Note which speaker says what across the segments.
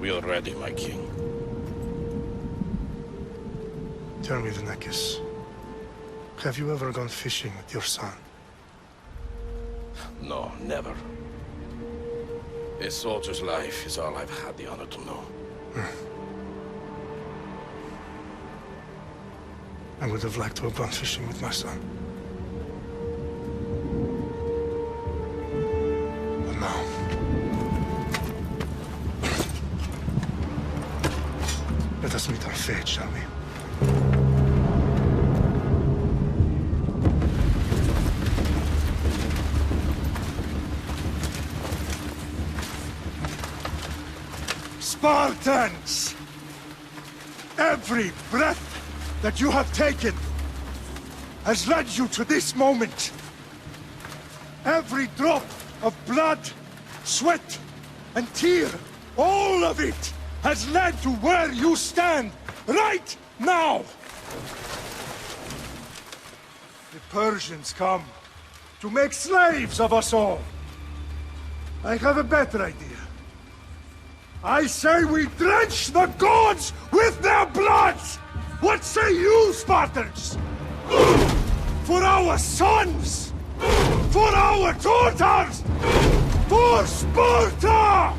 Speaker 1: We are ready, my king.
Speaker 2: Tell me, Denekis, have you ever gone fishing with your son?
Speaker 1: No, never. A soldier's life is all I've had the honor to know.
Speaker 2: I would have liked to have gone fishing with my son. But now... let us meet our fate, shall we?
Speaker 3: Spartans! Every breath that you have taken has led you to this moment. Every drop of blood, sweat, and tear, all of it has led to where you stand right now. The Persians come to make slaves of us all. I have a better idea. I say we drench the gods with their blood! What say you, Spartans? For our sons! For our daughters! For Sparta!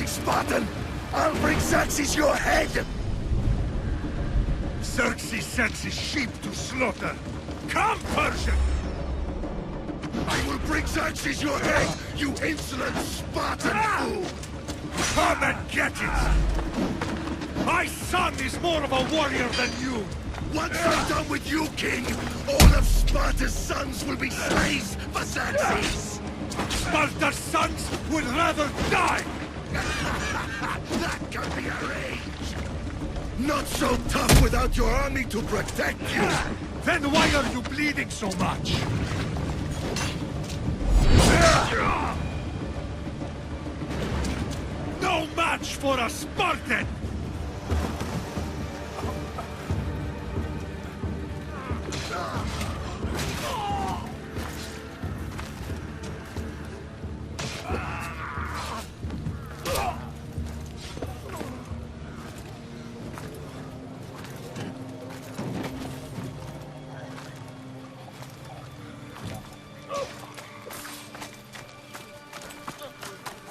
Speaker 4: Spartan! I'll bring Xerxes your head!
Speaker 3: Xerxes sends his sheep to slaughter. Come, Persian!
Speaker 4: I will bring Xerxes your head, you insolent Spartan fool!
Speaker 3: Come and get it! My son is more of a warrior than you!
Speaker 4: Once I'm done with you, king, all of Sparta's sons will be slaves for Xerxes!
Speaker 3: Sparta's sons would rather die!
Speaker 4: That can be arranged! Not so tough without your army to protect you!
Speaker 3: Then why are you bleeding so much? No match for a Spartan!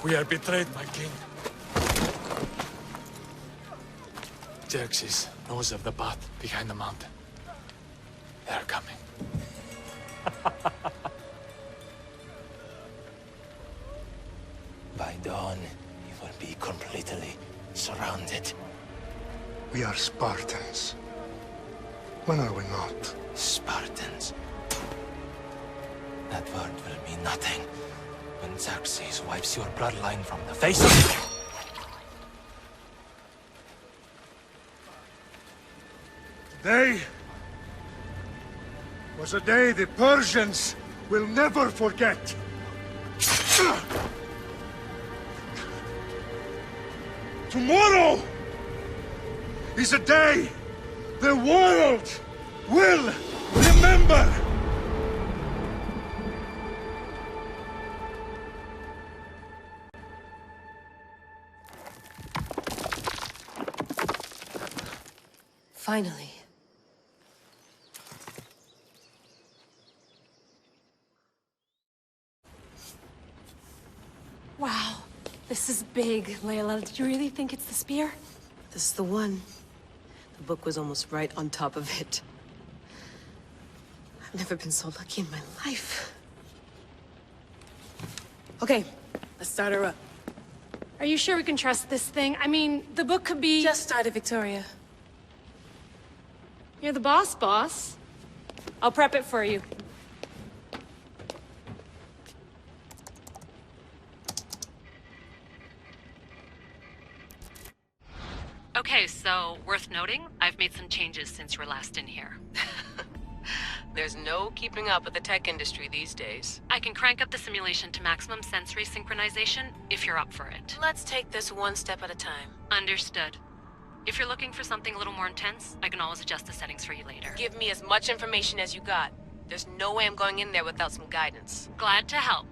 Speaker 5: We are betrayed, my king. Xerxes knows of the path behind the mountain. They are coming.
Speaker 6: By dawn, you will be completely surrounded.
Speaker 2: We are Spartans. When are we not?
Speaker 6: Spartans. That word will mean nothing when Xerxes wipes your bloodline from the face of the...
Speaker 3: Today was a day the Persians will never forget. Tomorrow is a day the world will remember.
Speaker 7: Finally.
Speaker 8: Wow, this is big, Layla. Did you really think it's the spear?
Speaker 7: This is the one. The book was almost right on top of it. I've never been so lucky in my life. Okay, let's start her up.
Speaker 8: Are you sure we can trust this thing? I mean, the book could be...
Speaker 7: Just started, Victoria.
Speaker 8: You're the boss. I'll prep it for you.
Speaker 9: Okay, so, worth noting, I've made some changes since you were last in here.
Speaker 7: There's no keeping up with the tech industry these days.
Speaker 9: I can crank up the simulation to maximum sensory synchronization, if you're up for it.
Speaker 7: Let's take this one step at a time.
Speaker 9: Understood. If you're looking for something a little more intense, I can always adjust the settings for you later.
Speaker 7: Give me as much information as you got. There's no way I'm going in there without some guidance.
Speaker 9: Glad to help.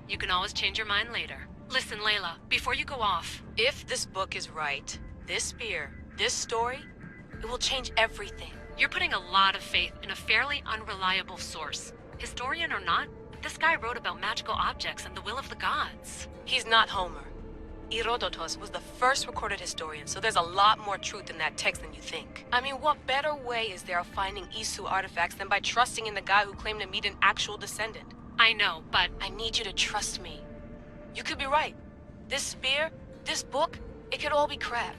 Speaker 9: You can always change your mind later. Listen, Layla, before you go off...
Speaker 7: If this book is right, this spear, this story, it will change everything.
Speaker 9: You're putting a lot of faith in a fairly unreliable source. Historian or not, this guy wrote about magical objects and the will of the gods.
Speaker 7: He's not Homer. Herodotus was the first recorded historian, so there's a lot more truth in that text than you think. I mean, what better way is there of finding Isu artifacts than by trusting in the guy who claimed to meet an actual descendant?
Speaker 9: I know, but...
Speaker 7: I need you to trust me. You could be right. This spear, this book, it could all be crap.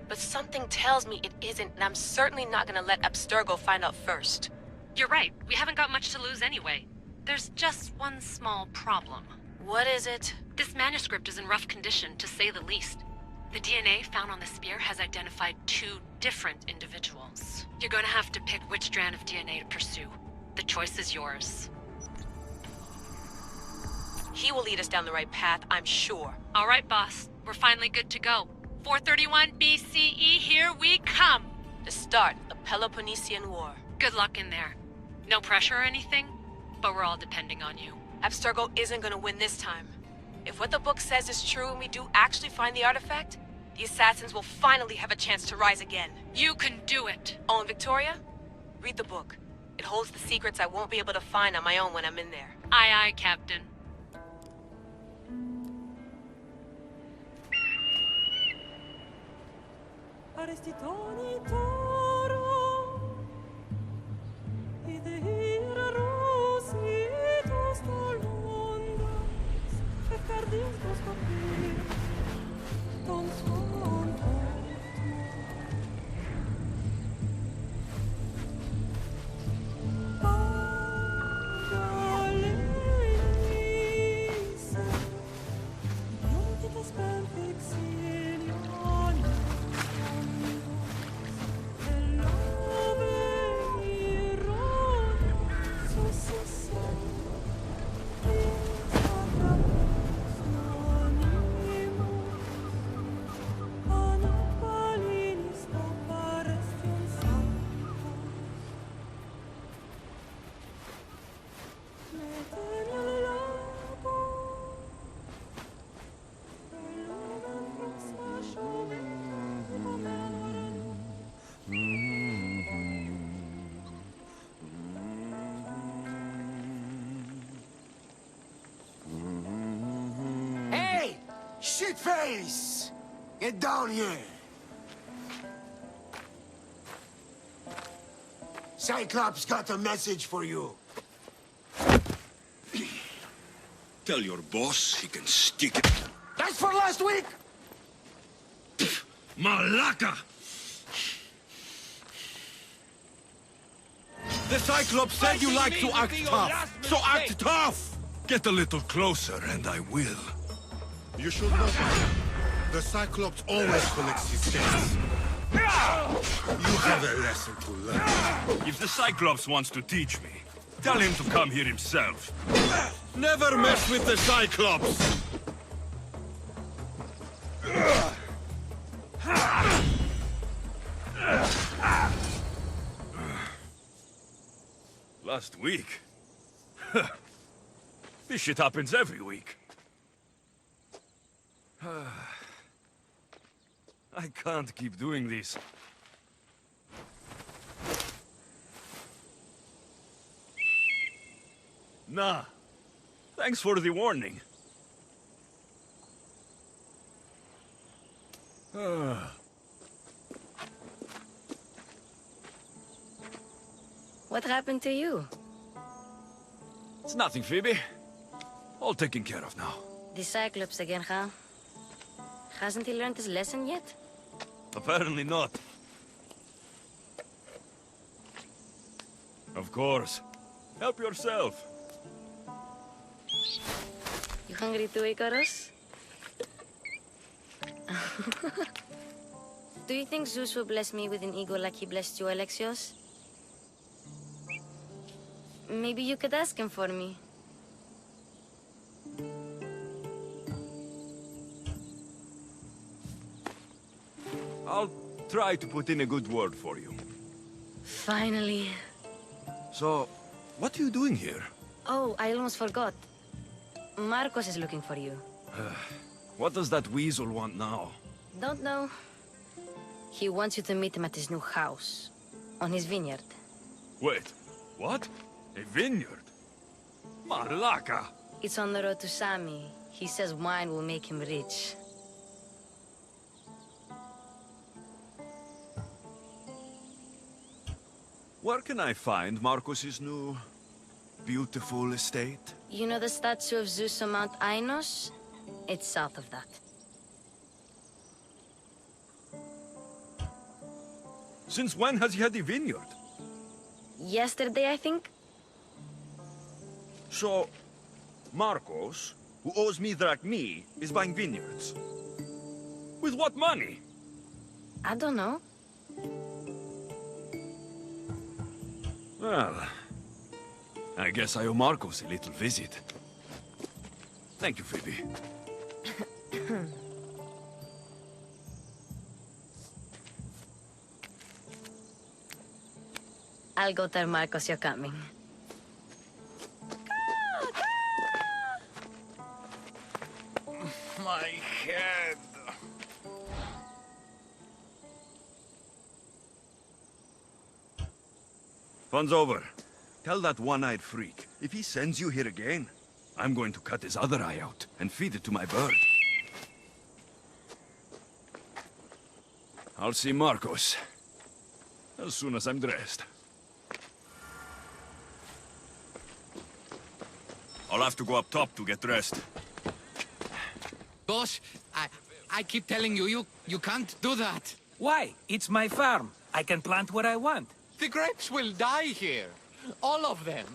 Speaker 7: But something tells me it isn't, and I'm certainly not gonna let Abstergo find out first.
Speaker 9: You're right, we haven't got much to lose anyway. There's just one small problem.
Speaker 7: What is it?
Speaker 9: This manuscript is in rough condition, to say the least. The DNA found on the spear has identified 2 different individuals. You're gonna have to pick which strand of DNA to pursue. The choice is yours.
Speaker 7: He will lead us down the right path, I'm sure.
Speaker 9: All right, boss. We're finally good to go. 431 BCE, here we come!
Speaker 7: The start of the Peloponnesian War.
Speaker 9: Good luck in there. No pressure or anything, but we're all depending on you.
Speaker 7: Abstergo isn't gonna win this time. If what the book says is true and we do actually find the artifact, the assassins will finally have a chance to rise again.
Speaker 9: You can do it!
Speaker 7: Oh, and Victoria? Read the book. It holds the secrets I won't be able to find on my own when I'm in there.
Speaker 9: Aye, aye, Captain.
Speaker 4: Shitface! Get down here! Cyclops got a message for you.
Speaker 10: Tell your boss he can stick it.
Speaker 4: That's for last week!
Speaker 10: Malaka! The Cyclops said you like to act tough, so act tough! Get a little closer and I will.
Speaker 3: You should know better. The Cyclops always collects his debts. You have a lesson to learn.
Speaker 10: If the Cyclops wants to teach me, Tell him to come here himself. Never mess with the Cyclops! Last week? This shit happens every week. I can't keep doing this. Nah. Thanks for the warning.
Speaker 8: What happened to you?
Speaker 10: It's nothing, Phoebe. All taken care of now.
Speaker 8: The Cyclops again, huh? Hasn't he learned his lesson yet?
Speaker 10: Apparently not. Of course. Help yourself.
Speaker 8: You hungry too, Icarus? Do you think Zeus will bless me with an ego like he blessed you, Alexios? Maybe you could ask him for me.
Speaker 10: I'll try to put in a good word for you.
Speaker 8: Finally.
Speaker 10: So, what are you doing here?
Speaker 8: Oh, I almost forgot. Marcos is looking for you.
Speaker 10: What does that weasel want now?
Speaker 8: Don't know. He wants you to meet him at his new house. On his vineyard.
Speaker 10: Wait, what? A vineyard? Malaka!
Speaker 8: It's on the road to Sami. He says wine will make him rich.
Speaker 10: Where can I find Marcos's new, beautiful estate?
Speaker 8: You know the statue of Zeus on Mount Ainos? It's south of that.
Speaker 10: Since when has he had a vineyard?
Speaker 8: Yesterday, I think?
Speaker 10: So, Marcos, who owes me drachmi, is buying vineyards. With what money?
Speaker 8: I don't know.
Speaker 10: Well, I guess I owe Marcos a little visit. Thank you, Phoebe.
Speaker 8: I'll go tell Marcos you're coming.
Speaker 10: My head. Fun's over. Tell that one-eyed freak, if he sends you here again, I'm going to cut his other eye out and feed it to my bird. I'll see Marcos as soon as I'm dressed. I'll have to go up top to get dressed.
Speaker 11: Boss, I keep telling you, you can't do that.
Speaker 12: Why? It's my farm. I can plant what I want.
Speaker 11: The grapes will die here. All of them.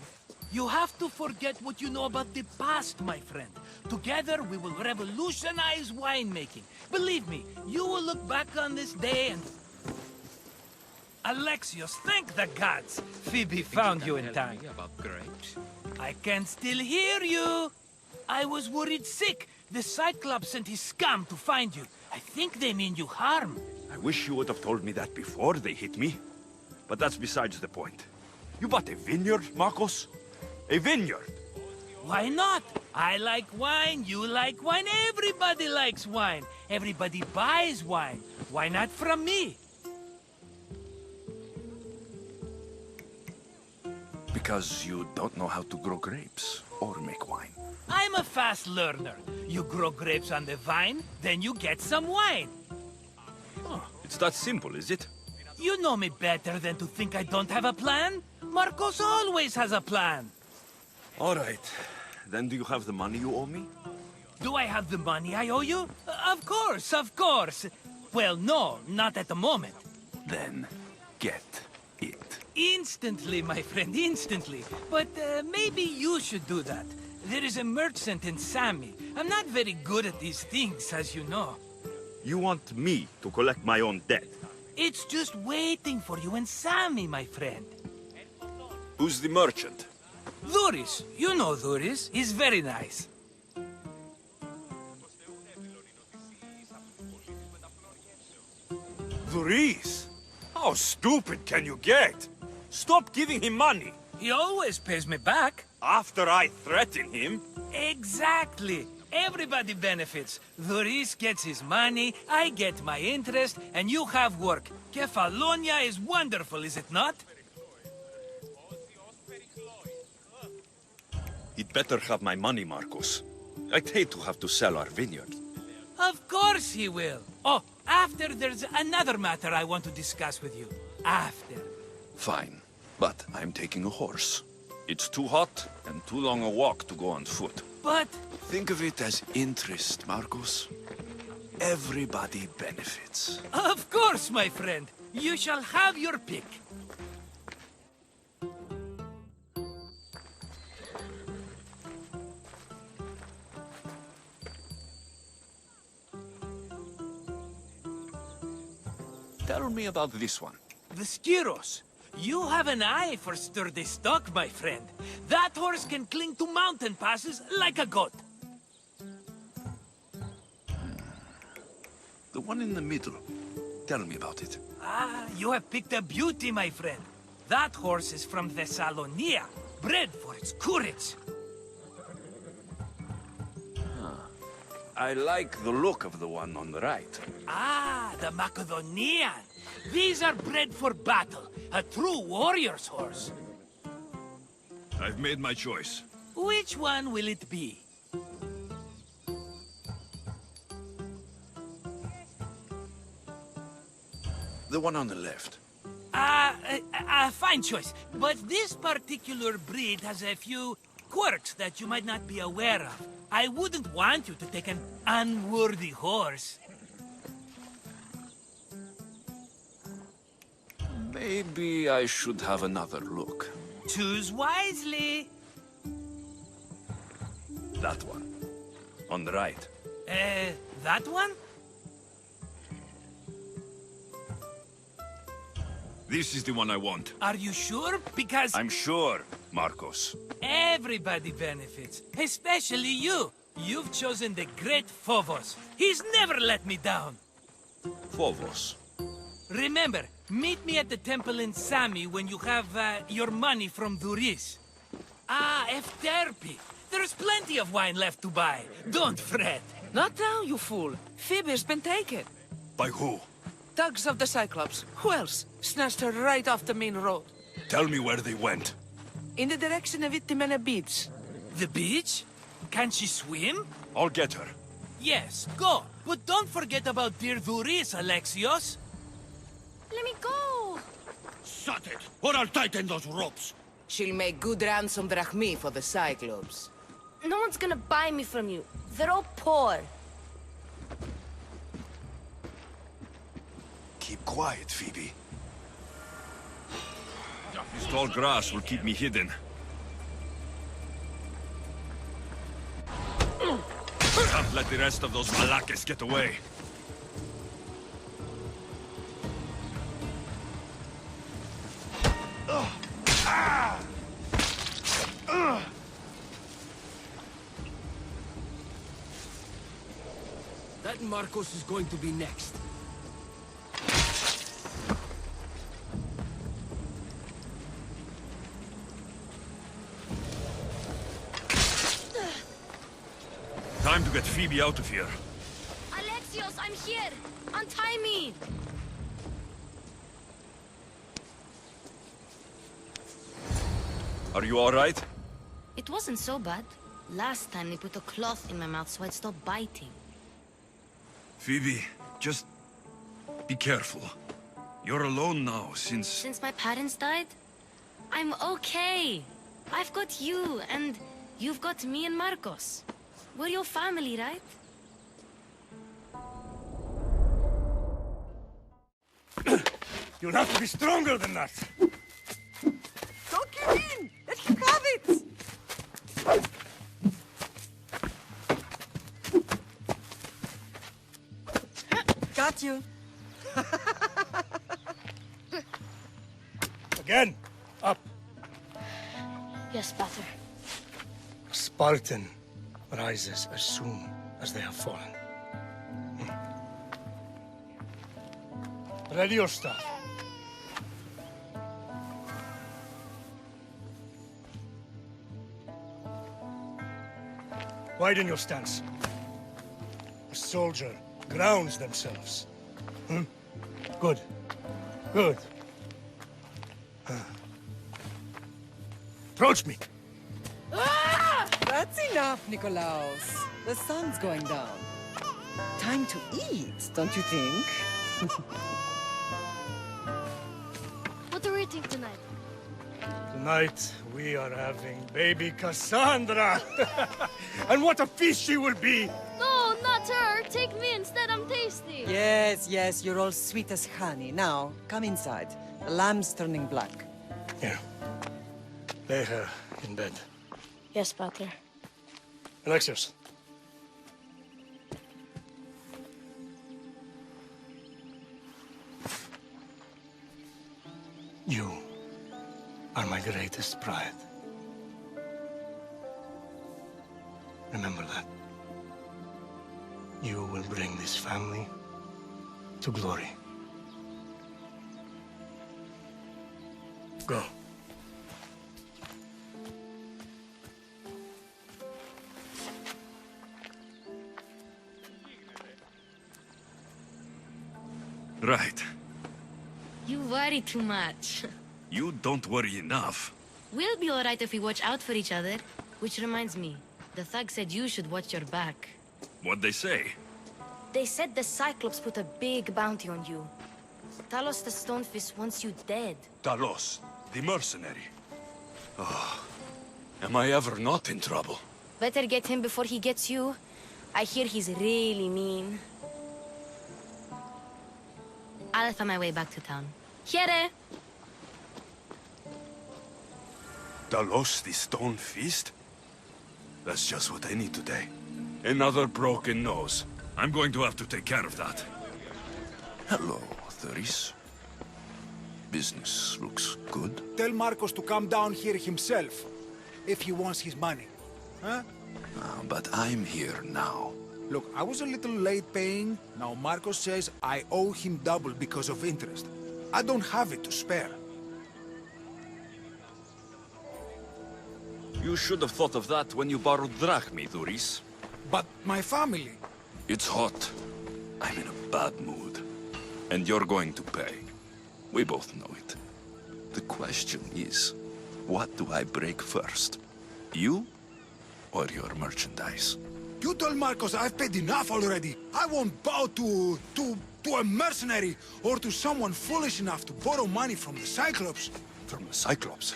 Speaker 12: You have to forget what you know about the past, my friend. Together, we will revolutionize winemaking. Believe me, you will look back on this day and... Alexios, thank the gods! Phoebe found you in time.
Speaker 11: About grapes?
Speaker 12: I can still hear you! I was worried sick. The Cyclops sent his scum to find you. I think they mean you harm.
Speaker 10: I wish you would have told me that before they hit me. But that's besides the point. You bought a vineyard, Marcos? A vineyard?
Speaker 12: Why not? I like wine, you like wine, everybody likes wine. Everybody buys wine. Why not from me?
Speaker 10: Because you don't know how to grow grapes or make wine.
Speaker 12: I'm a fast learner. You grow grapes on the vine, then you get some wine.
Speaker 10: Oh, it's that simple, is it?
Speaker 12: You know me better than to think I don't have a plan. Marcos always has a plan.
Speaker 10: All right. Then do you have the money you owe me?
Speaker 12: Do I have the money I owe you? Of course, of course. Well, no, not at the moment.
Speaker 10: Then get it.
Speaker 12: Instantly, my friend, instantly. But maybe you should do that. There is a merchant in Sami. I'm not very good at these things, as you know.
Speaker 10: You want me to collect my own debt?
Speaker 12: It's just waiting for you in Sami, my friend.
Speaker 10: Who's the merchant?
Speaker 12: Duris. You know Duris. He's very nice.
Speaker 10: Luis? How stupid can you get? Stop giving him money.
Speaker 12: He always pays me back.
Speaker 10: After I threaten him?
Speaker 12: Exactly. Everybody benefits. Duris gets his money, I get my interest, and you have work. Kefalonia is wonderful, is it not?
Speaker 10: He'd better have my money, Marcos. I'd hate to have to sell our vineyard.
Speaker 12: Of course he will. Oh, after there's another matter I want to discuss with you. After.
Speaker 10: Fine, but I'm taking a horse. It's too hot and too long a walk to go on foot.
Speaker 12: But...
Speaker 10: Think of it as interest, Marcos. Everybody benefits.
Speaker 12: Of course, my friend. You shall have your pick.
Speaker 10: Tell me about this one.
Speaker 12: The Skiros. You have an eye for sturdy stock, my friend. That horse can cling to mountain passes like a goat.
Speaker 10: The one in the middle. Tell me about it.
Speaker 12: Ah, you have picked a beauty, my friend. That horse is from Thessalonia, bred for its courage.
Speaker 10: I like the look of the one on the right.
Speaker 12: Ah, the Macedonian. These are bred for battle. A true warrior's horse.
Speaker 10: I've made my choice.
Speaker 12: Which one will it be?
Speaker 10: The one on the left.
Speaker 12: Fine choice. But this particular breed has a few quirks that you might not be aware of. I wouldn't want you to take an unworthy horse.
Speaker 10: Maybe I should have another look.
Speaker 12: Choose wisely.
Speaker 10: That one. On the right.
Speaker 12: That one?
Speaker 10: This is the one I want.
Speaker 12: Are you sure? Because...
Speaker 10: I'm sure, Marcos.
Speaker 12: Everybody benefits, especially you. You've chosen the great Phobos. He's never let me down.
Speaker 10: Phobos.
Speaker 12: Remember, meet me at the temple in Sami when you have your money from Duris. Ah, Efterpi. There's plenty of wine left to buy. Don't fret.
Speaker 13: Not now, you fool. Phoebe's been taken.
Speaker 10: By who?
Speaker 13: Thugs of the Cyclops. Who else? Snatched her right off the main road.
Speaker 10: Tell me where they went.
Speaker 13: In the direction of Itimena Beach.
Speaker 12: The beach? Can she swim?
Speaker 10: I'll get her.
Speaker 12: Yes, go. But don't forget about dear Duris, Alexios.
Speaker 8: Let me go!
Speaker 4: Shut it, or I'll tighten those ropes.
Speaker 13: She'll make good ransom drachmi for the Cyclops.
Speaker 8: No one's gonna buy me from you. They're all poor.
Speaker 10: Keep quiet, Phoebe. This tall grass will keep me hidden. Can't let the rest of those Malakes get away.
Speaker 14: That Marcos is going to be next.
Speaker 10: Time to get Phoebe out of here.
Speaker 8: Alexios, I'm here! Untie me!
Speaker 10: Are you all right?
Speaker 8: It wasn't so bad. Last time they put a cloth in my mouth so I'd stop biting.
Speaker 10: Phoebe, just be careful. You're alone now since...
Speaker 8: Since my parents died? I'm okay. I've got you, and you've got me and Marcos. We're your family, right?
Speaker 3: You'll have to be stronger than that.
Speaker 13: Don't give in! Let him have it! Got you.
Speaker 3: Again. Up.
Speaker 8: Yes, Butter.
Speaker 2: Spartan rises as soon as they have fallen. Ready your staff. Widen your stance. A soldier grounds themselves. Good. Good. Approach me.
Speaker 15: That's enough, Nikolaos. The sun's going down. Time to eat, don't you think?
Speaker 16: What are we eating tonight?
Speaker 2: Tonight, we are having baby Cassandra. And what a feast she will be!
Speaker 16: No, not her. Take me instead. I'm tasty.
Speaker 15: Yes, yes, you're all sweet as honey. Now, come inside. The lamb's turning black.
Speaker 2: Here. Lay her in bed.
Speaker 16: Yes, Pater.
Speaker 2: Alexios. You are my greatest pride. Remember that. You will bring this family to glory. Go.
Speaker 10: Right.
Speaker 8: You worry too much.
Speaker 10: You don't worry enough.
Speaker 8: We'll be alright if we watch out for each other. Which reminds me, the thug said you should watch your back.
Speaker 10: What'd they say?
Speaker 8: They said the Cyclops put a big bounty on you. Talos the Stonefist wants you dead.
Speaker 10: Talos, the mercenary. Oh, am I ever not in trouble?
Speaker 8: Better get him before he gets you. I hear he's really mean. I'll find my way back to town. Here!
Speaker 10: Talos, the Stone Fist? That's just what I need today. Another broken nose. I'm going to have to take care of that.
Speaker 17: Hello, Thuris. Business looks good.
Speaker 3: Tell Marcos to come down here himself, if he wants his money. Huh?
Speaker 17: But I'm here now.
Speaker 3: Look, I was a little late paying. Now Marcos says I owe him double because of interest. I don't have it to spare.
Speaker 10: You should have thought of that when you borrowed drachmi, Thuris.
Speaker 3: But my family...
Speaker 10: It's hot. I'm in a bad mood. And you're going to pay. We both know it. The question is, what do I break first? You or your merchandise?
Speaker 3: You told Marcos I've paid enough already. I won't bow to a mercenary or to someone foolish enough to borrow money from the Cyclops.
Speaker 10: From the Cyclops?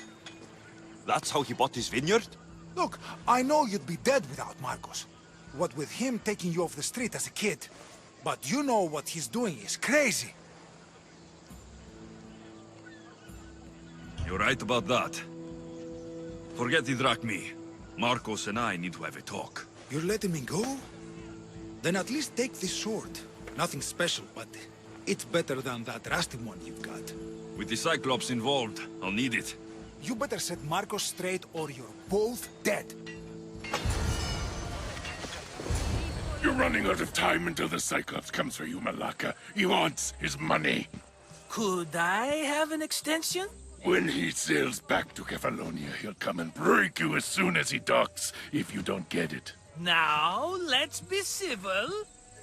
Speaker 10: That's how he bought his vineyard?
Speaker 3: Look, I know you'd be dead without Marcos. What with him taking you off the street as a kid. But you know what he's doing is crazy.
Speaker 10: You're right about that. Forget the drachmi. Marcos and I need to have a talk.
Speaker 3: You're letting me go? Then at least take this sword. Nothing special, but it's better than that rusty one you've got.
Speaker 10: With the Cyclops involved, I'll need it.
Speaker 3: You better set Marcos straight or you're both dead.
Speaker 1: You're running out of time until the Cyclops comes for you, Malaka. He wants his money.
Speaker 12: Could I have an extension?
Speaker 1: When he sails back to Kefalonia, he'll come and break you as soon as he docks, if you don't get it.
Speaker 12: Now, let's be civil.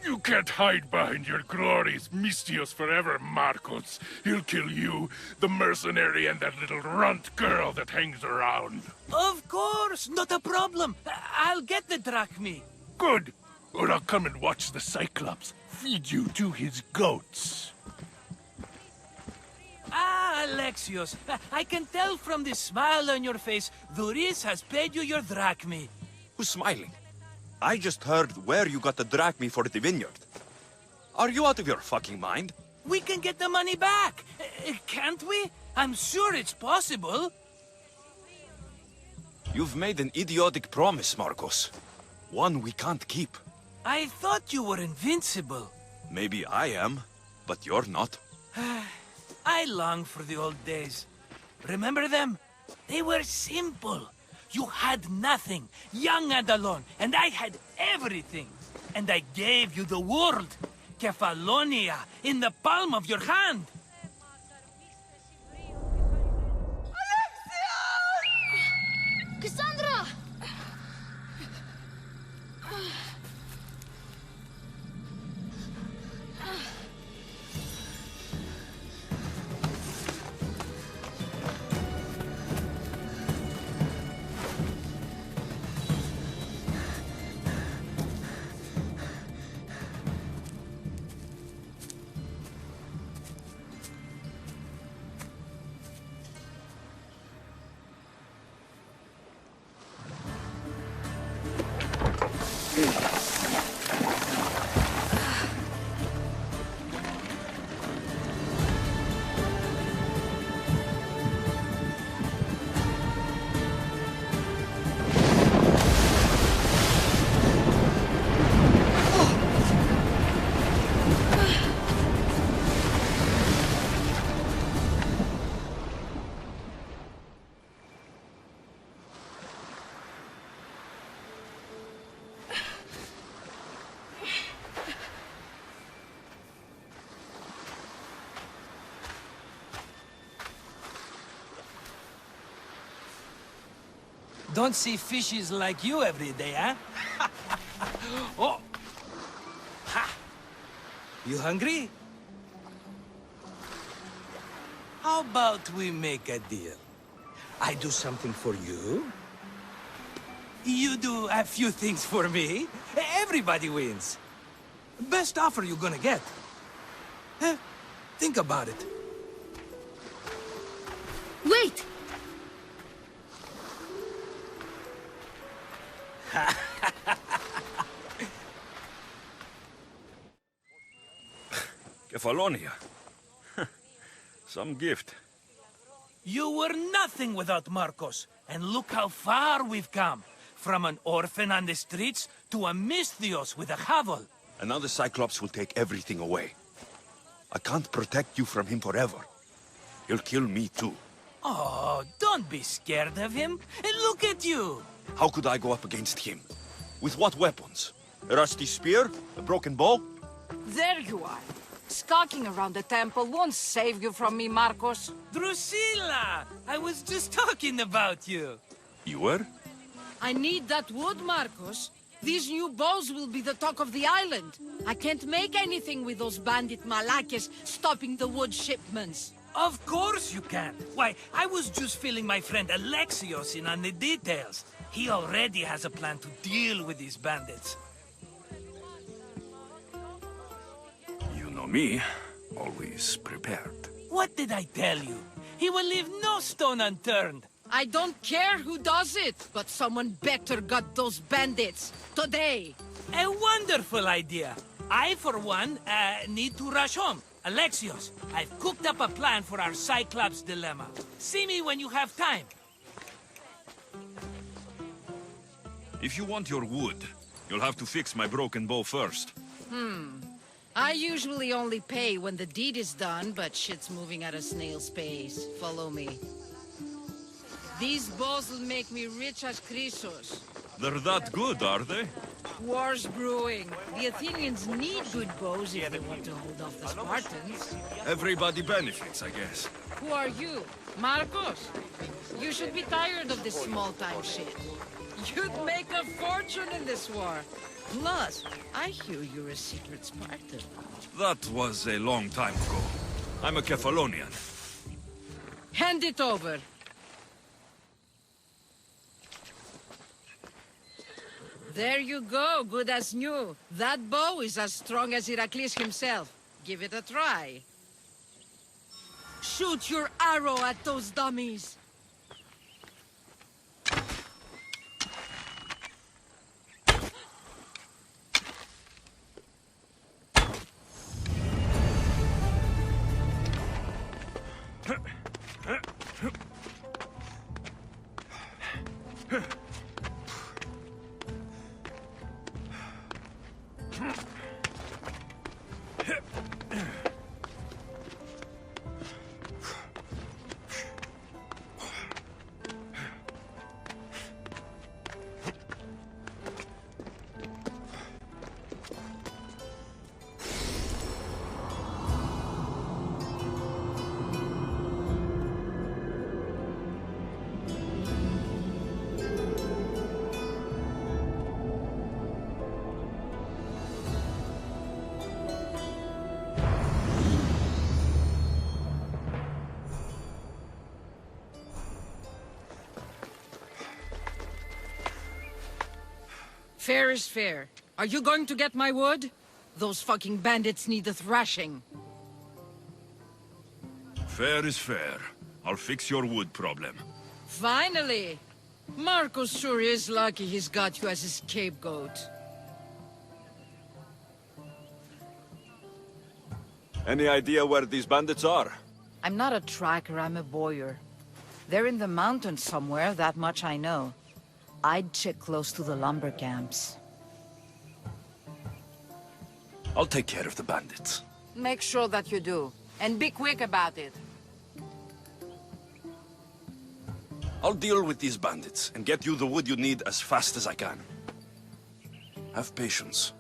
Speaker 1: You can't hide behind your glories, Mistios forever, Marcos. He'll kill you, the mercenary, and that little runt girl that hangs around.
Speaker 12: Of course, not a problem. I'll get the drachmi.
Speaker 1: Good. Or I'll come and watch the Cyclops feed you to his goats.
Speaker 12: Ah, Alexios, I can tell from the smile on your face, Thuris has paid you your drachmi.
Speaker 10: Who's smiling? I just heard where you got the drachmi for the vineyard. Are you out of your fucking mind?
Speaker 12: We can get the money back, can't we? I'm sure it's possible.
Speaker 10: You've made an idiotic promise, Marcos. One we can't keep.
Speaker 12: I thought you were invincible.
Speaker 10: Maybe I am, but you're not.
Speaker 12: I long for the old days. Remember them? They were simple. You had nothing, young and alone, and I had everything. And I gave you the world, Kefalonia, in the palm of your hand.
Speaker 16: Cassandra!
Speaker 12: Don't see fishes like you every day, huh? Oh! Ha! You hungry? How about we make a deal? I do something for you. You do a few things for me. Everybody wins. Best offer you're gonna get. Think about it.
Speaker 16: Wait!
Speaker 10: Kefalonia. Some gift.
Speaker 12: You were nothing without Marcos, and look how far we've come. From an orphan on the streets to a Misthios with a hovel.
Speaker 17: And now the Cyclops will take everything away. I can't protect you from him forever. He'll kill me too.
Speaker 12: Oh, don't be scared of him. And look at you.
Speaker 17: How could I go up against him? With what weapons? A rusty spear? A broken bow?
Speaker 13: There you are. Skulking around the temple won't save you from me, Marcos.
Speaker 12: Drusilla! I was just talking about you.
Speaker 17: You were?
Speaker 13: I need that wood, Marcos. These new bows will be the talk of the island. I can't make anything with those bandit malakes stopping the wood shipments.
Speaker 12: Of course you can. Why, I was just filling my friend Alexios in on the details. He already has a plan to deal with these bandits.
Speaker 10: You know me, always prepared.
Speaker 12: What did I tell you? He will leave no stone unturned.
Speaker 13: I don't care who does it, but someone better got those bandits. Today.
Speaker 12: A wonderful idea. I, for one, need to rush home. Alexios, I've cooked up a plan for our Cyclops dilemma. See me when you have time.
Speaker 10: If you want your wood, you'll have to fix my broken bow first.
Speaker 13: I usually only pay when the deed is done, but shit's moving at a snail's pace. Follow me. These bows will make me rich as Chrysos.
Speaker 10: They're that good, are they?
Speaker 13: War's brewing. The Athenians need good bows if they want to hold off the Spartans.
Speaker 10: Everybody benefits, I guess.
Speaker 13: Who are you? Marcos? You should be tired of this small-time shit. You'd make a fortune in this war. Plus, I hear you're a secret Spartan.
Speaker 10: That was a long time ago. I'm a Kefalonian.
Speaker 13: Hand it over. There you go, good as new. That bow is as strong as Heracles himself. Give it a try. Shoot your arrow at those dummies. Fair is fair. Are you going to get my wood? Those fucking bandits need a thrashing.
Speaker 10: Fair is fair. I'll fix your wood problem.
Speaker 13: Finally! Marcos sure is lucky he's got you as his scapegoat.
Speaker 17: Any idea where these bandits are?
Speaker 18: I'm not a tracker, I'm a boyer. They're in the mountains somewhere, that much I know. I'd check close to the lumber camps.
Speaker 10: I'll take care of the bandits.
Speaker 18: Make sure that you do. And be quick about it.
Speaker 10: I'll deal with these bandits and get you the wood you need as fast as I can. Have patience.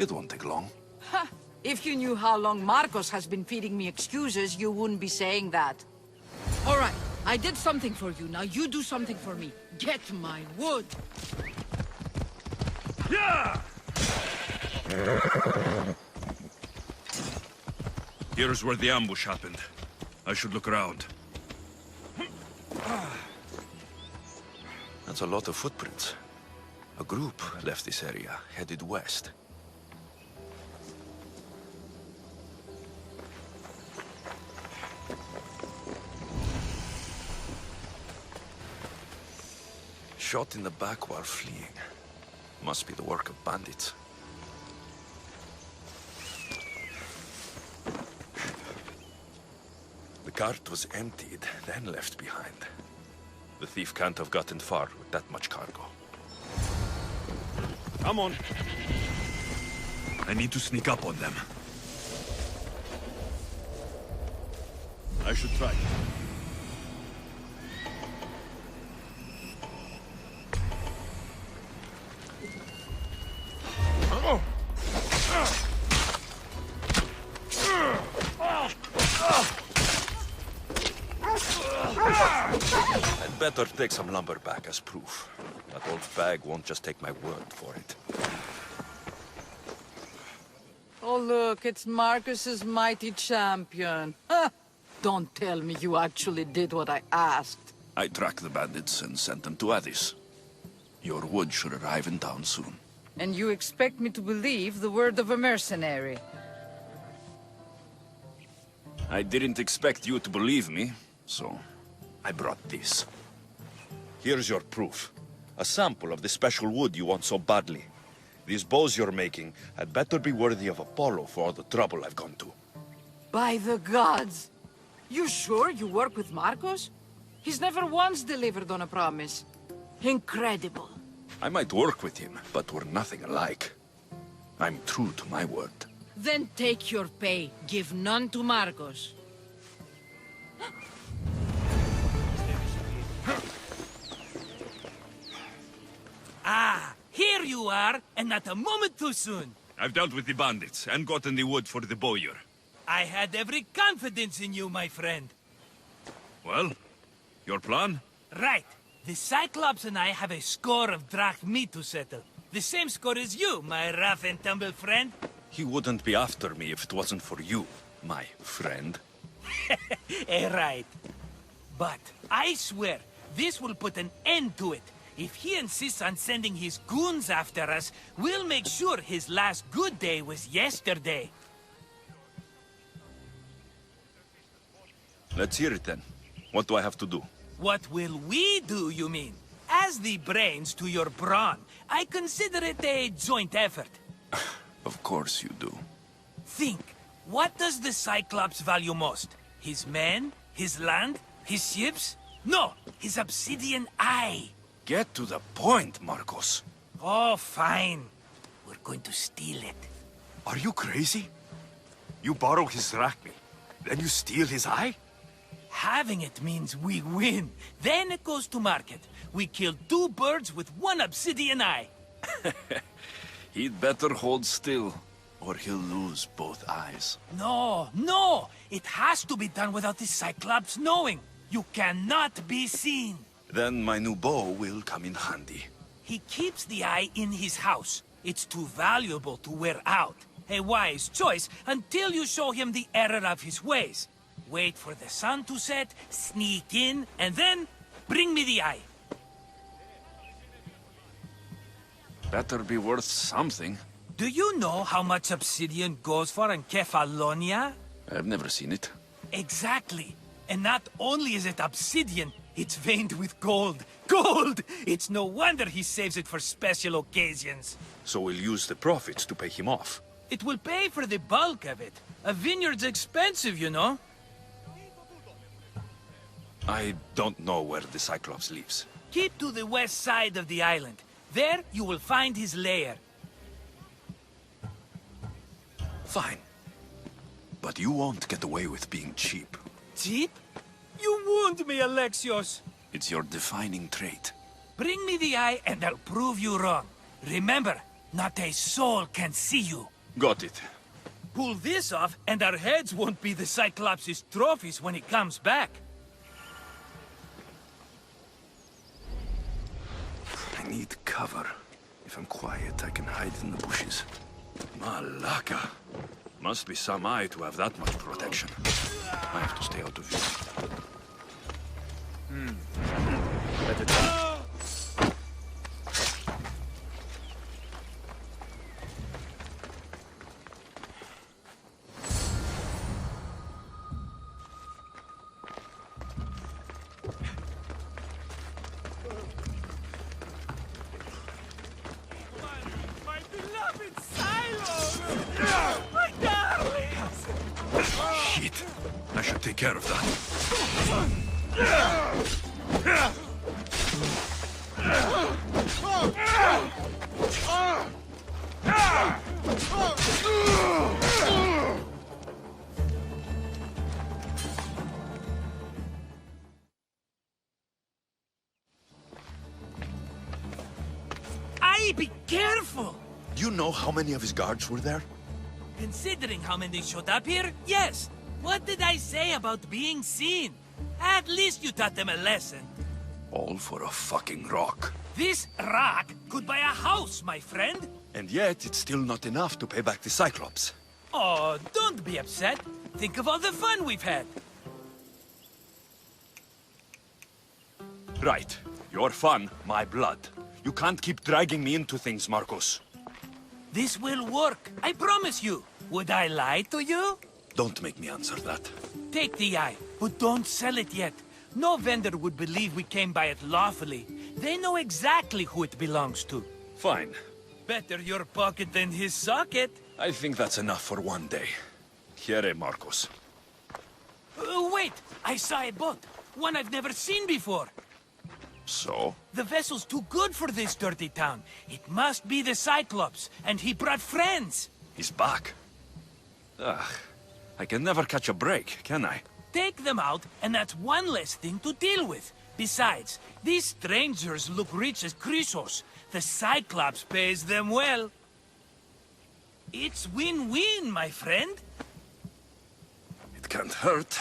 Speaker 10: It won't take long.
Speaker 18: Ha! If you knew how long Marcos has been feeding me excuses, you wouldn't be saying that.
Speaker 13: All right, I did something for you. Now you do something for me. Get my wood.
Speaker 10: Yeah! Here's where the ambush happened. I should look around. That's a lot of footprints. A group left this area, headed west. Shot in the back while fleeing. Must be the work of bandits. The cart was emptied, then left behind. The thief can't have gotten far with that much cargo. Come on. I need to sneak up on them. I should try. I'd better take some lumber back as proof. That old bag won't just take my word for it.
Speaker 18: Oh, look, it's Marcus's mighty champion. Ha! Don't tell me you actually did what I asked.
Speaker 10: I tracked the bandits and sent them to Addis. Your wood should arrive in town soon.
Speaker 18: And you expect me to believe the word of a mercenary?
Speaker 10: I didn't expect you to believe me, so I brought this. Here's your proof. A sample of the special wood you want so badly. These bows you're making had better be worthy of Apollo for all the trouble I've gone to.
Speaker 18: By the gods! You sure you work with Marcos? He's never once delivered on a promise. Incredible.
Speaker 10: I might work with him, but we're nothing alike. I'm true to my word.
Speaker 13: Then take your pay. Give none to Marcos.
Speaker 12: Ah, here you are, and not a moment too soon.
Speaker 10: I've dealt with the bandits and gotten the wood for the bowyer.
Speaker 12: I had every confidence in you, my friend.
Speaker 10: Well, your plan?
Speaker 12: Right. The Cyclops and I have a score of drachmi to settle. The same score as you, my rough and tumble friend.
Speaker 10: He wouldn't be after me if it wasn't for you, my friend.
Speaker 12: Right. But I swear, this will put an end to it. If he insists on sending his goons after us, we'll make sure his last good day was yesterday.
Speaker 10: Let's hear it then. What do I have to do?
Speaker 12: What will we do, you mean? As the brains to your brawn, I consider it a joint effort.
Speaker 10: Of course you do.
Speaker 12: Think, what does the Cyclops value most? His men? His land? His ships? No, his obsidian eye.
Speaker 10: Get to the point, Marcos.
Speaker 12: Oh, fine. We're going to steal it.
Speaker 17: Are you crazy? You borrow his drachmi, then you steal his eye?
Speaker 12: Having it means we win. Then it goes to market. We kill 2 birds with 1 obsidian eye.
Speaker 10: He'd better hold still, or he'll lose both eyes.
Speaker 12: No, no! It has to be done without the Cyclops knowing. You cannot be seen.
Speaker 10: Then my new bow will come in handy.
Speaker 12: He keeps the eye in his house. It's too valuable to wear out. A wise choice until you show him the error of his ways. Wait for the sun to set, sneak in, and then bring me the eye.
Speaker 10: Better be worth something.
Speaker 12: Do you know how much obsidian goes for in Kefalonia?
Speaker 10: I've never seen it.
Speaker 12: Exactly. And not only is it obsidian, it's veined with gold. Gold! It's no wonder he saves it for special occasions.
Speaker 17: So we'll use the profits to pay him off.
Speaker 12: It will pay for the bulk of it. A vineyard's expensive, you know.
Speaker 17: I don't know where the Cyclops lives.
Speaker 12: Keep to the west side of the island. There, you will find his lair.
Speaker 17: Fine. But you won't get away with being cheap.
Speaker 12: Cheap? You wound me, Alexios.
Speaker 17: It's your defining trait.
Speaker 12: Bring me the eye and I'll prove you wrong. Remember, not a soul can see you.
Speaker 17: Got it.
Speaker 12: Pull this off and our heads won't be the Cyclops' trophies when he comes back.
Speaker 17: I need cover. If I'm quiet, I can hide in the bushes. Malaka. Must be some eye to have that much protection. I have to stay out of view. Let it go.
Speaker 12: My beloved Silos! My darlings!
Speaker 17: Shit. I should take care of that.
Speaker 12: Be careful!
Speaker 17: Do you know how many of his guards were there?
Speaker 12: Considering how many showed up here, yes. What did I say about being seen? At least you taught them a lesson.
Speaker 17: All for a fucking rock.
Speaker 12: This rock could buy a house, my friend.
Speaker 17: And yet, it's still not enough to pay back the Cyclops.
Speaker 12: Oh, don't be upset. Think of all the fun we've had.
Speaker 17: Right. Your fun, my blood. You can't keep dragging me into things, Marcos.
Speaker 12: This will work, I promise you. Would I lie to you?
Speaker 17: Don't make me answer that.
Speaker 12: Take the eye, but don't sell it yet. No vendor would believe we came by it lawfully. They know exactly who it belongs to.
Speaker 17: Fine.
Speaker 12: Better your pocket than his socket.
Speaker 17: I think that's enough for one day. Here, Marcos.
Speaker 12: Wait! I saw a boat. One I've never seen before.
Speaker 17: So?
Speaker 12: The vessel's too good for this dirty town. It must be the Cyclops, and he brought friends.
Speaker 17: He's back. Ugh. I can never catch a break, can I?
Speaker 12: Take them out, and that's one less thing to deal with. Besides, these strangers look rich as Chrysos. The Cyclops pays them well. It's win-win, my friend.
Speaker 17: It can't hurt.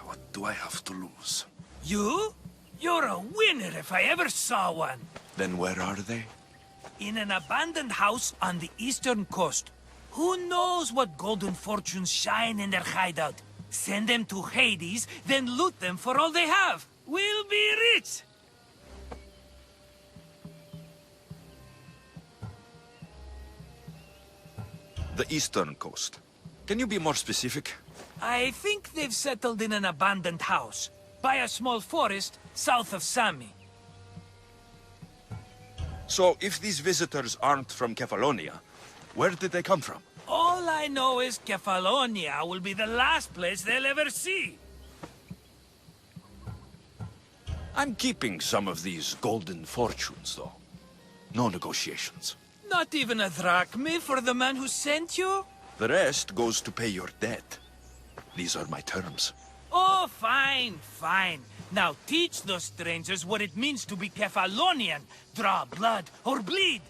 Speaker 17: What do I have to lose?
Speaker 12: You? You're a winner if I ever saw one.
Speaker 17: Then where are they?
Speaker 12: In an abandoned house on the eastern coast. Who knows what golden fortunes shine in their hideout? Send them to Hades, then loot them for all they have. We'll be rich!
Speaker 17: The eastern coast. Can you be more specific?
Speaker 12: I think they've settled in an abandoned house, by a small forest south of Sami.
Speaker 17: So, if these visitors aren't from Kefalonia, where did they come from?
Speaker 12: All I know is Kefalonia will be the last place they'll ever see.
Speaker 17: I'm keeping some of these golden fortunes, though. No negotiations.
Speaker 12: Not even a drachme for the man who sent you?
Speaker 17: The rest goes to pay your debt. These are my terms.
Speaker 12: Oh, fine, fine. Now teach those strangers what it means to be Kefalonian. Draw blood or bleed.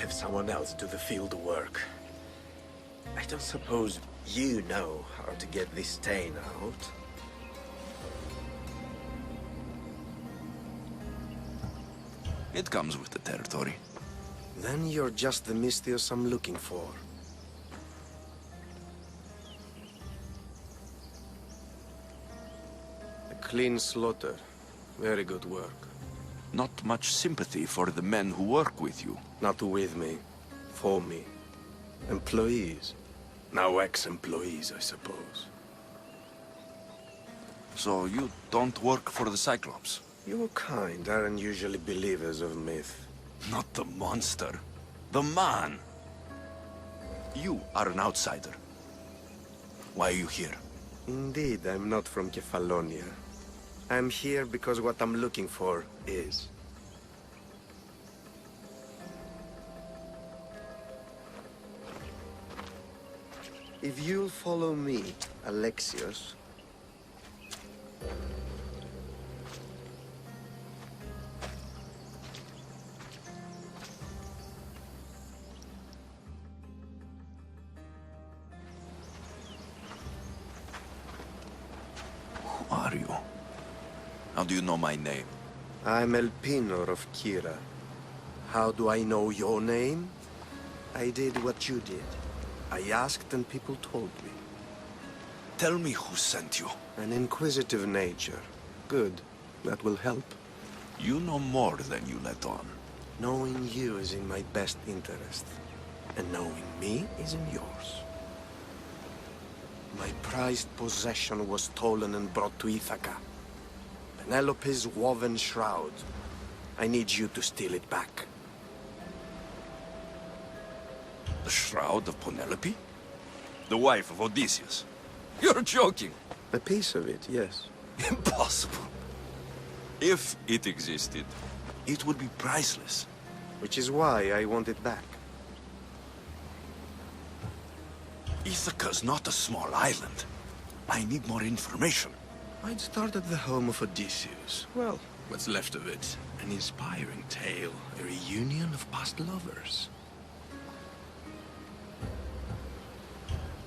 Speaker 19: have someone else do the field work. I don't suppose you know how to get this stain out.
Speaker 10: It comes with the territory.
Speaker 19: Then you're just the Misthios I'm looking for. A clean slaughter. Very good work.
Speaker 10: Not much sympathy for the men who work with you.
Speaker 19: Not with me. For me. Employees. Now ex-employees, I suppose.
Speaker 10: So you don't work for the Cyclops?
Speaker 19: Your kind aren't usually believers of myth.
Speaker 10: Not the monster. The man. You are an outsider. Why are you here?
Speaker 19: Indeed, I'm not from Kefalonia. I'm here because what I'm looking for is. If you'll follow me, Alexios...
Speaker 10: Who are you? How do you know my name?
Speaker 19: I'm Elpinor of Kira. How do I know your name? I did what you did. I asked and people told me.
Speaker 10: Tell me who sent you.
Speaker 19: An inquisitive nature. Good. That will help.
Speaker 10: You know more than you let on.
Speaker 19: Knowing you is in my best interest. And knowing me is in yours. My prized possession was stolen and brought to Ithaca. Penelope's woven shroud. I need you to steal it back.
Speaker 10: The shroud of Penelope? The wife of Odysseus? You're joking!
Speaker 19: A piece of it, yes.
Speaker 10: Impossible. If it existed, it would be priceless.
Speaker 19: Which is why I want it back.
Speaker 10: Ithaca's not a small island. I need more information.
Speaker 19: I'd start at the home of Odysseus. Well, what's left of it? An inspiring tale. A reunion of past lovers.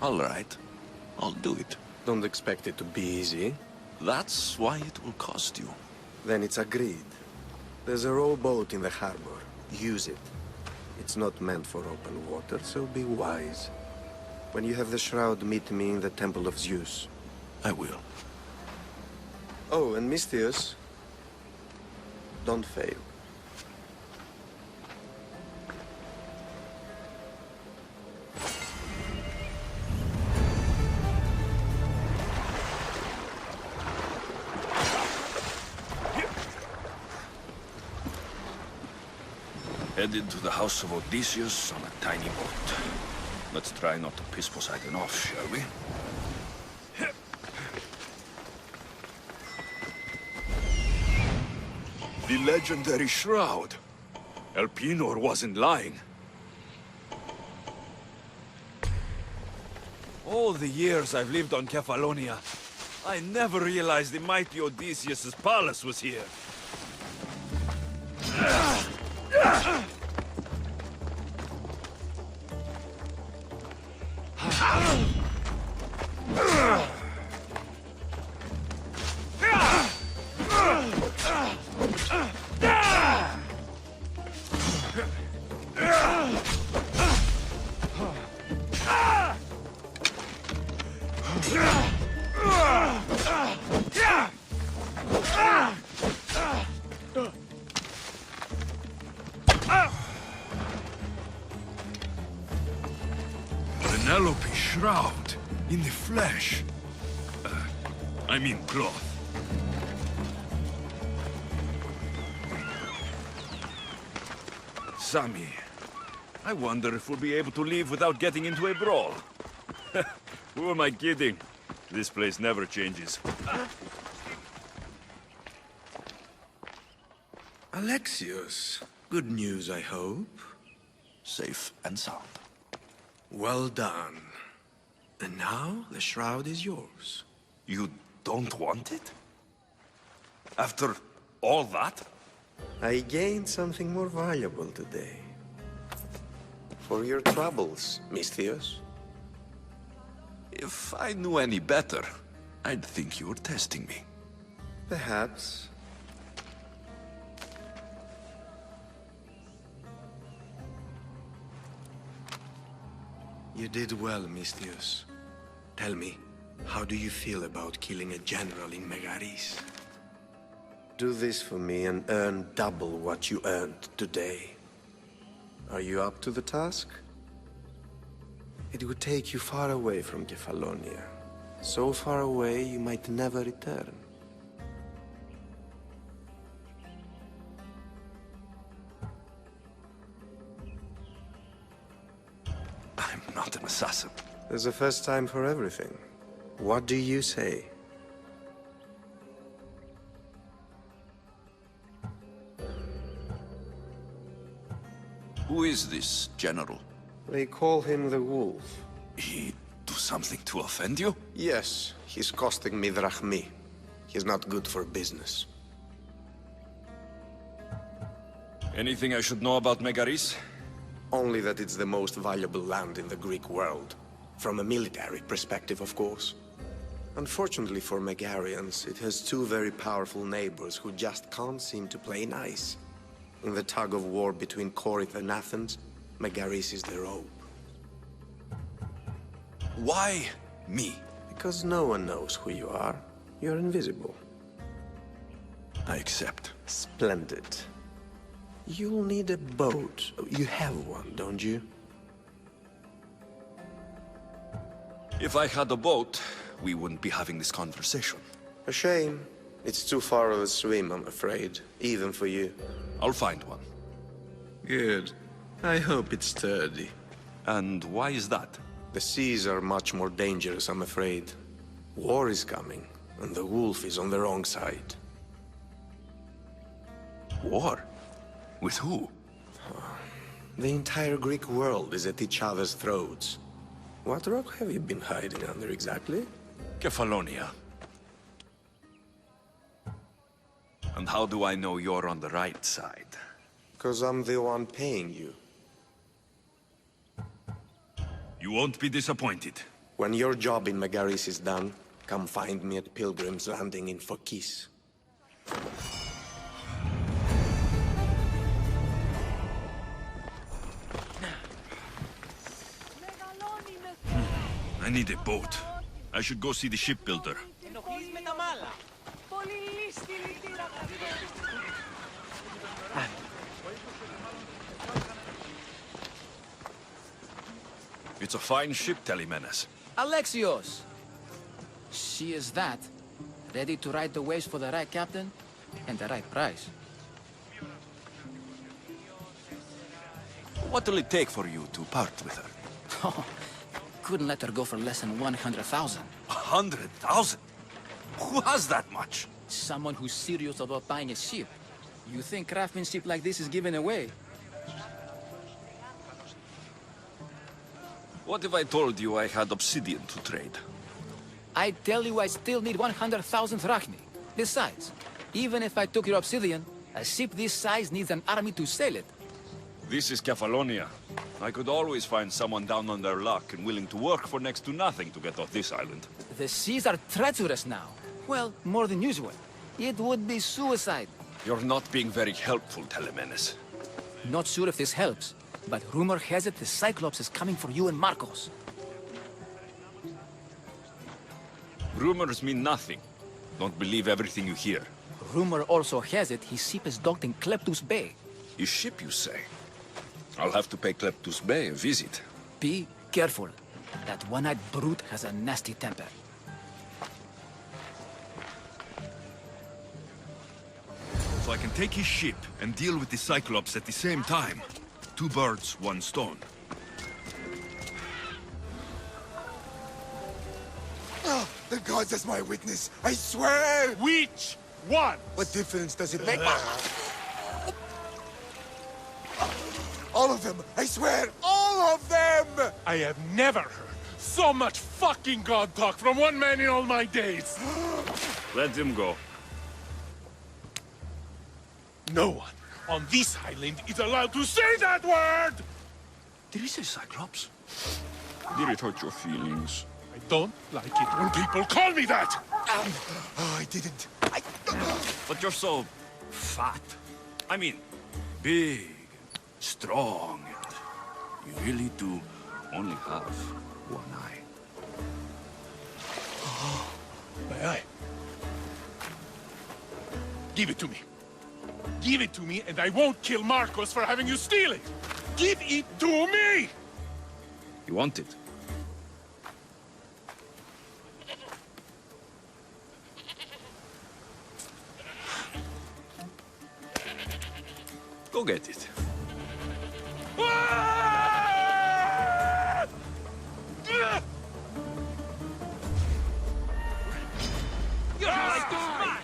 Speaker 10: All right. I'll do it.
Speaker 19: Don't expect it to be easy.
Speaker 10: That's why it will cost you.
Speaker 19: Then it's agreed. There's a rowboat in the harbor. Use it. It's not meant for open water, so be wise. When you have the shroud, meet me in the Temple of Zeus.
Speaker 10: I will.
Speaker 19: Oh, and Misthios, don't fail.
Speaker 10: Headed to the house of Odysseus on a tiny boat. Let's try not to piss Poseidon off, shall we? The legendary shroud. Elpinor wasn't lying. All the years I've lived on Kefalonia, I never realized the mighty Odysseus' palace was here. Penelope shroud in the flesh. I mean cloth. Sammy, I wonder if we'll be able to leave without getting into a brawl. Who am I kidding? This place never changes.
Speaker 19: Alexios, good news, I hope.
Speaker 10: Safe and sound.
Speaker 19: Well done. And now the shroud is yours.
Speaker 10: You don't want it? After all that?
Speaker 19: I gained something more valuable today. For your troubles, Misthios.
Speaker 10: If I knew any better, I'd think you were testing me.
Speaker 19: Perhaps. You did well, Misthios. Tell me, how do you feel about killing a general in Megaris? Do this for me and earn double what you earned today. Are you up to the task? It would take you far away from Kefalonia. So far away you might never return.
Speaker 10: I'm not an assassin.
Speaker 19: There's a first time for everything. What do you say?
Speaker 10: Who is this general?
Speaker 19: They call him the Wolf.
Speaker 10: He do something to offend you?
Speaker 19: Yes, he's costing me drachmi. He's not good for business.
Speaker 10: Anything I should know about Megaris?
Speaker 19: Only that it's the most valuable land in the Greek world. From a military perspective, of course. Unfortunately for Megarians, it has two very powerful neighbors who just can't seem to play nice. In the tug-of-war between Corinth and Athens, Megaris is the rope.
Speaker 10: Why me?
Speaker 19: Because no one knows who you are. You're invisible.
Speaker 10: I accept.
Speaker 19: Splendid. You'll need a boat. You have one, don't you?
Speaker 10: If I had a boat, we wouldn't be having this conversation.
Speaker 19: A shame. It's too far of a swim, I'm afraid. Even for you.
Speaker 10: I'll find one.
Speaker 19: Good. I hope it's sturdy.
Speaker 10: And why is that?
Speaker 19: The seas are much more dangerous, I'm afraid. War is coming, and the wolf is on the wrong side.
Speaker 10: War? With who?
Speaker 19: The entire Greek world is at each other's throats. What rock have you been hiding under exactly?
Speaker 10: Kefalonia. And how do I know you're on the right side?
Speaker 19: Because I'm the one paying you.
Speaker 10: You won't be disappointed.
Speaker 19: When your job in Megaris is done, come find me at Pilgrim's Landing in Phokis.
Speaker 10: I need a boat. I should go see the shipbuilder. It's a fine ship, Telemenes.
Speaker 5: Alexios! She is that. Ready to ride the waves for the right captain and the right price.
Speaker 10: What will it take for you to part with her?
Speaker 5: Oh, couldn't let her go for less than 100,000.
Speaker 10: 100,000? Who has that much?
Speaker 5: Someone who's serious about buying a ship. You think craftsmanship like this is given away?
Speaker 10: What if I told you I had obsidian to trade?
Speaker 5: I tell you I still need 100,000 drachmi. Besides, even if I took your obsidian, a ship this size needs an army to sail it.
Speaker 10: This is Kefalonia. I could always find someone down on their luck and willing to work for next to nothing to get off this island.
Speaker 5: The seas are treacherous now. Well, more than usual. It would be suicide.
Speaker 10: You're not being very helpful, Telemenes.
Speaker 5: Not sure if this helps, but rumor has it the Cyclops is coming for you and Marcos.
Speaker 10: Rumors mean nothing. Don't believe everything you hear.
Speaker 5: Rumor also has it his ship is docked in Kleptus Bay.
Speaker 10: His ship, you say? I'll have to pay Kleptus Bay a visit.
Speaker 5: Be careful. That one-eyed brute has a nasty temper.
Speaker 10: So I can take his ship and deal with the Cyclops at the same time. 2 birds, 1 stone.
Speaker 4: Oh, the gods as my witness, I swear!
Speaker 2: Which one?
Speaker 4: What difference does it make? All of them! I swear, all of them!
Speaker 1: I have never heard so much fucking god talk from one man in all my days.
Speaker 10: Let him go.
Speaker 1: No one on this island is allowed to say that word!
Speaker 17: Did he say Cyclops? Did it hurt your feelings?
Speaker 1: I don't like it when people call me that!
Speaker 17: Oh, I didn't. But you're so... fat. I mean, big, strong. You really do only have one eye.
Speaker 1: Oh, my eye. Give it to me. Give it to me, and I won't kill Marcos for having you steal it! Give it to me!
Speaker 17: You want it? Go get it.
Speaker 12: You're like mine!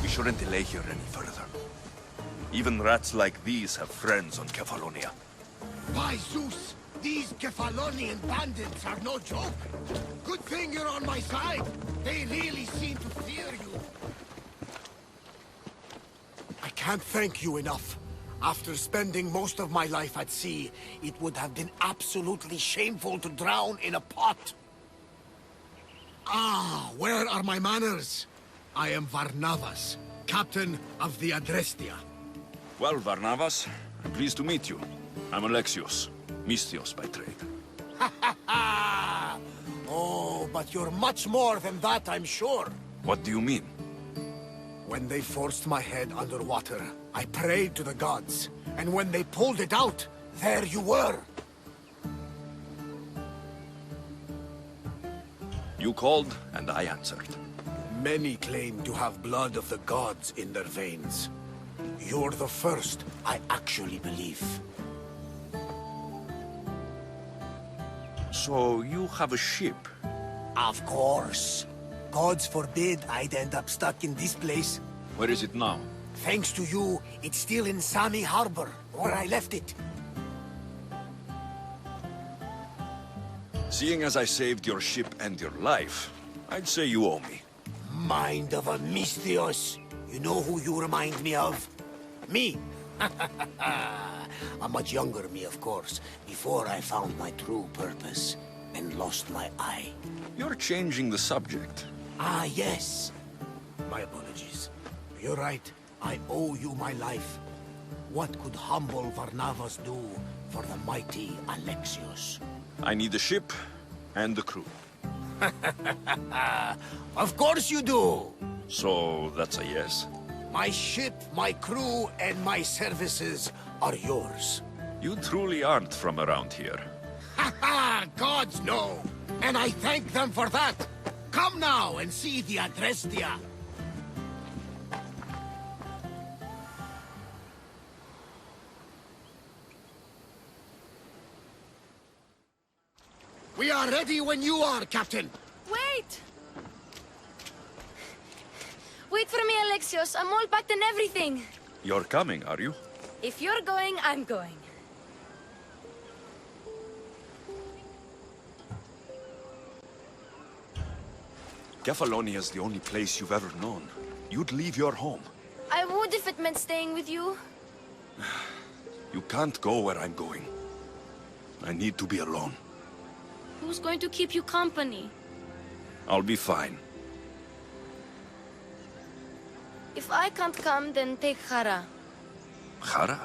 Speaker 10: We shouldn't delay here any further. Even rats like these have friends on Kefalonia.
Speaker 4: By Zeus, these Kefalonian bandits are no joke. Good thing you're on my side. They really seem to fear you. I can't thank you enough. After spending most of my life at sea, it would have been absolutely shameful to drown in a pot. Ah, where are my manners? I am Varnavas, captain of the Adrestia.
Speaker 17: Well, Varnavas, I'm pleased to meet you. I'm Alexios, Mystios by trade.
Speaker 4: Oh, but you're much more than that, I'm sure.
Speaker 17: What do you mean?
Speaker 4: When they forced my head underwater, I prayed to the gods. And when they pulled it out, there you were.
Speaker 17: You called, and I answered.
Speaker 4: Many claim to have blood of the gods in their veins. You're the first I actually believe.
Speaker 10: So you have a ship?
Speaker 4: Of course. Gods forbid I'd end up stuck in this place.
Speaker 17: Where is it now?
Speaker 4: Thanks to you, it's still in Sami Harbor, where I left it.
Speaker 10: Seeing as I saved your ship and your life, I'd say you owe me.
Speaker 4: Mind of a Mystios. You know who you remind me of? Me. A much younger me, of course, before I found my true purpose and lost my eye.
Speaker 10: You're changing the subject.
Speaker 4: Ah, yes. My apologies. You're right. I owe you my life. What could humble Varnavas do for the mighty Alexios?
Speaker 10: I need a ship and a crew.
Speaker 4: Of course you do!
Speaker 10: So that's a yes?
Speaker 4: My ship, my crew, and my services are yours.
Speaker 10: You truly aren't from around here.
Speaker 4: Ha ha! Gods know! And I thank them for that! Come now and see the Adrestia! We are ready when you are, Captain!
Speaker 16: Wait! Wait for me, Alexios. I'm all packed and everything.
Speaker 10: You're coming, are you?
Speaker 16: If you're going, I'm going.
Speaker 10: Kefalonia's the only place you've ever known. You'd leave your home.
Speaker 16: I would if it meant staying with you.
Speaker 10: You can't go where I'm going. I need to be alone.
Speaker 16: Who's going to keep you company?
Speaker 10: I'll be fine.
Speaker 16: If I can't come, then take Hara.
Speaker 10: Hara?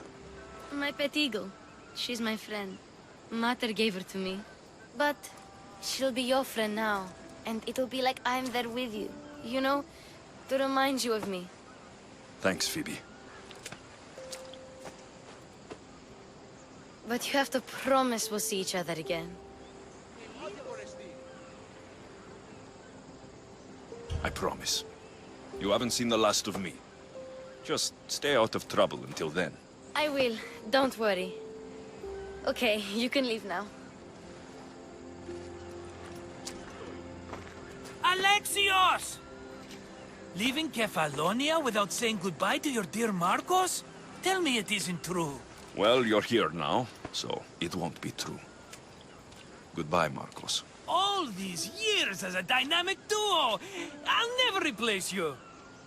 Speaker 16: My pet eagle. She's my friend. Mater gave her to me. But she'll be your friend now. And it'll be like I'm there with you. You know, to remind you of me.
Speaker 17: Thanks, Phoebe.
Speaker 16: But you have to promise we'll see each other again.
Speaker 17: I promise. You haven't seen the last of me. Just stay out of trouble until then.
Speaker 16: I will. Don't worry. Okay, you can leave now.
Speaker 12: Alexios! Leaving Kefalonia without saying goodbye to your dear Marcos? Tell me it isn't true.
Speaker 17: Well, you're here now, so it won't be true. Goodbye, Marcos.
Speaker 12: All these years as a dynamic duo! I'll never replace you!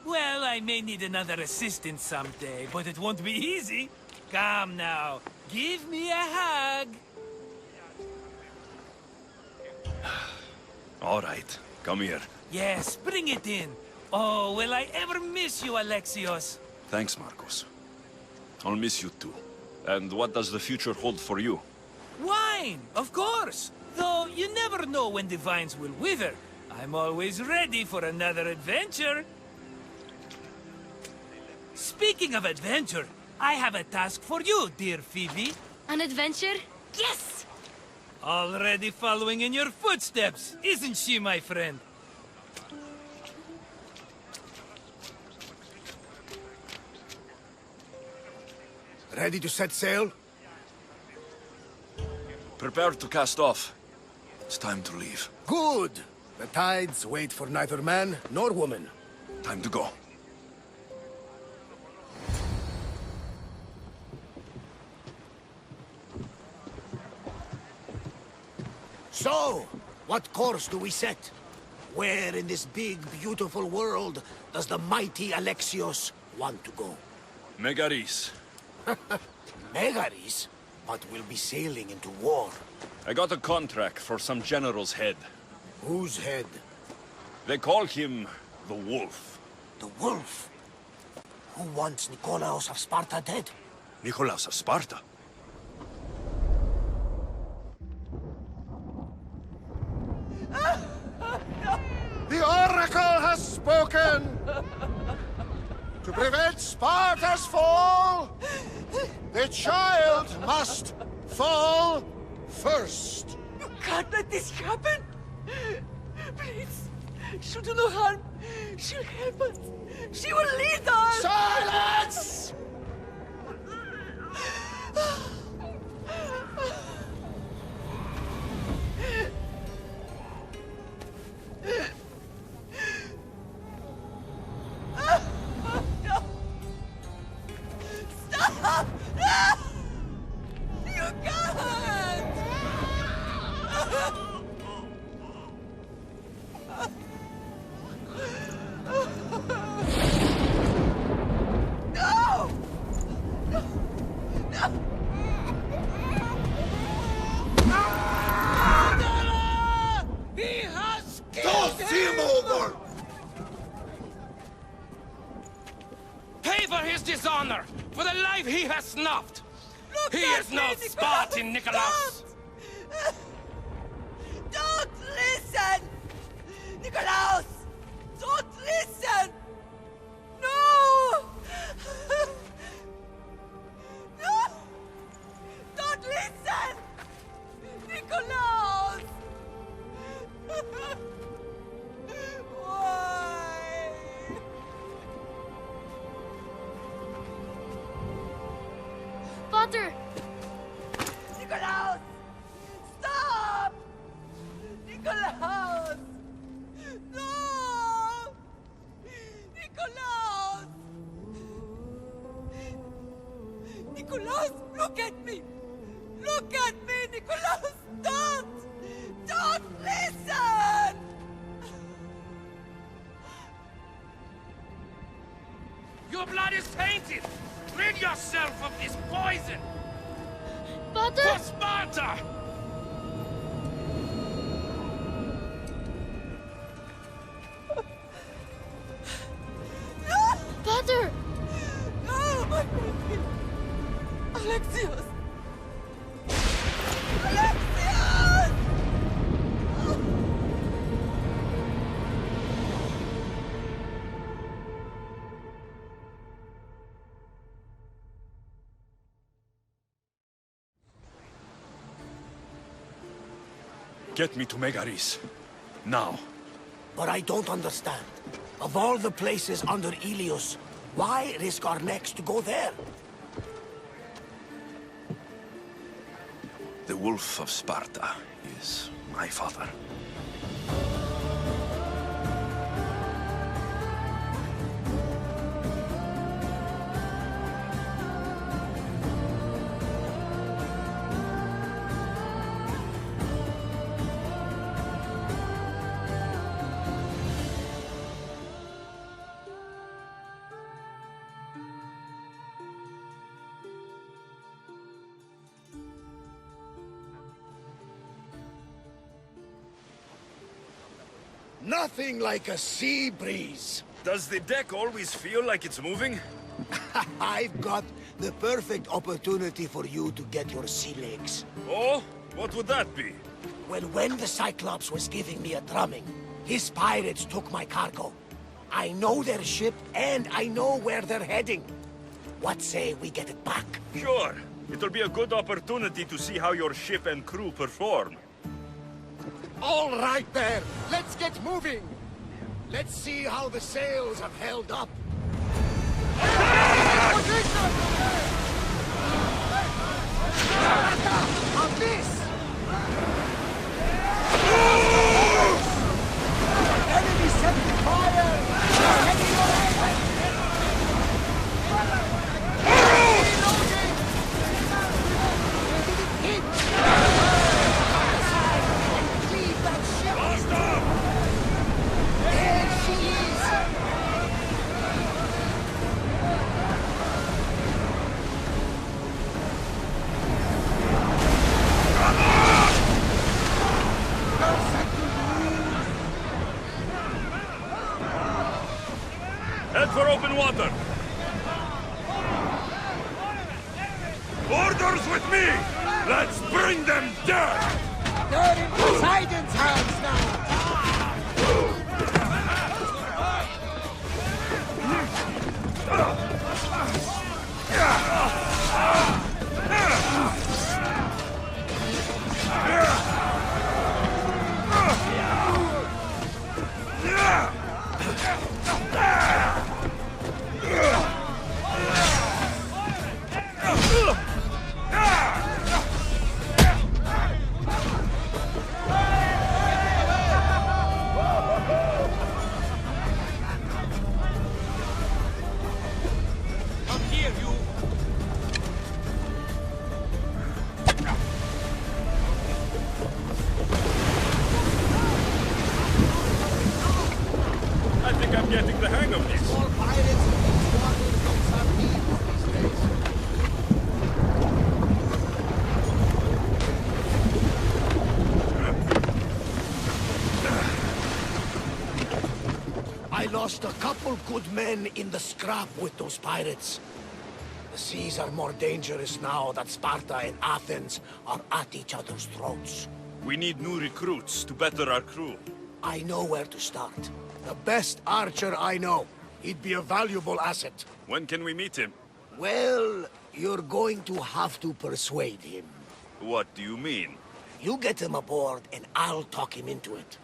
Speaker 12: Well, I may need another assistant someday, but it won't be easy. Come now, give me a hug!
Speaker 17: All right, come here.
Speaker 12: Yes, bring it in. Oh, will I ever miss you, Alexios?
Speaker 17: Thanks, Marcos. I'll miss you too. And what does the future hold for you?
Speaker 12: Wine, of course! Though you never know when the vines will wither. I'm always ready for another adventure. Speaking of adventure, I have a task for you, dear Phoebe.
Speaker 16: An adventure? Yes!
Speaker 12: Already following in your footsteps, isn't she, my friend?
Speaker 4: Ready to set sail?
Speaker 17: Prepare to cast off. It's time to leave.
Speaker 4: Good! The tides wait for neither man nor woman.
Speaker 17: Time to go.
Speaker 4: So, what course do we set? Where in this big, beautiful world does the mighty Alexios want to go?
Speaker 17: Megaris.
Speaker 4: Megaris? But we'll be sailing into war.
Speaker 17: I got a contract for some general's head.
Speaker 4: Whose head?
Speaker 17: They call him the Wolf.
Speaker 4: The Wolf? Who wants Nikolaos of Sparta dead?
Speaker 17: Nikolaos of Sparta?
Speaker 3: The Oracle has spoken! To prevent Sparta's fall, the child must fall first.
Speaker 18: You can't let this happen! Please, she'll do no harm. She'll help us. She will lead us!
Speaker 3: Silence!
Speaker 18: Stop! No! You can't! No! No! He has killed him!
Speaker 3: over!
Speaker 6: Pay for his dishonor, for the life he has snuffed.
Speaker 18: Look
Speaker 6: He
Speaker 18: at
Speaker 6: is no
Speaker 18: me,
Speaker 6: Spartan, Nikolaos.
Speaker 18: Don't listen! Nikolaos! Don't listen! No! No! Don't listen! Nikolaos! Why?
Speaker 16: Father!
Speaker 18: Nikolaos! Stop! Nikolaos! No! Nikolaos! Nikolaos, look at me! Look at me, Nikolaos! Don't! Don't listen!
Speaker 6: Your blood is tainted. Rid yourself of this poison.
Speaker 16: Father!
Speaker 6: For Sparta!
Speaker 16: Father!
Speaker 18: No, my baby! Alexios! Alexios!
Speaker 17: Get me to Megaris. Now.
Speaker 4: But I don't understand. Of all the places under Ilios, why risk our necks to go there?
Speaker 17: The Wolf of Sparta is my father.
Speaker 4: Nothing like a sea breeze.
Speaker 17: Does the deck always feel like it's moving?
Speaker 4: I've got the perfect opportunity for you to get your sea legs.
Speaker 17: Oh? What would that be?
Speaker 4: Well, when the Cyclops was giving me a drumming, his pirates took my cargo. I know their ship, and I know where they're heading. What say we get it back?
Speaker 17: Sure. It'll be a good opportunity to see how your ship and crew perform.
Speaker 4: All right there, let's get moving. Let's see how the sails have held up. On this! Enemy setting fire! Heading away!
Speaker 17: Head for open water! Orders with me! Let's bring them down!
Speaker 4: They're in Poseidon's hands now!
Speaker 17: I think I'm getting the hang of this.
Speaker 4: All pirates in these waters don't sardines these days. I lost a couple good men in the scrap with those pirates. The seas are more dangerous now that Sparta and Athens are at each other's throats.
Speaker 17: We need new recruits to better our crew.
Speaker 4: I know where to start. The best archer I know. He'd be a valuable asset.
Speaker 17: When can we meet him?
Speaker 4: Well, you're going to have to persuade him.
Speaker 17: What do you mean?
Speaker 4: You get him aboard and I'll talk him into it.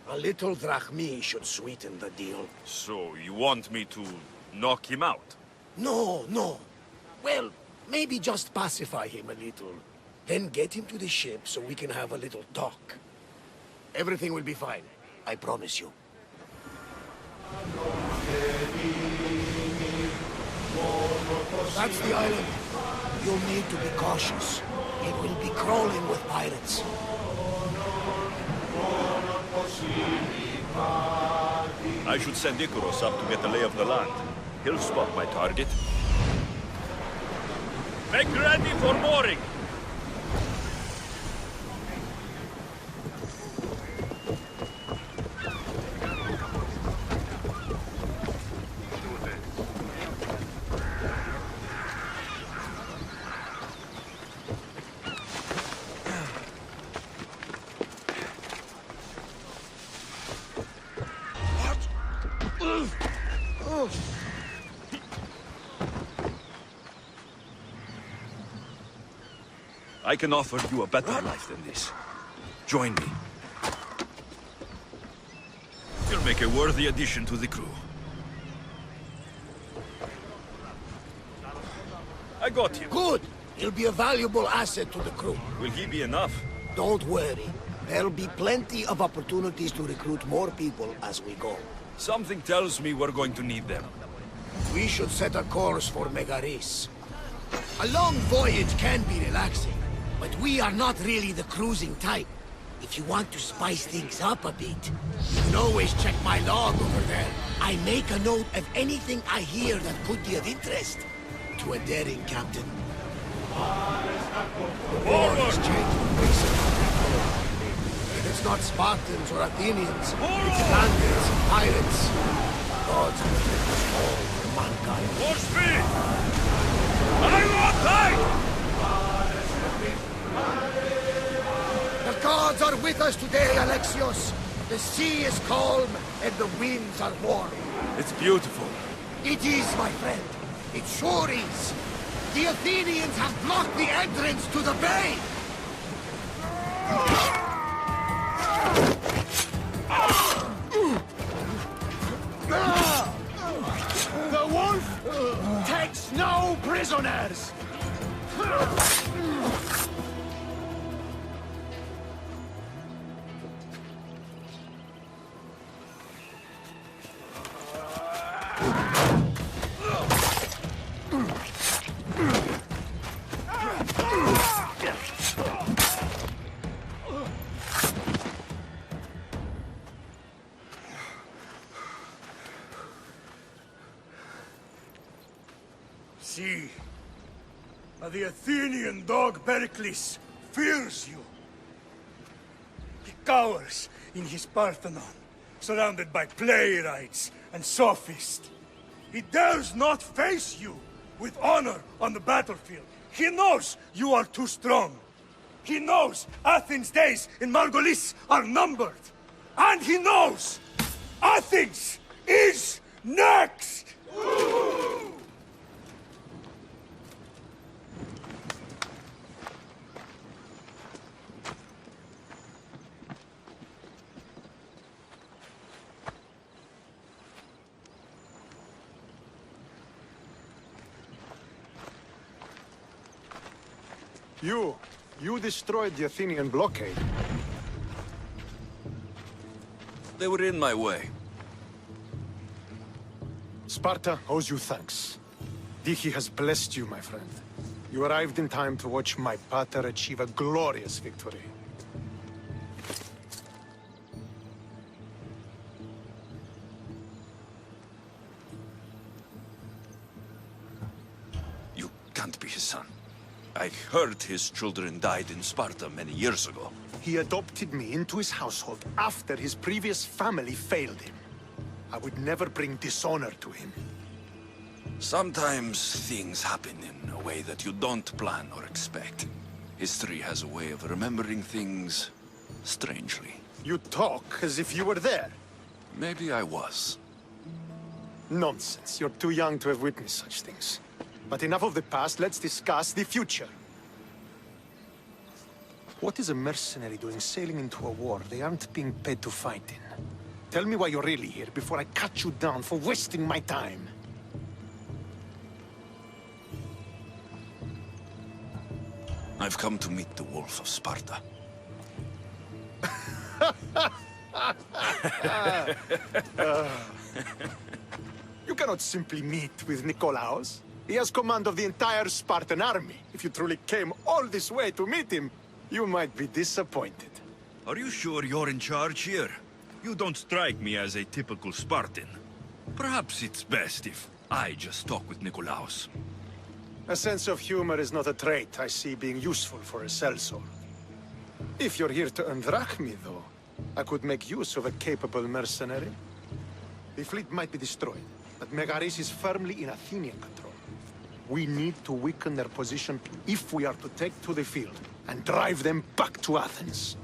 Speaker 4: A little drachmi should sweeten the deal.
Speaker 17: So, you want me to knock him out?
Speaker 4: No, no. Well, maybe just pacify him a little. Then get him to the ship so we can have a little talk. Everything will be fine. I promise you. That's the island. You'll need to be cautious. It will be crawling with pirates.
Speaker 17: I should send Icarus up to get the lay of the land. He'll spot my target. Make ready for mooring! I can offer you a better life than this. Join me. make a worthy addition to the crew. I got him.
Speaker 4: Good! He'll be a valuable asset to the crew.
Speaker 17: Will he be enough?
Speaker 4: Don't worry. There'll be plenty of opportunities to recruit more people as we go.
Speaker 17: Something tells me we're going to need them.
Speaker 4: We should set a course for Megaris. A long voyage can be relaxing, but we are not really the cruising type. If you want to spice things up a bit, you can always check my log over there. I make a note of anything I hear that could be of interest to a daring captain. The war is changing recently. If it's not Spartans or Athenians, it's bandits and pirates. Gods will make us all for mankind.
Speaker 17: More speed! I want time!
Speaker 4: The gods are with us today, Alexios. The sea is calm and the winds are warm.
Speaker 17: It's beautiful.
Speaker 4: It is, my friend. It sure is. The Athenians have blocked the entrance to the bay!
Speaker 3: The wolf takes no prisoners!
Speaker 2: See, the Athenian dog Pericles fears you. He cowers in his Parthenon, surrounded by playwrights and sophists. He dares not face you with honor on the battlefield. He knows you are too strong. He knows Athens' days in Margolis are numbered. And he knows Athens is next!
Speaker 3: You destroyed the Athenian blockade.
Speaker 17: They were in my way.
Speaker 3: Sparta owes you thanks. Dichi has blessed you, my friend. You arrived in time to watch my pater achieve a glorious victory.
Speaker 17: You can't be his son. I heard his children died in Sparta many years ago.
Speaker 3: He adopted me into his household after his previous family failed him. I would never bring dishonor to him.
Speaker 17: Sometimes things happen in a way that you don't plan or expect. History has a way of remembering things strangely.
Speaker 3: You talk as if you were there.
Speaker 17: Maybe I was.
Speaker 3: Nonsense. You're too young to have witnessed such things. But enough of the past, let's discuss the future. What is a mercenary doing sailing into a war they aren't being paid to fight in? Tell me why you're really here before I cut you down for wasting my time.
Speaker 17: I've come to meet the Wolf of Sparta.
Speaker 3: You cannot simply meet with Nikolaos. He has command of the entire Spartan army. If you truly came all this way to meet him, you might be disappointed.
Speaker 17: Are you sure you're in charge here? You don't strike me as a typical Spartan. Perhaps it's best if I just talk with Nikolaos.
Speaker 3: A sense of humor is not a trait I see being useful for a sellsword. If you're here to earn drachmi, though, I could make use of a capable mercenary. The fleet might be destroyed, but Megaris is firmly in Athenian control. We need to weaken their position if we are to take to the field and drive them back to Athens.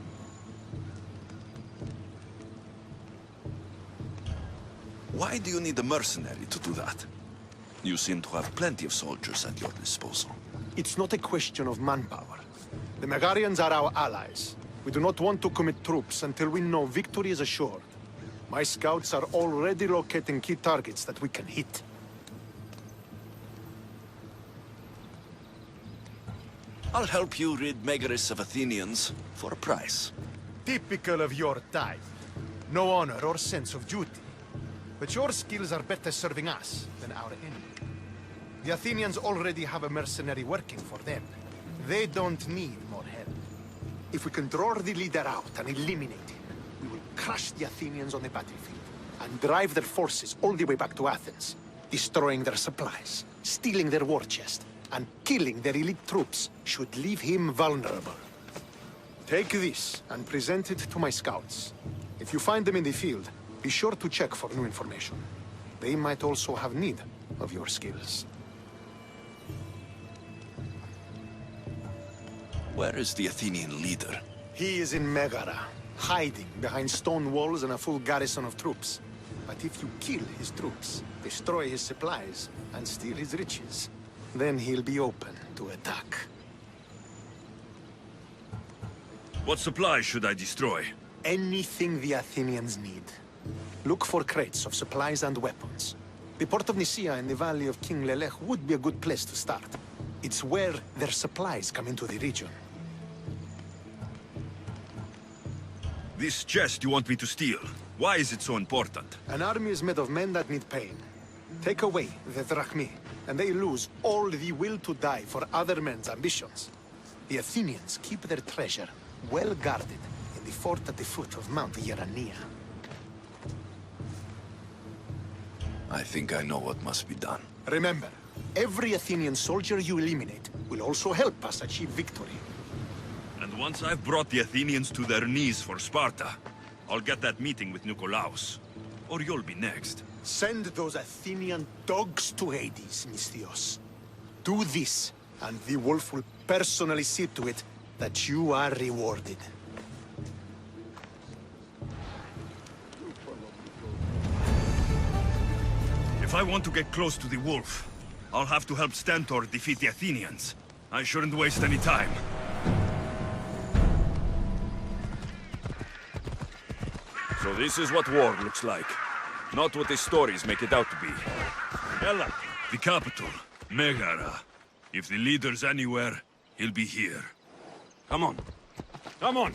Speaker 17: Why do you need a mercenary to do that? You seem to have plenty of soldiers at your disposal.
Speaker 3: It's not a question of manpower. The Megarians are our allies. We do not want to commit troops until we know victory is assured.
Speaker 20: My scouts are already locating key targets that we can hit.
Speaker 10: I'll help you rid Megaris of Athenians for a price.
Speaker 20: Typical of your type. No honor or sense of duty. But your skills are better serving us than our enemy. The Athenians already have a mercenary working for them. They don't need more help. If we can draw the leader out and eliminate him, we will crush the Athenians on the battlefield and drive their forces all the way back to Athens, destroying their supplies, stealing their war chest, and killing their elite troops should leave him vulnerable. Take this and present it to my scouts. If you find them in the field, be sure to check for new information. They might also have need of your skills.
Speaker 10: Where is the Athenian leader?
Speaker 20: He is in Megara, hiding behind stone walls and a full garrison of troops. But if you kill his troops, destroy his supplies, and steal his riches, then he'll be open to attack.
Speaker 17: What supplies should I destroy?
Speaker 20: Anything the Athenians need. Look for crates of supplies and weapons. The port of Nicaea in the valley of King Lelech would be a good place to start. It's where their supplies come into the region.
Speaker 17: This chest you want me to steal, why is it so important?
Speaker 20: An army is made of men that need pain. Take away the drachmi, and they lose all the will to die for other men's ambitions. The Athenians keep their treasure well guarded in the fort at the foot of Mount Yerania.
Speaker 10: I think I know what must be done.
Speaker 20: Remember, every Athenian soldier you eliminate will also help us achieve victory.
Speaker 17: And once I've brought the Athenians to their knees for Sparta, I'll get that meeting with Nikolaos. Or you'll be next.
Speaker 20: Send those Athenian dogs to Hades, Misthios. Do this, and the wolf will personally see to it that you are rewarded.
Speaker 17: If I want to get close to the wolf, I'll have to help Stentor defeat the Athenians. I shouldn't waste any time. So this is what war looks like. Not what the stories make it out to be. Hela, the capital, Megara. If the leader's anywhere, he'll be here. Come on. Come on!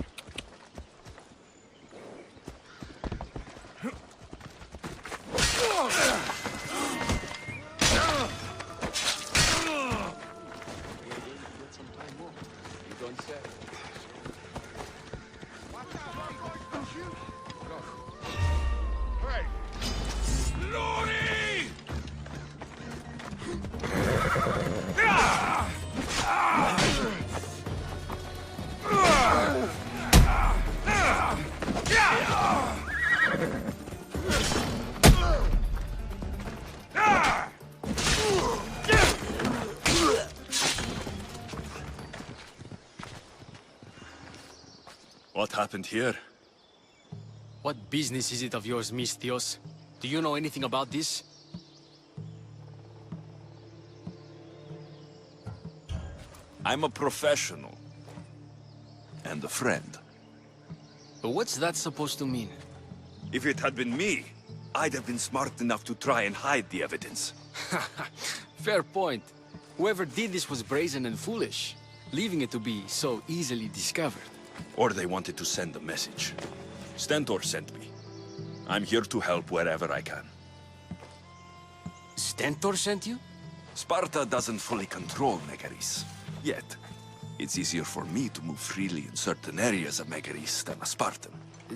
Speaker 17: What happened here?
Speaker 6: What business is it of yours, Misthios? Do you know anything about this?
Speaker 10: I'm a professional. And a friend.
Speaker 6: But what's that supposed to mean?
Speaker 17: If it had been me, I'd have been smart enough to try and hide the evidence.
Speaker 6: Fair point. Whoever did this was brazen and foolish, leaving it to be so easily discovered.
Speaker 17: Or they wanted to send a message. Stentor sent me. I'm here to help wherever I can.
Speaker 6: Stentor sent you?
Speaker 10: Sparta doesn't fully control Megaris. Yet. It's easier for me to move freely in certain areas of Megaris than a Spartan.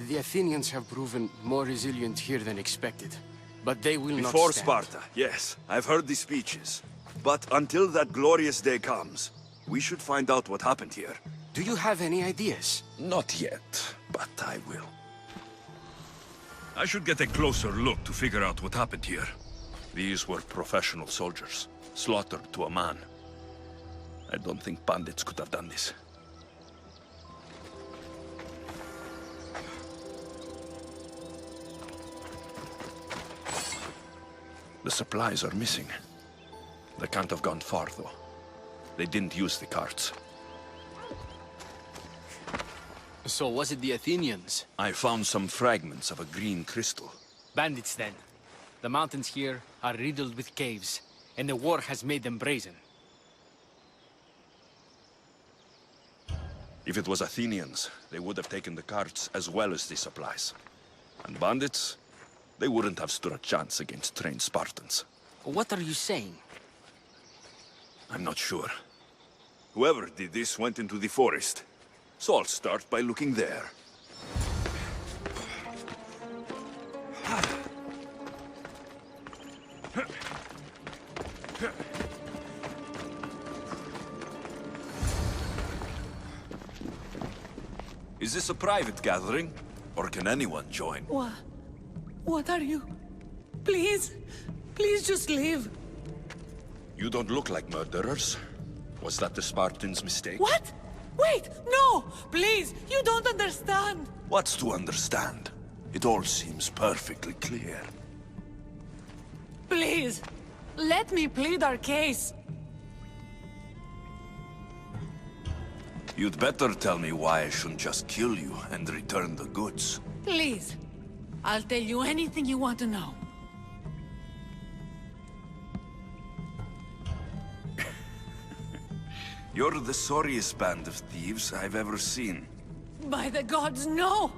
Speaker 6: The Athenians have proven more resilient here than expected. But they will not
Speaker 17: Before
Speaker 6: stand.
Speaker 17: Sparta, yes. I've heard the speeches. But until that glorious day comes, we should find out what happened here.
Speaker 6: Do you have any ideas?
Speaker 10: Not yet, but I will.
Speaker 17: I should get a closer look to figure out what happened here. These were professional soldiers, slaughtered to a man. I don't think bandits could have done this. The supplies are missing. They can't have gone far, though. They didn't use the carts.
Speaker 6: So was it the Athenians?
Speaker 10: I found some fragments of a green crystal.
Speaker 6: Bandits, then. The mountains here are riddled with caves, and the war has made them brazen.
Speaker 10: If it was Athenians, they would have taken the carts as well as the supplies. And bandits, they wouldn't have stood a chance against trained Spartans.
Speaker 6: What are you saying?
Speaker 10: I'm not sure. Whoever did this went into the forest. So I'll start by looking there. Is this a private gathering? Or can anyone join?
Speaker 18: What are you? Please, please just leave.
Speaker 10: You don't look like murderers. Was that the Spartans' mistake?
Speaker 18: What? Wait, no! Please, you don't understand.
Speaker 10: What's to understand? It all seems perfectly clear.
Speaker 18: Please, let me plead our case.
Speaker 10: You'd better tell me why I shouldn't just kill you and return the goods.
Speaker 18: Please, I'll tell you anything you want to know.
Speaker 10: You're the sorriest band of thieves I've ever seen.
Speaker 18: By the gods, no!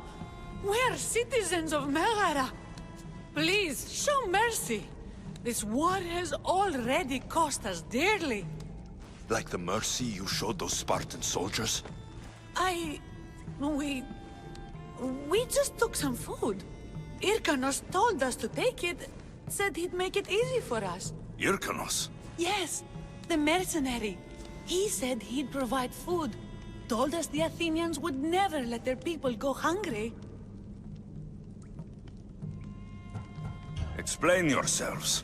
Speaker 18: We're citizens of Megara. Please, show mercy. This war has already cost us dearly.
Speaker 10: Like the mercy you showed those Spartan soldiers?
Speaker 18: We just took some food. Irkanos told us to take it, said he'd make it easy for us.
Speaker 10: Irkanos?
Speaker 18: Yes, the mercenary. He said he'd provide food. Told us the Athenians would never let their people go hungry.
Speaker 10: Explain yourselves.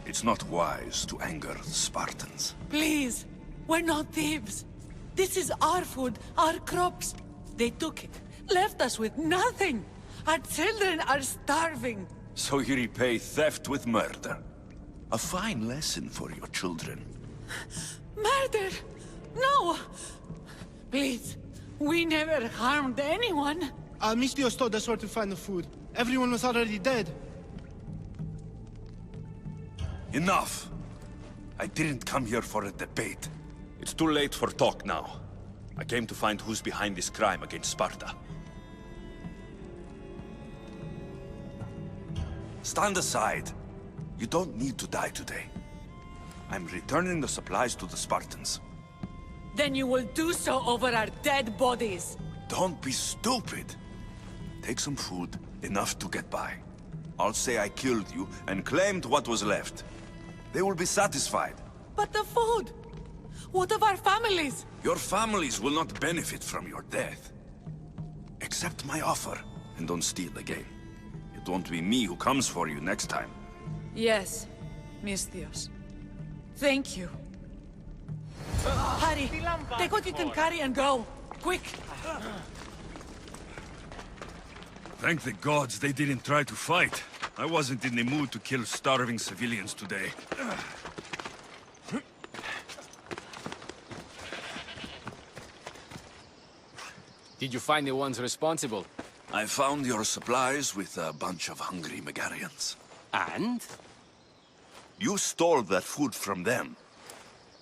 Speaker 10: It's not wise to anger the Spartans.
Speaker 18: Please, we're not thieves. This is our food, our crops. They took it, left us with nothing. Our children are starving.
Speaker 10: So you repay theft with murder. A fine lesson for your children.
Speaker 18: Murder! No! Please, we never harmed anyone.
Speaker 21: Mistios told us where to find the food. Everyone was already dead.
Speaker 10: Enough! I didn't come here for a debate. It's too late for talk now. I came to find who's behind this crime against Sparta. Stand aside. You don't need to die today. I'm returning the supplies to the Spartans.
Speaker 18: Then you will do so over our dead bodies.
Speaker 10: Don't be stupid. Take some food, enough to get by. I'll say I killed you and claimed what was left. They will be satisfied.
Speaker 18: But the food! What of our families?
Speaker 10: Your families will not benefit from your death. Accept my offer, and don't steal again. It won't be me who comes for you next time.
Speaker 18: Yes, Mistios. Thank you. Hurry! Take what you can carry and go! Quick!
Speaker 17: Thank the gods they didn't try to fight. I wasn't in the mood to kill starving civilians today.
Speaker 6: Did you find the ones responsible?
Speaker 10: I found your supplies with a bunch of hungry Megarians.
Speaker 6: And?
Speaker 10: You stole that food from them.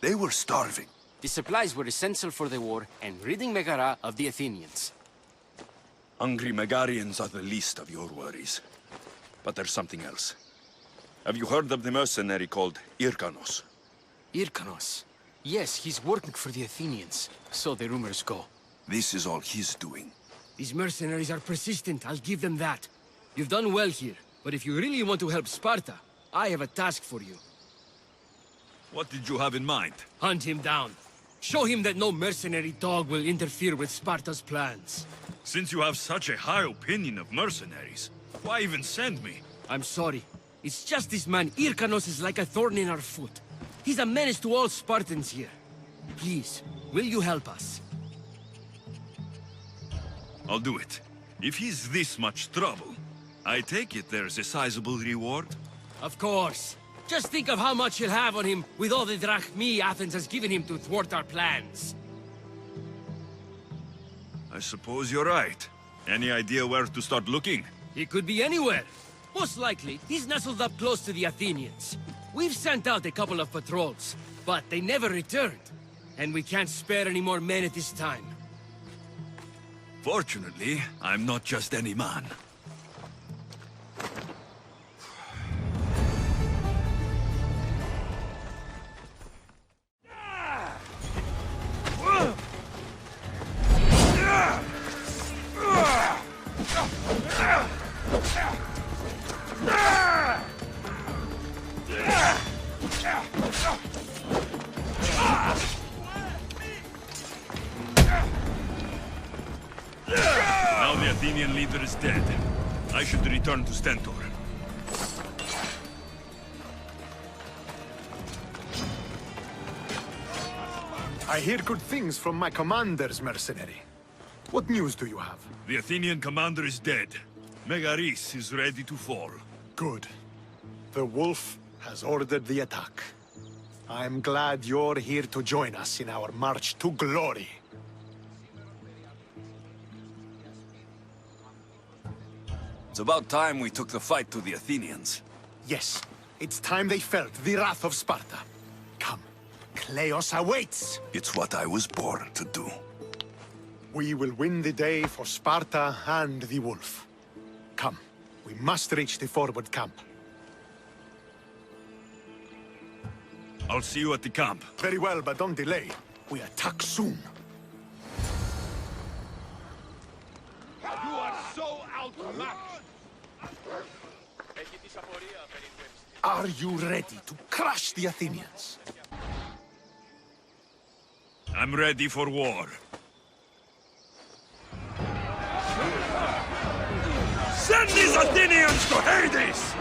Speaker 10: They were starving.
Speaker 6: The supplies were essential for the war and ridding Megara of the Athenians.
Speaker 10: Hungry Megarians are the least of your worries. But there's something else. Have you heard of the mercenary called Irkanos?
Speaker 6: Irkanos? Yes, he's working for the Athenians. So the rumors go.
Speaker 10: This is all he's doing.
Speaker 14: These mercenaries are persistent, I'll give them that. You've done well here, but if you really want to help Sparta, I have a task for you.
Speaker 17: What did you have in mind?
Speaker 14: Hunt him down. Show him that no mercenary dog will interfere with Sparta's plans.
Speaker 17: Since you have such a high opinion of mercenaries, why even send me?
Speaker 14: I'm sorry. It's just this man Irkanos is like a thorn in our foot. He's a menace to all Spartans here. Please, will you help us?
Speaker 17: I'll do it. If he's this much trouble, I take it there's a sizable reward?
Speaker 14: Of course. Just think of how much he'll have on him with all the drachmi Athens has given him to thwart our plans.
Speaker 17: I suppose you're right. Any idea where to start looking?
Speaker 14: He could be anywhere. Most likely, he's nestled up close to the Athenians. We've sent out a couple of patrols, but they never returned. And we can't spare any more men at this time.
Speaker 17: Fortunately, I'm not just any man. Now the Athenian leader is dead. I should return to Stentor.
Speaker 20: I hear good things from my commanders, mercenary. What news do you have?
Speaker 17: The Athenian commander is dead. Megaris is ready to fall.
Speaker 20: Good. The wolf has ordered the attack. I'm glad you're here to join us in our march to glory.
Speaker 10: It's about time we took the fight to the Athenians.
Speaker 20: Yes, it's time they felt the wrath of Sparta. Come, Kleos awaits!
Speaker 10: It's what I was born to do.
Speaker 20: We will win the day for Sparta and the wolf. Come, we must reach the forward camp.
Speaker 17: I'll see you at the camp.
Speaker 20: Very well, but don't delay. We attack soon.
Speaker 3: You are so outmatched!
Speaker 20: Are you ready to crush the Athenians?
Speaker 17: I'm ready for war.
Speaker 3: Send these Athenians to Hades!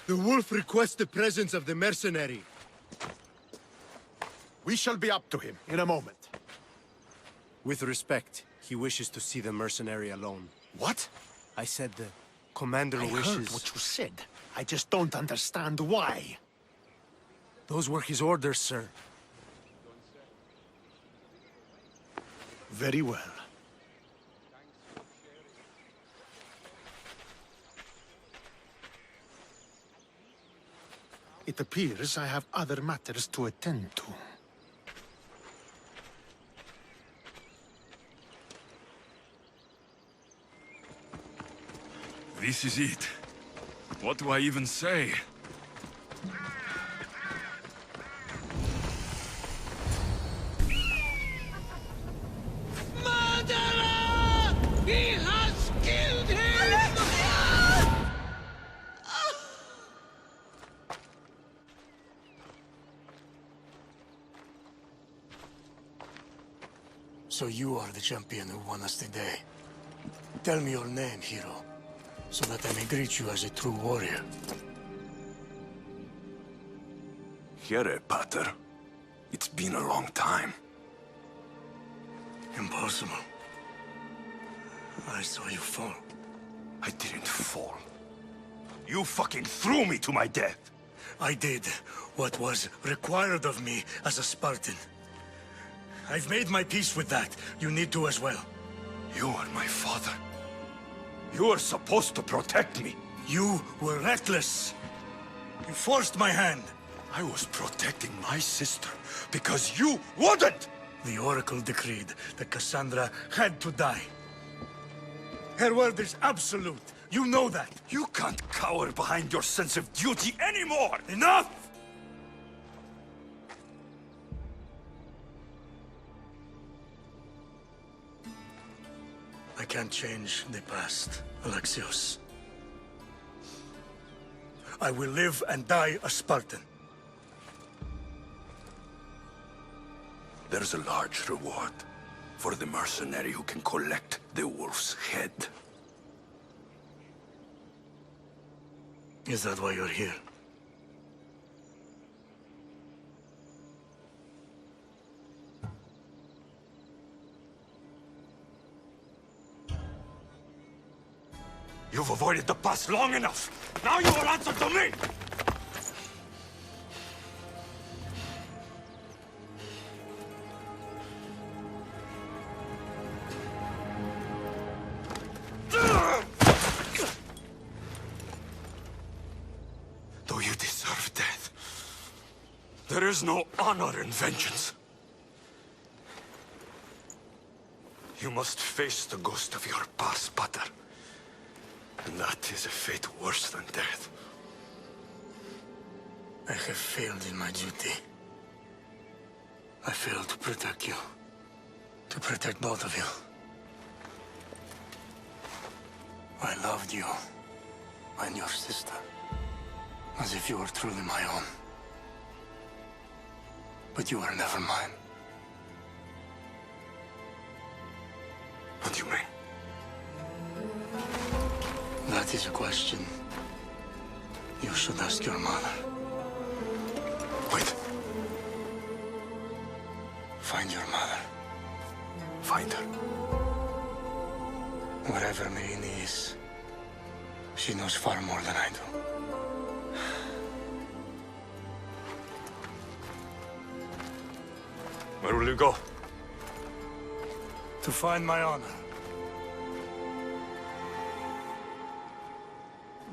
Speaker 21: The wolf requests the presence of the mercenary.
Speaker 20: We shall be up to him in a moment.
Speaker 19: With respect, he wishes to see the mercenary alone.
Speaker 20: What?
Speaker 19: I said the commander
Speaker 20: I
Speaker 19: wishes...
Speaker 20: heard what you said. I just don't understand why.
Speaker 19: Those were his orders, sir.
Speaker 20: Very well. It appears I have other matters to attend to.
Speaker 17: This is it. What do I even say?
Speaker 12: Murderer! He has killed him!
Speaker 4: So you are the champion who won us today. Tell me your name, hero, so that I may greet you as a true warrior.
Speaker 10: Here, Pater. It's been a long time.
Speaker 4: Impossible. I saw you fall.
Speaker 10: I didn't fall. You fucking threw me to my death!
Speaker 4: I did what was required of me as a Spartan. I've made my peace with that. You need to as well.
Speaker 10: You are my father. You are supposed to protect me.
Speaker 4: You were reckless. You forced my hand.
Speaker 10: I was protecting my sister because you wouldn't!
Speaker 4: The Oracle decreed that Cassandra had to die. Her word is absolute.
Speaker 2: You know that.
Speaker 17: You can't cower behind your sense of duty anymore!
Speaker 2: Enough! I can't change the past, Alexios. I will live and die a Spartan.
Speaker 17: There's a large reward for the mercenary who can collect the wolf's head.
Speaker 2: Is that why you're here?
Speaker 17: You've avoided the past long enough! Now you will answer to me! Though you deserve death, there is no honor in vengeance. You must face the ghost of your past, Pater. And that is a fate worse than death.
Speaker 2: I have failed in my duty. I failed to protect you. To protect both of you. I loved you and your sister as if you were truly my own. But you were never mine.
Speaker 17: What do you mean?
Speaker 2: That is a question you should ask your mother.
Speaker 17: Wait.
Speaker 2: Find your mother.
Speaker 17: Find her.
Speaker 2: Wherever Merini is, she knows far more than I do.
Speaker 17: Where will you go?
Speaker 2: To find my honor.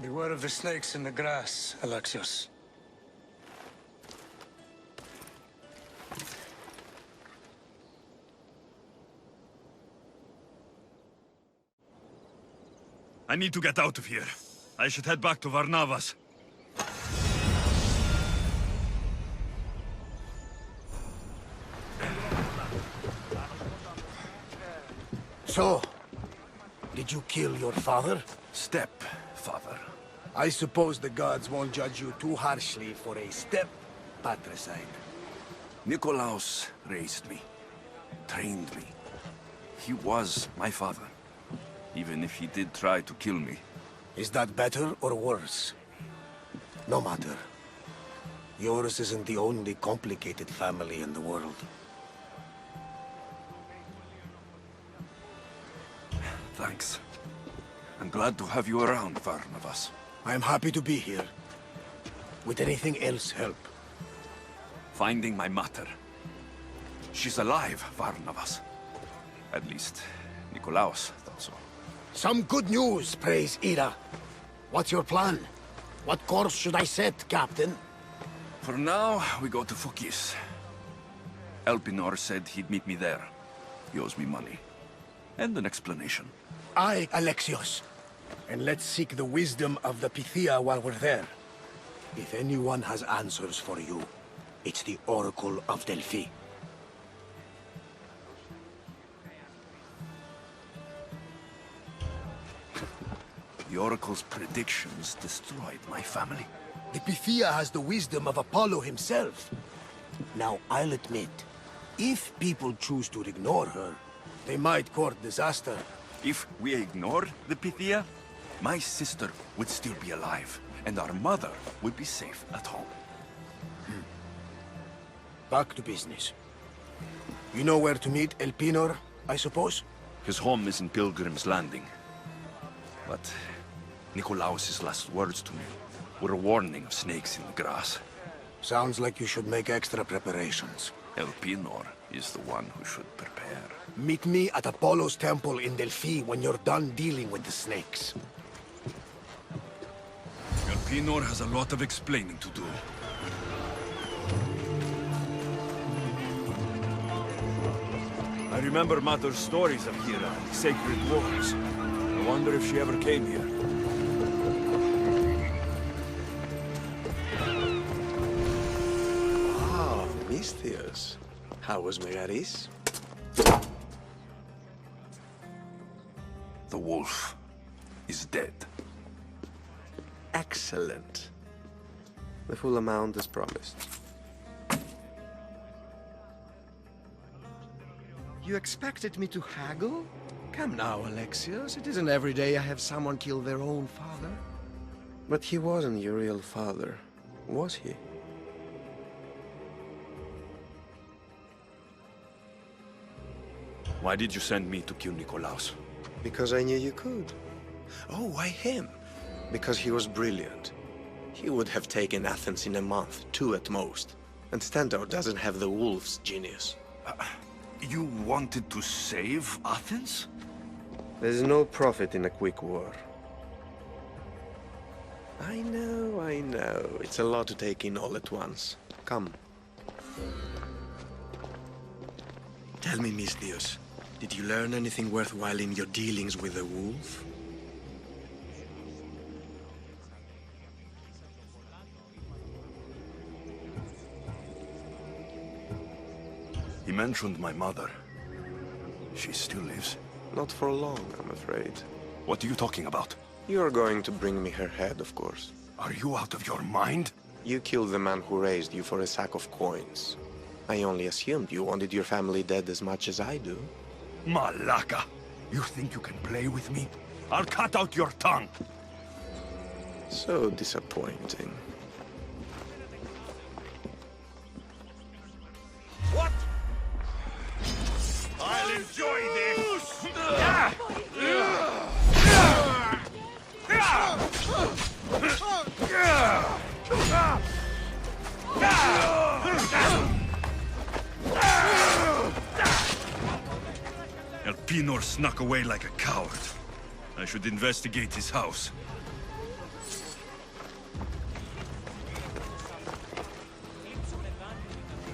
Speaker 2: Beware of the snakes in the grass, Alexios.
Speaker 17: I need to get out of here. I should head back to Varnavas.
Speaker 4: So, did you kill your father?
Speaker 17: Stepfather.
Speaker 4: I suppose the gods won't judge you too harshly for a step-patricide.
Speaker 17: Nikolaos raised me, trained me. He was my father, even if he did try to kill me.
Speaker 4: Is that better or worse? No matter. Yours isn't the only complicated family in the world.
Speaker 17: Thanks. I'm glad to have you around, Varnavas.
Speaker 4: I'm happy to be here. Would anything else help?
Speaker 17: Finding my mater. She's alive, Varnavas. At least, Nikolaos thought so.
Speaker 4: Some good news, praise Ira. What's your plan? What course should I set, Captain?
Speaker 17: For now, we go to Fokis. Elpinor said he'd meet me there. He owes me money. And an explanation.
Speaker 4: Aye, Alexios. And let's seek the wisdom of the Pythia while we're there. If anyone has answers for you, it's the Oracle of Delphi.
Speaker 17: The Oracle's predictions destroyed my family.
Speaker 4: The Pythia has the wisdom of Apollo himself. Now, I'll admit, if people choose to ignore her, they might court disaster.
Speaker 17: If we ignored the Pythia, my sister would still be alive, and our mother would be safe at home.
Speaker 4: Back to business. You know where to meet Elpinor, I suppose?
Speaker 17: His home is in Pilgrim's Landing. But Nikolaos' last words to me were a warning of snakes in the grass.
Speaker 4: Sounds like you should make extra preparations.
Speaker 17: Elpinor is the one who should prepare.
Speaker 4: Meet me at Apollo's temple in Delphi when you're done dealing with the snakes.
Speaker 17: Elpinor has a lot of explaining to do. I remember Mater's stories of Hera and sacred wars. I wonder if she ever came here.
Speaker 19: Misthios. How was Megaris?
Speaker 10: The wolf is dead.
Speaker 19: Excellent. The full amount as promised. You expected me to haggle? Come now, Alexios. It isn't every day I have someone kill their own father. But he wasn't your real father, was he?
Speaker 17: Why did you send me to kill Nikolaos?
Speaker 19: Because I knew you could. Oh, why him? Because he was brilliant. He would have taken Athens in a month, 2 at most. And Stentor doesn't have the wolf's genius.
Speaker 10: You wanted to save Athens?
Speaker 19: There's no profit in a quick war. I know. It's a lot to take in all at once. Come. Tell me, Misthios, did you learn anything worthwhile in your dealings with the wolf?
Speaker 10: He mentioned my mother. She still lives.
Speaker 19: Not for long, I'm afraid.
Speaker 10: What are you talking about?
Speaker 19: You're going to bring me her head, of course.
Speaker 10: Are you out of your mind?
Speaker 19: You killed the man who raised you for a sack of coins. I only assumed you wanted your family dead as much as I do.
Speaker 10: Malaka! You think you can play with me? I'll cut out your tongue!
Speaker 19: So disappointing.
Speaker 10: What? I'll enjoy this! Elpinor snuck away like a coward. I should investigate his house.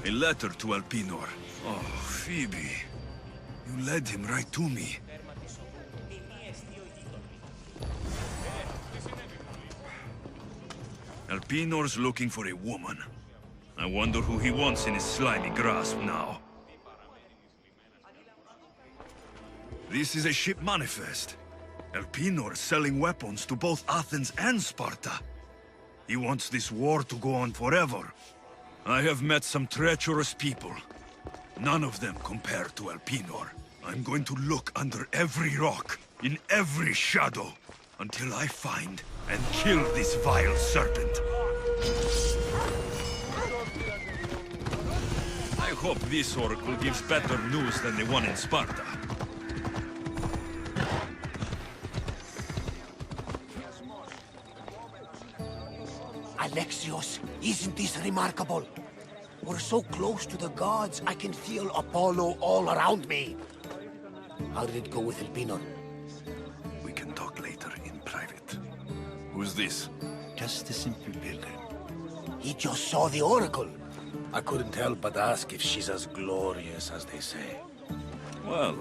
Speaker 10: A letter to Elpinor. Oh, Phoebe. You led him right to me. Elpinor's looking for a woman. I wonder who he wants in his slimy grasp now. This is a ship manifest. Elpinor selling weapons to both Athens and Sparta. He wants this war to go on forever. I have met some treacherous people. None of them compare to Elpinor. I'm going to look under every rock, in every shadow, until I find and kill this vile serpent. I hope this oracle gives better news than the one in Sparta.
Speaker 4: Alexios, isn't this remarkable? We're so close to the gods, I can feel Apollo all around me. How did it go with Elpinor?
Speaker 10: We can talk later in private. Who's this?
Speaker 4: Just a simple pilgrim. He just saw the oracle. I couldn't help but ask if she's as glorious as they say.
Speaker 10: Well,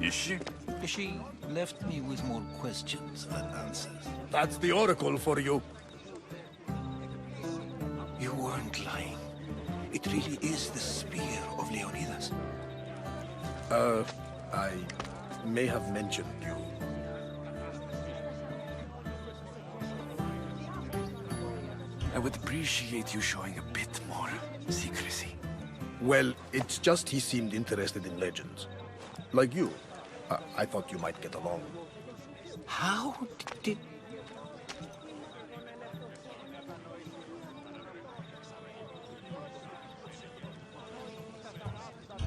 Speaker 10: is she?
Speaker 7: She left me with more questions than answers.
Speaker 4: That's the oracle for you.
Speaker 7: You weren't lying. It really is the spear of Leonidas.
Speaker 4: I may have mentioned you.
Speaker 10: I would appreciate you showing a bit more secrecy.
Speaker 4: Well, it's just he seemed interested in legends. Like you. I thought you might get along.
Speaker 7: How did...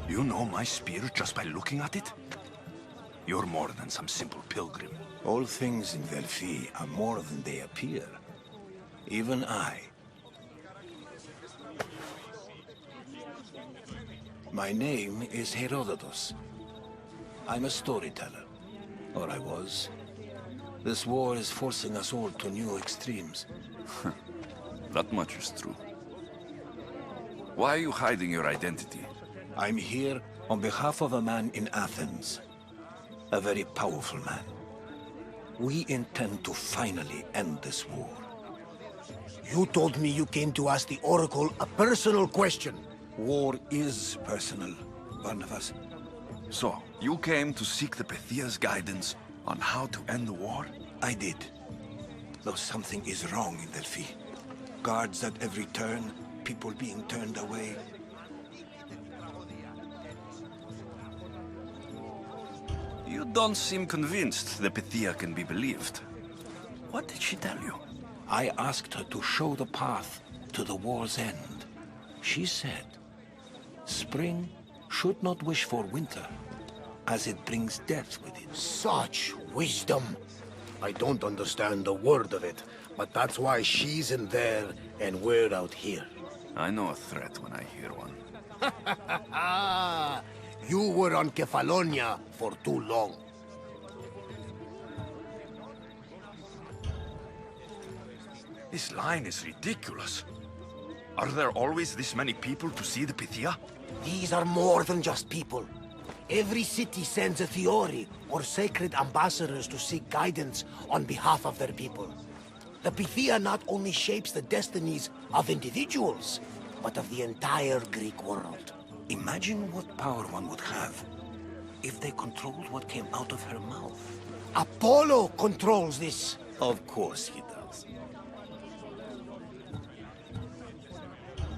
Speaker 10: You know my spear just by looking at it? You're more than some simple pilgrim.
Speaker 7: All things in Delphi are more than they appear. Even I. My name is Herodotus. I'm a storyteller. Or I was. This war is forcing us all to new extremes.
Speaker 10: That much is true. Why are you hiding your identity?
Speaker 7: I'm here on behalf of a man in Athens. A very powerful man. We intend to finally end this war.
Speaker 4: You told me you came to ask the Oracle a personal question.
Speaker 7: War is personal, Barnabas.
Speaker 10: So, you came to seek the Pythia's guidance on how to end the war?
Speaker 7: I did. Though something is wrong in Delphi. Guards at every turn, people being turned away.
Speaker 10: You don't seem convinced the Pythia can be believed. What did she tell you?
Speaker 7: I asked her to show the path to the war's end. She said, spring should not wish for winter, as it brings death with it.
Speaker 4: Such wisdom. I don't understand a word of it, but that's why she's in there and we're out here.
Speaker 10: I know a threat when I hear one.
Speaker 4: You were on Kefalonia for too long.
Speaker 10: This line is ridiculous. Are there always this many people to see the Pythia?
Speaker 4: These are more than just people. Every city sends a Theori or sacred ambassadors to seek guidance on behalf of their people. The Pythia not only shapes the destinies of individuals, but of the entire Greek world.
Speaker 7: Imagine what power one would have if they controlled what came out of her mouth.
Speaker 4: Apollo controls this.
Speaker 7: Of course he does.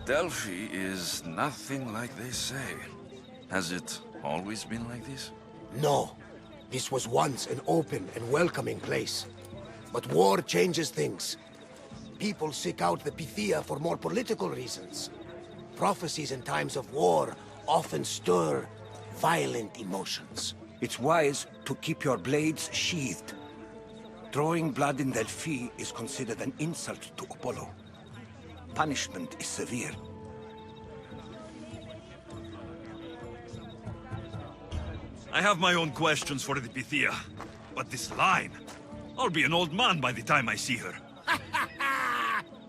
Speaker 10: Delphi is nothing like they say. Has it always been like this?
Speaker 4: No. This was once an open and welcoming place. But war changes things. People seek out the Pythia for more political reasons. Prophecies in times of war often stir violent emotions.
Speaker 7: It's wise to keep your blades sheathed. Drawing blood in Delphi is considered an insult to Apollo. Punishment is severe.
Speaker 17: I have my own questions for the Pythia, but this line... I'll be an old man by the time I see her.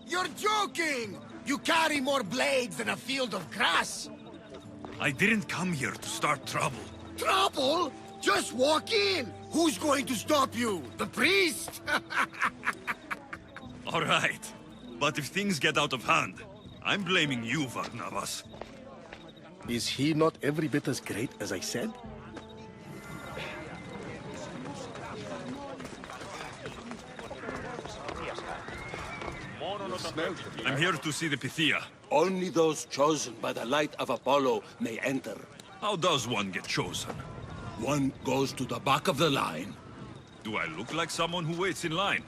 Speaker 4: You're joking! You carry more blades than a field of grass!
Speaker 17: I didn't come here to start trouble.
Speaker 4: Trouble? Just walk in! Who's going to stop you? The priest?
Speaker 17: All right. But if things get out of hand, I'm blaming you, Barnabas.
Speaker 4: Is he not every bit as great as I said?
Speaker 17: I'm here to see the Pythia.
Speaker 7: Only those chosen by the light of Apollo may enter.
Speaker 17: How does one get chosen?
Speaker 7: One goes to the back of the line.
Speaker 17: Do I look like someone who waits in line?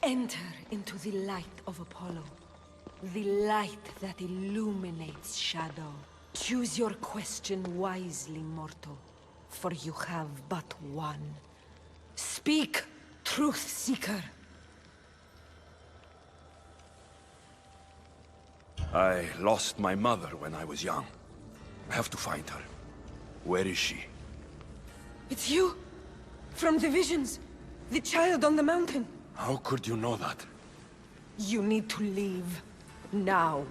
Speaker 9: Enter into the light of Apollo, the light that illuminates shadow. Choose your question wisely, mortal, for you have but one. Speak, truth seeker.
Speaker 10: I lost my mother when I was young. I have to find her. Where is she?
Speaker 9: It's you! From the visions! The child on the mountain!
Speaker 10: How could you know that?
Speaker 9: You need to leave. Now.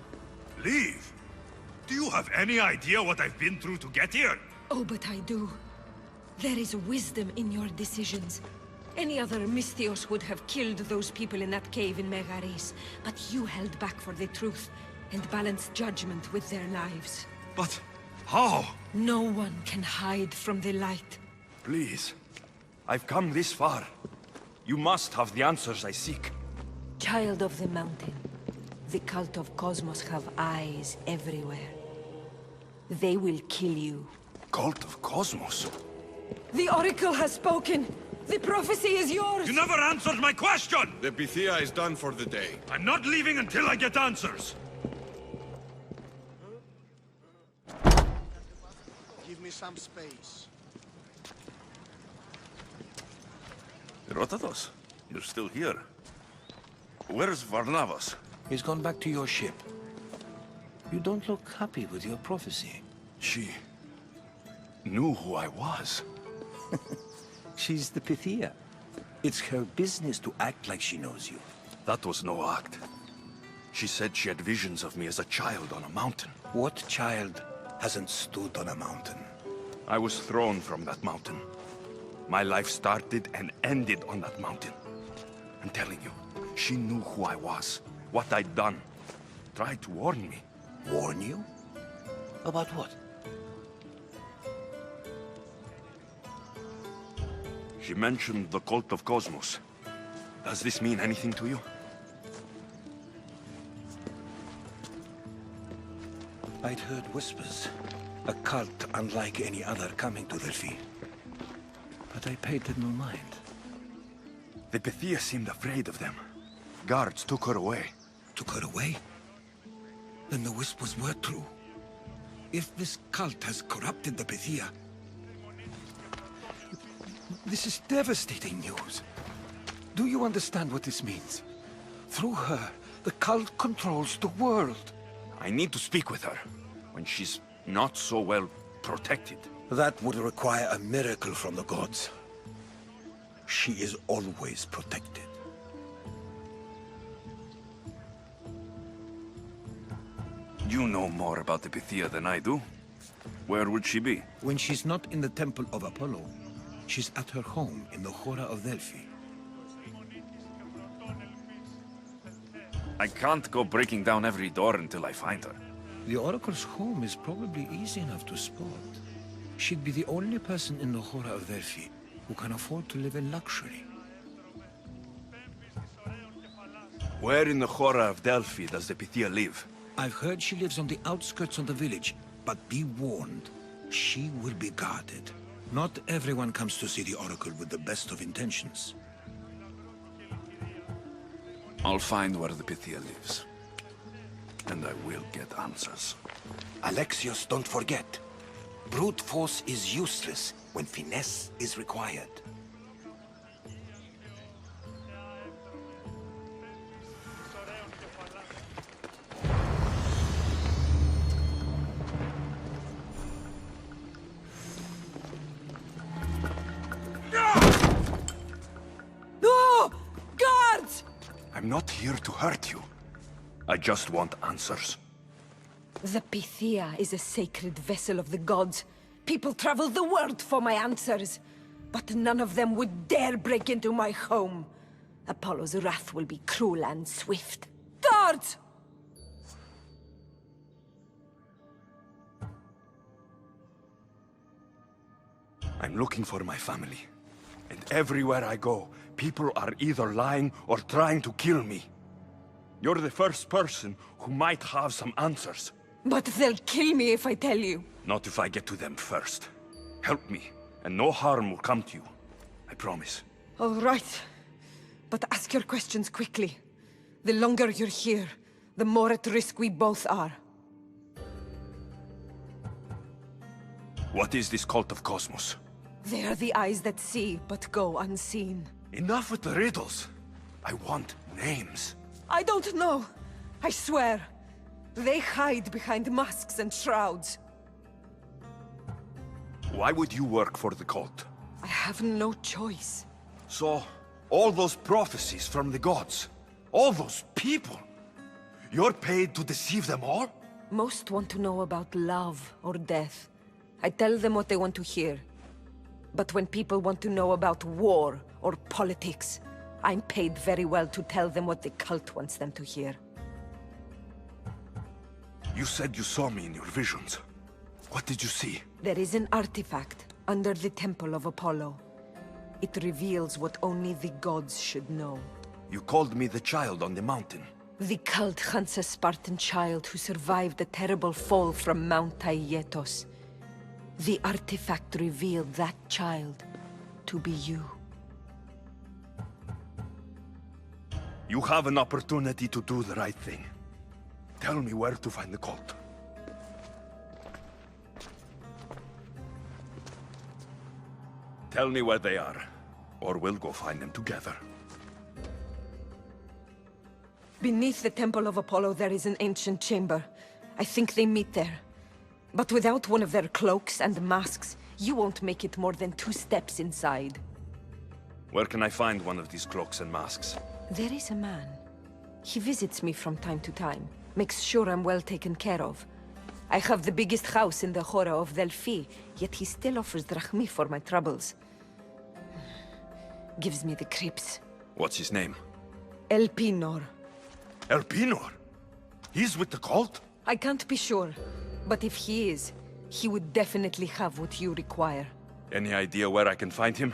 Speaker 17: Leave? Do you have any idea what I've been through to get here?
Speaker 9: Oh, but I do. There is wisdom in your decisions. Any other Misthios would have killed those people in that cave in Megaris, but you held back for the truth and balanced judgment with their lives.
Speaker 17: But how?
Speaker 9: No one can hide from the light.
Speaker 10: Please. I've come this far. You must have the answers I seek.
Speaker 9: Child of the mountain, the cult of Cosmos have eyes everywhere. They will kill you.
Speaker 10: Cult of Cosmos?
Speaker 9: The Oracle has spoken! The prophecy is yours!
Speaker 17: You never answered my question!
Speaker 22: The Pythia is done for the day.
Speaker 17: I'm not leaving until I get answers!
Speaker 20: Give me some space.
Speaker 10: Herodotus, you're still here. Where's Varnavas?
Speaker 7: He's gone back to your ship. You don't look happy with your prophecy.
Speaker 10: She knew who I was.
Speaker 7: She's the Pythia. It's her business to act like she knows you.
Speaker 10: That was no act. She said she had visions of me as a child on a mountain.
Speaker 7: What child hasn't stood on a mountain?
Speaker 10: I was thrown from that mountain. My life started and ended on that mountain. I'm telling you, she knew who I was, what I'd done. Tried to warn me.
Speaker 7: Warn you? About what?
Speaker 10: She mentioned the cult of Cosmos. Does this mean anything to you?
Speaker 7: I'd heard whispers. A cult unlike any other coming to Delphi. But I paid it no mind.
Speaker 10: The Pythia seemed afraid of them. Guards took her away.
Speaker 7: Took her away? Then the whispers were true. If this cult has corrupted the Pythia... This is devastating news. Do you understand what this means? Through her, the cult controls the world.
Speaker 10: I need to speak with her, when she's not so well protected.
Speaker 7: That would require a miracle from the gods. She is always protected.
Speaker 10: You know more about the Pythia than I do. Where would she be?
Speaker 7: When she's not in the Temple of Apollo, she's at her home in the Hora of Delphi.
Speaker 10: I can't go breaking down every door until I find her.
Speaker 7: The Oracle's home is probably easy enough to spot. She'd be the only person in the Hora of Delphi who can afford to live in luxury.
Speaker 10: Where in the Hora of Delphi does the Pythia live?
Speaker 7: I've heard she lives on the outskirts of the village, but be warned, she will be guarded. Not everyone comes to see the Oracle with the best of intentions.
Speaker 10: I'll find where the Pythia lives. And I will get answers.
Speaker 7: Alexios, don't forget. Brute force is useless when finesse is required.
Speaker 9: No! Guards!
Speaker 10: I'm not here to hurt you. I just want answers.
Speaker 9: The Pythia is a sacred vessel of the gods. People travel the world for my answers. But none of them would dare break into my home. Apollo's wrath will be cruel and swift. Guards!
Speaker 10: I'm looking for my family. And everywhere I go, people are either lying or trying to kill me. You're the first person who might have some answers.
Speaker 9: But they'll kill me if I tell you.
Speaker 10: Not if I get to them first. Help me, and no harm will come to you. I promise.
Speaker 9: All right. But ask your questions quickly. The longer you're here, the more at risk we both are.
Speaker 10: What is this cult of Cosmos?
Speaker 9: They are the eyes that see, but go unseen.
Speaker 10: Enough with the riddles. I want names.
Speaker 9: I don't know. I swear. They hide behind masks and shrouds.
Speaker 10: Why would you work for the cult?
Speaker 9: I have no choice.
Speaker 10: So, all those prophecies from the gods, all those people, you're paid to deceive them all?
Speaker 9: Most want to know about love or death. I tell them what they want to hear. But when people want to know about war or politics, I'm paid very well to tell them what the cult wants them to hear.
Speaker 10: You said you saw me in your visions. What did you see?
Speaker 9: There is an artifact under the Temple of Apollo. It reveals what only the gods should know.
Speaker 10: You called me the child on the mountain.
Speaker 9: The cult hunts a Spartan child who survived a terrible fall from Mount Aietos. The artifact revealed that child to be you.
Speaker 10: You have an opportunity to do the right thing. Tell me where to find the cult. Tell me where they are, or we'll go find them together.
Speaker 9: Beneath the Temple of Apollo there is an ancient chamber. I think they meet there. But without one of their cloaks and masks, you won't make it more than 2 steps inside.
Speaker 17: Where can I find one of these cloaks and masks?
Speaker 9: There is a man. He visits me from time to time, makes sure I'm well taken care of. I have the biggest house in the Hora of Delphi, yet he still offers drachmi for my troubles. Gives me the creeps.
Speaker 17: What's his name?
Speaker 9: Elpinor.
Speaker 17: Elpinor? He's with the cult?
Speaker 9: I can't be sure, but if he is, he would definitely have what you require.
Speaker 17: Any idea where I can find him?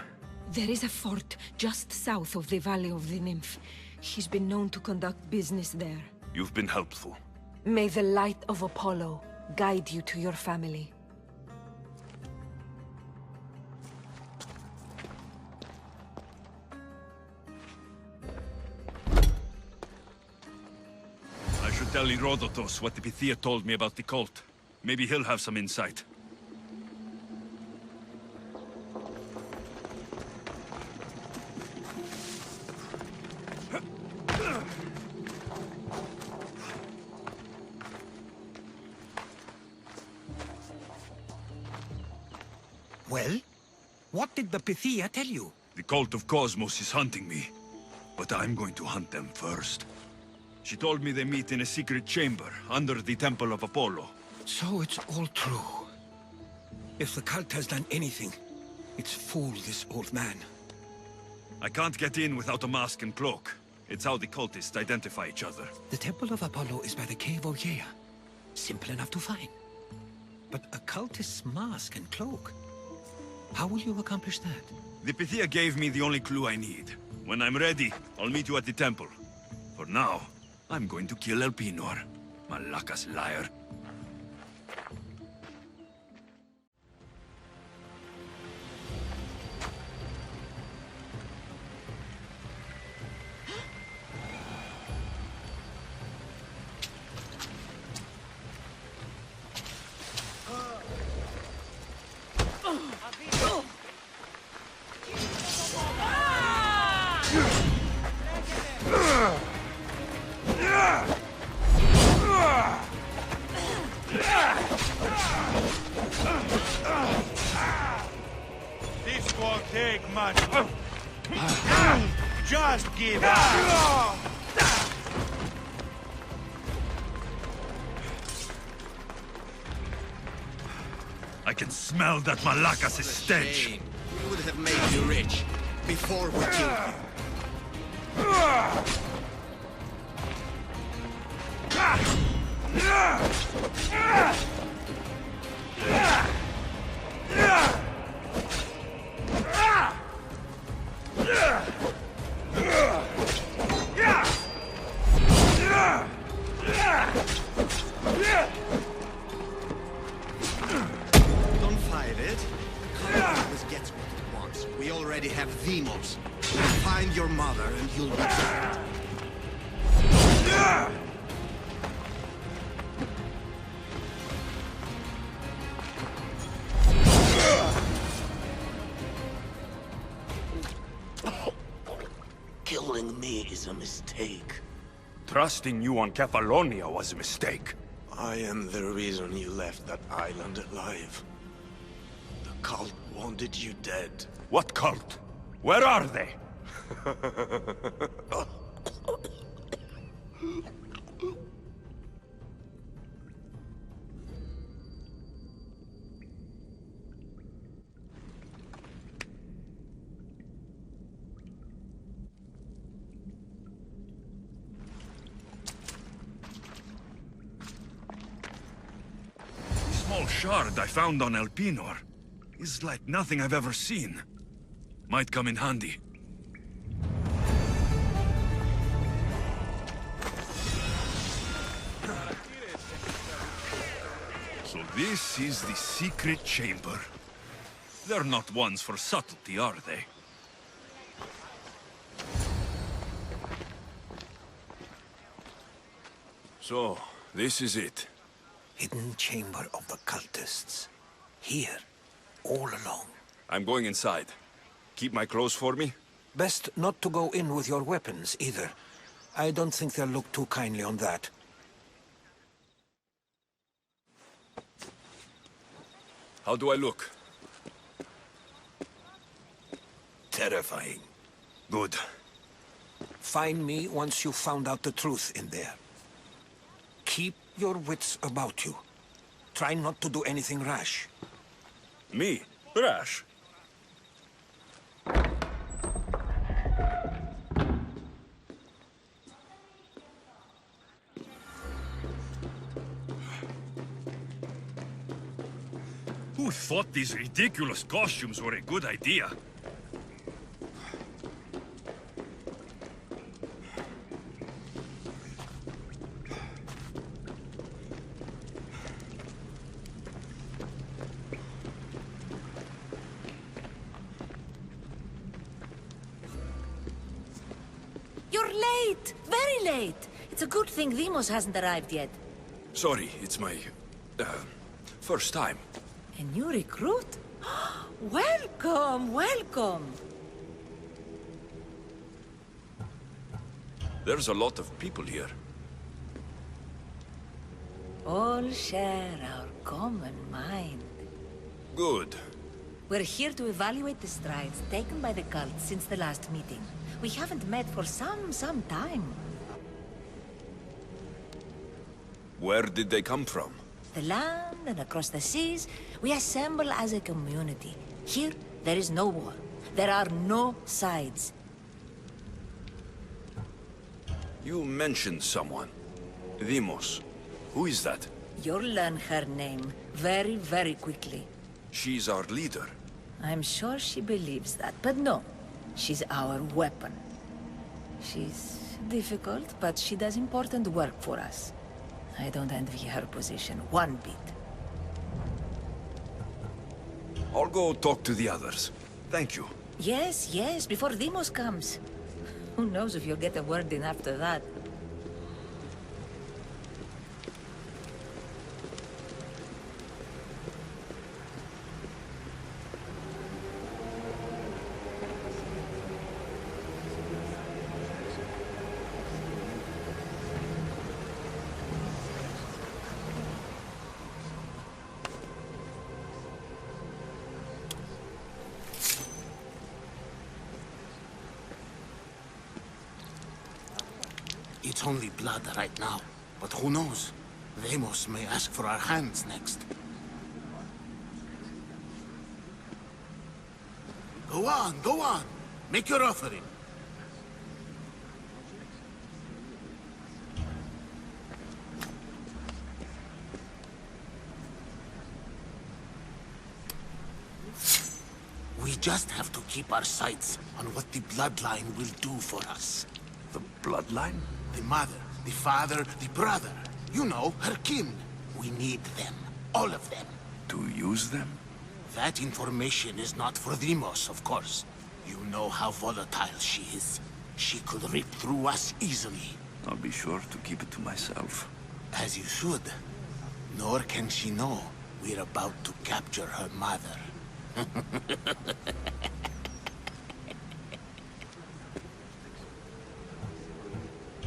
Speaker 9: There is a fort just south of the Valley of the Nymph. He's been known to conduct business there.
Speaker 17: You've been helpful.
Speaker 9: May the light of Apollo guide you to your family.
Speaker 10: I should tell Herodotus what the Pythia told me about the cult. Maybe he'll have some insight.
Speaker 7: Well? What did the Pythia tell you?
Speaker 10: The cult of Cosmos is hunting me, but I'm going to hunt them first. She told me they meet in a secret chamber under the Temple of Apollo.
Speaker 7: So it's all true. If the cult has done anything, it's fooled this old man.
Speaker 10: I can't get in without a mask and cloak. It's how the cultists identify each other.
Speaker 7: The Temple of Apollo is by the Cave of Yea. Simple enough to find. But a cultist's mask and cloak? How will you accomplish that?
Speaker 10: The Pythia gave me the only clue I need. When I'm ready, I'll meet you at the temple. For now, I'm going to kill Elpinor. Malaka's liar.
Speaker 2: This won't take much. Just give up.
Speaker 10: I can smell that Malakas' stench.
Speaker 4: We would have made you rich before we killed you. Don't fight it. Kyle always gets what it wants. We already have Demos. Find your mother and you'll be dead.
Speaker 10: Killing me is a mistake. Trusting you on Kefalonia was a mistake.
Speaker 19: I am the reason you left that island alive. The cult wanted you dead.
Speaker 10: What cult? Where are they? The small shard I found on Elpinor is like nothing I've ever seen. Might come in handy. So this is the secret chamber. They're not ones for subtlety, are they? So, this is it.
Speaker 7: Hidden chamber of the cultists. Here, all along.
Speaker 17: I'm going inside. Keep my clothes for me?
Speaker 7: Best not to go in with your weapons, either. I don't think they'll look too kindly on that.
Speaker 10: How do I look?
Speaker 7: Terrifying.
Speaker 10: Good.
Speaker 7: Find me once you've found out the truth in there. Keep your wits about you. Try not to do anything rash.
Speaker 10: Me? Rash?
Speaker 17: Who thought these ridiculous costumes were a good idea?
Speaker 11: You're late! Very late! It's a good thing Demos hasn't arrived yet.
Speaker 10: Sorry, it's my... first time.
Speaker 11: A new recruit? Welcome, welcome!
Speaker 10: There's a lot of people here.
Speaker 11: All share our common mind.
Speaker 10: Good.
Speaker 11: We're here to evaluate the strides taken by the cult since the last meeting. We haven't met for some time.
Speaker 10: Where did they come from?
Speaker 11: The land and across the seas, we assemble as a community. Here, there is no war. There are no sides.
Speaker 10: You mentioned someone. Demos. Who is that?
Speaker 11: You'll learn her name very, very quickly.
Speaker 10: She's our leader.
Speaker 11: I'm sure she believes that, but no. She's our weapon. She's difficult, but she does important work for us. I don't envy her position one bit.
Speaker 10: I'll go talk to the others. Thank you.
Speaker 11: Yes, yes, before Demos comes. Who knows if you'll get a word in after that.
Speaker 4: It's only blood right now, but who knows? Demos may ask for our hands next. Go on, go on. Make your offering. We just have to keep our sights on what the bloodline will do for us.
Speaker 10: The bloodline?
Speaker 4: The mother, the father, the brother. You know, her kin. We need them. All of them.
Speaker 10: To use them?
Speaker 4: That information is not for Demos, of course. You know how volatile she is. She could rip through us easily.
Speaker 10: I'll be sure to keep it to myself.
Speaker 4: As you should. Nor can she know we're about to capture her mother.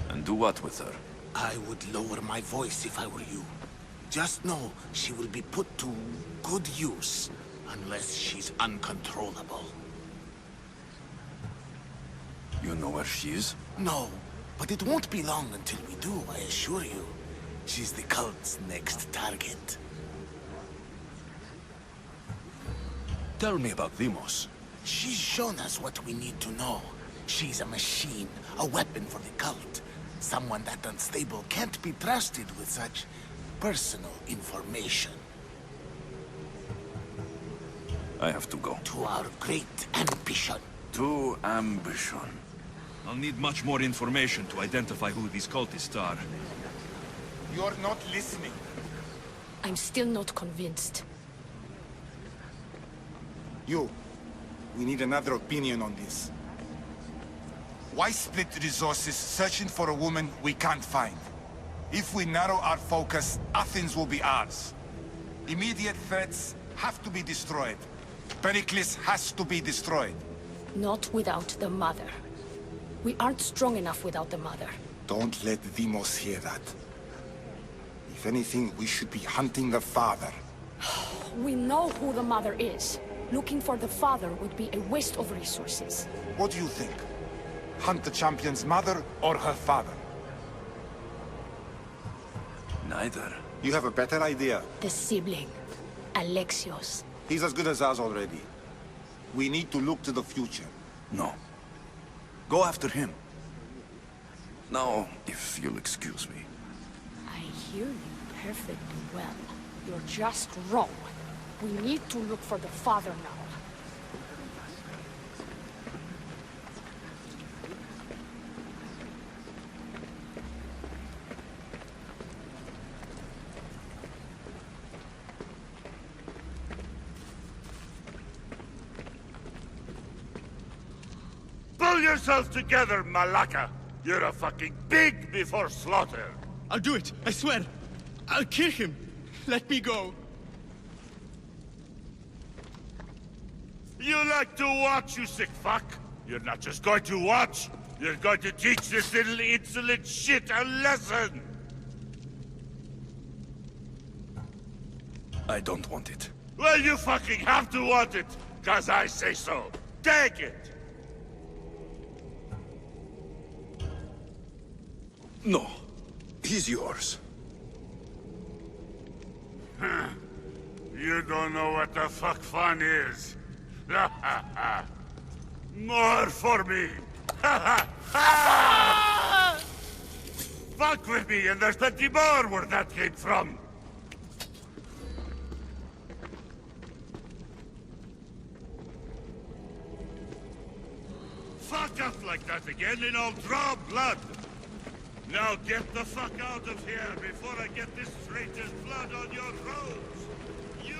Speaker 10: And do what with her?
Speaker 4: I would lower my voice if I were you. Just know she will be put to good use, unless she's uncontrollable.
Speaker 10: You know where she is?
Speaker 4: No, but it won't be long until we do, I assure you. She's the cult's next target.
Speaker 10: Tell me about Demos.
Speaker 4: She's shown us what we need to know. She's a machine, a weapon for the cult. Someone that unstable can't be trusted with such personal information.
Speaker 10: I have to go.
Speaker 4: To our great ambition.
Speaker 10: To ambition.
Speaker 17: I'll need much more information to identify who these cultists are.
Speaker 15: You're not listening.
Speaker 23: I'm still not convinced.
Speaker 15: You. We need another opinion on this. Why split resources searching for a woman we can't find? If we narrow our focus, Athens will be ours. Immediate threats have to be destroyed. Pericles has to be destroyed.
Speaker 23: Not without the mother. We aren't strong enough without the mother.
Speaker 15: Don't let Demos hear that. If anything, we should be hunting the father.
Speaker 23: We know who the mother is. Looking for the father would be a waste of resources.
Speaker 15: What do you think? Hunt the champion's mother or her father?
Speaker 10: Neither.
Speaker 15: You have a better idea.
Speaker 23: The sibling, Alexios.
Speaker 15: He's as good as ours already. We need to look to the future.
Speaker 10: No. Go after him. Now, if you'll excuse me.
Speaker 23: I hear you perfectly well. You're just wrong. We need to look for the father now.
Speaker 2: Pull yourself together, Malaka! You're a fucking pig before slaughter!
Speaker 21: I'll do it, I swear. I'll kill him. Let me go.
Speaker 2: You like to watch, you sick fuck? You're not just going to watch, you're going to teach this little insolent shit a lesson!
Speaker 10: I don't want it.
Speaker 2: Well, you fucking have to want it, 'cause I say so. Take it!
Speaker 10: No. He's yours.
Speaker 2: Huh. You don't know what the fuck fun is. More for me! Fuck with me and there's plenty more where that came from! Fuck up like that again and I'll draw blood! Now get the fuck out of here before I get this traitor's blood on your roads! You!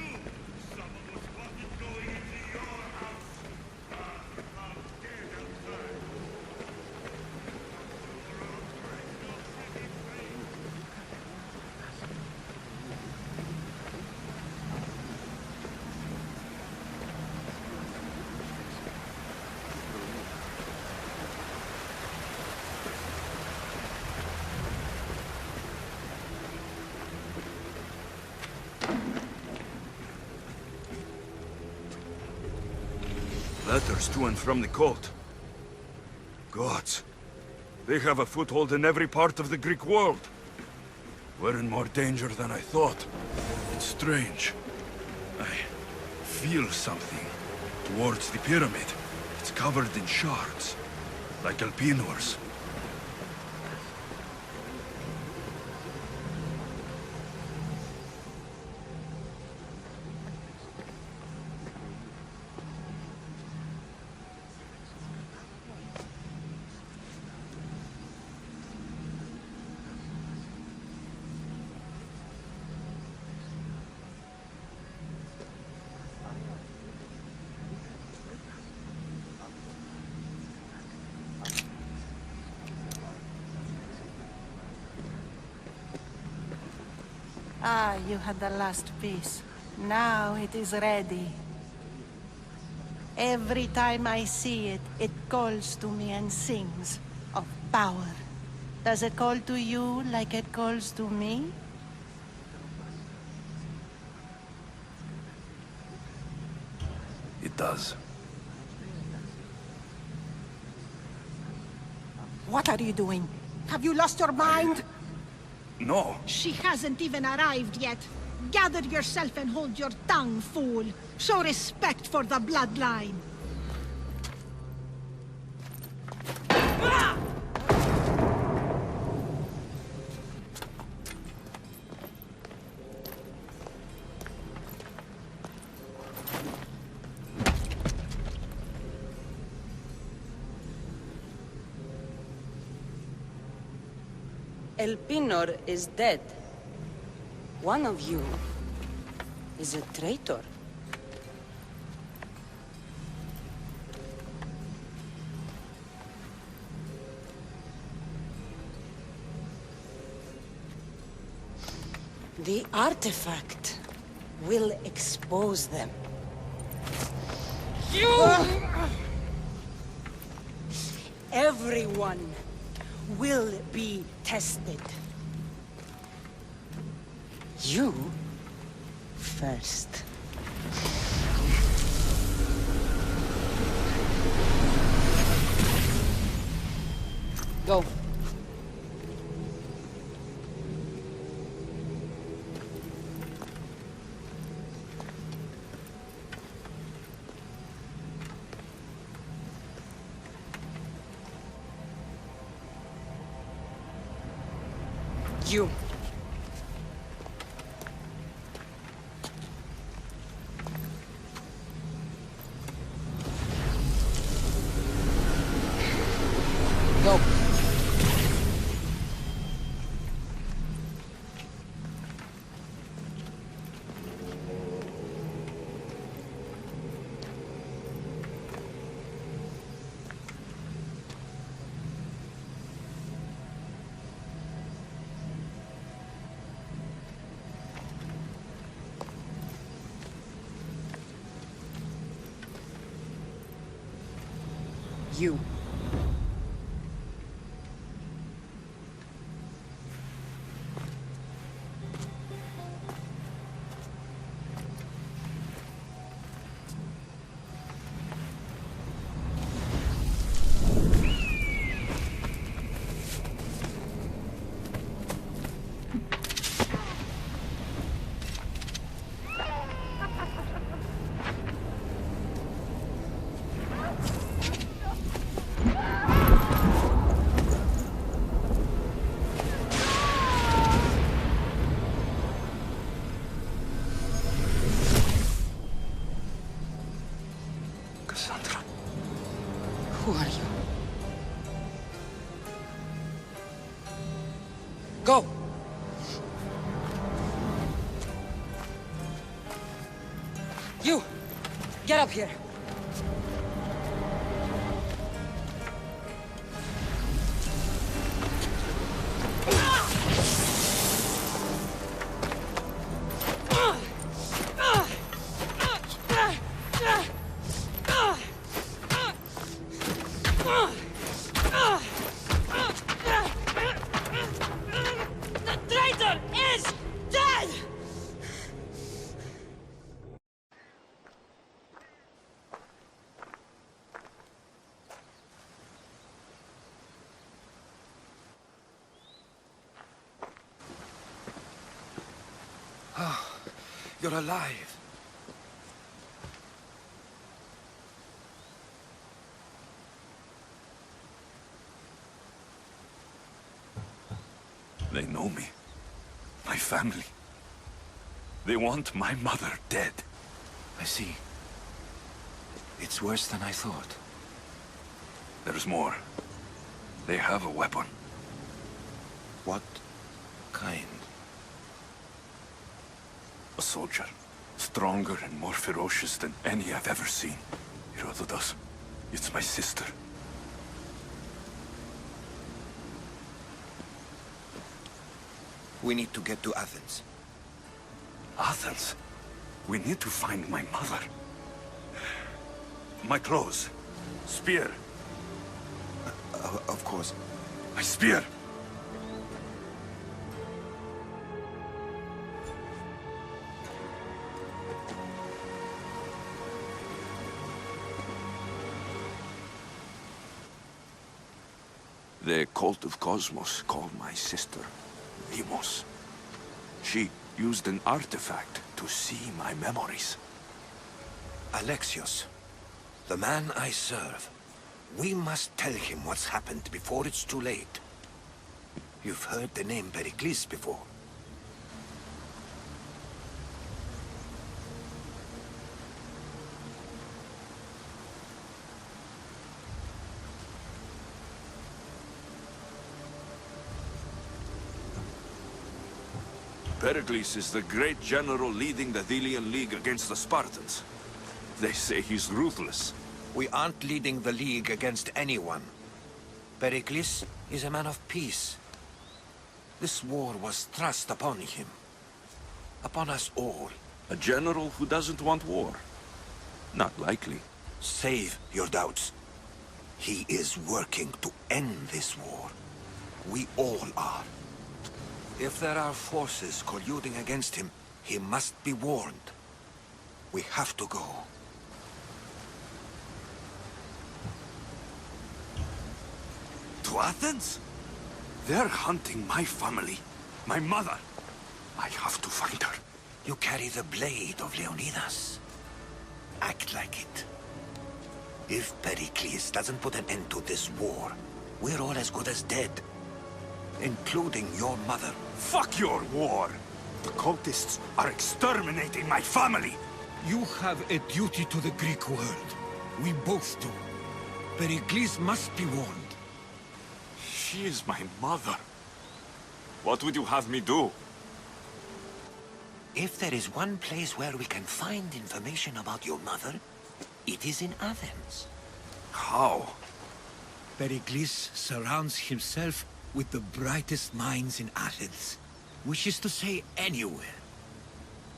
Speaker 2: Some of us wanted going into your house! I'm dead outside!
Speaker 17: Letters to and from the cult. Gods. They have a foothold in every part of the Greek world. We're in more danger than I thought. It's strange. I feel something towards the pyramid. It's covered in shards, like Elpinor's.
Speaker 5: Ah, you had the last piece. Now it is ready. Every time I see it, it calls to me and sings of power. Does it call to you like it calls to me?
Speaker 10: It does.
Speaker 5: What are you doing? Have you lost your mind?
Speaker 10: No.
Speaker 8: She hasn't even arrived yet. Gather yourself and hold your tongue, fool. Show respect for the bloodline.
Speaker 9: Elpinor is dead. One of you is a traitor. The artifact will expose them. Everyone will be tested. You first.
Speaker 18: Go. You. Go. You. Who are you? Go! You! Get up here!
Speaker 7: You're alive.
Speaker 10: They know me. My family. They want my mother dead.
Speaker 7: I see. It's worse than I thought.
Speaker 10: There's more. They have a weapon.
Speaker 7: What kind?
Speaker 10: A soldier. Stronger and more ferocious than any I've ever seen. Herodotus. It's my sister.
Speaker 7: We need to get to Athens.
Speaker 10: Athens? We need to find my mother. My clothes. Spear.
Speaker 7: Of course.
Speaker 10: My spear! The cult of Cosmos called my sister Demos. She used an artifact to see my memories.
Speaker 7: Alexios, the man I serve. We must tell him what's happened before it's too late. You've heard the name Pericles before.
Speaker 10: Pericles is the great general leading the Delian League against the Spartans. They say he's ruthless.
Speaker 7: We aren't leading the League against anyone. Pericles is a man of peace. This war was thrust upon him. Upon us all.
Speaker 10: A general who doesn't want war? Not likely.
Speaker 7: Save your doubts. He is working to end this war. We all are. If there are forces colluding against him, he must be warned. We have to go.
Speaker 10: To
Speaker 7: To Athens? They're hunting my family. My mother. I have to find her. You carry the blade of Leonidas. Act like it. If Pericles doesn't put an end to this war, we're all as good as dead. Including your mother. Fuck your war! The cultists are exterminating my family!
Speaker 1: You have a duty to the Greek world. We both do. Pericles must be warned.
Speaker 7: She is my mother. What would you have me do? If there is one place where we can find information about your mother, it is in Athens. How?
Speaker 1: Pericles surrounds himself with the brightest minds in Athens. Which is to say, anywhere.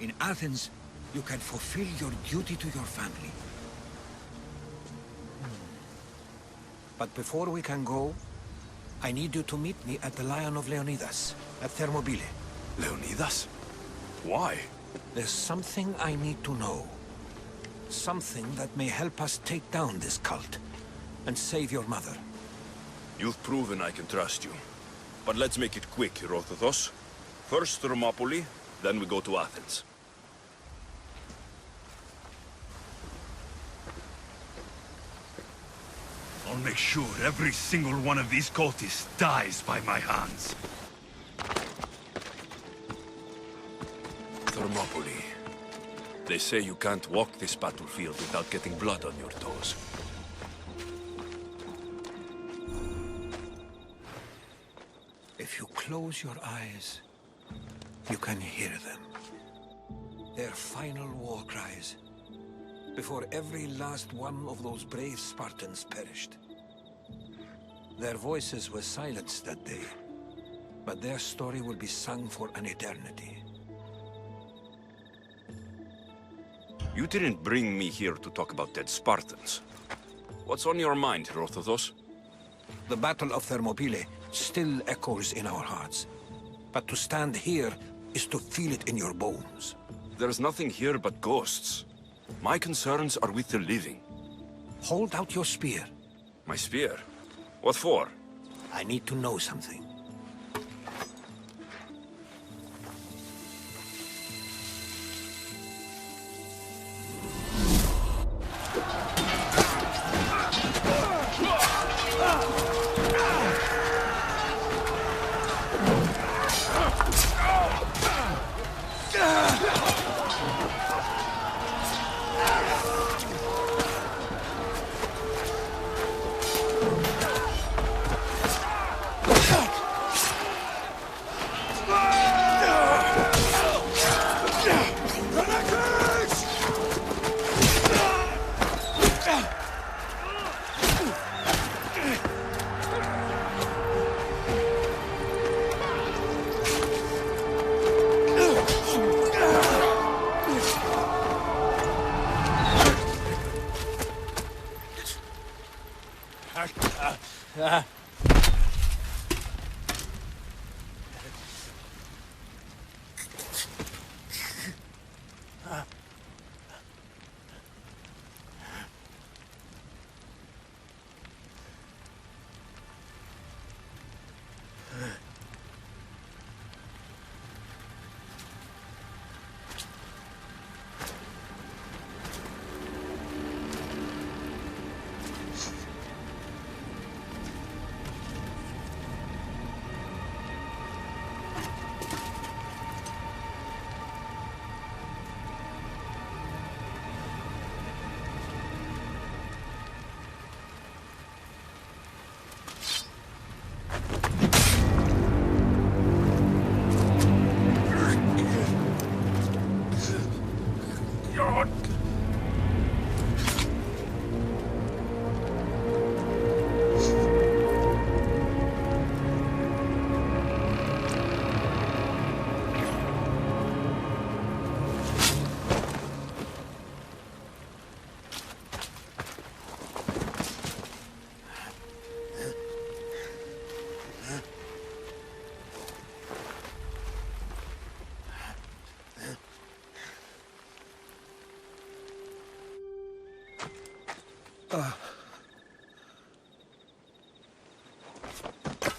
Speaker 1: In Athens, you can fulfill your duty to your family.
Speaker 7: But before we can go, I need you to meet me at the Lion of Leonidas, at Thermopylae. Leonidas? Why? There's something I need to know. Something that may help us take down this cult, and save your mother.
Speaker 17: You've proven I can trust you. But let's make it quick, Herodotos. First Thermopylae, then we go to Athens.
Speaker 2: I'll make sure every single one of these cultists dies by my hands.
Speaker 17: Thermopylae. They say you can't walk this battlefield without getting blood on your toes.
Speaker 7: If you close your eyes, you can hear them. Their final war cries, before every last one of those brave Spartans perished. Their voices were silenced that day, but their story will be sung for an eternity.
Speaker 17: You didn't bring me here to talk about dead Spartans. What's on your mind, Herodotos?
Speaker 7: The Battle of Thermopylae still echoes in our hearts. But to stand here is to feel it in your bones.
Speaker 17: There's nothing here but ghosts. My concerns are with the living.
Speaker 7: Hold out your spear.
Speaker 17: My spear? What for?
Speaker 7: I need to know something.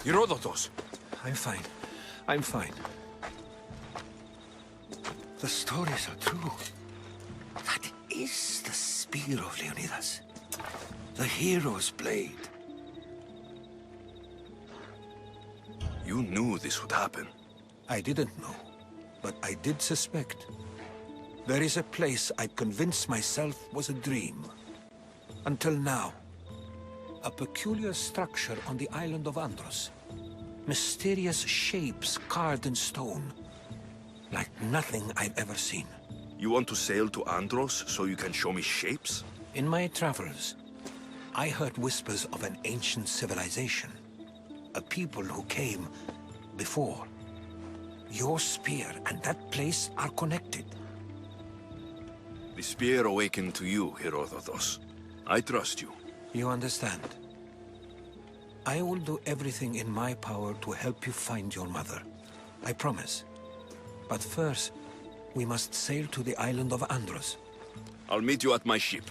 Speaker 17: Herodotus!
Speaker 1: I'm fine. I'm fine. The stories are true. That is the spear of Leonidas. The hero's blade.
Speaker 17: You knew this would happen.
Speaker 1: I didn't know, but I did suspect. There is a place I convinced myself was a dream. Until now. A peculiar structure on the island of Andros. Mysterious shapes carved in stone. Like nothing I've ever seen.
Speaker 17: You want to sail to Andros so you can show me shapes?
Speaker 1: In my travels, I heard whispers of an ancient civilization. A people who came before. Your spear and that place are connected.
Speaker 17: The spear awakened to you, Herodotus. I trust you.
Speaker 1: You understand. I will do everything in my power to help you find your mother. I promise. But first, we must sail to the island of Andros.
Speaker 17: I'll meet you at my ship.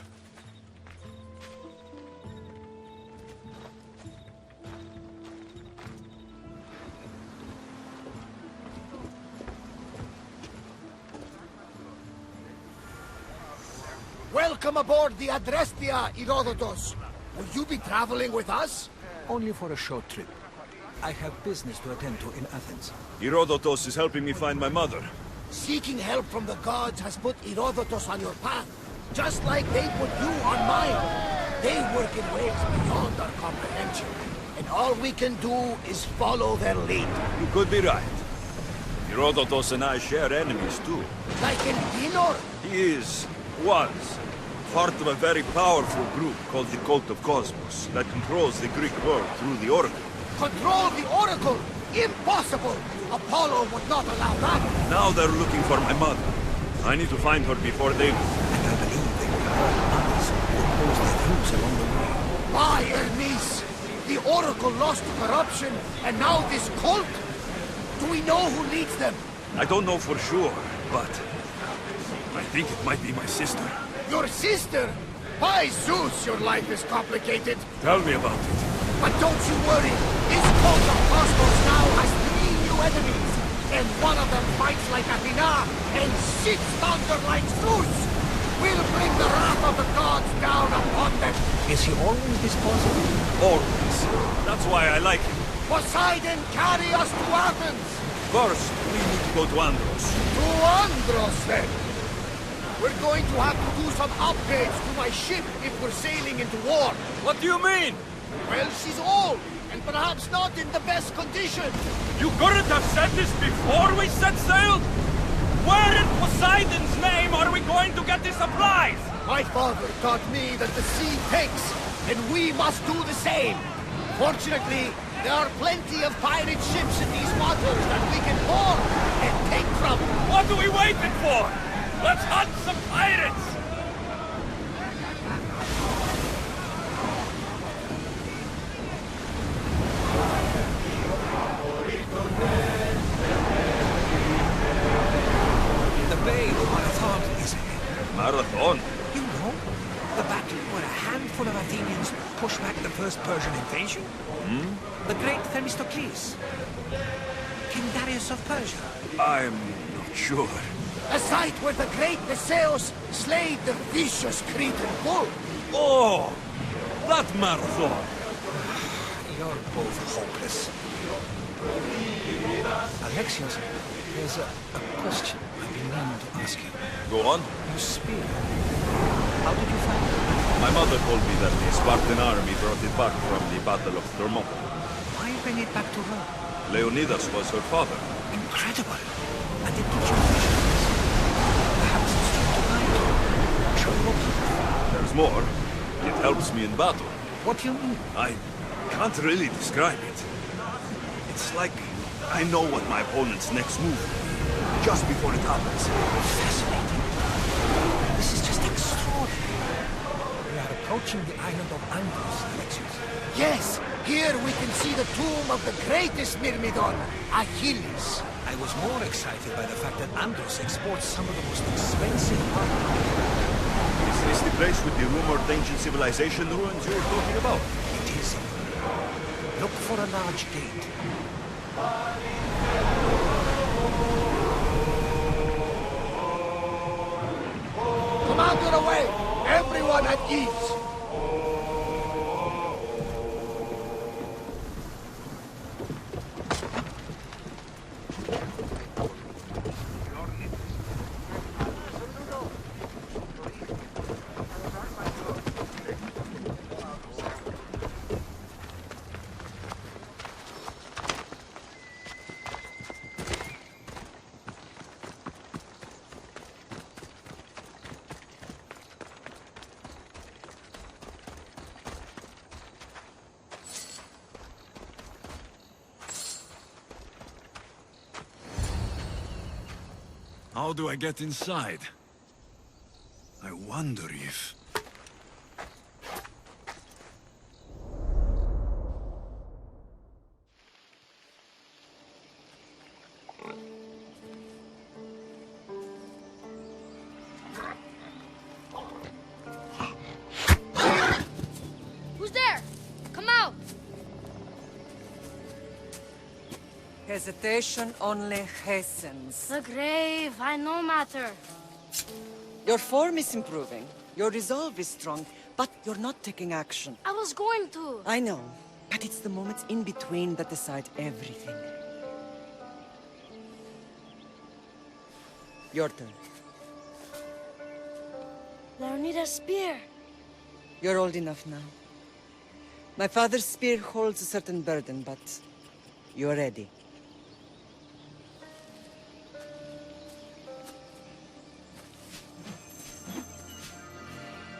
Speaker 4: Welcome aboard the Adrestia, Herodotus. Will you be traveling with us?
Speaker 1: Only for a short trip. I have business to attend to in Athens.
Speaker 17: Herodotus is helping me find my mother.
Speaker 4: Seeking help from the gods has put Herodotus on your path, just like they put you on mine. They work in ways beyond our comprehension, and all we can do is follow their lead.
Speaker 17: You could be right. Herodotus and I share enemies too.
Speaker 4: Like in Dinor?
Speaker 17: He was, part of a very powerful group called the Cult of Cosmos that controls the Greek world through the Oracle.
Speaker 4: Control the Oracle? Impossible! Apollo would not allow that!
Speaker 17: Now they're looking for my mother. I need to find her before they...
Speaker 1: And I believe they will help others who oppose their troops along the way.
Speaker 4: Why, Hermes? The Oracle lost to corruption, and now this cult? Do we know who leads them?
Speaker 17: I don't know for sure, but... I think it might be my sister.
Speaker 4: Your sister? By Zeus, your life is complicated.
Speaker 17: Tell me about it.
Speaker 4: But don't you worry. This cult of Cosmos now has 3 new enemies. And one of them fights like Athena and shits thunder like Zeus. We'll bring the wrath of the gods down upon them.
Speaker 1: Is he always this positive?
Speaker 17: Always. That's why I like him.
Speaker 4: Poseidon, carry us to Athens.
Speaker 17: First, we need to go to Andros.
Speaker 4: To Andros, then. We're going to have to do some upgrades to my ship if we're sailing into war.
Speaker 17: What do you mean?
Speaker 4: Well, she's old, and perhaps not in the best condition.
Speaker 17: You couldn't have said this before we set sail? Where in Poseidon's name are we going to get the supplies?
Speaker 4: My father taught me that the sea takes, and we must do the same. Fortunately, there are plenty of pirate ships in these waters that we can board and take from.
Speaker 17: What are we waiting for? Let's hunt some pirates!
Speaker 1: The Bay of Marathon is ahead.
Speaker 17: Marathon?
Speaker 1: You know, the battle where a handful of Athenians pushed back the first Persian invasion? The great Themistocles. King Darius of Persia.
Speaker 17: I'm not sure.
Speaker 4: A site where the great Theseus slayed the vicious Cretan bull.
Speaker 17: Oh! That marathon!
Speaker 1: You're both hopeless. Alexios, there's a question I've been meaning to ask you.
Speaker 17: Go on.
Speaker 1: Your spear. How did you find it?
Speaker 17: My mother told me that the Spartan army brought it back from the Battle of Thermopylae.
Speaker 1: Why bring it back to her?
Speaker 17: Leonidas was her father.
Speaker 1: Incredible. And it gives you visions. Perhaps it's time to guide you. Show you what.
Speaker 17: There's more. It helps me in battle.
Speaker 1: What do you mean?
Speaker 17: I can't really describe it. It's like I know what my opponent's next move will be, just before it happens.
Speaker 1: Fascinating. This is just extraordinary. We are approaching the island of Andros, Alexios.
Speaker 4: Yes, here we can see the tomb of the greatest Myrmidon, Achilles.
Speaker 1: I was more excited by the fact that Andros exports some of the most expensive armor.
Speaker 17: Is this the place with the rumored ancient civilization ruins you were talking about?
Speaker 1: It is. Look
Speaker 4: look for a large gate. Commander away! Everyone at ease!
Speaker 17: How do I get inside? I wonder if...
Speaker 6: Who's there? Come out!
Speaker 13: Hesitation only hastens.
Speaker 6: The grave, I no matter.
Speaker 13: Your form is improving. Your resolve is strong, but you're not taking action.
Speaker 6: I was going to.
Speaker 13: I know, but it's the moments in between that decide everything. Your turn.
Speaker 6: Leonida's spear.
Speaker 13: You're old enough now. My father's spear holds a certain burden, but you're ready.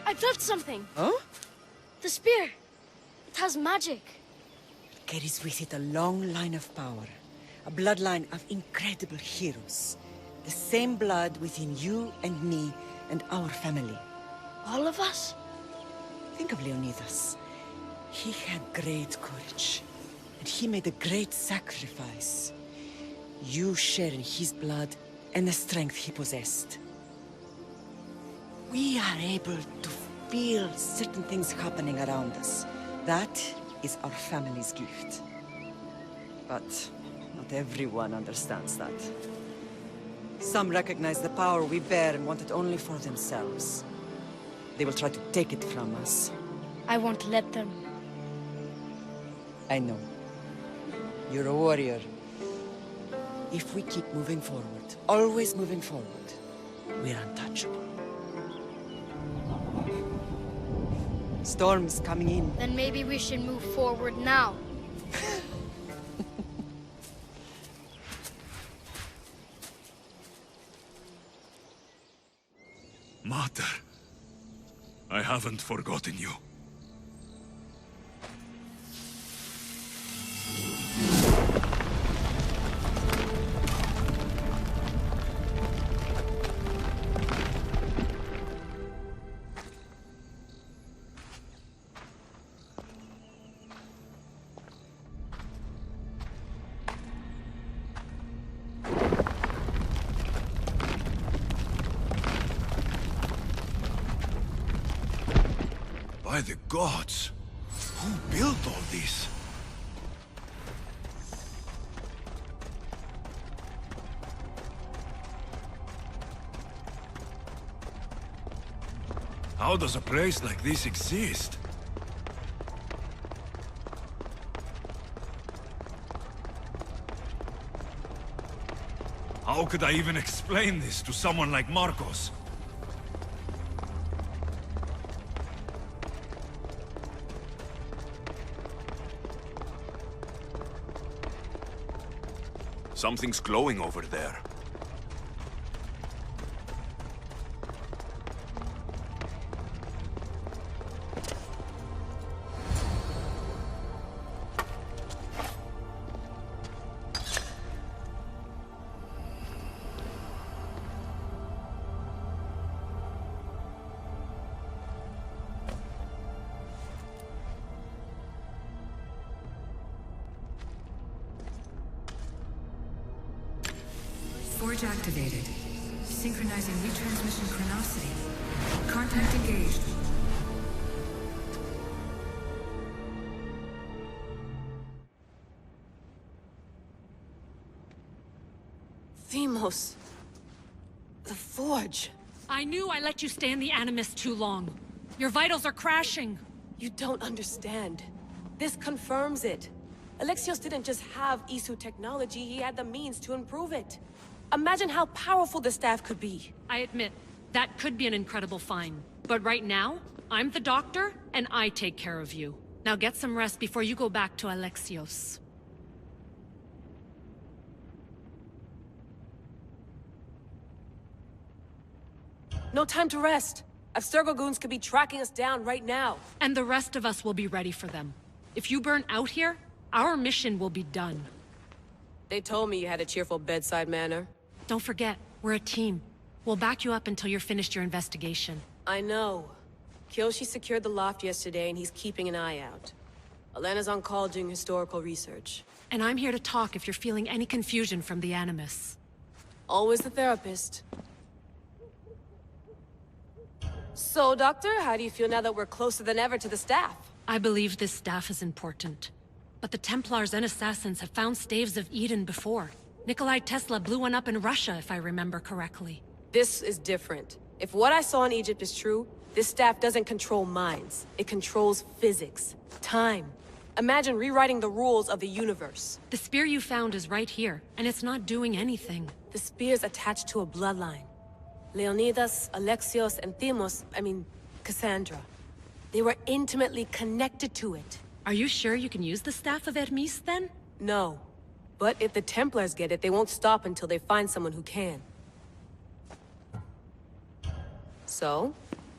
Speaker 6: I felt something.
Speaker 13: Huh?
Speaker 6: The spear. It has magic.
Speaker 13: It carries with it a long line of power. A bloodline of incredible heroes. The same blood within you and me and our family.
Speaker 6: All of us?
Speaker 13: Think of Leonidas. He had great courage. And he made a great sacrifice. You share in his blood and the strength he possessed. We are able to feel certain things happening around us. That is our family's gift. But not everyone understands that. Some recognize the power we bear and want it only for themselves. They will try to take it from us.
Speaker 6: I won't let them.
Speaker 13: I know. You're a warrior. If we keep moving forward, always moving forward, we're untouchable. Storm's coming in.
Speaker 6: Then maybe we should move forward now.
Speaker 17: Mater, I haven't forgotten you. By the gods! Who built all this? How does a place like this exist? How could I even explain this to someone like Marcos? Something's glowing over there.
Speaker 16: Forge activated. Synchronizing retransmission chronicity. Contact engaged.
Speaker 3: Themos. The Forge.
Speaker 18: I knew I let you stay in the Animus too long. Your vitals are crashing.
Speaker 3: You don't understand. This confirms it. Alexios didn't just have Isu technology, he had the means to improve it. Imagine how powerful the staff could be.
Speaker 18: I admit, that could be an incredible find. But right now, I'm the doctor, and I take care of you. Now get some rest before you go back to Alexios.
Speaker 3: No time to rest. Abstergo goons could be tracking us down right now.
Speaker 18: And the rest of us will be ready for them. If you burn out here, our mission will be done.
Speaker 3: They told me you had a cheerful bedside manner.
Speaker 18: Don't forget, we're a team. We'll back you up until you're finished your investigation.
Speaker 3: I know. Kyoshi secured the loft yesterday and he's keeping an eye out. Elena's on call doing historical research.
Speaker 18: And I'm here to talk if you're feeling any confusion from the Animus.
Speaker 3: Always the therapist. So, Doctor, how do you feel now that we're closer than ever to the staff?
Speaker 18: I believe this staff is important. But the Templars and Assassins have found staves of Eden before. Nikolai Tesla blew one up in Russia, if I remember correctly.
Speaker 3: This is different. If what I saw in Egypt is true, this staff doesn't control minds. It controls physics, time. Imagine rewriting the rules of the universe.
Speaker 18: The spear you found is right here, and it's not doing anything.
Speaker 3: The spear's attached to a bloodline. Leonidas, Alexios, and Cassandra. They were intimately connected to it.
Speaker 18: Are you sure you can use the Staff of Hermes, then?
Speaker 3: No. But if the Templars get it, they won't stop until they find someone who can. So,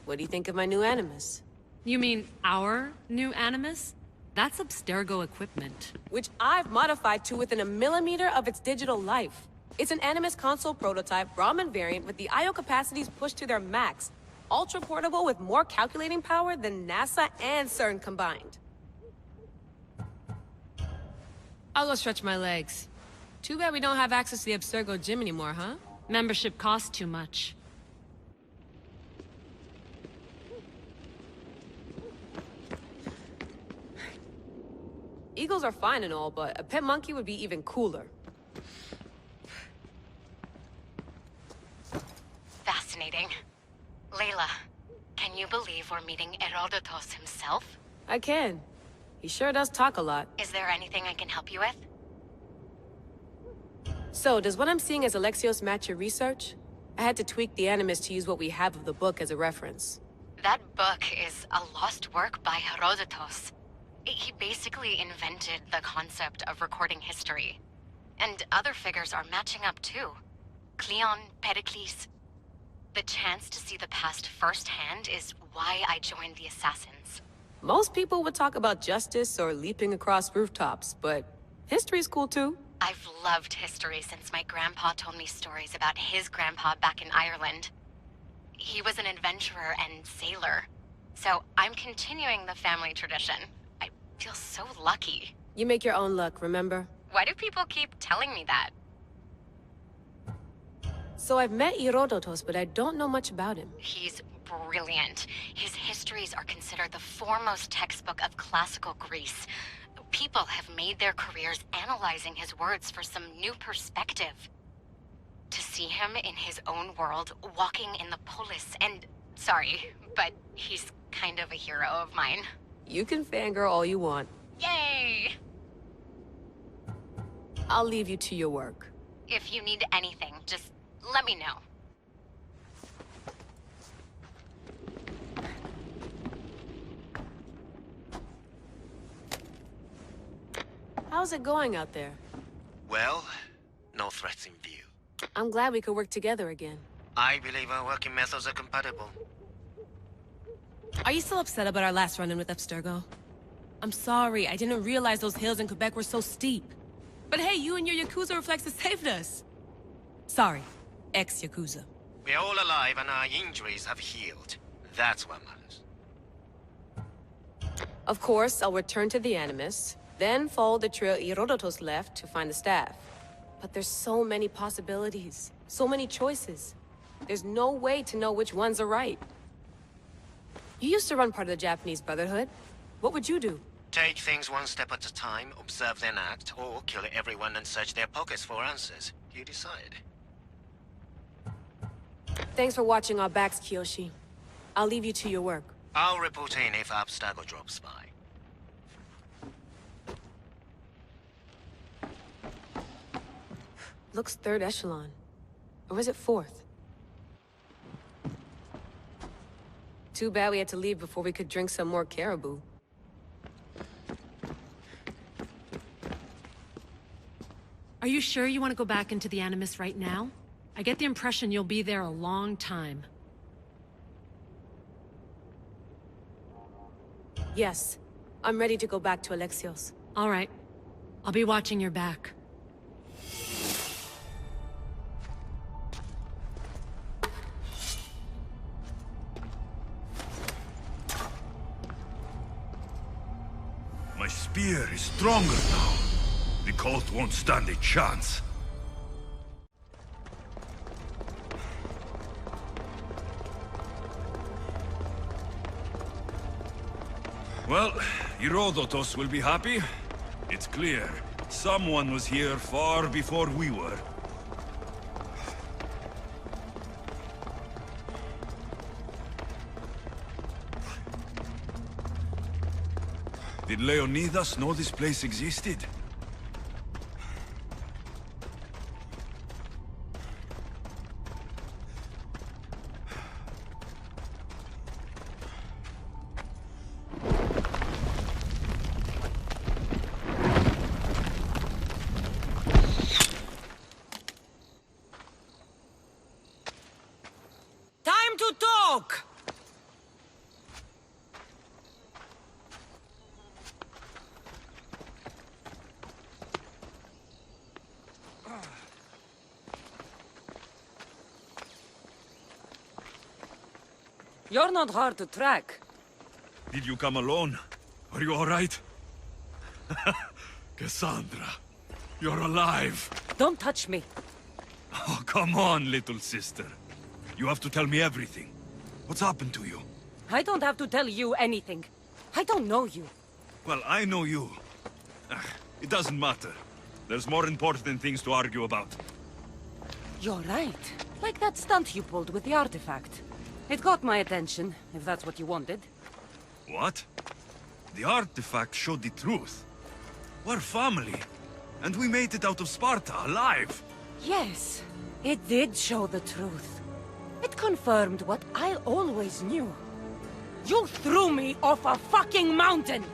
Speaker 3: what do you think of my new Animus?
Speaker 18: You mean our new Animus? That's Abstergo equipment.
Speaker 3: Which I've modified to within a millimeter of its digital life. It's an Animus console prototype, Brahmin variant with the I/O capacities pushed to their max. Ultra portable with more calculating power than NASA and CERN combined. I'll go stretch my legs. Too bad we don't have access to the Abstergo gym anymore, huh?
Speaker 18: Membership costs too much.
Speaker 3: Eagles are fine and all, but a pet monkey would be even cooler.
Speaker 12: Fascinating. Layla, can you believe we're meeting Herodotus himself?
Speaker 3: I can. He sure does talk a lot.
Speaker 12: Is there anything I can help you with?
Speaker 3: So, does what I'm seeing as Alexios match your research? I had to tweak the Animus to use what we have of the book as a reference.
Speaker 12: That book is a lost work by Herodotus. He basically invented the concept of recording history. And other figures are matching up too. Cleon, Pericles. The chance to see the past firsthand is why I joined the Assassins.
Speaker 3: Most people would talk about justice or leaping across rooftops, but history's cool too.
Speaker 12: I've loved history since my grandpa told me stories about his grandpa back in Ireland. He was an adventurer and sailor. So I'm continuing the family tradition. I feel so lucky.
Speaker 3: You make your own luck, remember?
Speaker 12: Why do people keep telling me that?
Speaker 3: So I've met Herodotus, but I don't know much about him.
Speaker 12: He's brilliant. His histories are considered the foremost textbook of classical Greece. People have made their careers analyzing his words for some new perspective. To see him in his own world, walking in the polis, and... Sorry, but he's kind of a hero of mine.
Speaker 3: You can fangirl all you want.
Speaker 12: Yay!
Speaker 3: I'll leave you to your work.
Speaker 12: If you need anything, just let me know.
Speaker 3: How's it going out there?
Speaker 14: Well, no threats in view.
Speaker 3: I'm glad we could work together again.
Speaker 14: I believe our working methods are compatible.
Speaker 3: Are you still upset about our last run-in with Abstergo? I'm sorry, I didn't realize those hills in Quebec were so steep. But hey, you and your Yakuza reflexes saved us. Sorry, ex-Yakuza.
Speaker 14: We're all alive and our injuries have healed. That's what matters.
Speaker 3: Of course, I'll return to the Animus, then follow the trail Herodotus left to find the staff. But there's so many possibilities, so many choices. There's no way to know which ones are right. You used to run part of the Japanese Brotherhood. What would you do?
Speaker 14: Take things one step at a time, observe then act, or kill everyone and search their pockets for answers. You decide.
Speaker 3: Thanks for watching our backs, Kiyoshi. I'll leave you to your work.
Speaker 14: I'll report in if Abstergo drops by.
Speaker 3: Looks third echelon. Or is it fourth? Too bad we had to leave before we could drink some more caribou.
Speaker 19: Are you sure you want to go back into the Animus right now? I get the impression you'll be there a long time.
Speaker 3: Yes. I'm ready to go back to Alexios.
Speaker 19: All right. I'll be watching your back.
Speaker 17: My spear is stronger now. The cult won't stand a chance. Well, Herodotus will be happy. It's clear. Someone was here far before we were. Did Leonidas know this place existed?
Speaker 9: Time to talk! You're not hard to track.
Speaker 17: Did you come alone? Are you all right? Cassandra, you're alive.
Speaker 9: Don't touch me.
Speaker 17: Oh, come on, little sister. You have to tell me everything. What's happened to you?
Speaker 9: I don't have to tell you anything. I don't know you.
Speaker 17: Well, I know you. It doesn't matter. There's more important things to argue about.
Speaker 9: You're right. Like that stunt you pulled with the artifact. It got my attention, if that's what you wanted.
Speaker 17: What? The artifact showed the truth. We're family. And we made it out of Sparta, alive.
Speaker 9: Yes, it did show the truth. It confirmed what I always knew. You threw me off a fucking mountain!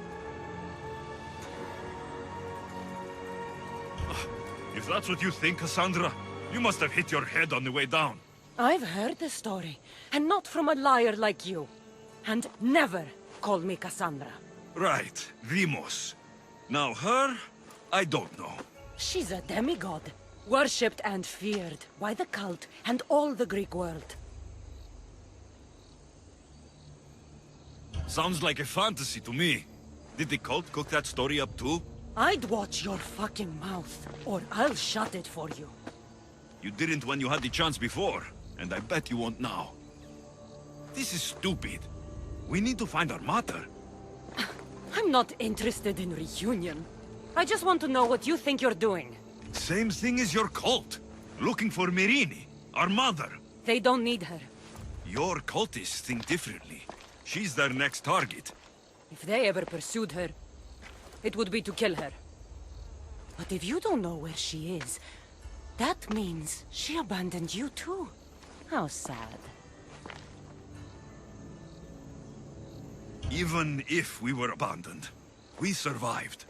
Speaker 17: If that's what you think, Cassandra, you must have hit your head on the way down.
Speaker 9: I've heard the story, and not from a liar like you. And never call me Cassandra.
Speaker 17: Right, Demos. Now her, I don't know.
Speaker 9: She's a demigod, worshipped and feared by the cult and all the Greek world.
Speaker 17: Sounds like a fantasy to me. Did the cult cook that story up too?
Speaker 9: I'd watch your fucking mouth, or I'll shut it for you.
Speaker 17: You didn't when you had the chance before, and I bet you won't now. This is stupid. We need to find our mother.
Speaker 9: I'm not interested in reunion. I just want to know what you think you're doing.
Speaker 17: Same thing as your cult. Looking for Myrrine, our mother.
Speaker 9: They don't need her.
Speaker 17: Your cultists think differently. She's their next target.
Speaker 9: If they ever pursued her, it would be to kill her. But if you don't know where she is, that means she abandoned you too. How sad.
Speaker 17: Even if we were abandoned, we survived.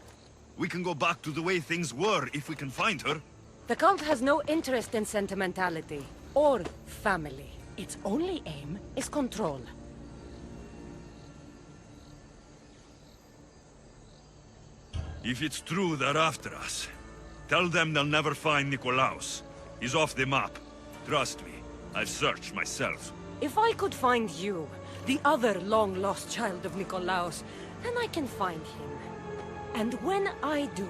Speaker 17: We can go back to the way things were if we can find her.
Speaker 9: The cult has no interest in sentimentality or family. Its only aim is control.
Speaker 17: If it's true they're after us, tell them they'll never find Nikolaos. He's off the map. Trust me, I've searched myself.
Speaker 9: If I could find you, the other long-lost child of Nikolaos, then I can find him. And when I do,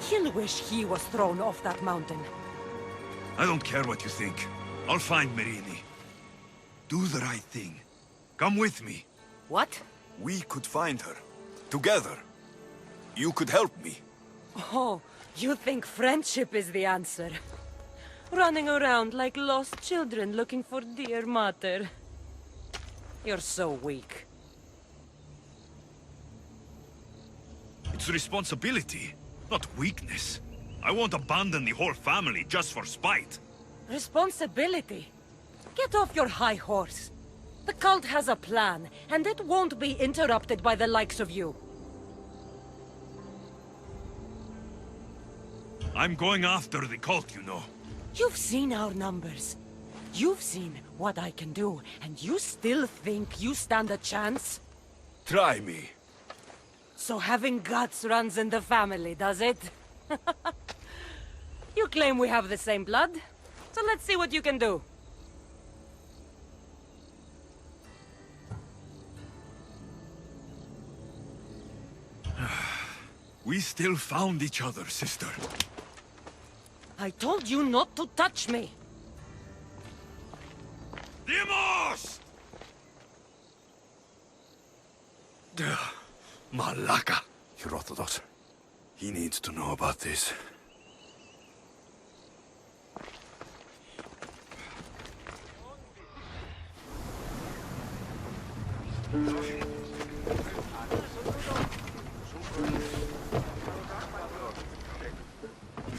Speaker 9: he'll wish he was thrown off that mountain.
Speaker 17: I don't care what you think. I'll find Myrrine. Do the right thing. Come with me.
Speaker 9: What?
Speaker 17: We could find her. Together. You could help me.
Speaker 9: Oh, you think friendship is the answer? running around like lost children looking for dear mother. You're so weak.
Speaker 17: It's responsibility, not weakness. I won't abandon the whole family just for spite.
Speaker 9: Responsibility? Get off your high horse. The cult has a plan, and it won't be interrupted by the likes of you.
Speaker 17: I'm going after the cult, you know.
Speaker 9: You've seen our numbers. You've seen what I can do, and you still think you stand a chance?
Speaker 17: Try me.
Speaker 9: So having guts runs in the family, does it? You claim we have the same blood, so let's see what you can do.
Speaker 17: We still found each other, sister.
Speaker 9: I told you not to touch me.
Speaker 17: Dimos! Malaka.
Speaker 11: Herodotus. He needs to know about this.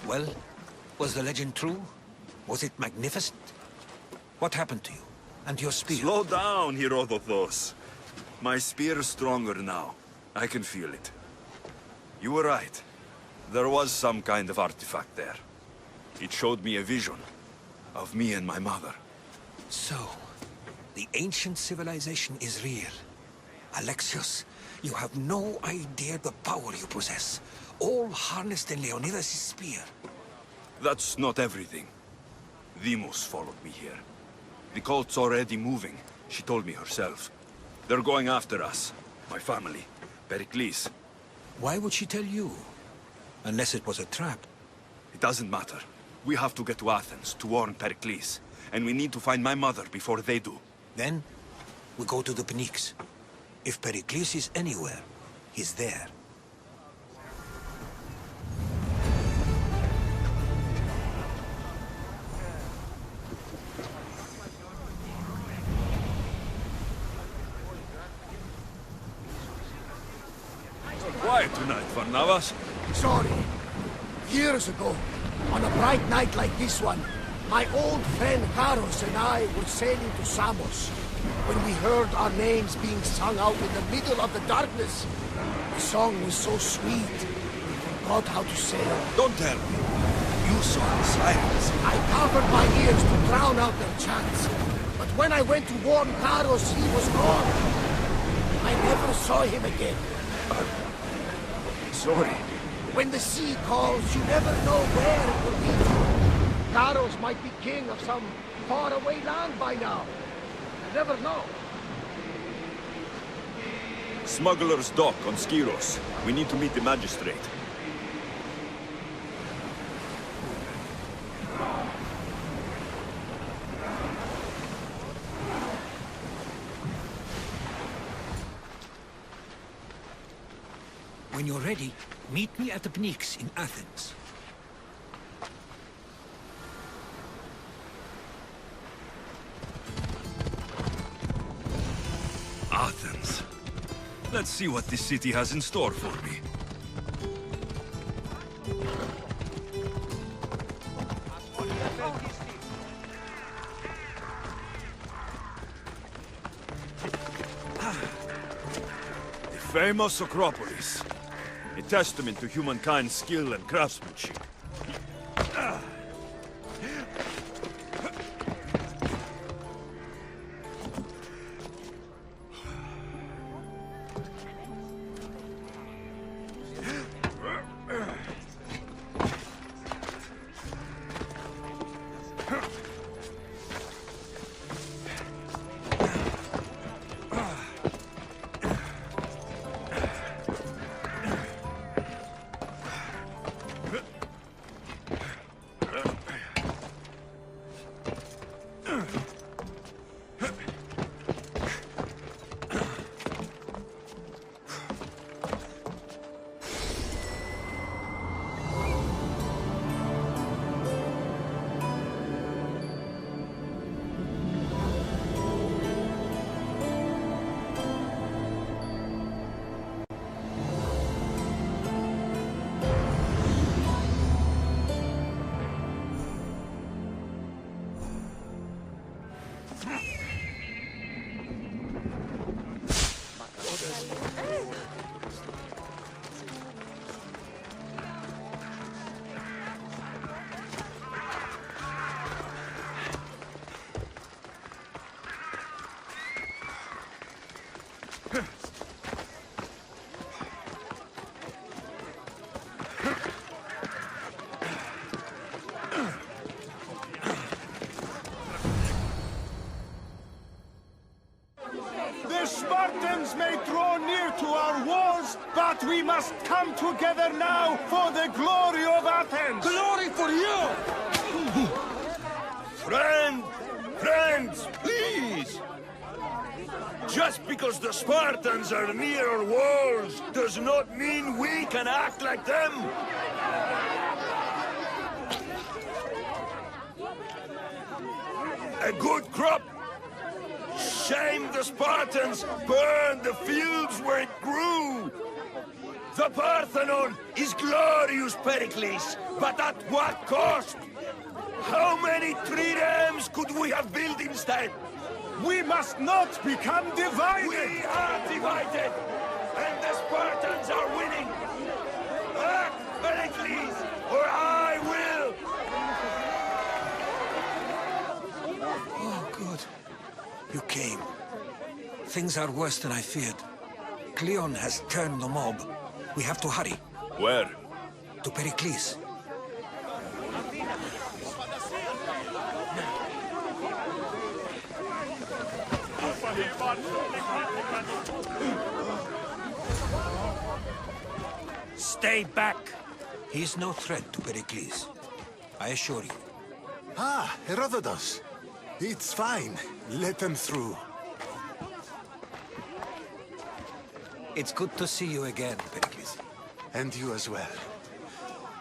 Speaker 1: Well, was the legend true? Was it magnificent? What happened to you? And your spear?
Speaker 17: Slow down, Herodotus. My spear's stronger now. I can feel it. You were right. There was some kind of artifact there. It showed me a vision of me and my mother.
Speaker 1: So, the ancient civilization is real. Alexios, you have no idea the power you possess. All harnessed in Leonidas' spear.
Speaker 17: That's not everything. Demos followed me here. The cult's already moving. She told me herself. They're going after us. My family. Pericles.
Speaker 1: Why would she tell you? Unless it was a trap.
Speaker 17: It doesn't matter. We have to get to Athens to warn Pericles. And we need to find my mother before they do.
Speaker 1: Then, we go to the Pnyx. If Pericles is anywhere, he's there.
Speaker 17: Quiet tonight, Varnavas.
Speaker 4: Sorry. Years ago, on a bright night like this one, my old friend Karos and I were sailing to Samos. When we heard our names being sung out in the middle of the darkness, the song was so sweet, we forgot how to sail.
Speaker 17: Don't tell me. You saw the sirens.
Speaker 4: I covered my ears to drown out their chants. But when I went to warn Karos, he was gone. I never saw him again.
Speaker 17: Sorry.
Speaker 4: When the sea calls, you never know where it will lead you. Karos might be king of some faraway land by now. You never know.
Speaker 17: Smuggler's dock on Skiros. We need to meet the magistrate.
Speaker 1: When you're ready, meet me at the Pnyx in Athens.
Speaker 17: Athens. Let's see what this city has in store for me. The famous Acropolis. A testament to humankind's skill and craftsmanship.
Speaker 15: come together now for the glory of Athens!
Speaker 2: Glory for you!
Speaker 17: Friends, please! Just because the Spartans are near our walls does not mean we can act like them! A good crop! Shame the Spartans burned the fields where it grew! The Parthenon is glorious, Pericles, but at what cost? How many triremes could we have built instead?
Speaker 15: We must not become divided!
Speaker 17: We are divided! And the Spartans are winning! Act, Pericles, or I will!
Speaker 1: Oh, good. You came. Things are worse than I feared. Cleon has turned the mob. We have to hurry.
Speaker 17: Where?
Speaker 1: To Pericles. Stay back! He's no threat to Pericles. I assure you.
Speaker 11: Ah, Herodotus. It's fine. Let them through.
Speaker 1: It's good to see you again, Pericles.
Speaker 11: And you as well.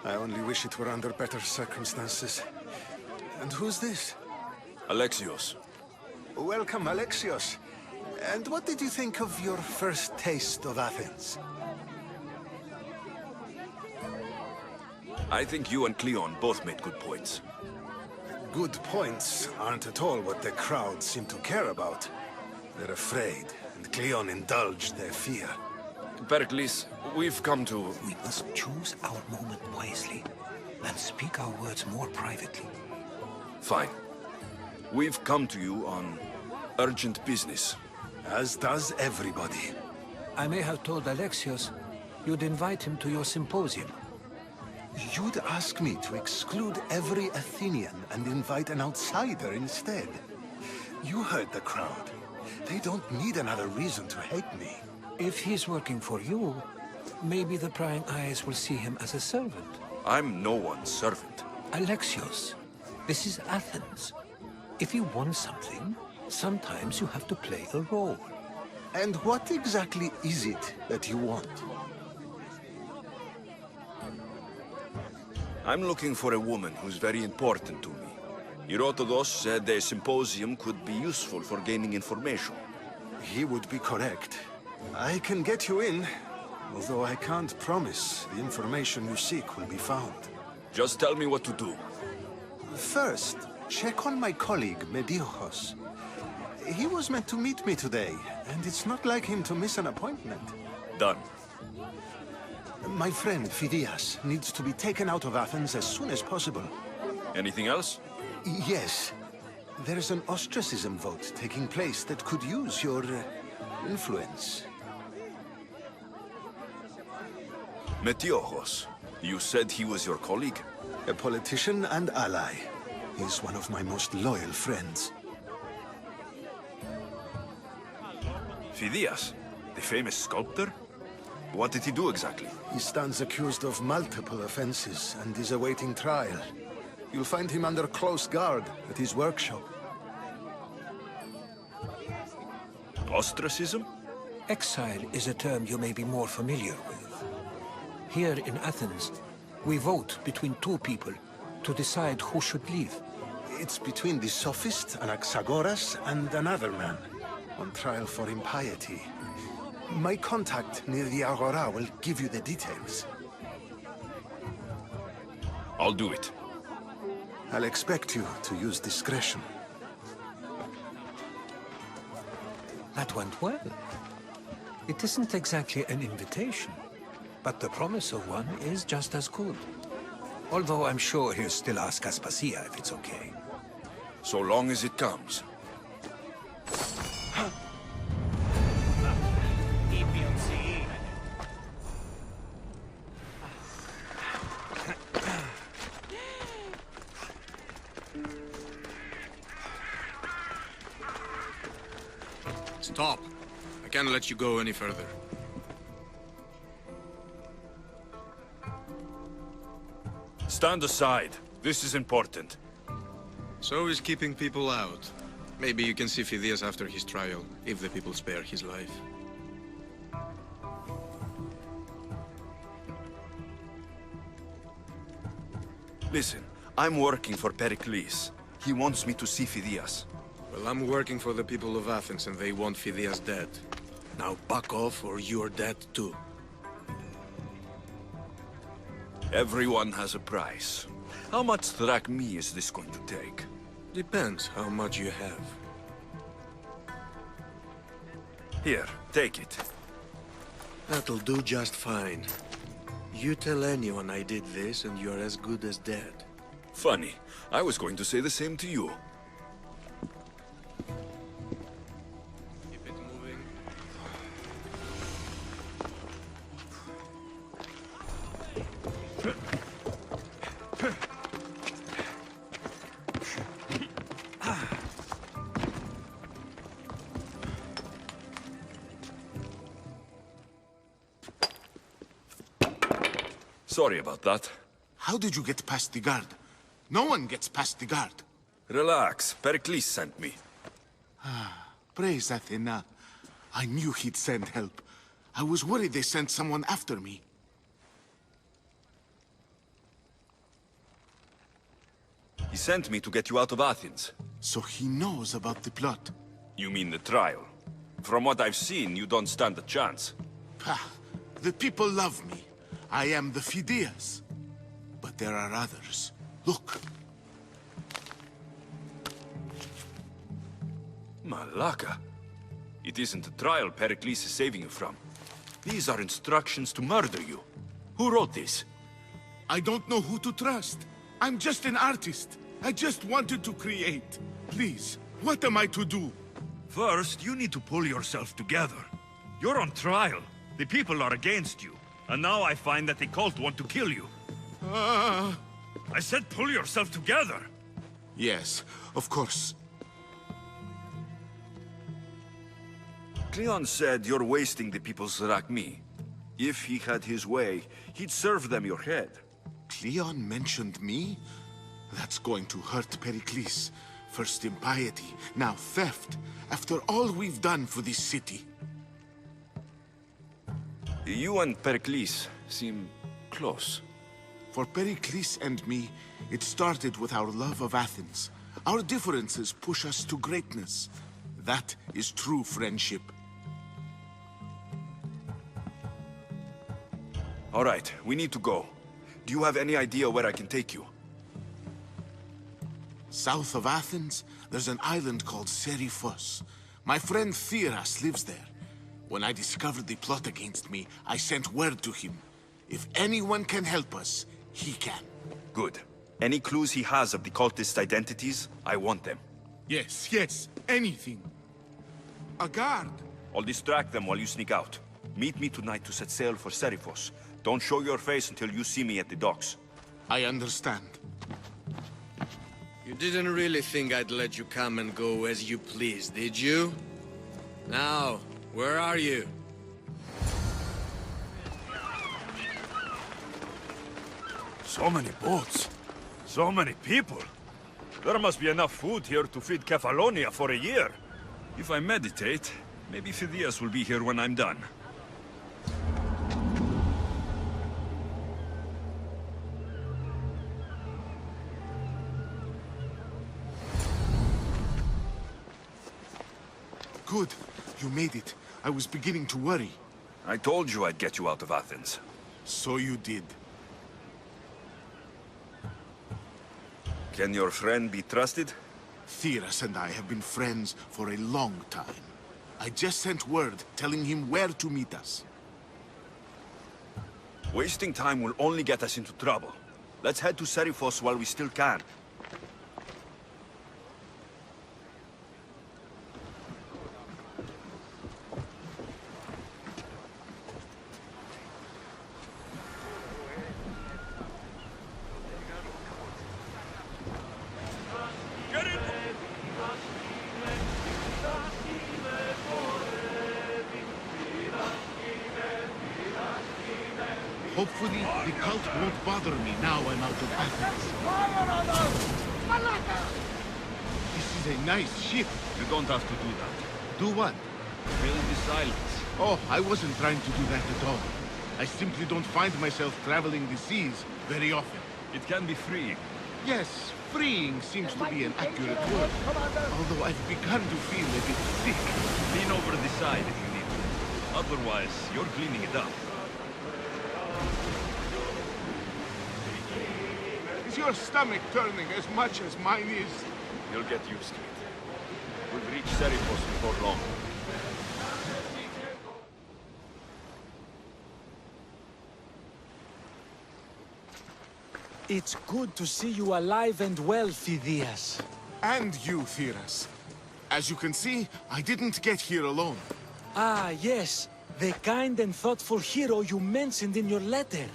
Speaker 11: I only wish it were under better circumstances. And who's this?
Speaker 17: Alexios.
Speaker 11: Welcome, Alexios. And what did you think of your first taste of Athens?
Speaker 17: I think you and Cleon both made good points.
Speaker 11: Good points aren't at all what the crowd seem to care about. They're afraid, and Cleon indulged their fear.
Speaker 17: Pericles, we've come to...
Speaker 1: We must choose our moment wisely, and speak our words more privately.
Speaker 17: Fine. We've come to you on urgent business.
Speaker 11: As does everybody.
Speaker 1: I may have told Alexios you'd invite him to your symposium.
Speaker 11: You'd ask me to exclude every Athenian and invite an outsider instead. You heard the crowd. They don't need another reason to hate me.
Speaker 1: If he's working for you, maybe the prying eyes will see him as a servant.
Speaker 17: I'm no one's servant.
Speaker 1: Alexios, this is Athens. If you want something, sometimes you have to play a role.
Speaker 11: And what exactly is it that you want?
Speaker 17: I'm looking for a woman who's very important to me. Herodotus said a symposium could be useful for gaining information.
Speaker 11: He would be correct. I can get you in, although I can't promise the information you seek will be found.
Speaker 17: Just tell me what to do.
Speaker 11: First, check on my colleague, Mediochos. He was meant to meet me today, and it's not like him to miss an appointment.
Speaker 17: Done.
Speaker 11: My friend, Phidias, needs to be taken out of Athens as soon as possible.
Speaker 17: Anything else?
Speaker 11: Yes. There's an ostracism vote taking place that could use your influence.
Speaker 17: Metiochos. You said he was your colleague?
Speaker 11: A politician and ally. He's one of my most loyal friends.
Speaker 17: Phidias, the famous sculptor? What did he do exactly?
Speaker 11: He stands accused of multiple offenses and is awaiting trial. You'll find him under close guard at his workshop.
Speaker 17: Ostracism?
Speaker 1: Exile is a term you may be more familiar with. Here in Athens, we vote between two people to decide who should leave.
Speaker 11: It's between the sophist Anaxagoras and another man, on trial for impiety. My contact near the Agora will give you the details.
Speaker 17: I'll do it.
Speaker 11: I'll expect you to use discretion.
Speaker 1: That went well. It isn't exactly an invitation, but the promise of one is just as good. Although I'm sure he'll still ask Aspasia if it's okay.
Speaker 17: So long as it comes.
Speaker 20: Stop. I can't let you go any further.
Speaker 17: Stand aside. This is important.
Speaker 20: So is keeping people out. Maybe you can see Phidias after his trial, if the people spare his life.
Speaker 17: Listen, I'm working for Pericles. He wants me to see Phidias.
Speaker 20: Well, I'm working for the people of Athens and they want Phidias dead. Now back off or you're dead too.
Speaker 17: Everyone has a price. How much drachmi is this going to take?
Speaker 20: Depends how much you have.
Speaker 17: Here, take it.
Speaker 20: That'll do just fine. You tell anyone I did this and you're as good as dead.
Speaker 17: Funny. I was going to say the same to you.
Speaker 20: Keep it moving.
Speaker 17: Sorry about that.
Speaker 11: How did you get past the guard? No one gets past the guard.
Speaker 17: Relax. Pericles sent me.
Speaker 11: Praise Athena. I knew he'd send help. I was worried they sent someone after me.
Speaker 17: He sent me to get you out of Athens.
Speaker 11: So he knows about the plot.
Speaker 17: You mean the trial? From what I've seen, you don't stand a chance.
Speaker 11: Pah, the people love me. I am the Phidias. But there are others. Look.
Speaker 17: Malaka. It isn't a trial Pericles is saving you from. These are instructions to murder you. Who wrote this?
Speaker 11: I don't know who to trust. I'm just an artist. I just wanted to create. Please, what am I to do?
Speaker 22: First, you need to pull yourself together. You're on trial. The people are against you. And now I find that the cult want to kill you. I said pull yourself together.
Speaker 11: Yes, of course.
Speaker 17: Cleon said you're wasting the people's drachmi. If he had his way, he'd serve them your head.
Speaker 11: Cleon mentioned me? That's going to hurt Pericles. First impiety, now theft. After all we've done for this city.
Speaker 17: You and Pericles seem close.
Speaker 11: For Pericles and me, it started with our love of Athens. Our differences push us to greatness. That is true friendship.
Speaker 17: All right, we need to go. Do you have any idea where I can take you?
Speaker 11: South of Athens, there's an island called Seriphos. My friend Theras lives there. When I discovered the plot against me, I sent word to him. If anyone can help us, he can.
Speaker 17: Good. Any clues he has of the cultists' identities, I want them.
Speaker 11: Yes, yes, anything. A guard.
Speaker 17: I'll distract them while you sneak out. Meet me tonight to set sail for Seriphos. Don't show your face until you see me at the docks.
Speaker 11: I understand.
Speaker 20: You didn't really think I'd let you come and go as you please, did you? Now, where are you?
Speaker 22: So many boats. So many people. There must be enough food here to feed Kefalonia for a year. If I meditate, maybe Phidias will be here when I'm done.
Speaker 11: Good. You made it. I was beginning to worry.
Speaker 17: I told you I'd get you out of Athens.
Speaker 11: So you did.
Speaker 17: Can your friend be trusted?
Speaker 11: Theras and I have been friends for a long time. I just sent word telling him where to meet us.
Speaker 17: Wasting time will only get us into trouble. Let's head to Seriphos while we still can.
Speaker 11: Hopefully, the cult won't bother me now I'm out of Athens. This is a nice ship.
Speaker 22: You don't have to do that.
Speaker 11: Do what?
Speaker 22: Fill the silence.
Speaker 11: Oh, I wasn't trying to do that at all. I simply don't find myself traveling the seas very often.
Speaker 22: It can be freeing.
Speaker 11: Yes, freeing seems to be an accurate word. Although I've begun to feel a bit sick.
Speaker 22: Lean over the side if you need to. Otherwise, you're cleaning it up.
Speaker 11: Is your stomach turning as much as mine is?
Speaker 22: You'll get used to it. We'll reach Serifos before long.
Speaker 15: It's good to see you alive and well, Phidias.
Speaker 11: And you, Theras. As you can see, I didn't get here alone.
Speaker 15: Ah, yes. The kind and thoughtful hero you mentioned in your letter.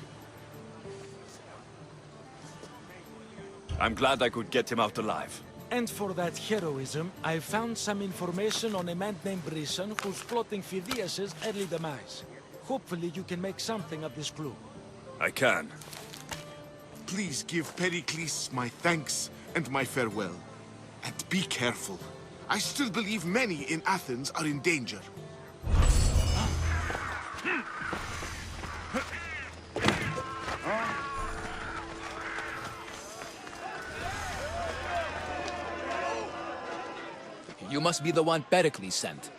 Speaker 22: I'm glad I could get him out alive.
Speaker 15: And for that heroism, I found some information on a man named Brisson who's plotting Phidias' early demise. Hopefully you can make something of this clue.
Speaker 22: I can.
Speaker 11: Please give Pericles my thanks and my farewell. And be careful. I still believe many in Athens are in danger.
Speaker 5: You must be the one Pericles sent.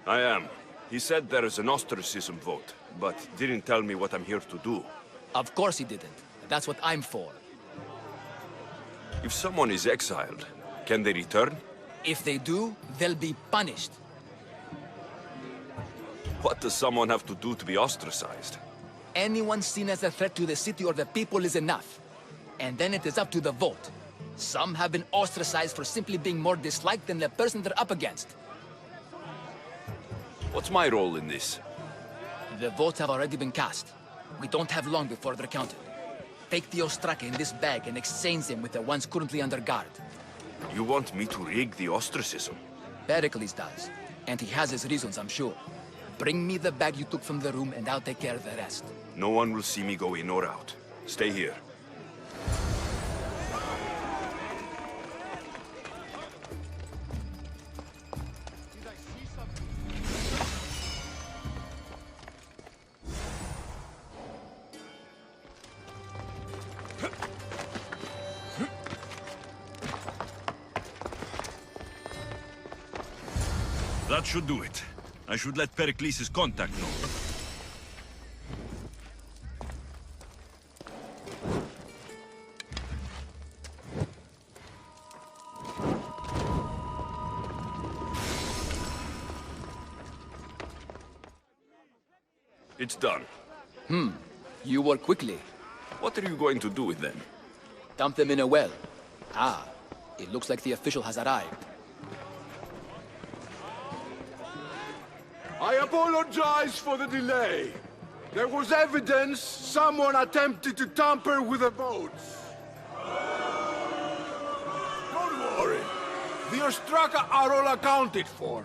Speaker 22: I am. He said there is an ostracism vote, but didn't tell me what I'm here to do.
Speaker 5: Of course he didn't. That's what I'm for.
Speaker 22: If someone is exiled, can they return?
Speaker 5: If they do, they'll be punished.
Speaker 22: What does someone have to do to be ostracized?
Speaker 5: Anyone seen as a threat to the city or the people is enough. And then it is up to the vote. Some have been ostracized for simply being more disliked than the person they're up against.
Speaker 22: What's my role in this?
Speaker 5: The votes have already been cast. We don't have long before they're counted. Take the Ostraka in this bag and exchange them with the ones currently under guard.
Speaker 22: You want me to rig the ostracism?
Speaker 5: Pericles does. And he has his reasons, I'm sure. Bring me the bag you took from the room and I'll take care of the rest.
Speaker 22: No one will see me go in or out. Stay here. That should do it. I should let Pericles' contact know. It's done.
Speaker 5: You work quickly.
Speaker 22: What are you going to do with them?
Speaker 5: Dump them in a well. Ah, it looks like the official has arrived.
Speaker 15: I apologize for the delay. There was evidence someone attempted to tamper with the votes. Don't worry. The Ostraka are all accounted for.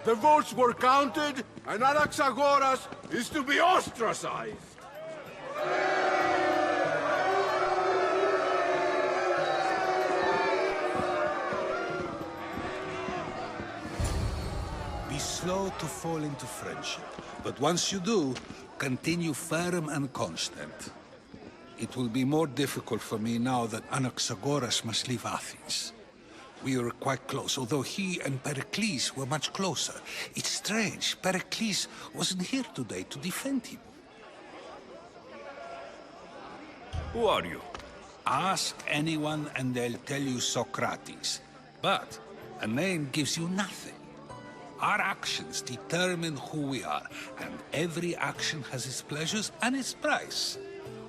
Speaker 15: The votes were counted, and Anaxagoras is to be ostracized.
Speaker 1: Be slow to fall into friendship, but once you do, continue firm and constant. It will be more difficult for me now that Anaxagoras must leave Athens. We were quite close, although he and Pericles were much closer. It's strange, Pericles wasn't here today to defend him.
Speaker 22: Who are you?
Speaker 1: Ask anyone and they'll tell you Socrates. But a name gives you nothing. Our actions determine who we are, and every action has its pleasures and its price.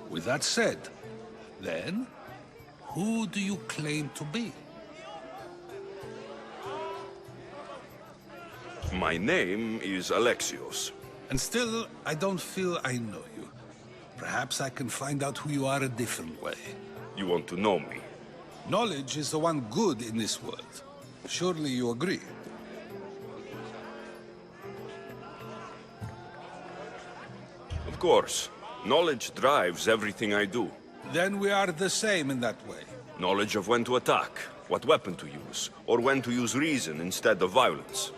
Speaker 1: With that said, then, who do you claim to be?
Speaker 22: My name is Alexios.
Speaker 1: And still, I don't feel I know you. Perhaps I can find out who you are a different way.
Speaker 22: You want to know me?
Speaker 1: Knowledge is the one good in this world. Surely you agree?
Speaker 22: Of course. Knowledge drives everything I do.
Speaker 15: Then we are the same in that way.
Speaker 22: Knowledge of when to attack, what weapon to use, or when to use reason instead of violence.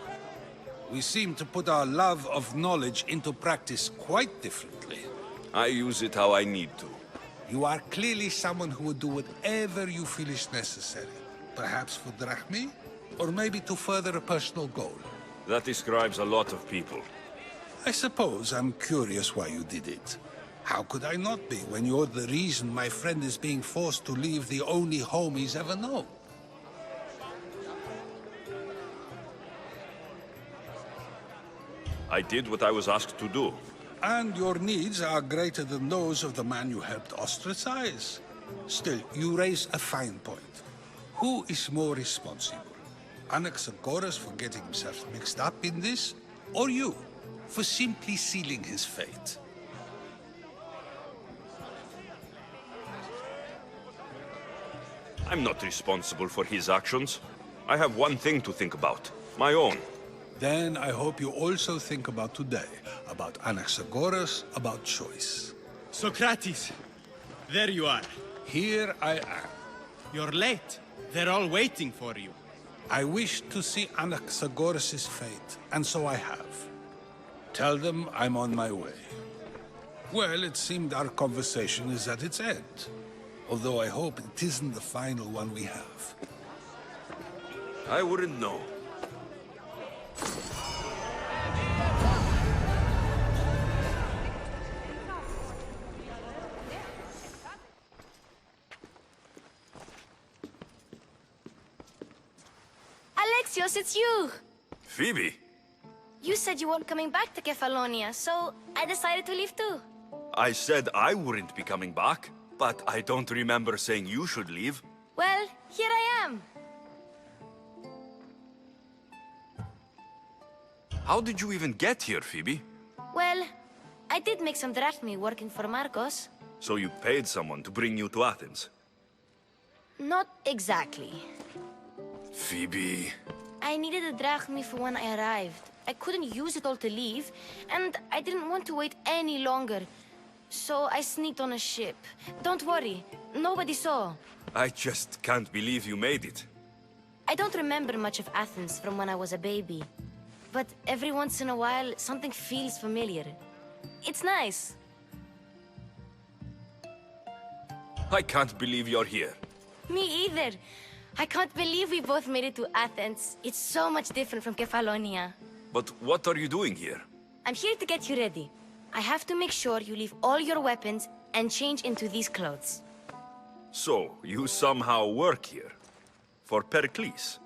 Speaker 15: We seem to put our love of knowledge into practice quite differently.
Speaker 22: I use it how I need to.
Speaker 15: You are clearly someone who would do whatever you feel is necessary. Perhaps for drachmi, or maybe to further a personal goal.
Speaker 22: That describes a lot of people.
Speaker 15: I suppose I'm curious why you did it. How could I not be when you're the reason my friend is being forced to leave the only home he's ever known?
Speaker 22: I did what I was asked to do.
Speaker 15: And your needs are greater than those of the man you helped ostracize. Still, you raise a fine point. Who is more responsible? Anaxagoras for getting himself mixed up in this, or you, for simply sealing his fate?
Speaker 22: I'm not responsible for his actions. I have one thing to think about, my own.
Speaker 15: Then I hope you also think about today, about Anaxagoras, about choice.
Speaker 8: Socrates, there you are.
Speaker 15: Here I am.
Speaker 8: You're late. They're all waiting for you.
Speaker 15: I wish to see Anaxagoras' fate, and so I have. Tell them I'm on my way. Well, it seemed our conversation is at its end. Although I hope it isn't the final one we have.
Speaker 22: I wouldn't know.
Speaker 6: Alexios, it's you!
Speaker 22: Phoebe?
Speaker 6: You said you weren't coming back to Kefalonia, so I decided to leave too.
Speaker 22: I said I wouldn't be coming back, but I don't remember saying you should leave.
Speaker 6: Well, here I am.
Speaker 22: How did you even get here, Phoebe?
Speaker 6: Well, I did make some drachmi working for Marcos.
Speaker 22: So you paid someone to bring you to Athens?
Speaker 6: Not exactly.
Speaker 22: Phoebe...
Speaker 6: I needed a drachmi for when I arrived. I couldn't use it all to leave, and I didn't want to wait any longer. So I sneaked on a ship. Don't worry, nobody saw.
Speaker 22: I just can't believe you made it.
Speaker 6: I don't remember much of Athens from when I was a baby. But every once in a while, something feels familiar. It's nice.
Speaker 22: I can't believe you're here.
Speaker 6: Me either. I can't believe we both made it to Athens. It's so much different from Kefalonia.
Speaker 22: But what are you doing here?
Speaker 6: I'm here to get you ready. I have to make sure you leave all your weapons and change into these clothes.
Speaker 22: So, you somehow work here? For Pericles?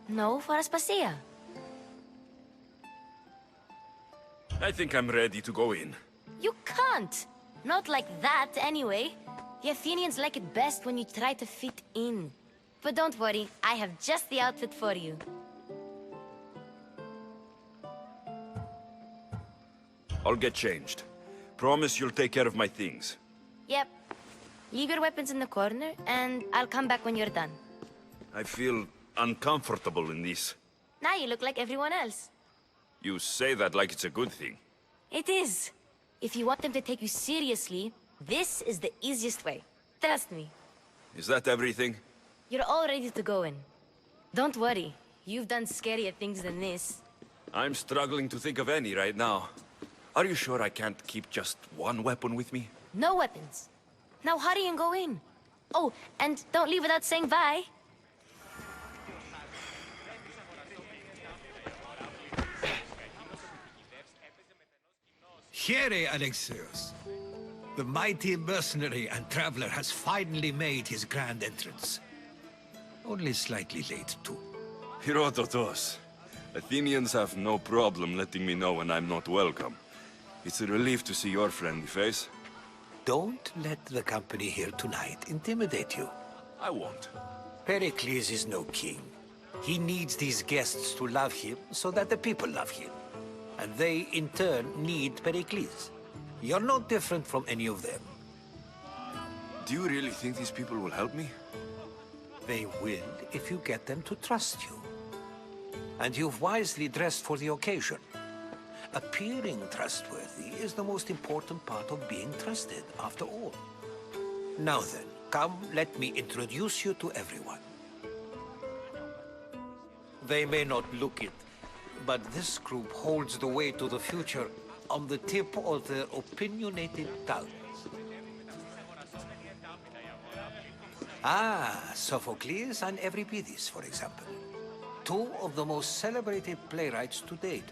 Speaker 6: No, for Aspasia.
Speaker 22: I think I'm ready to go in.
Speaker 6: You can't! Not like that, anyway. The Athenians like it best when you try to fit in. But don't worry, I have just the outfit for you.
Speaker 22: I'll get changed. Promise you'll take care of my things.
Speaker 6: Yep. Leave your weapons in the corner, and I'll come back when you're done.
Speaker 22: I feel uncomfortable in this.
Speaker 6: Now you look like everyone else.
Speaker 22: You say that like it's a good thing.
Speaker 6: It is. If you want them to take you seriously, this is the easiest way. Trust me.
Speaker 22: Is that everything?
Speaker 6: You're all ready to go in. Don't worry. You've done scarier things than this.
Speaker 22: I'm struggling to think of any right now. Are you sure I can't keep just one weapon with me?
Speaker 6: No weapons. Now hurry and go in. Oh, and don't leave without saying bye.
Speaker 1: Here, Alexios. The mighty mercenary and traveler has finally made his grand entrance. Only slightly late, too.
Speaker 22: Herodotus. Athenians have no problem letting me know when I'm not welcome. It's a relief to see your friendly face.
Speaker 1: Don't let the company here tonight intimidate you.
Speaker 22: I won't.
Speaker 1: Pericles is no king. He needs these guests to love him so that the people love him. And they, in turn, need Pericles. You're no different from any of them.
Speaker 22: Do you really think these people will help me?
Speaker 1: They will if you get them to trust you. And you've wisely dressed for the occasion.
Speaker 7: Appearing trustworthy is the most important part of being trusted, after all. Now then, come, let me introduce you to everyone. They may not look it, but this group holds the way to the future on the tip of their opinionated tongues. Ah, Sophocles and Euripides, for example. Two of the most celebrated playwrights to date.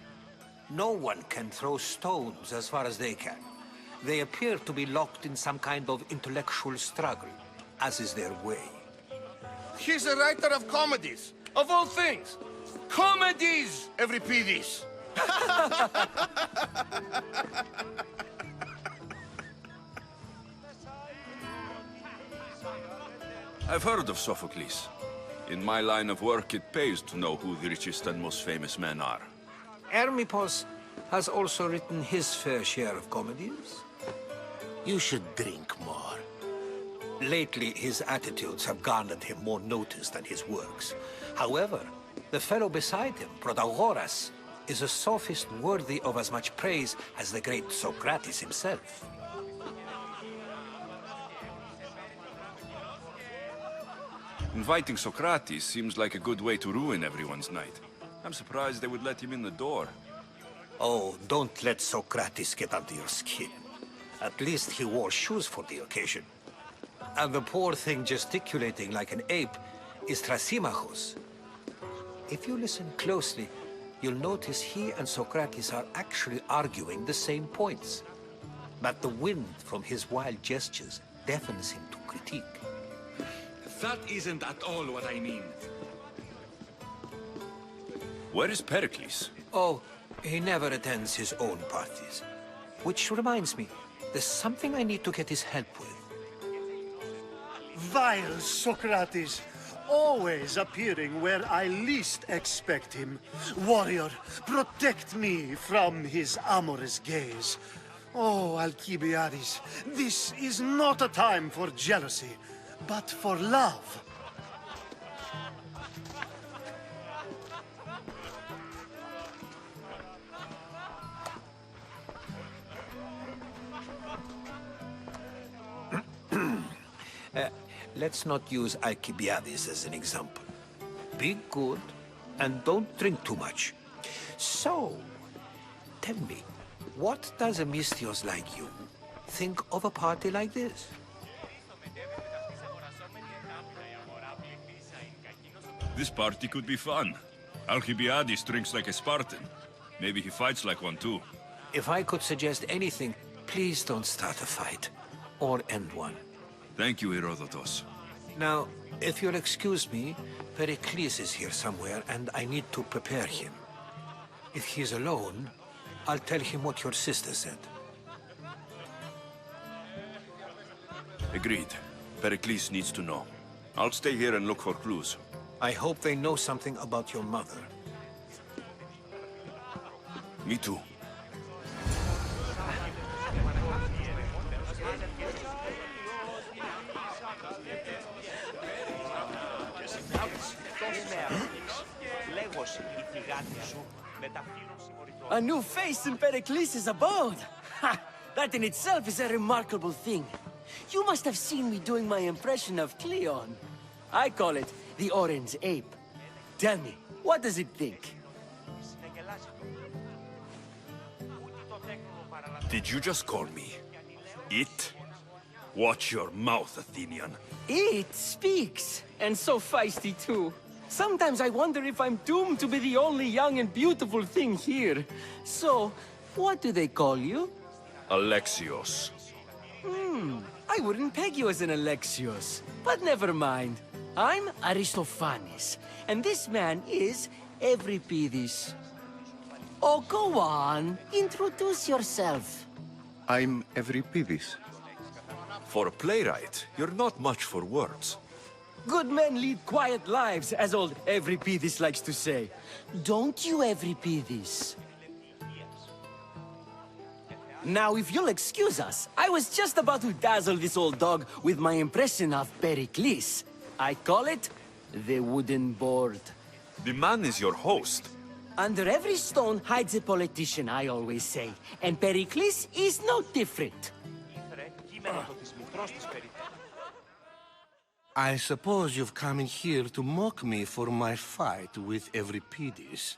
Speaker 7: No one can throw stones as far as they can. They appear to be locked in some kind of intellectual struggle, as is their way.
Speaker 4: He's a writer of comedies, of all things. Comedies, Euripides.
Speaker 22: I've heard of Sophocles. In my line of work, it pays to know who the richest and most famous men are.
Speaker 7: Hermippos has also written his fair share of comedies.
Speaker 4: You should drink more.
Speaker 7: Lately, his attitudes have garnered him more notice than his works. However, the fellow beside him, Protagoras, is a sophist worthy of as much praise as the great Socrates himself.
Speaker 22: Inviting Socrates seems like a good way to ruin everyone's night. I'm surprised they would let him in the door.
Speaker 7: Oh, don't let Socrates get under your skin. At least he wore shoes for the occasion. And the poor thing gesticulating like an ape is Thrasymachos. If you listen closely, you'll notice he and Socrates are actually arguing the same points. But the wind from his wild gestures deafens him to critique.
Speaker 1: That isn't at all what I mean.
Speaker 22: Where is Pericles?
Speaker 7: Oh, he never attends his own parties. Which reminds me, there's something I need to get his help with.
Speaker 2: Vile Socrates, always appearing where I least expect him. Warrior, protect me from his amorous gaze. Oh, Alcibiades, this is not a time for jealousy, but for love.
Speaker 7: Let's not use Alcibiades as an example. Be good, and don't drink too much. So, tell me, what does a Misthios like you think of a party like this?
Speaker 22: This party could be fun. Alcibiades drinks like a Spartan. Maybe he fights like one too.
Speaker 7: If I could suggest anything, please don't start a fight. Or end one.
Speaker 22: Thank you, Herodotus.
Speaker 7: Now, if you'll excuse me, Pericles is here somewhere, and I need to prepare him. If he's alone, I'll tell him what your sister said.
Speaker 22: Agreed. Pericles needs to know. I'll stay here and look for clues.
Speaker 7: I hope they know something about your mother.
Speaker 22: Me too.
Speaker 10: A new face in Pericles' abode! Ha! That in itself is a remarkable thing. You must have seen me doing my impression of Cleon. I call it the Orange Ape. Tell me, what does it think?
Speaker 22: Did you just call me it? Watch your mouth, Athenian.
Speaker 10: It speaks, and so feisty too. Sometimes I wonder if I'm doomed to be the only young and beautiful thing here. So, what do they call you?
Speaker 22: Alexios.
Speaker 10: I wouldn't peg you as an Alexios. But never mind. I'm Aristophanes, and this man is Euripides. Oh, go on. Introduce yourself.
Speaker 17: I'm Euripides.
Speaker 22: For a playwright, you're not much for words.
Speaker 10: Good men lead quiet lives, as old Euripides likes to say. Don't you, Euripides? Now, if you'll excuse us, I was just about to dazzle this old dog with my impression of Pericles. I call it the wooden board.
Speaker 22: The man is your host.
Speaker 10: Under every stone hides a politician, I always say. And Pericles is no different.
Speaker 20: I suppose you've come in here to mock me for my fight with Euripides.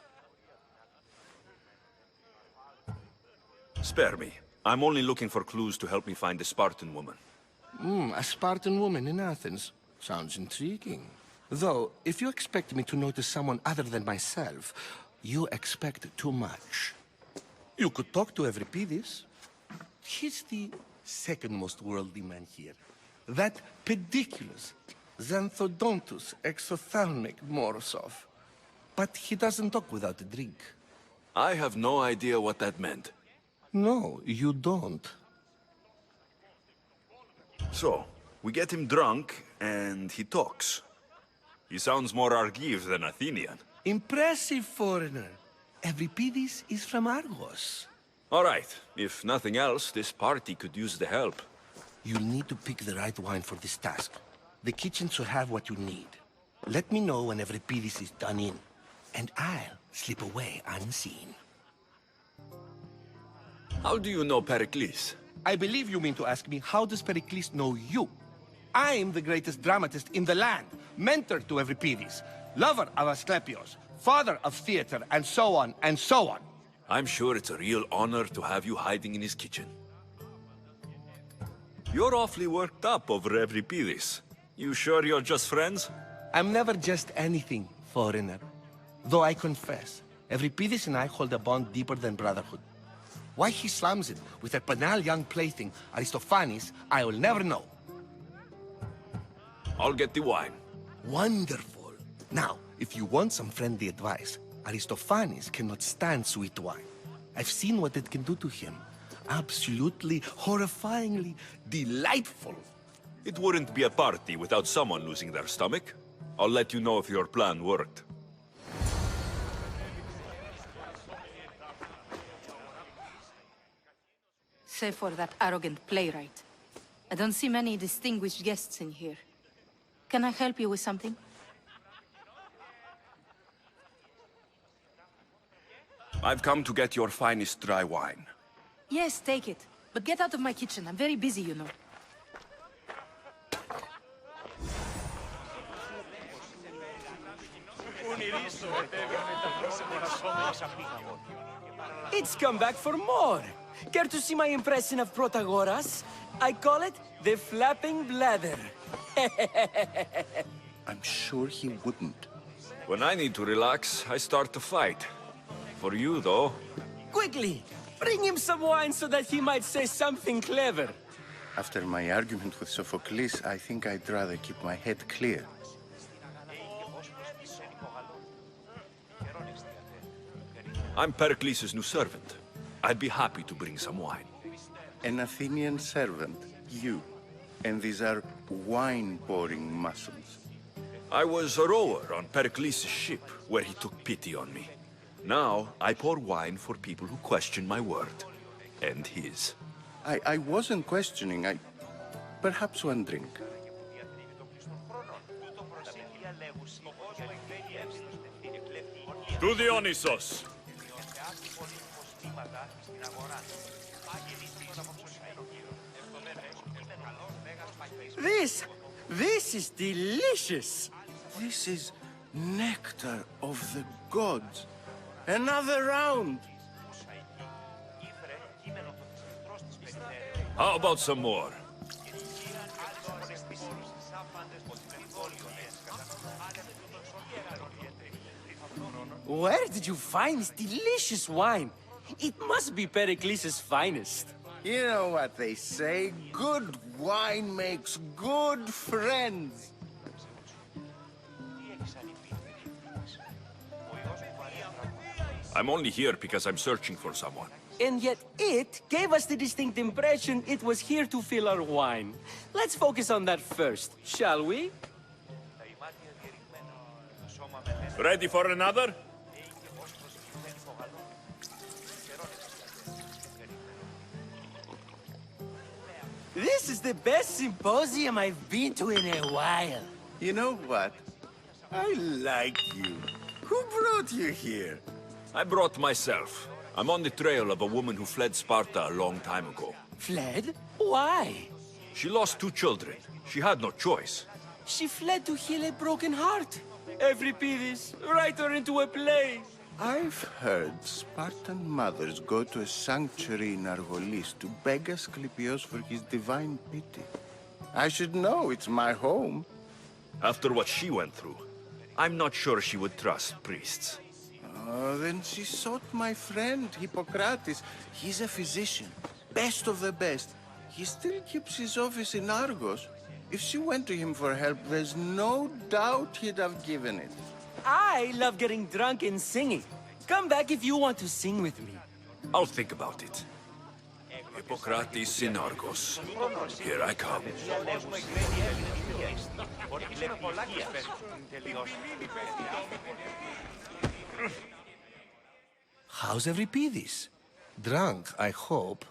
Speaker 22: Spare me. I'm only looking for clues to help me find a Spartan woman.
Speaker 20: A Spartan woman in Athens. Sounds intriguing. Though, if you expect me to notice someone other than myself, you expect too much. You could talk to Euripides. He's the second most worldly man here. That pediculous, xanthodontus exophthalmic Morosov. But he doesn't talk without a drink.
Speaker 22: I have no idea what that meant.
Speaker 20: No, you don't.
Speaker 22: So, we get him drunk, and he talks. He sounds more Argive than Athenian.
Speaker 20: Impressive, foreigner. Euripides is from Argos.
Speaker 22: All right. If nothing else, this party could use the help.
Speaker 20: You'll need to pick the right wine for this task. The kitchen should have what you need. Let me know when Euripides is done in, and I'll slip away unseen.
Speaker 22: How do you know Pericles?
Speaker 20: I believe you mean to ask me, how does Pericles know you? I'm the greatest dramatist in the land, mentor to Euripides, lover of Asclepios, father of theater, and so on, and so on.
Speaker 22: I'm sure it's a real honor to have you hiding in his kitchen. You're awfully worked up over Euripides. You sure you're just friends?
Speaker 20: I'm never just anything, foreigner. Though I confess, Euripides and I hold a bond deeper than brotherhood. Why he slams it with a banal young plaything, Aristophanes, I will never know.
Speaker 22: I'll get the wine.
Speaker 20: Wonderful. Now, if you want some friendly advice, Aristophanes cannot stand sweet wine. I've seen what it can do to him. Absolutely, horrifyingly delightful.
Speaker 22: It wouldn't be a party without someone losing their stomach. I'll let you know if your plan worked.
Speaker 13: Save for that arrogant playwright. I don't see many distinguished guests in here. Can I help you with something?
Speaker 22: I've come to get your finest dry wine.
Speaker 13: Yes, take it. But get out of my kitchen. I'm very busy, you know.
Speaker 10: It's come back for more. Care to see my impression of Protagoras? I call it the flapping bladder.
Speaker 21: I'm sure he wouldn't.
Speaker 22: When I need to relax, I start to fight. For you, though.
Speaker 10: Quickly! Bring him some wine so that he might say something clever.
Speaker 21: After my argument with Sophocles, I think I'd rather keep my head clear.
Speaker 22: I'm Pericles' new servant. I'd be happy to bring some wine.
Speaker 21: An Athenian servant, you. And these are wine-pouring muscles.
Speaker 22: I was a rower on Pericles' ship, where he took pity on me. Now, I pour wine for people who question my word. And his.
Speaker 21: I wasn't questioning, Perhaps one drink.
Speaker 22: To Dionysos!
Speaker 10: This is delicious!
Speaker 21: This is nectar of the gods. Another round!
Speaker 22: How about some more?
Speaker 10: Where did you find this delicious wine? It must be Pericles' finest.
Speaker 21: You know what they say, good wine makes good friends.
Speaker 22: I'm only here because I'm searching for someone.
Speaker 10: And yet it gave us the distinct impression it was here to fill our wine. Let's focus on that first, shall we?
Speaker 22: Ready for another?
Speaker 10: This is the best symposium I've been to in a while.
Speaker 21: You know what? I like you. Who brought you here?
Speaker 22: I brought myself. I'm on the trail of a woman who fled Sparta a long time ago.
Speaker 10: Fled? Why?
Speaker 22: She lost 2 children. She had no choice.
Speaker 10: She fled to heal a broken heart. Euripides, write her into a play.
Speaker 21: I've heard Spartan mothers go to a sanctuary in Argolis to beg Asclepios for his divine pity. I should know, it's my home.
Speaker 22: After what she went through, I'm not sure she would trust priests.
Speaker 21: Oh, then she sought my friend, Hippocrates. He's a physician, best of the best. He still keeps his office in Argos. If she went to him for help, there's no doubt he'd have given it.
Speaker 10: I love getting drunk and singing. Come back if you want to sing with me.
Speaker 22: I'll think about it. Hippocrates in Argos. Here I come.
Speaker 20: How's Euripides? Drunk, I hope.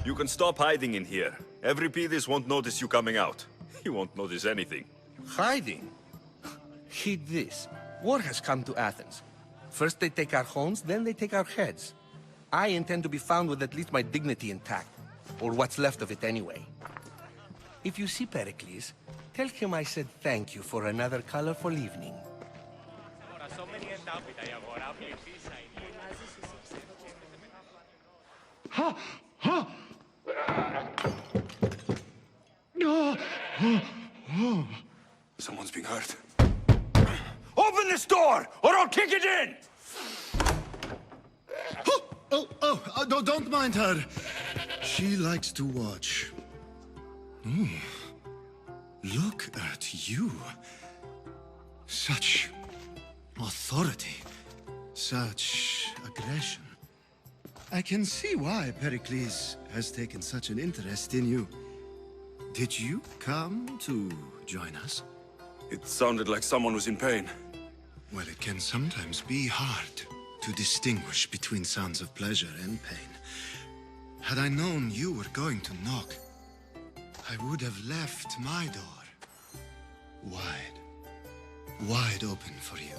Speaker 22: You can stop hiding in here. Euripides won't notice you coming out. He won't notice anything.
Speaker 20: Hiding? Heed this. War has come to Athens. First they take our homes, then they take our heads. I intend to be found with at least my dignity intact. Or what's left of it anyway. If you see Pericles, tell him I said thank you for another colorful evening.
Speaker 22: Ha! Ha!
Speaker 17: Someone's being hurt.
Speaker 22: Open this door, or I'll kick it in!
Speaker 16: Don't mind her. She likes to watch. Look at you. Such authority. Such aggression. I can see why Pericles has taken such an interest in you. Did you come to join us?
Speaker 17: It sounded like someone was in pain.
Speaker 16: Well, it can sometimes be hard to distinguish between sounds of pleasure and pain. Had I known you were going to knock, I would have left my door wide open for you.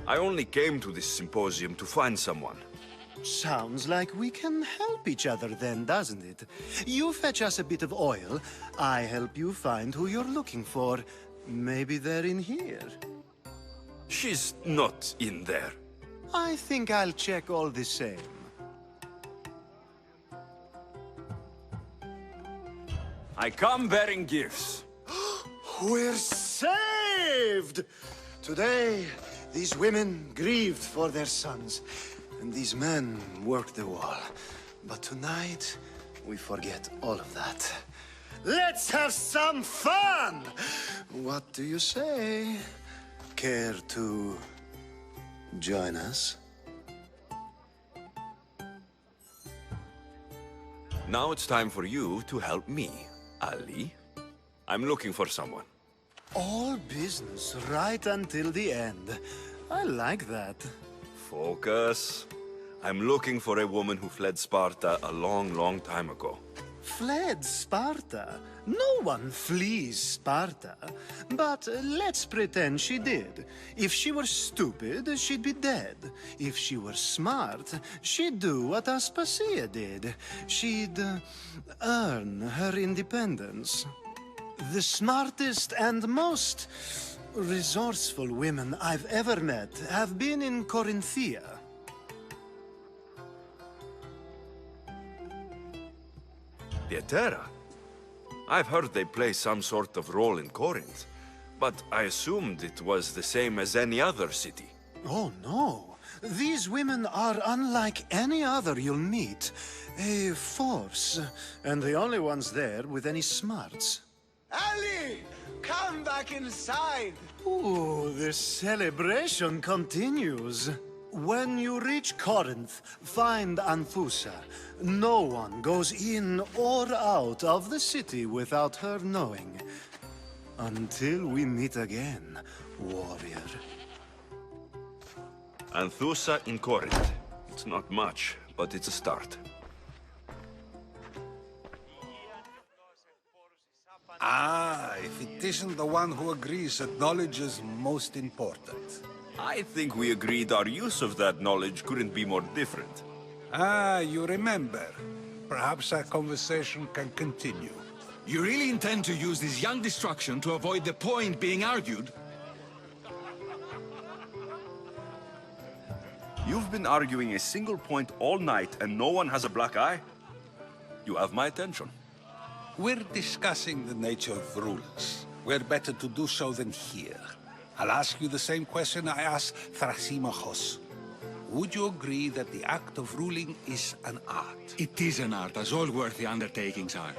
Speaker 22: I only came to this symposium to find someone.
Speaker 16: Sounds like we can help each other then, doesn't it? You fetch us a bit of oil, I help you find who you're looking for. Maybe they're in here.
Speaker 22: She's not in there.
Speaker 16: I think I'll check all the same.
Speaker 22: I come bearing gifts.
Speaker 16: We're saved! Today, these women grieved for their sons, and these men worked the wall. But tonight, we forget all of that. Let's have some fun! What do you say? Care to join us?
Speaker 22: Now it's time for you to help me, Ali. I'm looking for someone.
Speaker 16: All business right until the end. I like that.
Speaker 22: Focus. I'm looking for a woman who fled Sparta a long, long time ago.
Speaker 16: Fled Sparta? No one flees Sparta. But let's pretend she did. If she were stupid, she'd be dead. If she were smart, she'd do what Aspasia did. She'd earn her independence. The smartest and most resourceful women I've ever met have been in Corinthia.
Speaker 22: Pieterra? I've heard they play some sort of role in Corinth, but I assumed it was the same as any other city.
Speaker 16: Oh, no. These women are unlike any other you'll meet. A force, and the only ones there with any smarts. Ali! Come back inside! Ooh, the celebration continues. When you reach Corinth, find Anthusa. No one goes in or out of the city without her knowing. Until we meet again, warrior.
Speaker 22: Anthusa in Corinth. It's not much, but it's a start.
Speaker 15: Ah, if it isn't the one who agrees that knowledge is most important.
Speaker 22: I think we agreed our use of that knowledge couldn't be more different.
Speaker 15: Ah, you remember. Perhaps our conversation can continue.
Speaker 1: You really intend to use this young destruction to avoid the point being argued?
Speaker 22: You've been arguing a single point all night and no one has a black eye? You have my attention.
Speaker 15: We're discussing the nature of rulers. Where better to do so than here? I'll ask you the same question I asked Thrasymachos. Would you agree that the act of ruling is an art?
Speaker 1: It is an art, as all worthy undertakings are.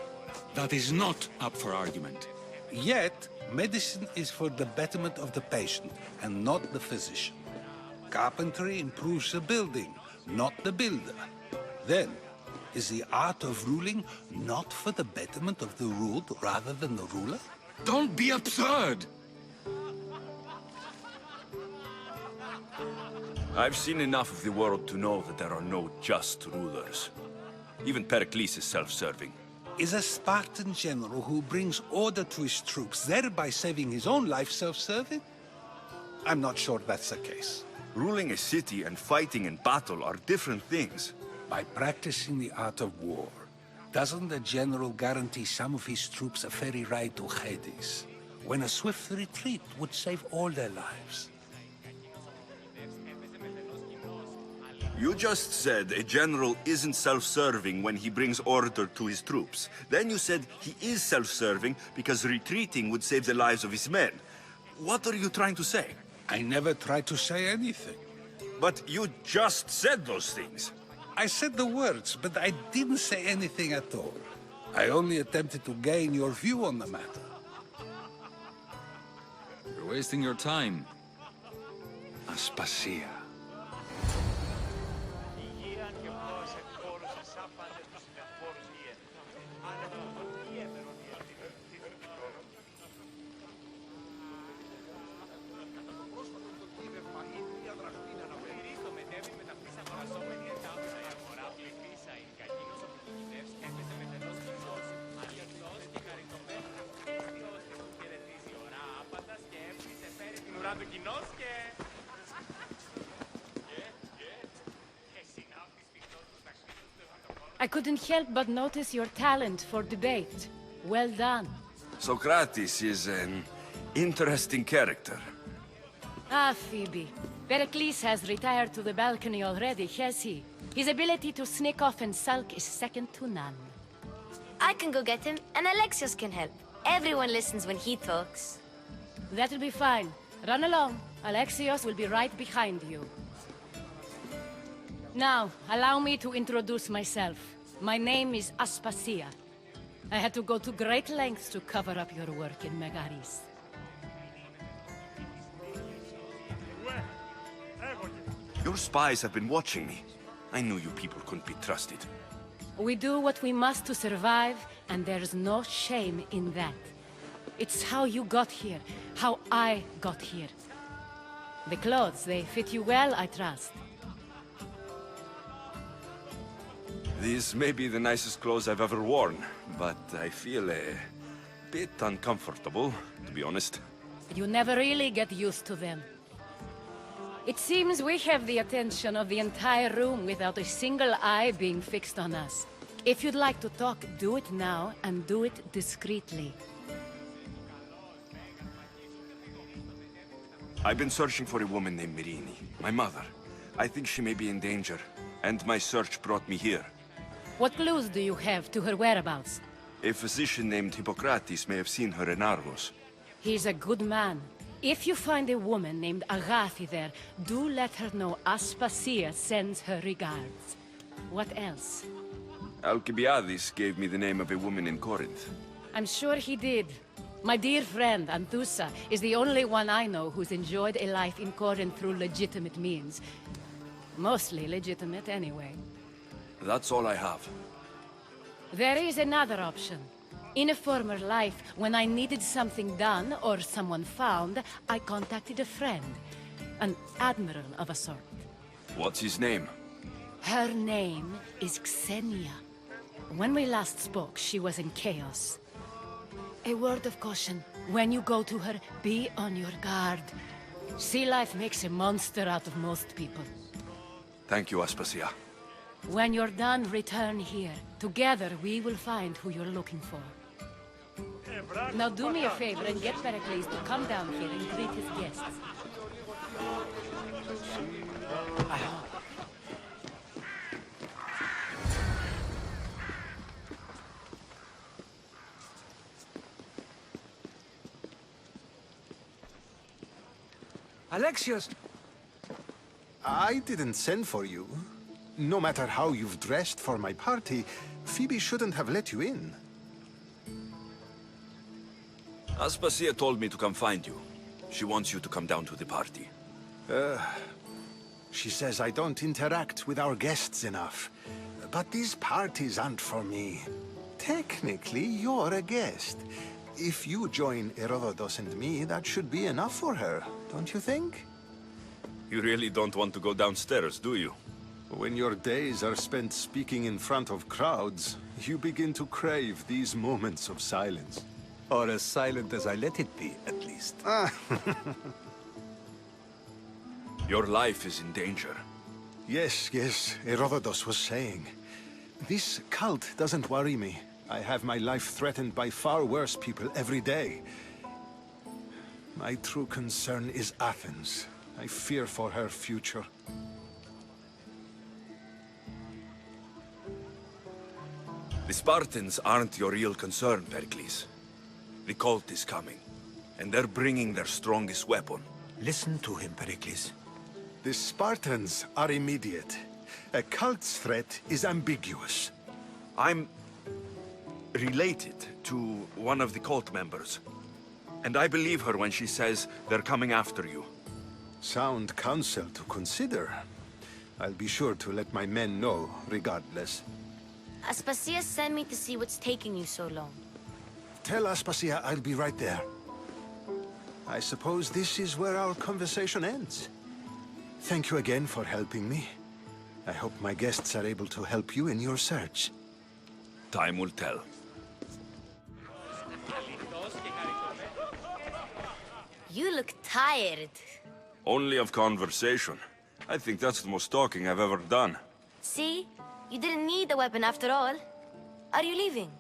Speaker 1: That is not up for argument.
Speaker 15: Yet, medicine is for the betterment of the patient, and not the physician. Carpentry improves the building, not the builder. Then, is the art of ruling not for the betterment of the ruled rather than the ruler?
Speaker 1: Don't be absurd!
Speaker 22: I've seen enough of the world to know that there are no just rulers. Even Pericles is self-serving.
Speaker 15: Is a Spartan general who brings order to his troops, thereby saving his own life, self-serving? I'm not sure that's the case.
Speaker 22: Ruling a city and fighting in battle are different things.
Speaker 15: By practicing the art of war, doesn't the general guarantee some of his troops a ferry ride to Hades, when a swift retreat would save all their lives?
Speaker 22: You just said a general isn't self-serving when he brings order to his troops. Then you said he is self-serving because retreating would save the lives of his men. What are you trying to say?
Speaker 15: I never tried to say anything.
Speaker 22: But you just said those things.
Speaker 15: I said the words, but I didn't say anything at all. I only attempted to gain your view on the matter.
Speaker 1: You're wasting your time. Aspasia.
Speaker 12: I couldn't help but notice your talent for debate. Well done.
Speaker 22: Socrates is an interesting character.
Speaker 12: Ah, Phoebe. Pericles has retired to the balcony already, has he? His ability to sneak off and sulk is second to none.
Speaker 6: I can go get him, and Alexios can help. Everyone listens when he talks.
Speaker 12: That'll be fine. Run along. Alexios will be right behind you. Now, allow me to introduce myself. My name is Aspasia. I had to go to great lengths to cover up your work in Megaris.
Speaker 22: Your spies have been watching me. I knew you people couldn't be trusted.
Speaker 12: We do what we must to survive, and there's no shame in that. It's how you got here, how I got here. The clothes, they fit you well, I trust.
Speaker 22: These may be the nicest clothes I've ever worn, but I feel a bit uncomfortable, to be honest.
Speaker 12: You never really get used to them. It seems we have the attention of the entire room without a single eye being fixed on us. If you'd like to talk, do it now, and do it discreetly.
Speaker 22: I've been searching for a woman named Myrine, my mother. I think she may be in danger, and my search brought me here.
Speaker 12: What clues do you have to her whereabouts?
Speaker 22: A physician named Hippocrates may have seen her in Argos.
Speaker 12: He's a good man. If you find a woman named Agathi there, do let her know Aspasia sends her regards. What else?
Speaker 22: Alcibiades gave me the name of a woman in Corinth.
Speaker 12: I'm sure he did. My dear friend, Anthusa, is the only one I know who's enjoyed a life in Corinth through legitimate means. Mostly legitimate, anyway.
Speaker 22: That's all I have.
Speaker 12: There is another option. In a former life, when I needed something done or someone found, I contacted a friend. An admiral of a sort.
Speaker 22: What's his name?
Speaker 12: Her name is Xenia. When we last spoke, she was in chaos. A word of caution. When you go to her, be on your guard. Sea life makes a monster out of most people.
Speaker 17: Thank you, Aspasia.
Speaker 12: When you're done, return here. Together, we will find who you're looking for. Now do me a favor and get Pericles to come down here and greet his guests.
Speaker 1: Alexios!
Speaker 16: I didn't send for you. No matter how you've dressed for my party, Phoebe shouldn't have let you in.
Speaker 17: Aspasia told me to come find you. She wants you to come down to the party.
Speaker 16: She says I don't interact with our guests enough. But these parties aren't for me. Technically, you're a guest. If you join Herodotus and me, that should be enough for her, don't you think?
Speaker 17: You really don't want to go downstairs, do you?
Speaker 16: When your days are spent speaking in front of crowds, you begin to crave these moments of silence.
Speaker 1: Or as silent as I let it be, at least.
Speaker 17: Your life is in danger.
Speaker 16: Yes, Herodotus was saying. This cult doesn't worry me. I have my life threatened by far worse people every day. My true concern is Athens. I fear for her future.
Speaker 17: The Spartans aren't your real concern, Pericles. The cult is coming, and they're bringing their strongest weapon.
Speaker 1: Listen to him, Pericles.
Speaker 16: The Spartans are immediate. A cult's threat is ambiguous.
Speaker 17: I'm related to one of the cult members, and I believe her when she says they're coming after you.
Speaker 16: Sound counsel to consider. I'll be sure to let my men know, regardless.
Speaker 6: Aspasia sent me to see what's taking you so long.
Speaker 16: Tell Aspasia I'll be right there. I suppose this is where our conversation ends. Thank you again for helping me. I hope my guests are able to help you in your search.
Speaker 17: Time will tell.
Speaker 6: You look tired.
Speaker 17: Only of conversation. I think that's the most talking I've ever done.
Speaker 6: See? You didn't need the weapon after all. Are you leaving?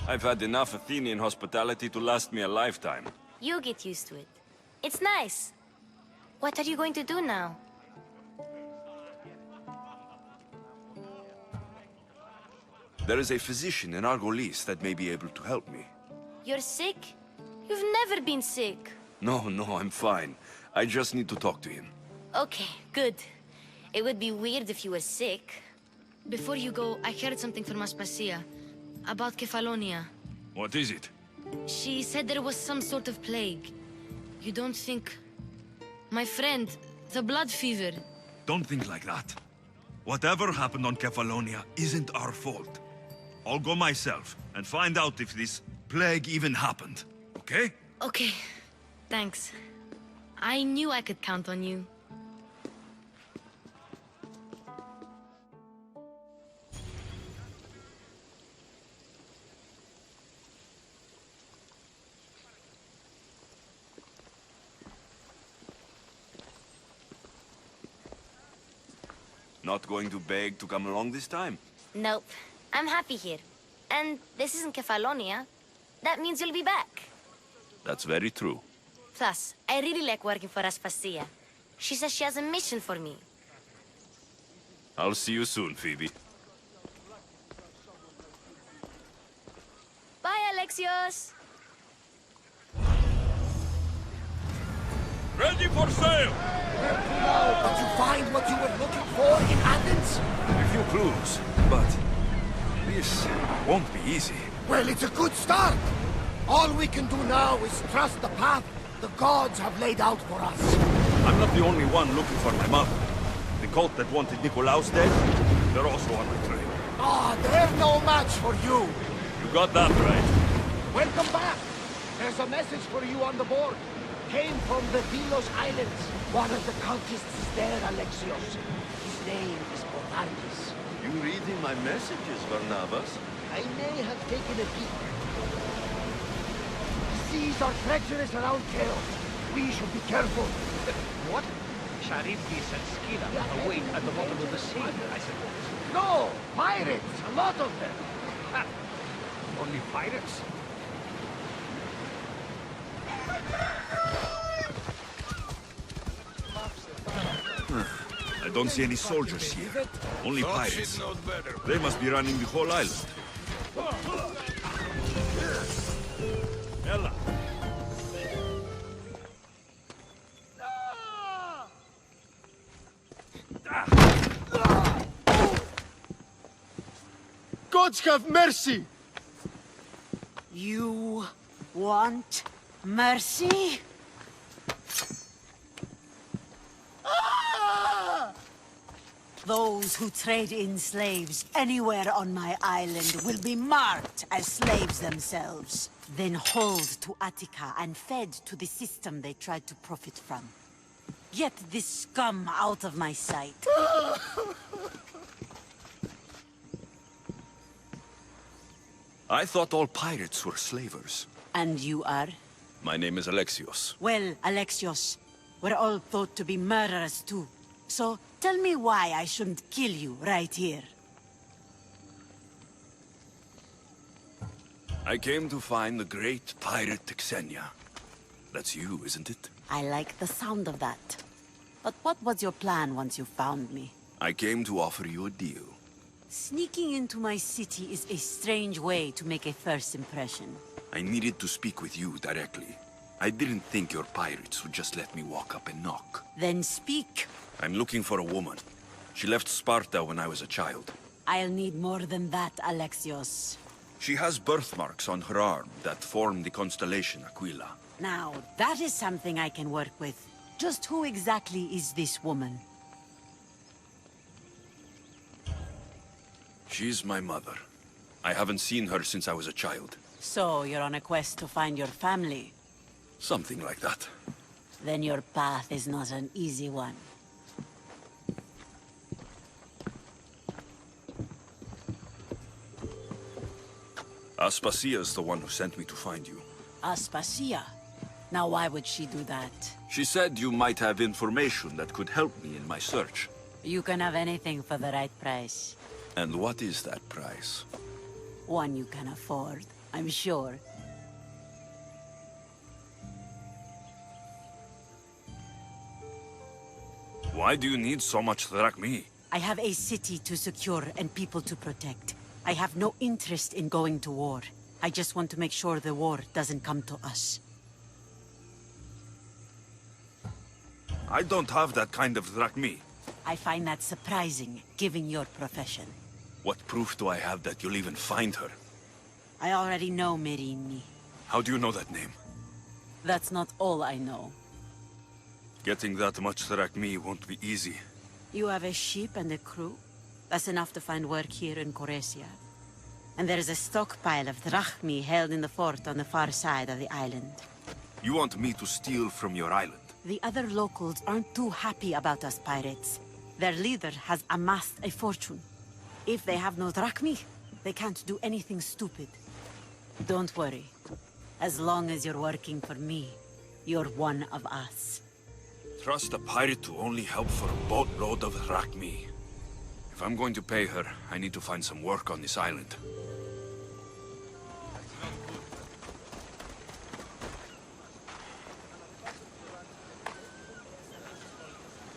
Speaker 17: I've had enough Athenian hospitality to last me a lifetime.
Speaker 6: You'll get used to it. It's nice. What are you going to do now?
Speaker 17: There is a physician in Argolis that may be able to help me.
Speaker 6: You're sick? You've never been sick.
Speaker 17: No, I'm fine. I just need to talk to him.
Speaker 6: Okay, good. It would be weird if you were sick. Before you go, I heard something from Aspasia. About Kefalonia.
Speaker 17: What is it?
Speaker 6: She said there was some sort of plague. You don't think... My friend, the blood fever.
Speaker 22: Don't think like that. Whatever happened on Kefalonia isn't our fault. I'll go myself and find out if this plague even happened, okay?
Speaker 6: Okay, thanks. I knew I could count on you.
Speaker 17: Not going to beg to come along this time?
Speaker 6: Nope. I'm happy here. And this isn't Kefalonia. That means you'll be back.
Speaker 17: That's very true.
Speaker 6: Plus, I really like working for Aspasia. She says she has a mission for me.
Speaker 17: I'll see you soon, Phoebe.
Speaker 6: Bye, Alexios!
Speaker 22: Ready for sail!
Speaker 4: Did you find what you were looking for in Athens?
Speaker 17: A few clues, but this won't be easy.
Speaker 4: Well, it's a good start. All we can do now is trust the path the gods have laid out for us.
Speaker 22: I'm not the only one looking for my mother. The cult that wanted Nikolaos dead, they're also on my trail.
Speaker 4: They're no match for you.
Speaker 22: You got that right.
Speaker 4: Welcome back. There's a message for you on the board. Came from the Delos Islands. One of the cultists is there, Alexios. His name is Botarkis.
Speaker 14: You reading my messages, Barnabas?
Speaker 4: I may have taken a peek. Seas are treacherous around Chaos. We should be careful.
Speaker 14: What? Charybdis and Scylla await at the bottom of the sea, I suppose.
Speaker 4: No! Pirates! A lot of them!
Speaker 14: Ha! Only pirates?
Speaker 22: I don't see any soldiers here. Only pirates. They must be running the whole island. Ella!
Speaker 4: Gods have mercy!
Speaker 18: You want mercy? Those who trade in slaves anywhere on my island will be marked as slaves themselves, then hauled to Attica and fed to the system they tried to profit from. Get this scum out of my sight.
Speaker 22: I thought all pirates were slavers.
Speaker 18: And you are?
Speaker 22: My name is Alexios.
Speaker 18: Well, Alexios, we're all thought to be murderers too. So, tell me why I shouldn't kill you right here.
Speaker 22: I came to find the great pirate Xenia. That's you, isn't it?
Speaker 18: I like the sound of that. But what was your plan once you found me?
Speaker 22: I came to offer you a deal.
Speaker 18: Sneaking into my city is a strange way to make a first impression.
Speaker 22: I needed to speak with you directly. I didn't think your pirates would just let me walk up and knock.
Speaker 18: Then speak.
Speaker 22: I'm looking for a woman. She left Sparta when I was a child.
Speaker 18: I'll need more than that, Alexios.
Speaker 22: She has birthmarks on her arm that form the constellation Aquila.
Speaker 18: Now, that is something I can work with. Just who exactly is this woman?
Speaker 22: She's my mother. I haven't seen her since I was a child.
Speaker 18: So, you're on a quest to find your family?
Speaker 22: Something like that.
Speaker 18: Then your path is not an easy one.
Speaker 22: Aspasia's the one who sent me to find you.
Speaker 18: Aspasia? Now why would she do that?
Speaker 22: She said you might have information that could help me in my search.
Speaker 18: You can have anything for the right price.
Speaker 22: And what is that price?
Speaker 18: One you can afford, I'm sure.
Speaker 22: Why do you need so much drachmi?
Speaker 18: I have a city to secure and people to protect. I have no interest in going to war. I just want to make sure the war doesn't come to us.
Speaker 22: I don't have that kind of drachmi.
Speaker 18: I find that surprising, given your profession.
Speaker 22: What proof do I have that you'll even find her?
Speaker 18: I already know Merini.
Speaker 22: How do you know that name?
Speaker 18: That's not all I know.
Speaker 22: Getting that much drachmi won't be easy.
Speaker 18: You have a ship and a crew? That's enough to find work here in Koresia. And there's a stockpile of drachmi held in the fort on the far side of the island.
Speaker 22: You want me to steal from your island?
Speaker 18: The other locals aren't too happy about us pirates. Their leader has amassed a fortune. If they have no drachmi, they can't do anything stupid. Don't worry. As long as you're working for me, you're one of us.
Speaker 22: Trust a pirate to only help for a boatload of drachmi. If I'm going to pay her, I need to find some work on this island.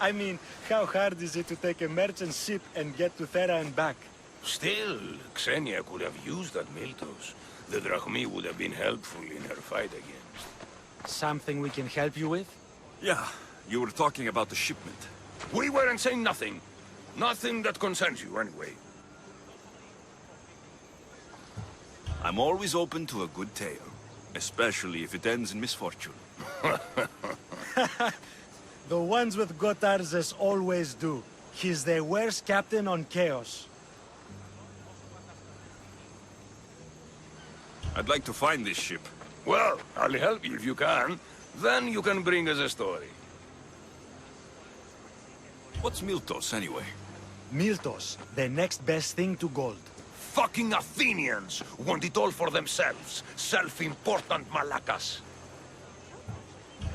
Speaker 23: I mean, how hard is it to take a merchant ship and get to Thera and back?
Speaker 24: Still, Xenia could have used that Miltos. The drachmi would have been helpful in her fight against.
Speaker 23: Something we can help you with?
Speaker 22: Yeah, you were talking about the shipment.
Speaker 24: We weren't saying nothing. Nothing that concerns you, anyway.
Speaker 22: I'm always open to a good tale, especially if it ends in misfortune.
Speaker 23: The ones with Gotarzes always do. He's the worst captain on Chaos.
Speaker 22: I'd like to find this ship.
Speaker 24: Well, I'll help you if you can. Then you can bring us a story.
Speaker 22: What's Miltos, anyway?
Speaker 23: Miltos, the next best thing to gold.
Speaker 24: fucking Athenians want it all for themselves. Self-important Malakas.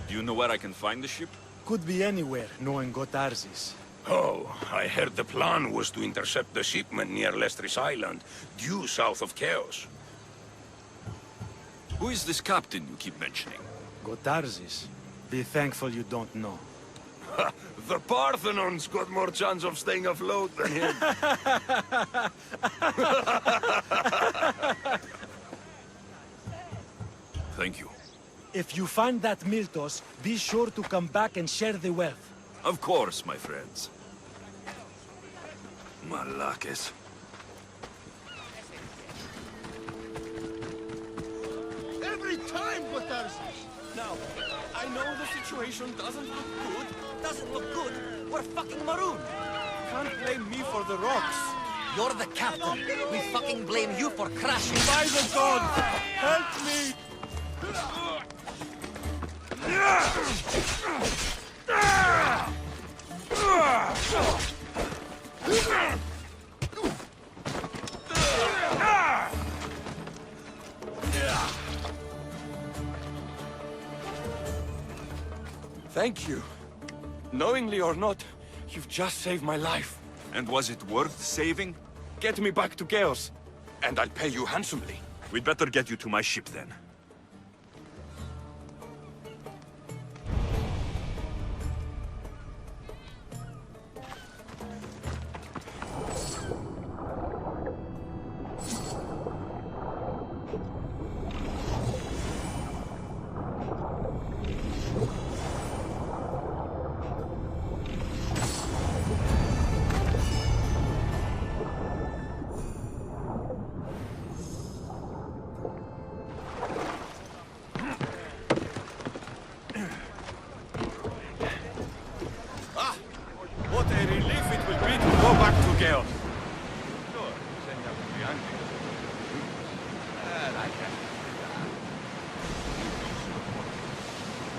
Speaker 22: Do you know where I can find the ship?
Speaker 23: Could be anywhere, knowing Gotarzes.
Speaker 24: Oh, I heard the plan was to intercept the shipment near Lestris Island, due south of Chaos.
Speaker 22: Who is this captain you keep mentioning?
Speaker 23: Gotarzes. Be thankful you don't know.
Speaker 24: The Parthenon's got more chance of staying afloat than him.
Speaker 22: Thank you.
Speaker 23: If you find that Miltos, be sure to come back and share the wealth.
Speaker 22: Of course, my friends. Malakes.
Speaker 10: Every time, Gotarzes! Now, I know the situation doesn't look good. Doesn't look good. We're fucking marooned. Can't blame me for the rocks.
Speaker 5: You're the captain. We fucking blame you for crashing.
Speaker 23: By the gods! Help me!
Speaker 24: Thank you. Knowingly or not, you've just saved my life.
Speaker 22: And was it worth saving?
Speaker 24: Get me back to Chaos, and I'll pay you handsomely.
Speaker 22: We'd better get you to my ship then.
Speaker 24: What a relief it will be to go back to Chaos.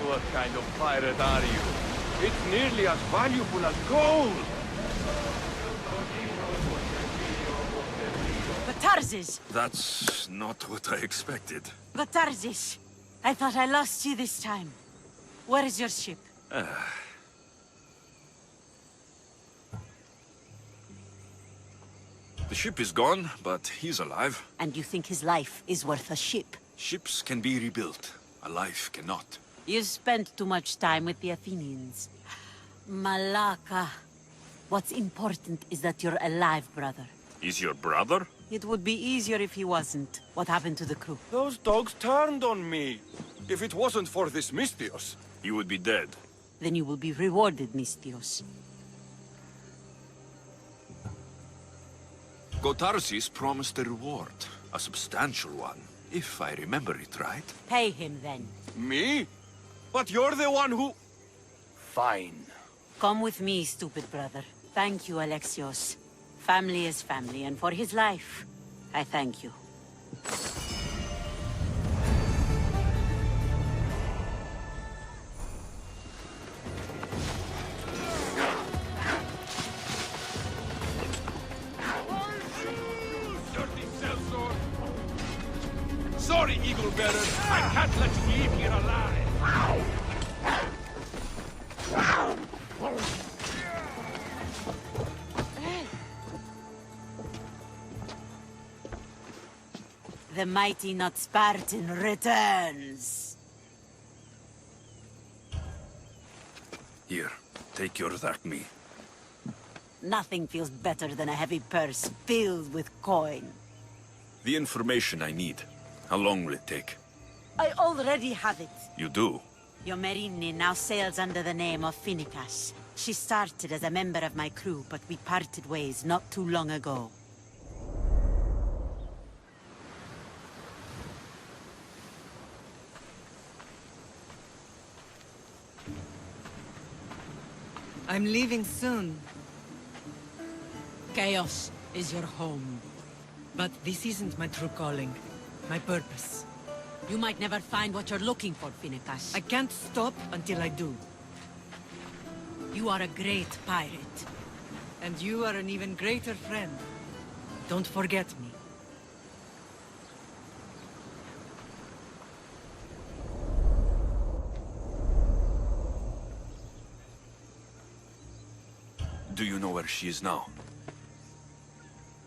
Speaker 24: What kind of pirate are you? It's nearly as valuable as gold!
Speaker 18: Gotarzes!
Speaker 22: That's not what I expected.
Speaker 18: Gotarzes! I thought I lost you this time. Where is your ship?
Speaker 22: The ship is gone, but he's alive.
Speaker 18: And you think his life is worth a ship?
Speaker 22: Ships can be rebuilt. A life cannot.
Speaker 18: You spent too much time with the Athenians. Malaka. What's important is that you're alive, brother.
Speaker 22: Is your brother?
Speaker 18: It would be easier if he wasn't. What happened to the crew?
Speaker 24: Those dogs turned on me. If it wasn't for this Mystios,
Speaker 22: You would be dead.
Speaker 18: Then you will be rewarded, Mystios.
Speaker 22: Gotarzes promised a reward. A substantial one, if I remember it right.
Speaker 18: Pay him, then.
Speaker 24: Me? But you're the one who... Fine.
Speaker 18: Come with me, stupid brother. Thank you, Alexios. Family is family, and for his life, I thank you.
Speaker 24: Sorry, Eagle Bearer. I can't let you leave here alive.
Speaker 18: The mighty not Spartan returns.
Speaker 22: Here, take your drachmi.
Speaker 18: Nothing feels better than a heavy purse filled with coin.
Speaker 22: The information I need. How long will it take?
Speaker 18: I already have it.
Speaker 22: You do?
Speaker 18: Your Merini now sails under the name of Finikas. She started as a member of my crew, but we parted ways not too long ago.
Speaker 3: I'm leaving soon. Chaos is your home. But this isn't my true calling. My purpose.
Speaker 18: You might never find what you're looking for, Finikas.
Speaker 3: I can't stop until I do. You are a great pirate. And you are an even greater friend. Don't forget me.
Speaker 22: Do you know where she is now?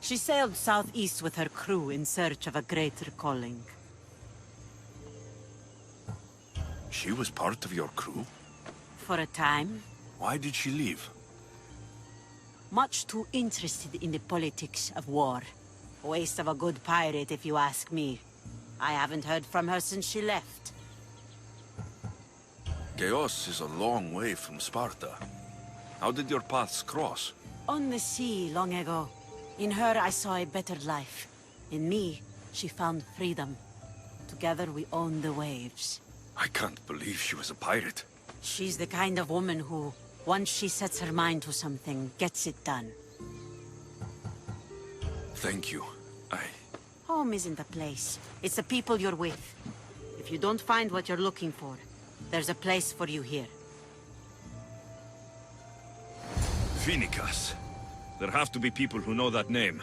Speaker 18: She sailed southeast with her crew in search of a greater calling.
Speaker 22: She was part of your crew?
Speaker 18: For a time.
Speaker 22: Why did she leave?
Speaker 18: Much too interested in the politics of war. Waste of a good pirate, if you ask me. I haven't heard from her since she left.
Speaker 22: Chaos is a long way from Sparta. How did your paths cross?
Speaker 18: On the sea, long ago. In her, I saw a better life. In me, she found freedom. Together, we owned the waves.
Speaker 22: I can't believe she was a pirate.
Speaker 18: She's the kind of woman who, once she sets her mind to something, gets it done.
Speaker 22: Thank you.
Speaker 18: Home isn't a place. It's the people you're with. If you don't find what you're looking for, there's a place for you here.
Speaker 22: Phoenicas. There have to be people who know that name.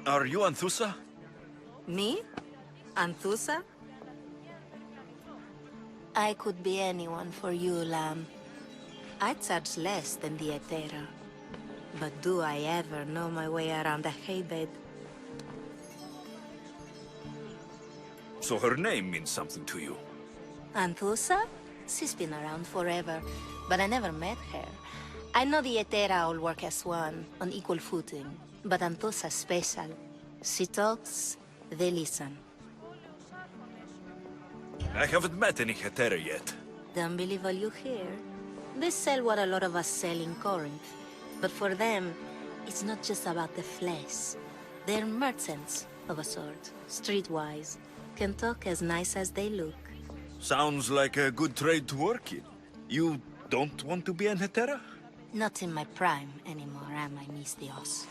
Speaker 22: Are you Anthusa?
Speaker 8: Me? Anthusa? I could be anyone for you, Lamb. I charge less than the Etera. But do I ever know my way around a haybed?
Speaker 22: So her name means something to you?
Speaker 8: Anthusa? She's been around forever, but I never met her. I know the Etera all work as one, on equal footing. But Anthusa's special. She talks, they listen.
Speaker 22: I haven't met any Hetera yet.
Speaker 8: Don't believe all you hear. They sell what a lot of us sell in Corinth. But for them, it's not just about the flesh. They're merchants, of a sort, streetwise. Can talk as nice as they look.
Speaker 22: Sounds like a good trade to work in. You don't want to be an Hetera?
Speaker 8: Not in my prime anymore, am I, Misthios?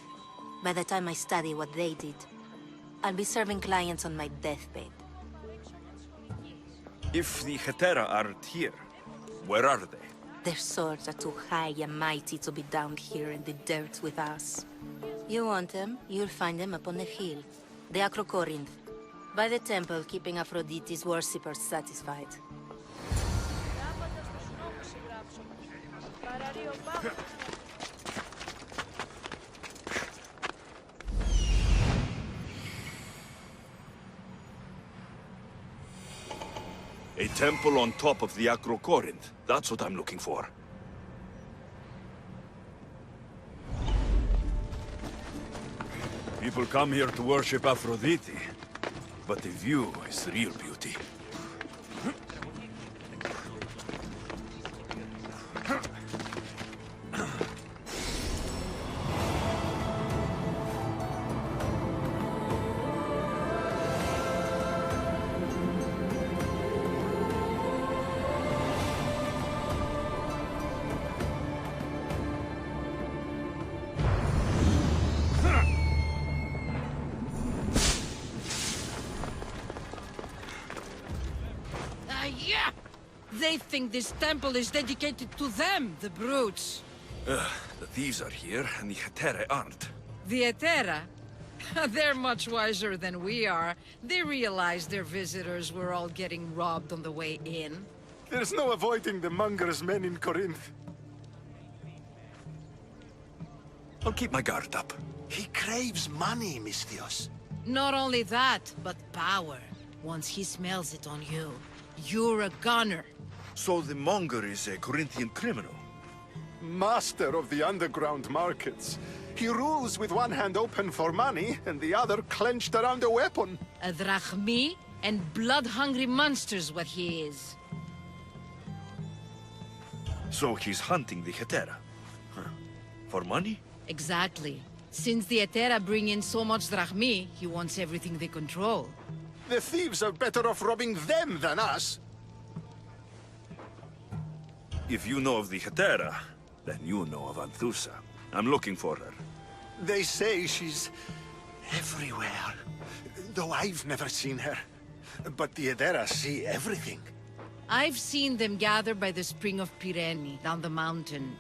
Speaker 8: By the time I study what they did, I'll be serving clients on my deathbed.
Speaker 22: If the Hetera aren't here, where are they?
Speaker 8: Their swords are too high and mighty to be down here in the dirt with us. You want them, you'll find them up on the hill. The Acrocorinth. By the temple, keeping Aphrodite's worshippers satisfied.
Speaker 22: A temple on top of the Acrocorinth. That's what I'm looking for. People come here to worship Aphrodite, but the view is the real beauty.
Speaker 3: Yeah! They think this temple is dedicated to them, the brutes.
Speaker 22: The thieves are here, and the Hetera aren't.
Speaker 3: The Etera? They're much wiser than we are. They realized their visitors were all getting robbed on the way in.
Speaker 16: There's no avoiding the monger's men in Corinth.
Speaker 22: I'll keep my guard up.
Speaker 4: He craves money, Misthios.
Speaker 3: Not only that, but power. Once he smells it on you, you're a gunner.
Speaker 22: So the monger is a Corinthian criminal?
Speaker 16: Master of the underground markets. He rules with one hand open for money and the other clenched around a weapon.
Speaker 3: A drachmi and blood-hungry monster's what he is.
Speaker 22: So he's hunting the Hetera? Huh. For money?
Speaker 3: Exactly. Since the Etera bring in so much drachmi, he wants everything they control.
Speaker 16: The thieves are better off robbing them than us.
Speaker 22: If you know of the Hetera, then you know of Anthusa. I'm looking for her.
Speaker 16: They say she's everywhere, though I've never seen her. But the Edera see everything.
Speaker 3: I've seen them gather by the spring of Pyrene, down the mountain.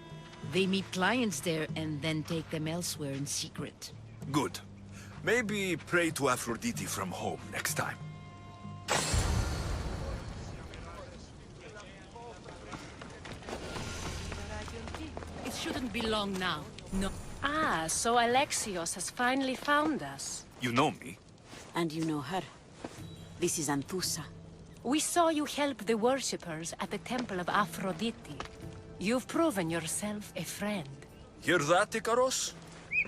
Speaker 3: They meet clients there and then take them elsewhere in secret.
Speaker 22: Good. Maybe pray to Aphrodite from home next time.
Speaker 12: won't be long now. No. Ah, so Alexios has finally found us.
Speaker 22: You know me?
Speaker 18: And you know her. This is Anthusa.
Speaker 12: We saw you help the worshippers at the Temple of Aphrodite. You've proven yourself a friend.
Speaker 22: Hear that, Ikaros?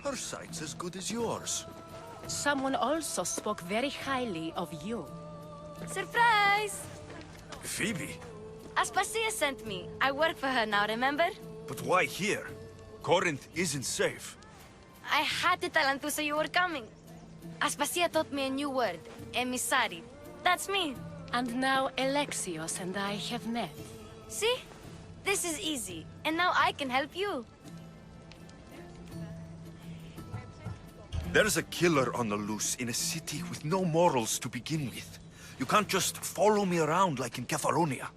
Speaker 22: Her sight's as good as yours.
Speaker 12: Someone also spoke very highly of you.
Speaker 6: Surprise!
Speaker 22: Phoebe?
Speaker 6: Aspasia sent me. I work for her now, remember?
Speaker 22: But why here? Corinth isn't safe.
Speaker 6: I had to tell Anthusa you were coming. Aspasia taught me a new word, emissary. That's me.
Speaker 12: And now Alexios and I have met.
Speaker 6: See? This is easy. And now I can help you.
Speaker 22: There's a killer on the loose in a city with no morals to begin with. You can't just follow me around like in Kefalonia.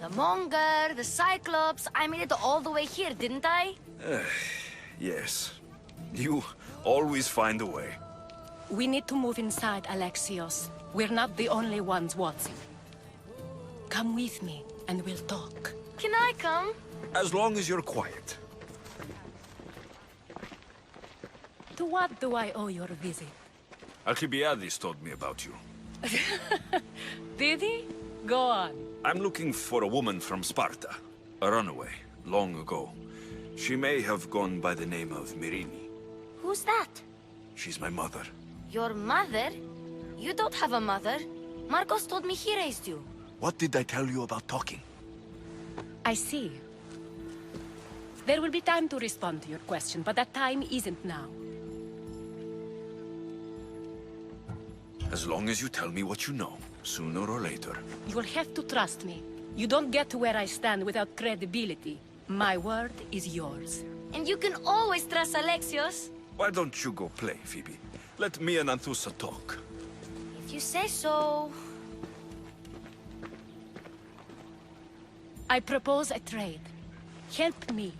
Speaker 6: The Monger, the Cyclops, I made it all the way here, didn't I?
Speaker 22: Yes. You always find a way.
Speaker 12: We need to move inside, Alexios. We're not the only ones watching. Come with me, and we'll talk.
Speaker 6: Can I come?
Speaker 22: As long as you're quiet.
Speaker 12: To what do I owe your visit?
Speaker 22: Alcibiades told me about you.
Speaker 12: Did he? Go on.
Speaker 22: I'm looking for a woman from Sparta. A runaway, long ago. She may have gone by the name of Myrine.
Speaker 6: Who's that?
Speaker 22: She's my mother.
Speaker 6: Your mother? You don't have a mother. Marcos told me he raised you.
Speaker 22: What did I tell you about talking?
Speaker 12: I see. There will be time to respond to your question, but that time isn't now.
Speaker 22: As long as you tell me what you know, sooner or later.
Speaker 12: You'll have to trust me. You don't get to where I stand without credibility. My word is yours.
Speaker 6: And you can always trust Alexios.
Speaker 22: Why don't you go play, Phoebe? Let me and Anthusa talk.
Speaker 6: If you say so...
Speaker 12: I propose a trade. Help me.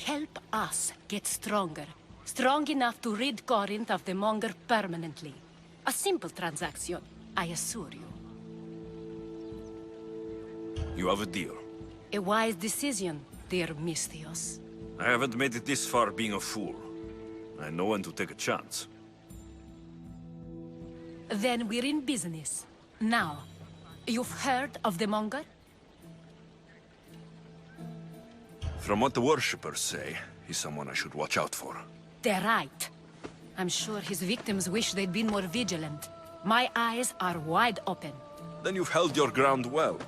Speaker 12: Help us get stronger. Strong enough to rid Corinth of the Monger permanently. A simple transaction, I assure you.
Speaker 22: You have a deal.
Speaker 12: A wise decision, dear Misthios.
Speaker 22: I haven't made it this far being a fool. I know when to take a chance.
Speaker 12: Then we're in business. Now, you've heard of the Monger?
Speaker 22: From what the worshippers say, he's someone I should watch out for.
Speaker 12: They're right. I'm sure his victims wish they'd been more vigilant. My eyes are wide open.
Speaker 22: Then you've held your ground well.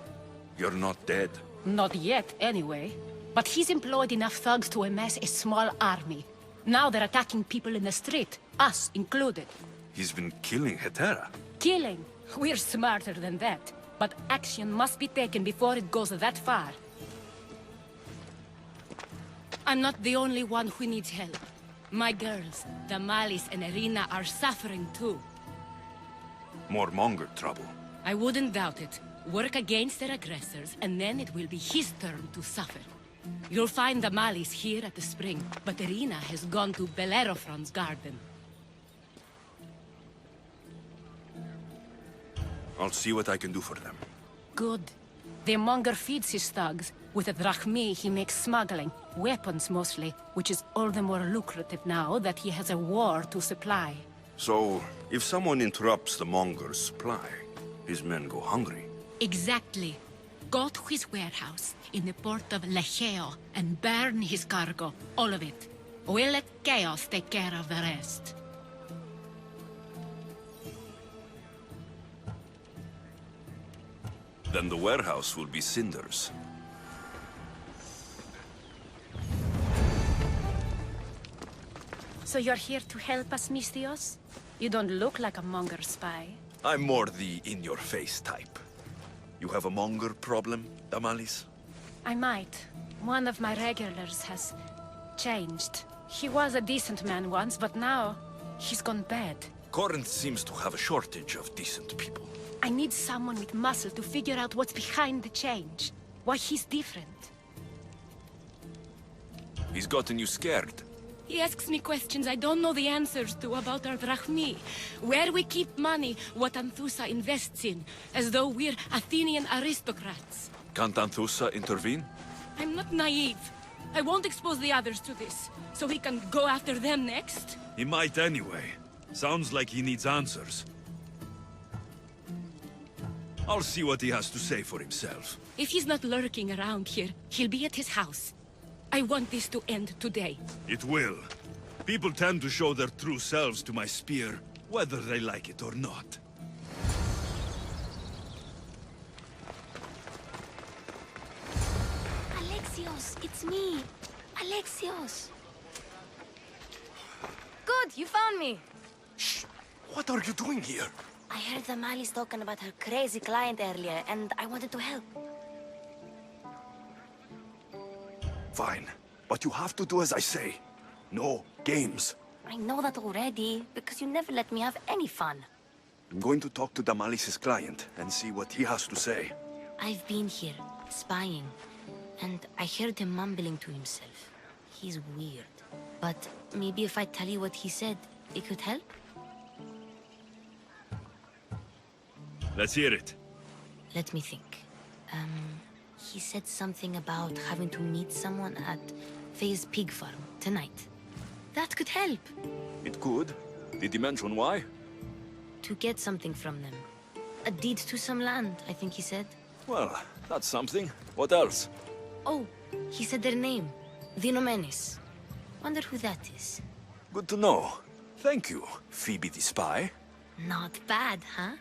Speaker 22: You're not dead.
Speaker 12: Not yet, anyway. But he's employed enough thugs to amass a small army. Now they're attacking people in the street, us included.
Speaker 22: He's been killing Hetera.
Speaker 12: Killing? We're smarter than that. But action must be taken before it goes that far. I'm not the only one who needs help. My girls, Damalis and Irina, are suffering too.
Speaker 22: More Monger trouble.
Speaker 12: I wouldn't doubt it. Work against their aggressors, and then it will be his turn to suffer. You'll find Damalis here at the spring, but Irina has gone to Bellerophon's garden.
Speaker 22: I'll see what I can do for them.
Speaker 12: Good. The Monger feeds his thugs. With the drachmi, he makes smuggling. Weapons, mostly. Which is all the more lucrative now that he has a war to supply.
Speaker 22: So, if someone interrupts the Monger's supply, his men go hungry.
Speaker 12: Exactly. Go to his warehouse in the port of Lecheo and burn his cargo. All of it. We'll let chaos take care of the rest.
Speaker 22: Then the warehouse will be cinders.
Speaker 12: So you're here to help us, Misthios? You don't look like a Monger spy.
Speaker 22: I'm more the in-your-face type. You have a Monger problem, Damalis?
Speaker 12: I might. One of my regulars has changed. He was a decent man once, but now he's gone bad.
Speaker 22: Corinth seems to have a shortage of decent people.
Speaker 12: I need someone with muscle to figure out what's behind the change. Why he's different.
Speaker 22: He's gotten you scared.
Speaker 12: He asks me questions I don't know the answers to about our drachmi. Where we keep money, what Anthusa invests in. As though we're Athenian aristocrats.
Speaker 22: Can't Anthusa intervene?
Speaker 12: I'm not naive. I won't expose the others to this, so he can go after them next.
Speaker 22: He might anyway. Sounds like he needs answers. I'll see what he has to say for himself.
Speaker 12: If he's not lurking around here, he'll be at his house. I want this to end today.
Speaker 22: It will. People tend to show their true selves to my spear, whether they like it or not.
Speaker 6: Alexios, it's me. Alexios. Good, you found me.
Speaker 7: Shh! What are you doing here?
Speaker 6: I heard the Mali's talking about her crazy client earlier, and I wanted to help.
Speaker 7: Fine, but you have to do as I say. No games.
Speaker 6: I know that already, because you never let me have any fun.
Speaker 7: I'm going to talk to Damalis's client and see what he has to say.
Speaker 6: I've been here, spying, and I heard him mumbling to himself. He's weird. But maybe if I tell you what he said, it could help?
Speaker 22: Let's hear it.
Speaker 6: Let me think. He said something about having to meet someone at Faye's pig farm tonight. That could help.
Speaker 22: It could. Did he mention why?
Speaker 6: To get something from them. A deed to some land, I think he said.
Speaker 22: Well, that's something. What else?
Speaker 6: Oh, he said their name. Vinomenes. Wonder who that is.
Speaker 22: Good to know. Thank you, Phoebe the spy.
Speaker 6: Not bad, huh?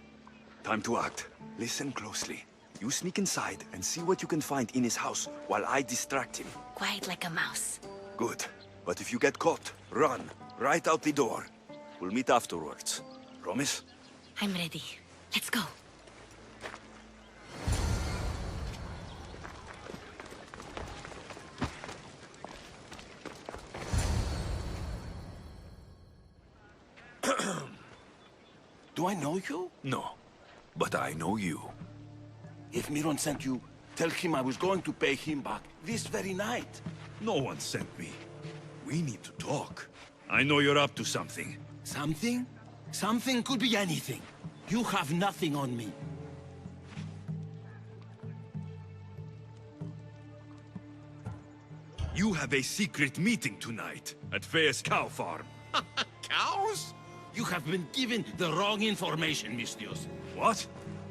Speaker 7: Time to act. Listen closely. You sneak inside and see what you can find in his house while I distract him.
Speaker 6: Quiet like a mouse.
Speaker 7: Good. But if you get caught, run. Right out the door. We'll meet afterwards. Promise?
Speaker 6: I'm ready. Let's go.
Speaker 24: Do I know you?
Speaker 22: No, but I know you.
Speaker 24: If Miron sent you, tell him I was going to pay him back this very night.
Speaker 22: No one sent me. We need to talk. I know you're up to something.
Speaker 24: Something? Something could be anything. You have nothing on me.
Speaker 22: You have a secret meeting tonight at Faye's cow farm.
Speaker 24: Cows? You have been given the wrong information, Mistios.
Speaker 22: What?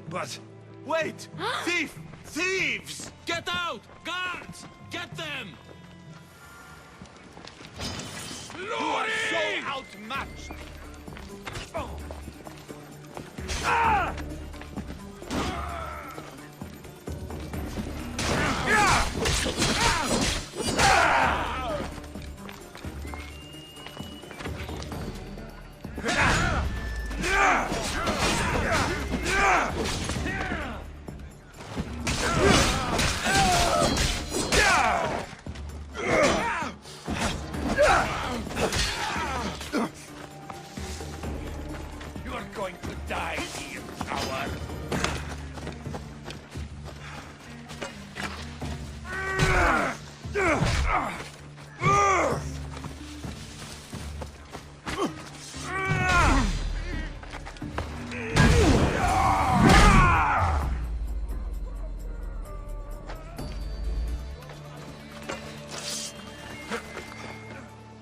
Speaker 22: But...
Speaker 24: Wait! Thief! Thieves! Get out! Guards! Get them! You are so outmatched! Ah! You are going to die here, coward!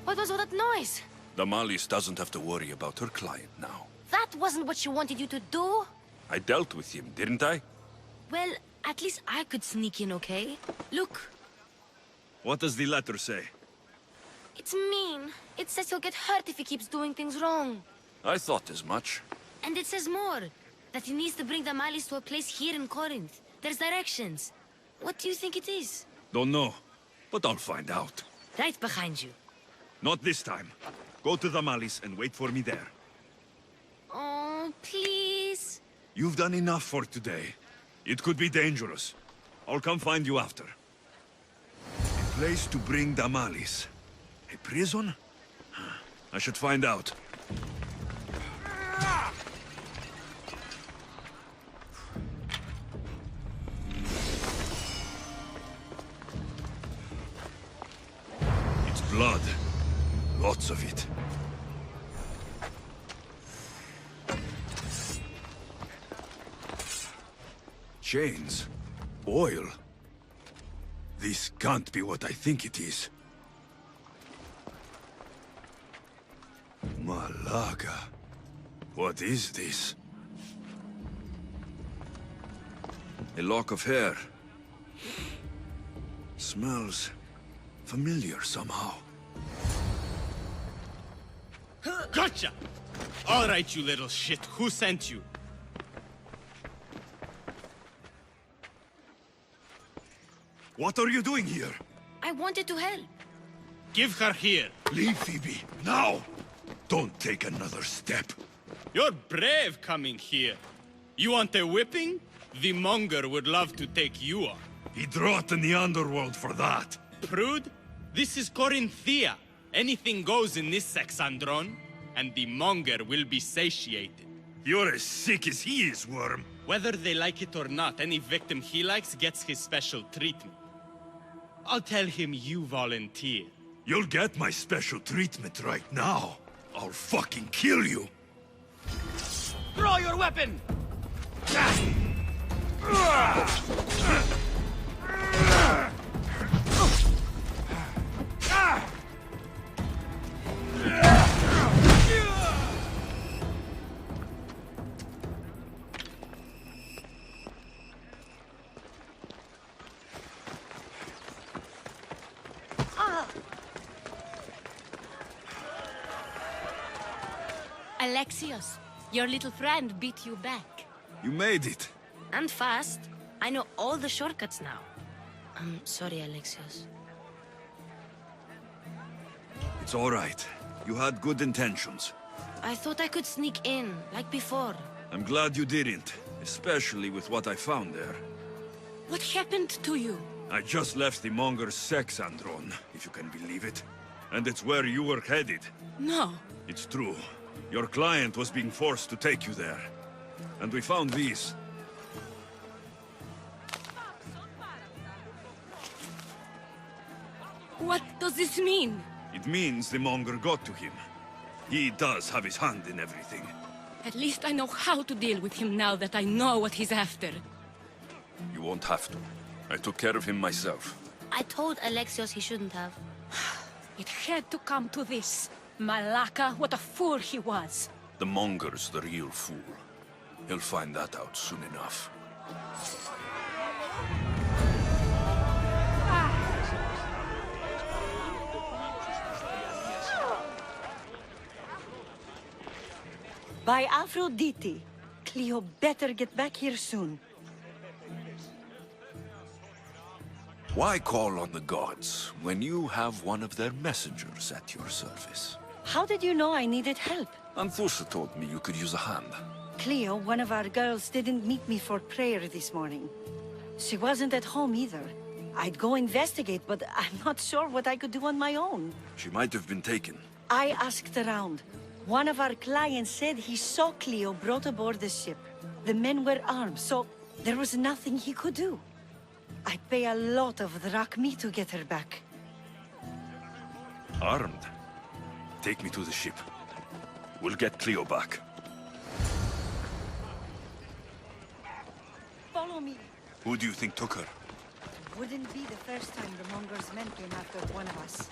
Speaker 6: What was all that noise?
Speaker 22: Damalis doesn't have to worry about her client now.
Speaker 6: That wasn't what she wanted you to do.
Speaker 22: I dealt with him, didn't I?
Speaker 6: Well, at least I could sneak in, okay? Look,
Speaker 22: What does the letter say?
Speaker 6: it's mean. It says he'll get hurt if he keeps doing things wrong.
Speaker 22: I thought as much.
Speaker 6: And it says more. That he needs to bring the Malis to a place here in Corinth. There's directions. What do you think it is?
Speaker 22: Don't know, but I'll find out.
Speaker 6: Right behind you.
Speaker 22: Not this time. Go to Damalis and wait for me there.
Speaker 6: Oh, please.
Speaker 22: You've done enough for today. It could be dangerous. I'll come find you after. A place to bring Damalis. A prison? I should find out. It's blood. Lots of it. Chains. Oil. This can't be what I think it is. Malaga. What is this? A lock of hair. Smells familiar somehow.
Speaker 2: Gotcha! All right, you little shit. Who sent you?
Speaker 22: What are you doing here?
Speaker 6: I wanted to help.
Speaker 2: Give her here.
Speaker 22: Leave, Phoebe, now! Don't take another step.
Speaker 2: You're brave coming here. You want a whipping? The monger would love to take you on.
Speaker 22: He'd rot in the underworld for that.
Speaker 2: Prude, this is Corinthia. Anything goes in this Sexandron, and the monger will be satiated.
Speaker 22: You're as sick as he is, Worm.
Speaker 2: Whether they like it or not, any victim he likes gets his special treatment. I'll tell him you volunteer.
Speaker 22: You'll get my special treatment right now. I'll fucking kill you.
Speaker 2: Draw your weapon!
Speaker 6: Alexios, your little friend beat you back.
Speaker 22: You made it.
Speaker 6: And fast. I know all the shortcuts now. I'm sorry, Alexios.
Speaker 22: It's all right. You had good intentions.
Speaker 6: I thought I could sneak in, like before.
Speaker 22: I'm glad you didn't, especially with what I found there.
Speaker 12: What happened to you?
Speaker 22: I just left the monger's Sexandron, if you can believe it. And it's where you were headed.
Speaker 12: No.
Speaker 22: It's true. Your client was being forced to take you there. And we found these.
Speaker 12: What does this mean?
Speaker 22: It means the monger got to him. He does have his hand in everything.
Speaker 12: At least I know how to deal with him now that I know what he's after.
Speaker 22: You won't have to. I took care of him myself.
Speaker 6: I told Alexios he shouldn't have.
Speaker 12: It had to come to this. Malaka, what a fool he was.
Speaker 22: The monger's the real fool. He'll find that out soon enough.
Speaker 18: By Aphrodite, Cleo better get back here soon.
Speaker 22: Why call on the gods when you have one of their messengers at your service?
Speaker 18: How did you know I needed help?
Speaker 22: Anthusa told me you could use a hand.
Speaker 18: Cleo, one of our girls, didn't meet me for prayer this morning. She wasn't at home either. I'd go investigate, but I'm not sure what I could do on my own.
Speaker 22: She might have been taken.
Speaker 18: I asked around. One of our clients said he saw Cleo brought aboard the ship. The men were armed, so there was nothing he could do. I'd pay a lot of drachmi to get her back.
Speaker 22: Armed? Take me to the ship. We'll get Cleo back.
Speaker 18: Follow me.
Speaker 22: Who do you think took her?
Speaker 18: Wouldn't be the first time the Monger's men came after one of us.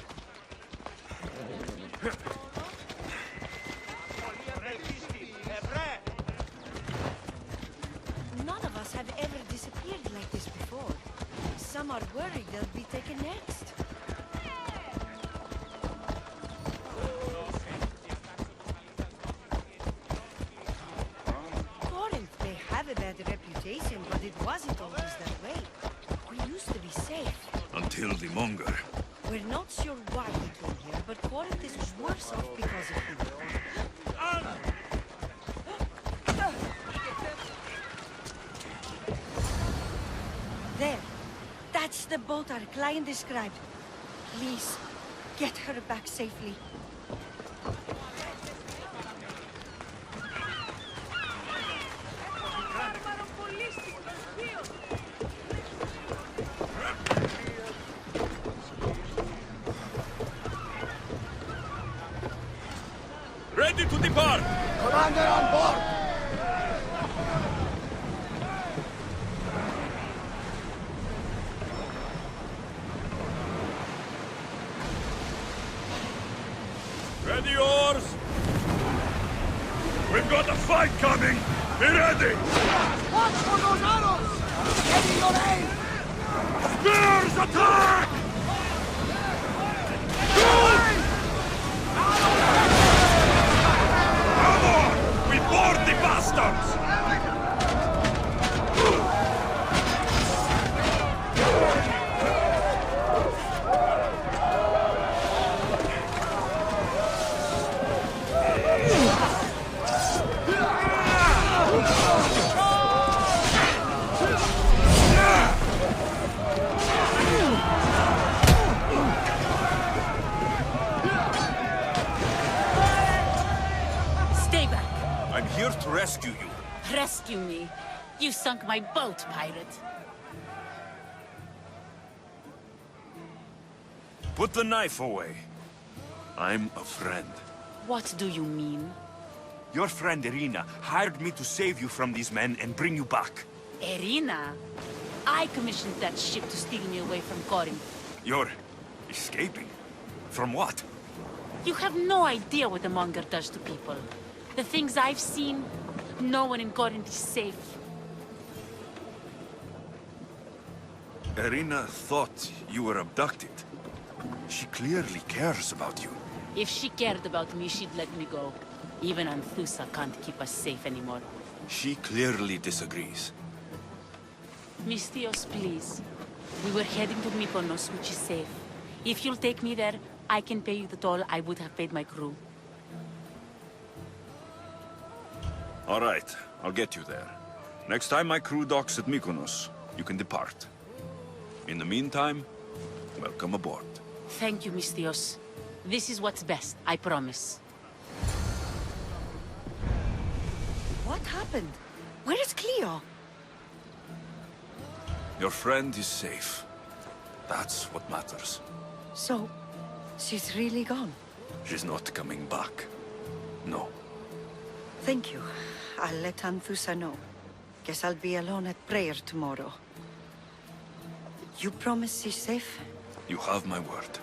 Speaker 18: None of us have ever disappeared like this before. Some are worried they'll be taken next. Corinth may have a bad reputation, but it wasn't always that way. We used to be safe.
Speaker 22: Until the monger.
Speaker 18: We're not sure why he came here, but Corinth is worse off because of him. There. That's the boat our client described. Please, get her back safely.
Speaker 22: Ready to depart!
Speaker 4: Commander on board!
Speaker 22: Ready, yours? We've got a fight coming! Be ready!
Speaker 4: Watch for those arrows! Ready your aim!
Speaker 22: Spears attack! Come on! We board the bastards!
Speaker 18: I'm
Speaker 22: here to rescue you.
Speaker 18: Rescue me? You sunk my boat, pirate.
Speaker 22: Put the knife away. I'm a friend.
Speaker 18: What do you mean?
Speaker 22: Your friend Irina hired me to save you from these men and bring you back.
Speaker 18: Irina? I commissioned that ship to steal me away from Corinth.
Speaker 22: You're escaping? From what?
Speaker 18: You have no idea what the Monger does to people. The things I've seen, no one in Corinth is safe.
Speaker 22: Irina thought you were abducted. She clearly cares about you.
Speaker 18: If she cared about me, she'd let me go. Even Anthusa can't keep us safe anymore.
Speaker 22: She clearly disagrees.
Speaker 18: Mystios, please. We were heading to Mykonos, which is safe. If you'll take me there, I can pay you the toll I would have paid my crew.
Speaker 22: All right, I'll get you there. Next time my crew docks at Mykonos, you can depart. In the meantime, welcome aboard.
Speaker 18: Thank you, Mystios. This is what's best, I promise.
Speaker 9: What happened? Where is Cleo?
Speaker 22: Your friend is safe. That's what matters.
Speaker 9: So, she's really gone?
Speaker 22: She's not coming back. No.
Speaker 9: Thank you. I'll let Anthusa know. Guess I'll be alone at prayer tomorrow. You promise she's safe?
Speaker 22: You have my word.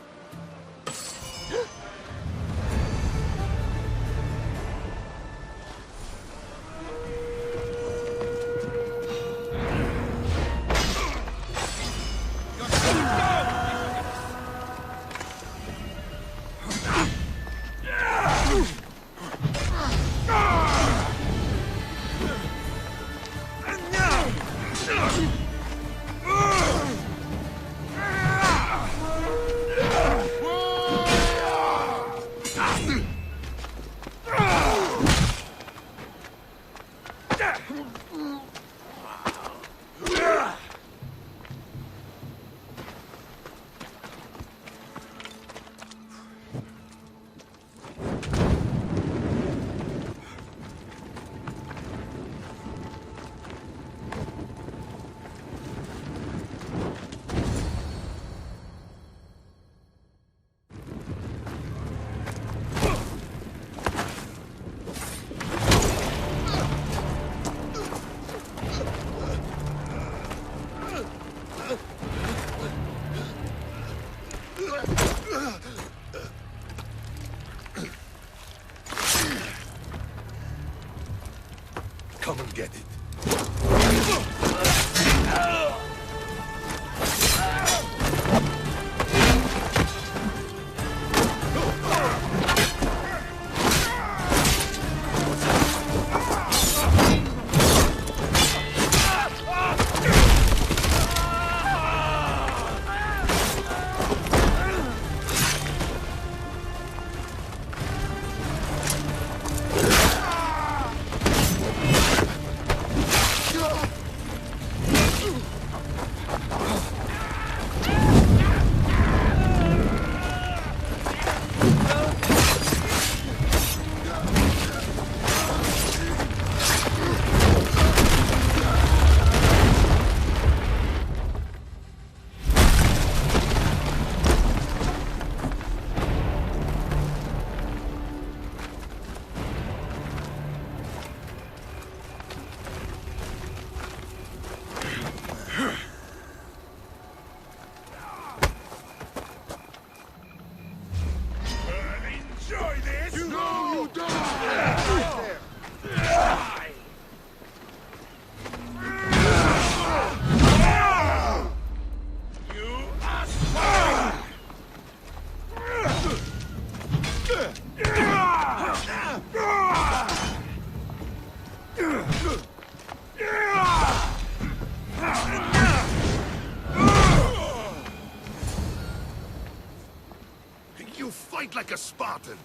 Speaker 24: fight like a Spartan.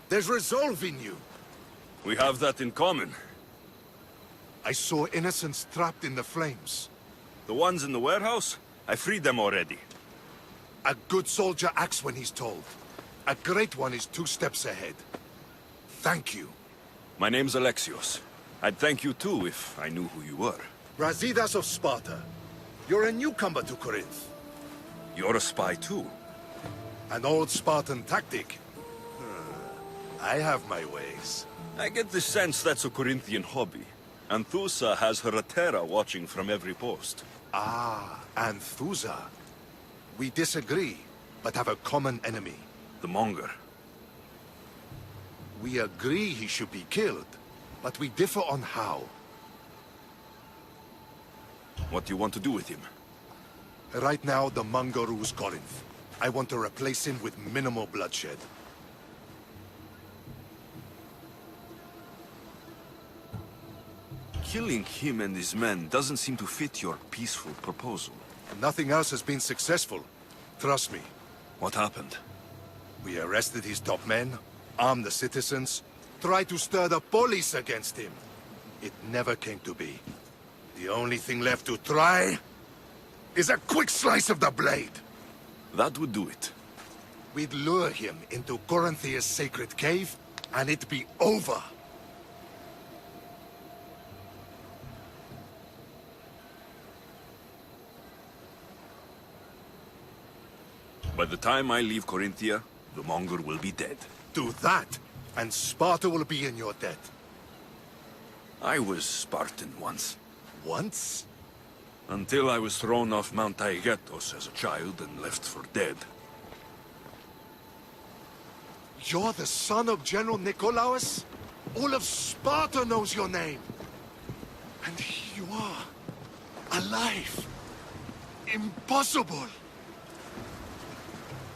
Speaker 24: There's resolve in you.
Speaker 22: We have that in common.
Speaker 24: I saw innocents trapped in the flames.
Speaker 22: The ones in the warehouse? I freed them already.
Speaker 24: A good soldier acts when he's told. A great one is 2 steps ahead. Thank you.
Speaker 22: My name's Alexios. I'd thank you too if I knew who you were.
Speaker 24: Brasidas of Sparta. You're a newcomer to Corinth.
Speaker 22: You're a spy too.
Speaker 24: An old Spartan tactic. I have my ways.
Speaker 22: I get the sense that's a Corinthian hobby. Anthusa has her Atera watching from every post.
Speaker 24: Ah, Anthusa. We disagree, but have a common enemy.
Speaker 22: The Monger.
Speaker 24: We agree he should be killed, but we differ on how.
Speaker 22: What do you want to do with him?
Speaker 24: Right now, the Monger rules Corinth. I want to replace him with minimal bloodshed.
Speaker 22: Killing him and his men doesn't seem to fit your peaceful proposal.
Speaker 24: Nothing else has been successful. Trust me.
Speaker 22: What happened?
Speaker 24: We arrested his top men, armed the citizens, tried to stir the police against him. It never came to be. The only thing left to try is a quick slice of the blade.
Speaker 22: That would do it.
Speaker 24: We'd lure him into Corinthia's sacred cave, and it'd be over.
Speaker 22: By the time I leave Corinthia, the Monger will be dead.
Speaker 24: Do that, and Sparta will be in your debt.
Speaker 22: I was Spartan once.
Speaker 24: Once?
Speaker 22: Until I was thrown off Mount Taygetos as a child and left for dead.
Speaker 24: You're the son of General Nikolaos? All of Sparta knows your name. And here you are, alive. Impossible.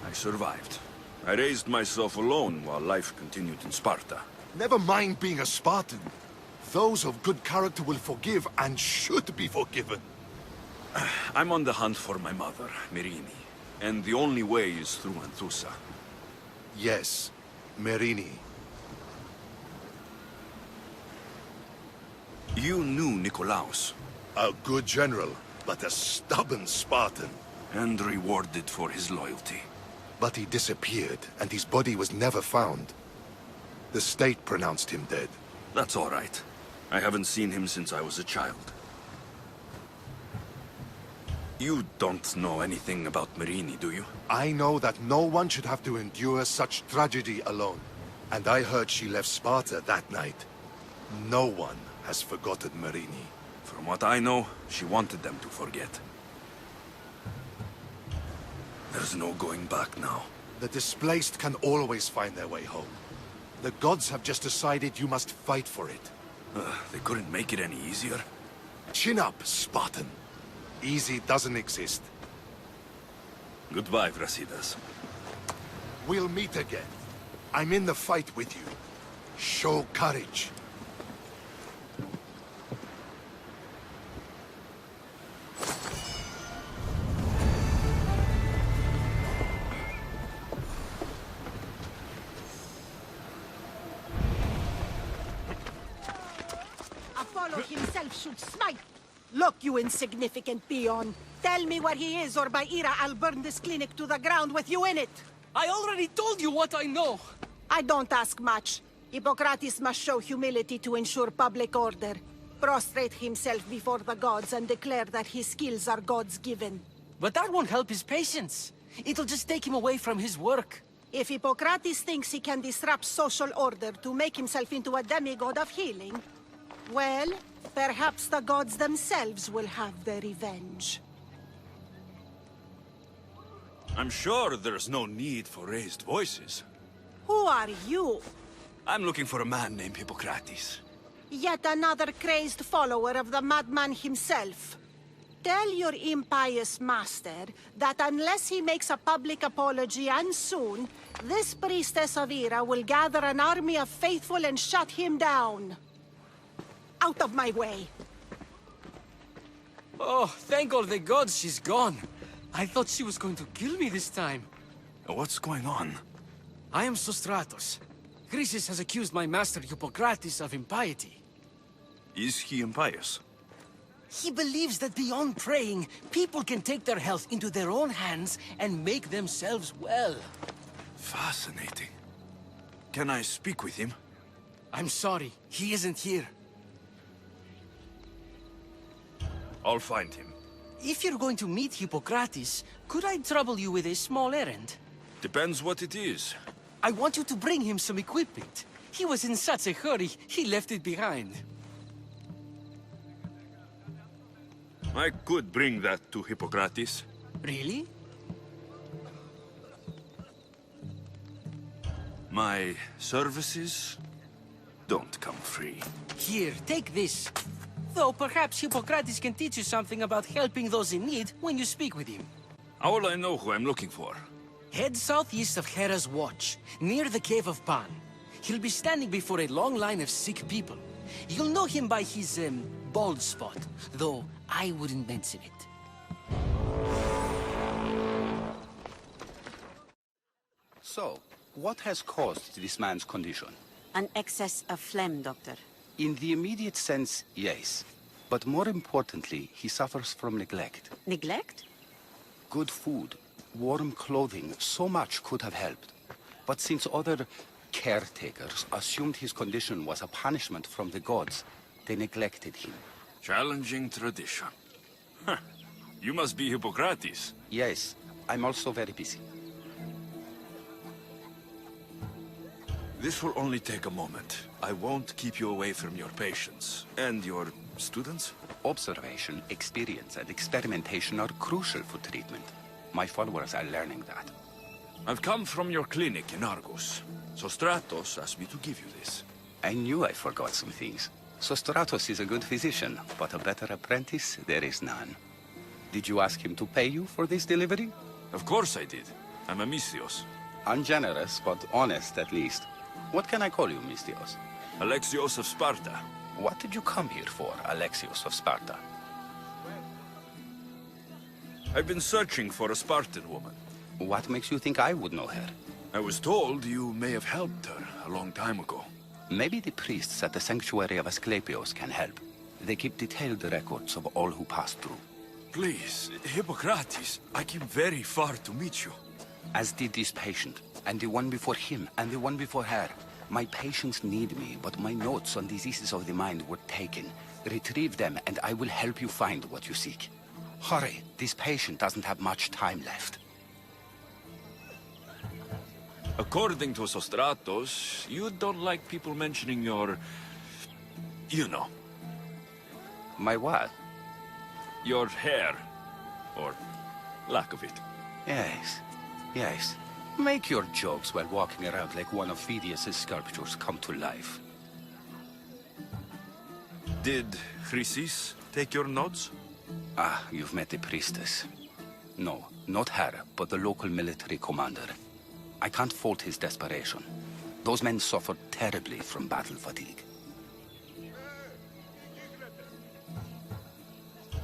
Speaker 22: I survived. I raised myself alone while life continued in Sparta.
Speaker 24: Never mind being a Spartan. Those of good character will forgive and should be forgiven.
Speaker 22: I'm on the hunt for my mother, Merini. And the only way is through Anthusa.
Speaker 24: Yes, Merini.
Speaker 22: You knew Nikolaos.
Speaker 24: A good general, but a stubborn Spartan.
Speaker 22: And rewarded for his loyalty.
Speaker 24: But he disappeared, and his body was never found. The state pronounced him dead.
Speaker 22: That's all right. I haven't seen him since I was a child. You don't know anything about Merini, do you?
Speaker 24: I know that no one should have to endure such tragedy alone. And I heard she left Sparta that night. No one has forgotten Merini.
Speaker 22: From what I know, she wanted them to forget. There's no going back now.
Speaker 24: The displaced can always find their way home. The gods have just decided you must fight for it.
Speaker 22: They couldn't make it any easier.
Speaker 24: Chin up, Spartan. Easy doesn't exist.
Speaker 22: Goodbye, Brasidas.
Speaker 24: We'll meet again. I'm in the fight with you. Show courage.
Speaker 11: Apollo himself should smite. Look, you insignificant peon. Tell me where he is, or by Ira, I'll burn this clinic to the ground with you in it.
Speaker 10: I already told you what I know.
Speaker 11: I don't ask much. Hippocrates must show humility to ensure public order. Prostrate himself before the gods and declare that his skills are God's given.
Speaker 10: But that won't help his patients. It'll just take him away from his work.
Speaker 11: If Hippocrates thinks he can disrupt social order to make himself into a demigod of healing, well, perhaps the gods themselves will have their revenge.
Speaker 22: I'm sure there's no need for raised voices.
Speaker 11: Who are you?
Speaker 22: I'm looking for a man named Hippocrates.
Speaker 11: Yet another crazed follower of the madman himself. Tell your impious master that unless he makes a public apology, and soon, this priestess of Ira will gather an army of faithful and shut him down. Out of my way!
Speaker 10: Oh, thank all the gods she's gone. I thought she was going to kill me this time.
Speaker 22: What's going on?
Speaker 10: I am Sostratos. Chrysis has accused my master Hippocrates of impiety.
Speaker 17: Is he impious?
Speaker 10: He believes that beyond praying, people can take their health into their own hands and make themselves well.
Speaker 17: Fascinating. Can I speak with him?
Speaker 10: I'm sorry, he isn't here.
Speaker 17: I'll find him.
Speaker 10: If you're going to meet Hippocrates, could I trouble you with a small errand?
Speaker 17: Depends what it is.
Speaker 10: I want you to bring him some equipment. He was in such a hurry, he left it behind.
Speaker 17: I could bring that to Hippocrates.
Speaker 10: Really?
Speaker 17: My services don't come free.
Speaker 10: Here, take this. Though perhaps Hippocrates can teach you something about helping those in need when you speak with him.
Speaker 17: How will I know who I'm looking for?
Speaker 10: Head southeast of Hera's Watch, near the Cave of Pan. He'll be standing before a long line of sick people. You'll know him by his, bald spot, though I wouldn't mention it.
Speaker 13: So, what has caused this man's condition?
Speaker 18: An excess of phlegm, Doctor.
Speaker 13: In the immediate sense, yes. But more importantly, he suffers from neglect.
Speaker 18: Neglect?
Speaker 13: Good food, warm clothing, so much could have helped. But since other caretakers assumed his condition was a punishment from the gods, they neglected him.
Speaker 17: Challenging tradition. Huh. You must be Hippocrates.
Speaker 13: Yes, I'm also very busy.
Speaker 17: This will only take a moment. I won't keep you away from your patients. And your students?
Speaker 13: Observation, experience, and experimentation are crucial for treatment. My followers are learning that.
Speaker 17: I've come from your clinic in Argus. Sostratos asked me to give you this.
Speaker 13: I knew I forgot some things. Sostratos is a good physician, but a better apprentice there is none. Did you ask him to pay you for this delivery?
Speaker 17: Of course I did. I'm a Mystios.
Speaker 13: Ungenerous, but honest at least. What can I call you, Mystios?
Speaker 17: Alexios of Sparta.
Speaker 13: What did you come here for, Alexios of Sparta?
Speaker 17: I've been searching for a Spartan woman.
Speaker 13: What makes you think I would know her?
Speaker 17: I was told you may have helped her a long time ago.
Speaker 13: Maybe the priests at the sanctuary of Asclepios can help. They keep detailed records of all who passed through.
Speaker 17: Please, Hippocrates, I came very far to meet you.
Speaker 13: As did this patient, and the one before him, and the one before her. My patients need me, but my notes on diseases of the mind were taken. Retrieve them, and I will help you find what you seek. Hurry, this patient doesn't have much time left.
Speaker 17: According to Sostratos, you don't like people mentioning your... you know.
Speaker 13: My what?
Speaker 17: Your hair. Or lack of it.
Speaker 13: Yes, yes. Make your jokes while walking around like one of Phidias' sculptures come to life.
Speaker 17: Did Chrysis take your notes?
Speaker 13: Ah, you've met the priestess. No, not her, but the local military commander. I can't fault his desperation. Those men suffered terribly from battle fatigue.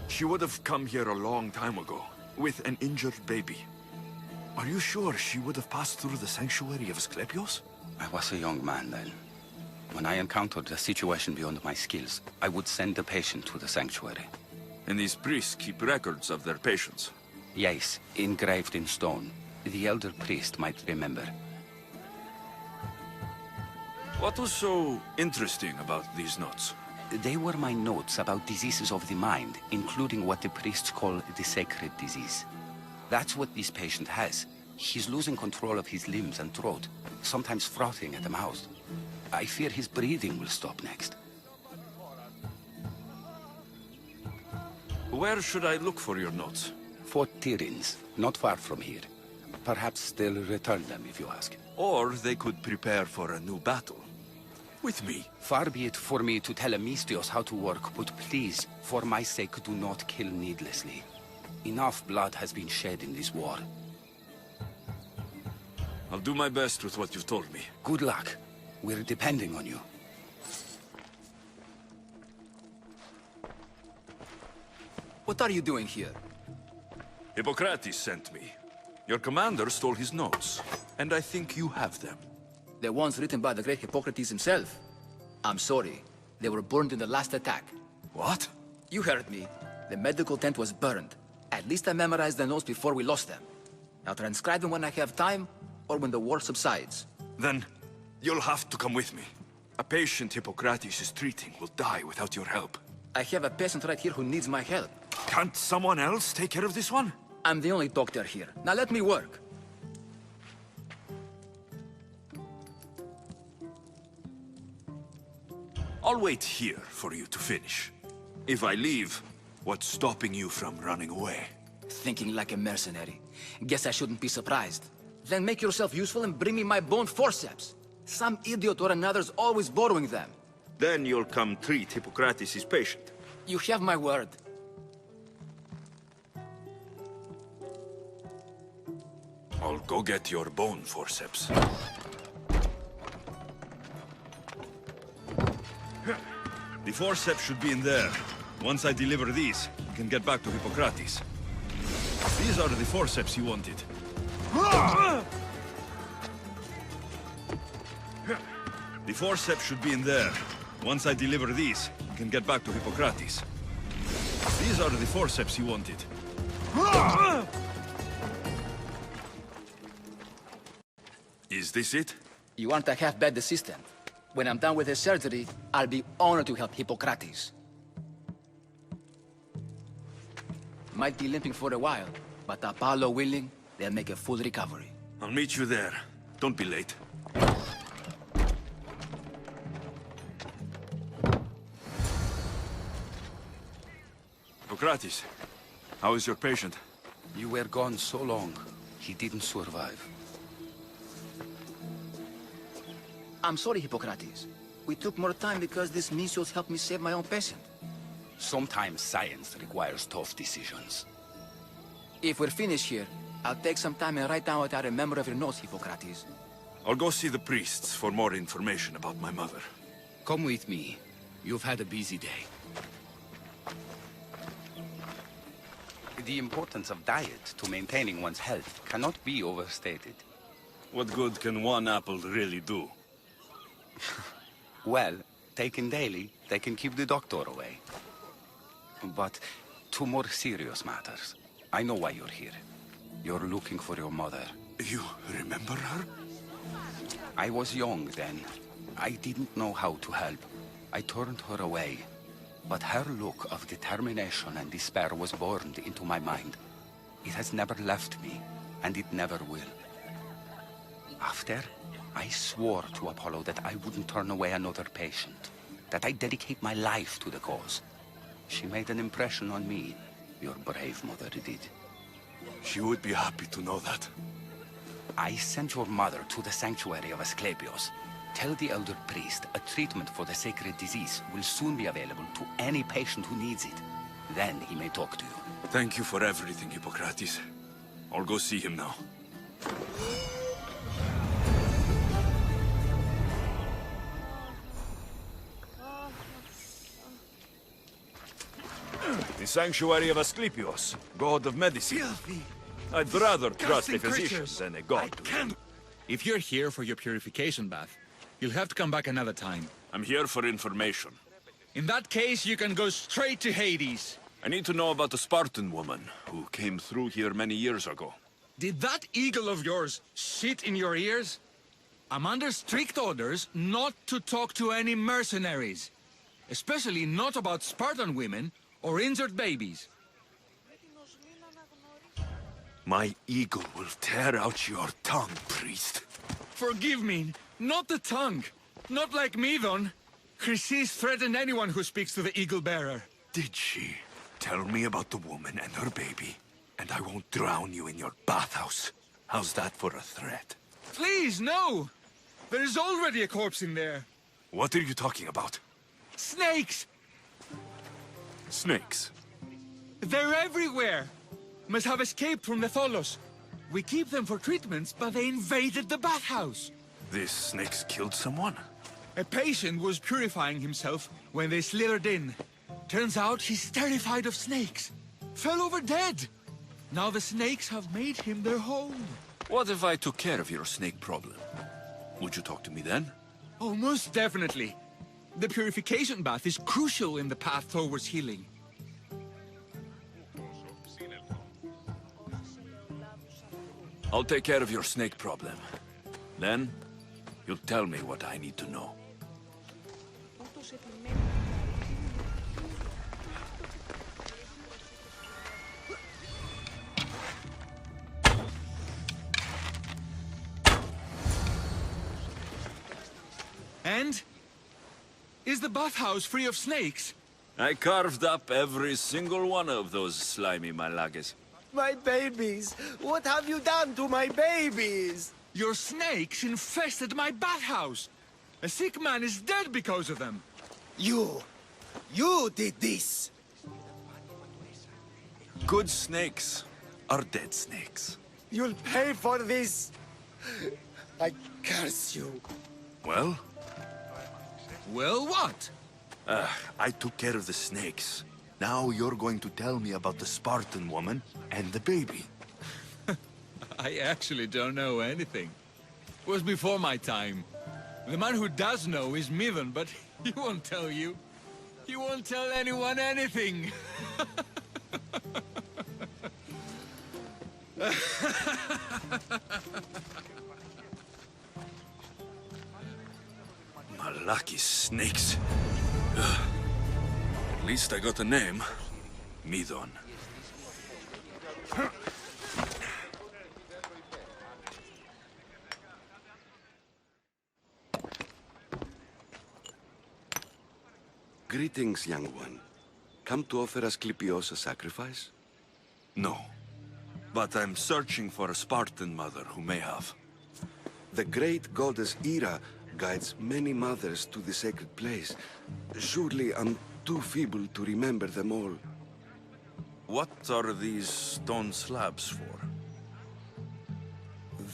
Speaker 17: She would have come here a long time ago, with an injured baby. Are you sure she would have passed through the sanctuary of Asclepios?
Speaker 13: I was a young man then. When I encountered a situation beyond my skills, I would send the patient to the sanctuary.
Speaker 17: And these priests keep records of their patients?
Speaker 13: Yes, engraved in stone. The elder priest might remember.
Speaker 17: What was so interesting about these notes?
Speaker 13: They were my notes about diseases of the mind, including what the priests call the sacred disease. That's what this patient has. He's losing control of his limbs and throat, sometimes frothing at the mouth. I fear his breathing will stop next.
Speaker 17: Where should I look for your notes?
Speaker 13: Fort Tyrins, not far from here. Perhaps they'll return them if you ask.
Speaker 17: Or they could prepare for a new battle. With me.
Speaker 13: Far be it for me to tell a Mystios how to work, but please, for my sake, do not kill needlessly. Enough blood has been shed in this war.
Speaker 17: I'll do my best with what you've told me.
Speaker 13: Good luck. We're depending on you.
Speaker 5: What are you doing here?
Speaker 17: Hippocrates sent me. Your commander stole his notes, and I think you have them.
Speaker 5: The ones written by the great Hippocrates himself. I'm sorry. They were burned in the last attack.
Speaker 17: What?
Speaker 5: You heard me. The medical tent was burned. At least I memorized the notes before we lost them. I'll transcribe them when I have time, or when the war subsides.
Speaker 17: Then, you'll have to come with me. A patient Hippocrates is treating will die without your help.
Speaker 5: I have a patient right here who needs my help.
Speaker 17: Can't someone else take care of this one?
Speaker 5: I'm the only doctor here. Now let me work.
Speaker 17: I'll wait here for you to finish. If I leave, what's stopping you from running away?
Speaker 5: Thinking like a mercenary. Guess I shouldn't be surprised. Then make yourself useful and bring me my bone forceps. Some idiot or another's always borrowing them.
Speaker 17: Then you'll come treat Hippocrates' patient.
Speaker 5: You have my word.
Speaker 17: I'll go get your bone forceps. The forceps should be in there. Once I deliver these, you can get back to Hippocrates. These are the forceps you wanted. The forceps should be in there. Once I deliver these, you can get back to Hippocrates. These are the forceps you wanted. Is this it?
Speaker 5: You aren't a half-bad assistant. When I'm done with the surgery, I'll be honored to help Hippocrates. Might be limping for a while, but Apollo willing, they'll make a full recovery.
Speaker 17: I'll meet you there. Don't be late. Hippocrates, how is your patient?
Speaker 13: You were gone so long, he didn't survive.
Speaker 5: I'm sorry, Hippocrates. We took more time because this measles helped me save my own patient.
Speaker 13: Sometimes science requires tough decisions.
Speaker 5: If we're finished here, I'll take some time and write down what I remember of your notes, Hippocrates.
Speaker 17: I'll go see the priests for more information about my mother.
Speaker 13: Come with me. You've had a busy day. The importance of diet to maintaining one's health cannot be overstated.
Speaker 17: What good can one apple really do?
Speaker 13: Well, taken daily, they can keep the doctor away. But to more serious matters. I know why you're here. You're looking for your mother.
Speaker 17: You remember her?
Speaker 13: I was young then. I didn't know how to help. I turned her away. But her look of determination and despair was burned into my mind. It has never left me, and it never will. After, I swore to Apollo that I wouldn't turn away another patient, that I'd dedicate my life to the cause. She made an impression on me. Your brave mother did.
Speaker 17: She would be happy to know that.
Speaker 13: I sent your mother to the sanctuary of Asclepios. Tell the elder priest a treatment for the sacred disease will soon be available to any patient who needs it. Then he may talk to you.
Speaker 17: Thank you for everything, Hippocrates. I'll go see him now. The sanctuary of Asclepios, god of medicine.
Speaker 1: Filthy.
Speaker 17: I'd rather trust a
Speaker 1: disgusting
Speaker 17: physician
Speaker 1: creatures.
Speaker 17: than a god.
Speaker 15: If you're here for your purification bath, you'll have to come back another time.
Speaker 17: I'm here for information.
Speaker 15: In that case, you can go straight to Hades.
Speaker 17: I need to know about the Spartan woman who came through here many years ago.
Speaker 15: Did that eagle of yours shit in your ears? I'm under strict orders not to talk to any mercenaries. Especially not about Spartan women or injured babies.
Speaker 17: My eagle will tear out your tongue, priest.
Speaker 15: Forgive me, not the tongue. Not like me, Don. Chrysis threatened anyone who speaks to the eagle bearer.
Speaker 17: Did she? Tell me about the woman and her baby, and I won't drown you in your bathhouse. How's that for a threat?
Speaker 15: Please, no! There's already a corpse in there.
Speaker 17: What are you talking about?
Speaker 15: Snakes!
Speaker 17: Snakes?
Speaker 15: They're everywhere! Must have escaped from the Tholos. We keep them for treatments, but they invaded the bathhouse.
Speaker 17: These snakes killed someone?
Speaker 15: A patient was purifying himself when they slithered in. Turns out he's terrified of snakes. Fell over dead. Now the snakes have made him their home.
Speaker 22: What if I took care of your snake problem? Would you talk to me then?
Speaker 15: Oh, most definitely. The purification bath is crucial in the path towards healing.
Speaker 22: I'll take care of your snake problem. Then, you'll tell me what I need to know.
Speaker 15: And? Is the bathhouse free of snakes?
Speaker 22: I carved up every single one of those slimy malagas.
Speaker 10: My babies! What have you done to my babies?
Speaker 15: Your snakes infested my bathhouse! A sick man is dead because of them!
Speaker 10: You did this!
Speaker 22: Good snakes are dead snakes.
Speaker 10: You'll pay for this! I curse you.
Speaker 22: Well?
Speaker 15: Well, what?
Speaker 22: I took care of the snakes. Now you're going to tell me about the Spartan woman and the baby.
Speaker 15: I actually don't know anything. It was before my time. The man who does know is Mivan, but he won't tell you. He won't tell anyone anything.
Speaker 22: Malaki snakes. At least I got a name. Midon.
Speaker 14: Greetings, young one. Come to offer Asclepios a sacrifice?
Speaker 22: No. But I'm searching for a Spartan mother who may have.
Speaker 14: The great goddess Ira guides many mothers to the sacred place. Surely I'm too feeble to remember them all.
Speaker 22: What are these stone slabs for?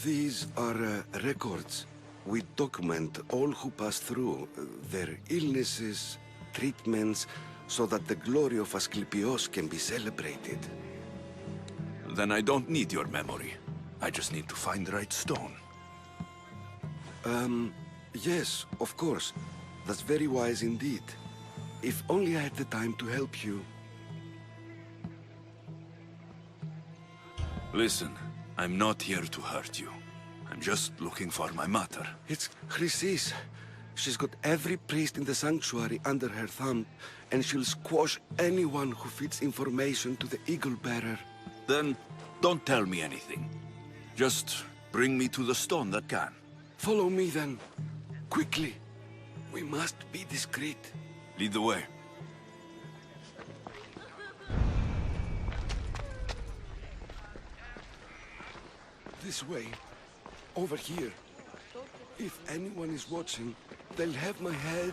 Speaker 14: These are records. We document all who pass through, their illnesses, treatments, so that the glory of Asclepios can be celebrated.
Speaker 22: Then I don't need your memory. I just need to find the right stone.
Speaker 14: Yes, of course. That's very wise indeed. If only I had the time to help you.
Speaker 22: Listen, I'm not here to hurt you. I'm just looking for my mother.
Speaker 14: It's Chrysis. She's got every priest in the sanctuary under her thumb, and she'll squash anyone who feeds information to the Eagle Bearer.
Speaker 22: Then don't tell me anything. Just bring me to the stone that can.
Speaker 14: Follow me then. Quickly. We must be discreet.
Speaker 22: Lead the way.
Speaker 14: This way. Over here. If anyone is watching, they'll have my head.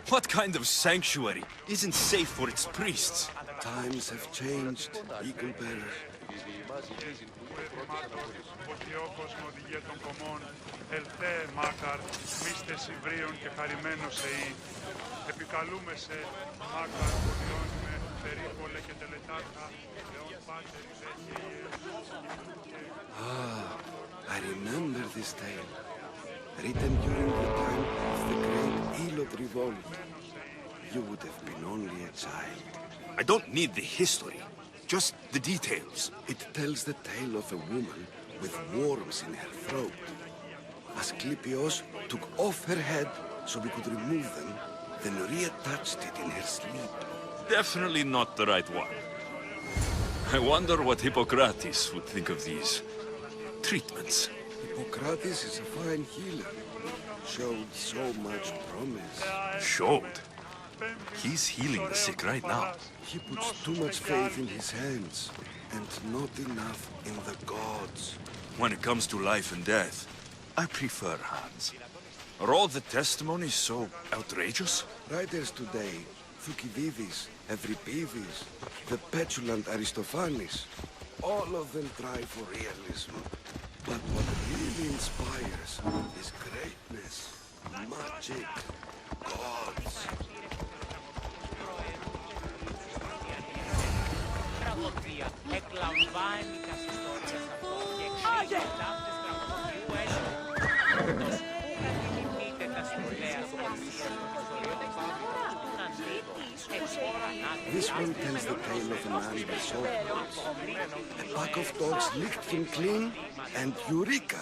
Speaker 22: What kind of sanctuary isn't safe for its priests?
Speaker 14: Times have changed, Eagle Bearer. Ah, I remember this tale. Written during the time of the Great Elot Revolt. You would have been only a child.
Speaker 22: I don't need the history, just the details.
Speaker 14: It tells the tale of a woman with worms in her throat. Asclepios took off her head so we could remove them, then reattached it in her sleep.
Speaker 22: Definitely not the right one. I wonder what Hippocrates would think of these treatments.
Speaker 14: Hippocrates is a fine healer. Showed so much promise.
Speaker 22: Showed? He's healing the sick right now.
Speaker 14: He puts too much faith in his hands, and not enough in the gods.
Speaker 22: When it comes to life and death, I prefer hands. Are all the testimonies so outrageous?
Speaker 14: Writers today, Thucydides, Euripides, the petulant Aristophanes, all of them try for realism. But what really inspires is greatness, magic, gods. This one tells the tale of a man with sword wounds. A pack of dogs licked him clean, and Eureka!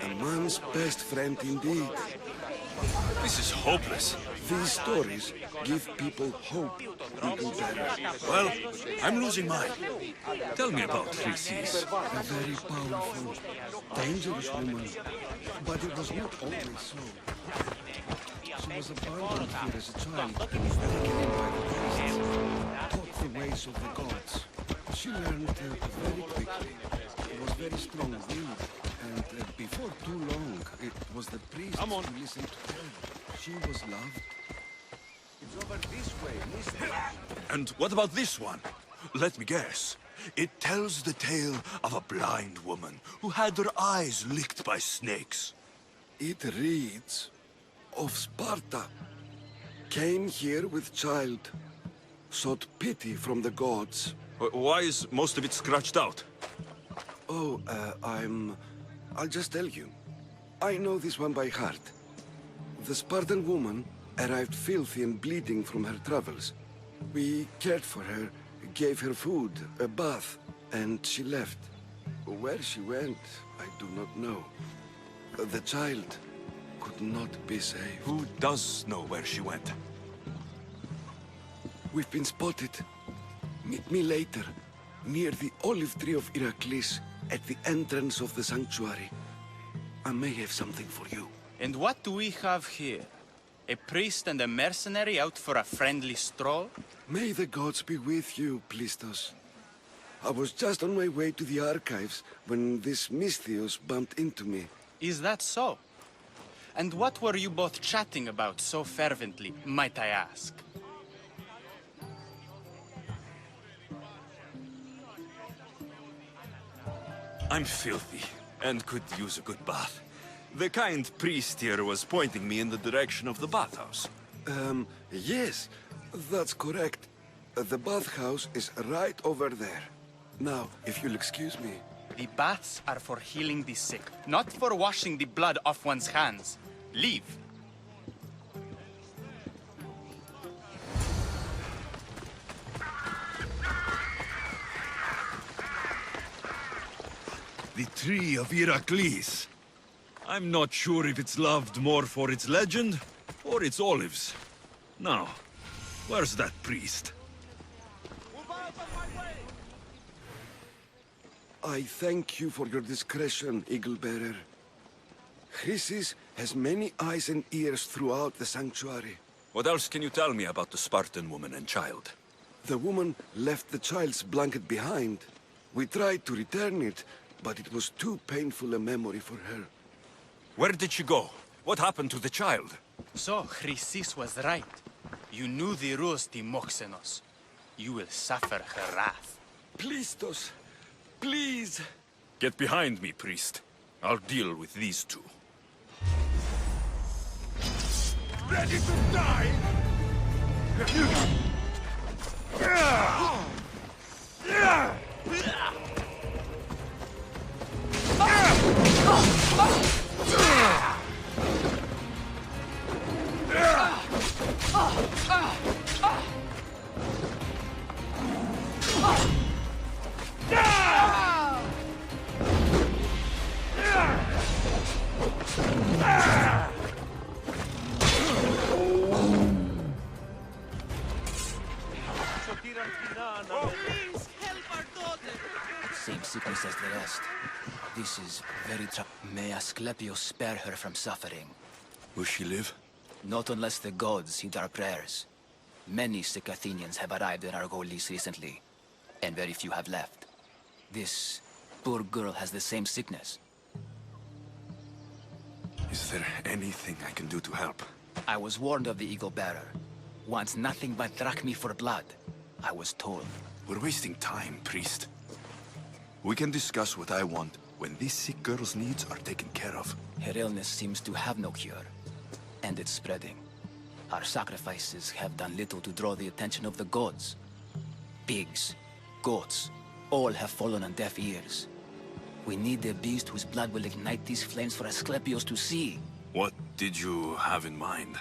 Speaker 14: A man's best friend indeed.
Speaker 22: This is hopeless.
Speaker 14: These stories give people hope, Eagle Bearer.
Speaker 22: Well, I'm losing mine. Tell me about Chrysis.
Speaker 14: A very powerful, dangerous woman. But it was not always so. She was abandoned here as a child, taken in by the priests, taught the ways of the gods. She learned very quickly. It was very strong-willed, and before too long, it was the priests who listened to her. She was loved. It's over this way, mister.
Speaker 22: And what about this one? Let me guess. It tells the tale of a blind woman who had her eyes licked by snakes.
Speaker 14: It reads of Sparta. Came here with child. Sought pity from the gods.
Speaker 22: Why is most of it scratched out?
Speaker 14: Oh, I'll just tell you. I know this one by heart. The Spartan woman arrived filthy and bleeding from her travels. We cared for her, gave her food, a bath, and she left. Where she went, I do not know. The child could not be saved.
Speaker 22: Who does know where she went?
Speaker 14: We've been spotted. Meet me later, near the olive tree of Heracles, at the entrance of the sanctuary. I may have something for you.
Speaker 2: And what do we have here? A priest and a mercenary out for a friendly stroll?
Speaker 14: May the gods be with you, Plistos. I was just on my way to the archives when this Misthios bumped into me.
Speaker 2: Is that so? And what were you both chatting about so fervently, might I ask?
Speaker 22: I'm filthy, and could use a good bath. The kind priest here was pointing me in the direction of the bathhouse.
Speaker 14: Yes, that's correct. The bathhouse is right over there. Now, if you'll excuse me.
Speaker 2: The baths are for healing the sick, not for washing the blood off one's hands. Leave.
Speaker 22: The tree of Heracles. I'm not sure if it's loved more for its legend or its olives. Now, where's that priest?
Speaker 14: I thank you for your discretion, Eagle Bearer. Chrysis has many eyes and ears throughout the sanctuary.
Speaker 22: What else can you tell me about the Spartan woman and child?
Speaker 14: The woman left the child's blanket behind. We tried to return it, but it was too painful a memory for her.
Speaker 22: Where did she go? What happened to the child?
Speaker 2: So, Chrysis was right. You knew the rules, Timoxenos. You will suffer her wrath.
Speaker 14: Plistos, please!
Speaker 22: Get behind me, priest. I'll deal with these two.
Speaker 24: Ready to die?
Speaker 5: Same sickness as the rest. This is very May Asclepius spare her from suffering.
Speaker 22: Will she live?
Speaker 5: Not unless the gods heed our prayers. Many sick Athenians have arrived in Argolis recently, and very few have left. This poor girl has the same sickness.
Speaker 22: Is there anything I can do to help?
Speaker 5: I was warned of the Eagle Bearer. Wants nothing but drachmi for blood. I was told.
Speaker 22: We're wasting time, priest. We can discuss what I want when this sick girl's needs are taken care of.
Speaker 5: Her illness seems to have no cure, and it's spreading. Our sacrifices have done little to draw the attention of the gods. Pigs, goats, all have fallen on deaf ears. We need a beast whose blood will ignite these flames for Asclepius to see.
Speaker 22: What did you have in mind?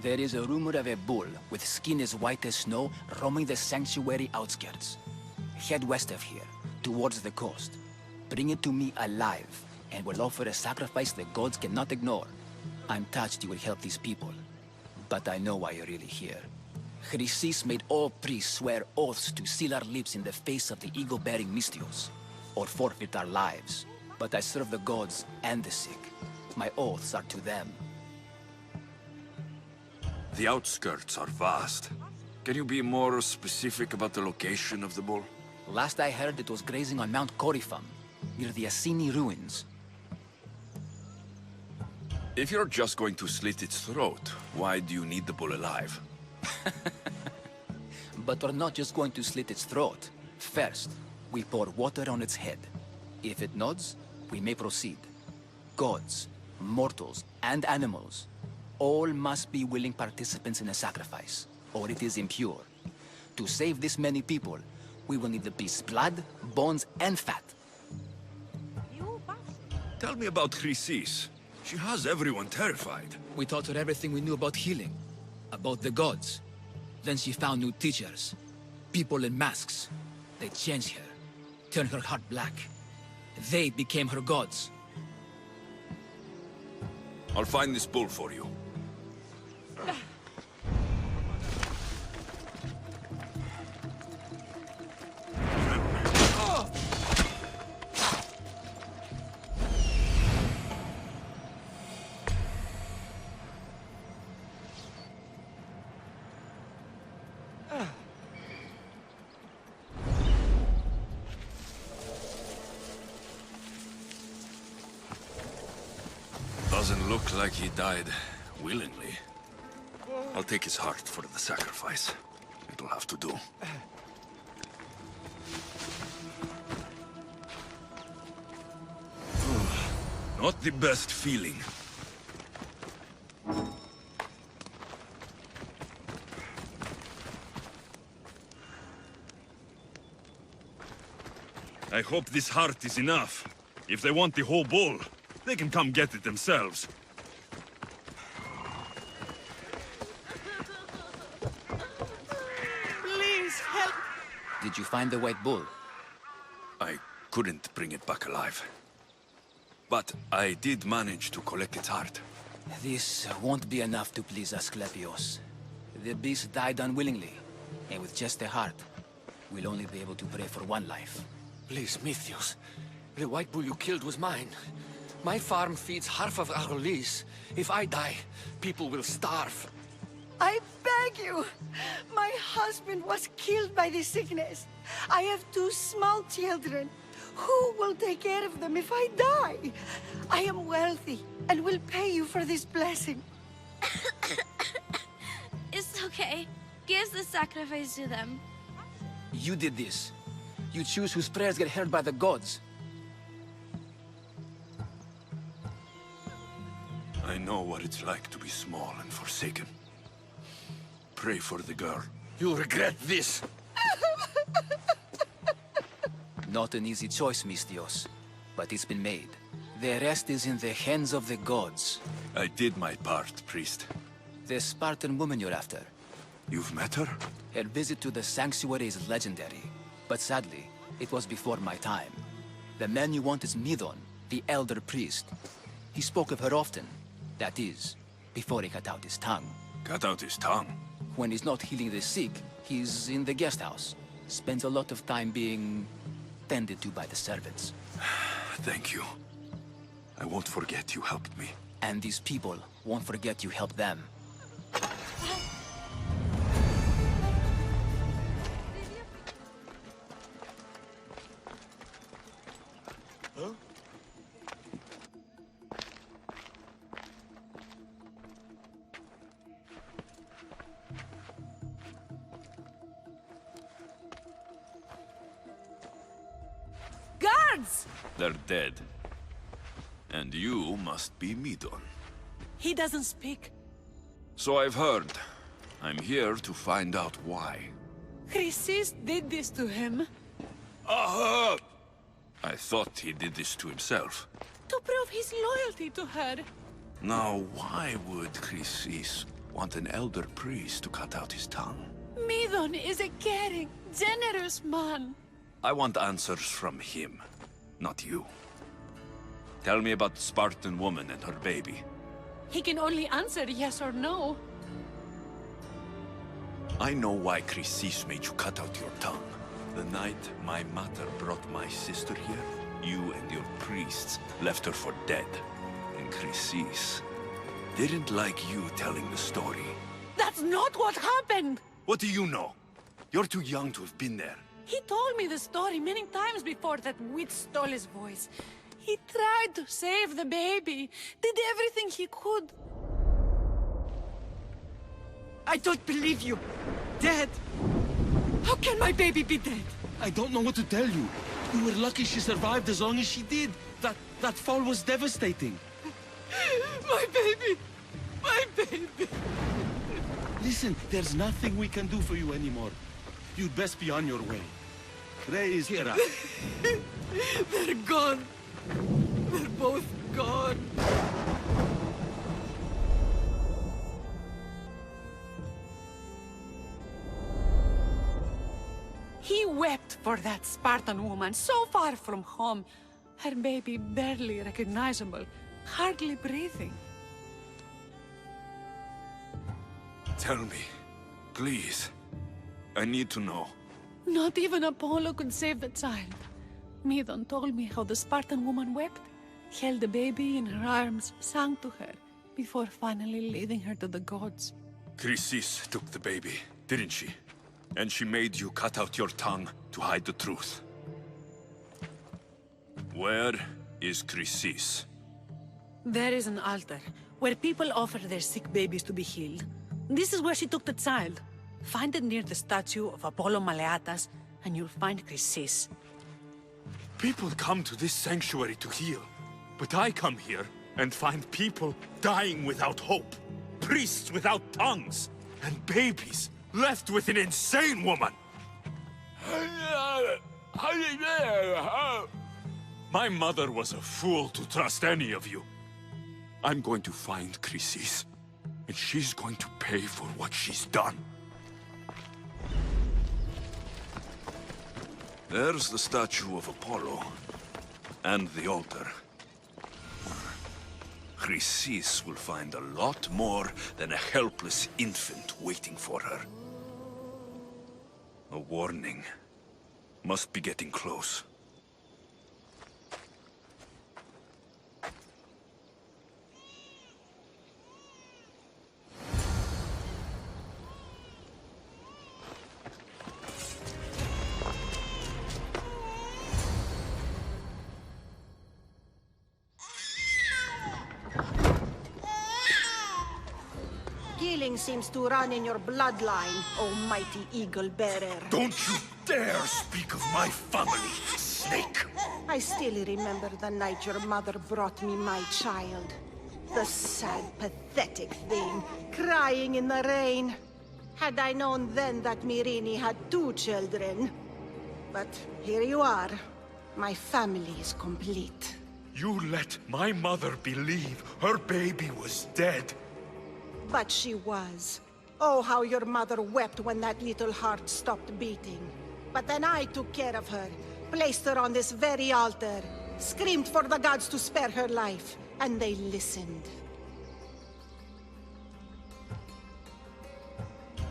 Speaker 5: There is a rumor of a bull with skin as white as snow roaming the sanctuary outskirts. Head west of here, towards the coast. Bring it to me alive, and we'll offer a sacrifice the gods cannot ignore. I'm touched you will help these people, but I know why you're really here. Chrysis made all priests swear oaths to seal our lips in the face of the eagle-bearing Mystios, or forfeit our lives. But I serve the gods and the sick. My oaths are to them.
Speaker 22: The outskirts are vast. Can you be more specific about the location of the bull?
Speaker 5: Last I heard, it was grazing on Mount Corifam, near the Assini ruins.
Speaker 22: If you're just going to slit its throat, why do you need the bull alive?
Speaker 5: But we're not just going to slit its throat. First, we pour water on its head. If it nods, we may proceed. Gods, mortals, and animals, all must be willing participants in a sacrifice, or it is impure. To save this many people, we will need the beast's blood, bones, and fat.
Speaker 22: Tell me about Chrysis. She has everyone terrified.
Speaker 5: We taught her everything we knew about healing, about the gods. Then she found new teachers, people in masks. They changed her, turned her heart black. They became her gods.
Speaker 22: I'll find this bull for you. Doesn't look like he died willingly. I'll take his heart for the sacrifice. It'll have to do. Not the best feeling. I hope this heart is enough. If they want the whole bull, they can come get it themselves.
Speaker 11: Please help.
Speaker 5: Did you find the white bull?
Speaker 22: I couldn't bring it back alive. But I did manage to collect its heart.
Speaker 5: This won't be enough to please Asclepios. The beast died unwillingly, and with just a heart, we'll only be able to pray for one life.
Speaker 10: Please, Mythios. The white bull you killed was mine. My farm feeds half of Arolis. If I die, people will starve.
Speaker 9: I beg you! My husband was killed by this sickness. I have 2 small children. Who will take care of them if I die? I am wealthy and will pay you for this blessing.
Speaker 6: It's okay. Give the sacrifice to them.
Speaker 5: You did this. You choose whose prayers get heard by the gods.
Speaker 22: I know what it's like to be small and forsaken. Pray for the girl.
Speaker 10: You'll regret this.
Speaker 5: Not an easy choice, Mystios, but it's been made. The rest is in the hands of the gods.
Speaker 22: I did my part, priest.
Speaker 5: The Spartan woman you're after.
Speaker 22: You've met her?
Speaker 5: Her visit to the sanctuary is legendary, but sadly, it was before my time. The man you want is Midon, the elder priest. He spoke of her often. That is, before he cut out his tongue.
Speaker 22: Cut out his tongue?
Speaker 5: When he's not healing the sick, he's in the guest house. Spends a lot of time being tended to by the servants.
Speaker 22: Thank you. I won't forget you helped me.
Speaker 5: And these people won't forget you helped them.
Speaker 10: Huh?
Speaker 11: Guards!
Speaker 22: They're dead. And you must be Midon.
Speaker 11: He doesn't speak.
Speaker 22: So I've heard. I'm here to find out why.
Speaker 11: Chrysis did this to him.
Speaker 22: Aha! I thought he did this to himself.
Speaker 11: To prove his loyalty to her.
Speaker 22: Now, why would Chrysis
Speaker 17: Want an elder priest to cut out his tongue.
Speaker 12: Midon is a caring, generous man.
Speaker 17: I want answers from him, not you. Tell me about the Spartan woman and her baby.
Speaker 12: He can only answer yes or no.
Speaker 17: I know why Chrysis made you cut out your tongue. The night my mother brought my sister here, you and your priests left her for dead. And Chrysis didn't like you telling the story.
Speaker 12: That's not what happened!
Speaker 17: What do you know? You're too young to have been there.
Speaker 12: He told me the story many times before that witch stole his voice. He tried to save the baby, did everything he could.
Speaker 10: I don't believe you. Dead? How can my baby be dead?
Speaker 14: I don't know what to tell you. You were lucky she survived as long as she did. That fall was devastating.
Speaker 10: My baby! My baby!
Speaker 14: Listen, there's nothing we can do for you anymore. You'd best be on your way. Ray is here.
Speaker 10: They're gone. They're both gone.
Speaker 12: He wept for that Spartan woman so far from home. Her baby barely recognizable, hardly breathing.
Speaker 17: Tell me, please. I need to know.
Speaker 12: Not even Apollo could save the child. Midon told me how the Spartan woman wept, held the baby in her arms, sang to her, before finally leading her to the gods.
Speaker 17: Chrysis took the baby, didn't she? And she made you cut out your tongue to hide the truth. Where is Chrysis?
Speaker 12: There is an altar, where people offer their sick babies to be healed. This is where she took the child. Find it near the statue of Apollo Maleatas, and you'll find Chrysis.
Speaker 17: People come to this sanctuary to heal, but I come here and find people dying without hope, priests without tongues, and babies left with an insane woman. My mother was a fool to trust any of you. I'm going to find Chrysis, and she's going to pay for what she's done. There's the statue of Apollo, and the altar. Chrysis will find a lot more than a helpless infant waiting for her. A warning. Must be getting close.
Speaker 11: Killing seems to run in your bloodline, oh mighty eagle-bearer.
Speaker 24: Don't you dare speak of my family, snake!
Speaker 11: I still remember the night your mother brought me my child. The sad, pathetic thing, crying in the rain. Had I known then that Myrini had 2 children. But here you are. My family is complete.
Speaker 24: You let my mother believe her baby was dead.
Speaker 11: But she was. Oh, how your mother wept when that little heart stopped beating. But then I took care of her, placed her on this very altar, screamed for the gods to spare her life, and they listened.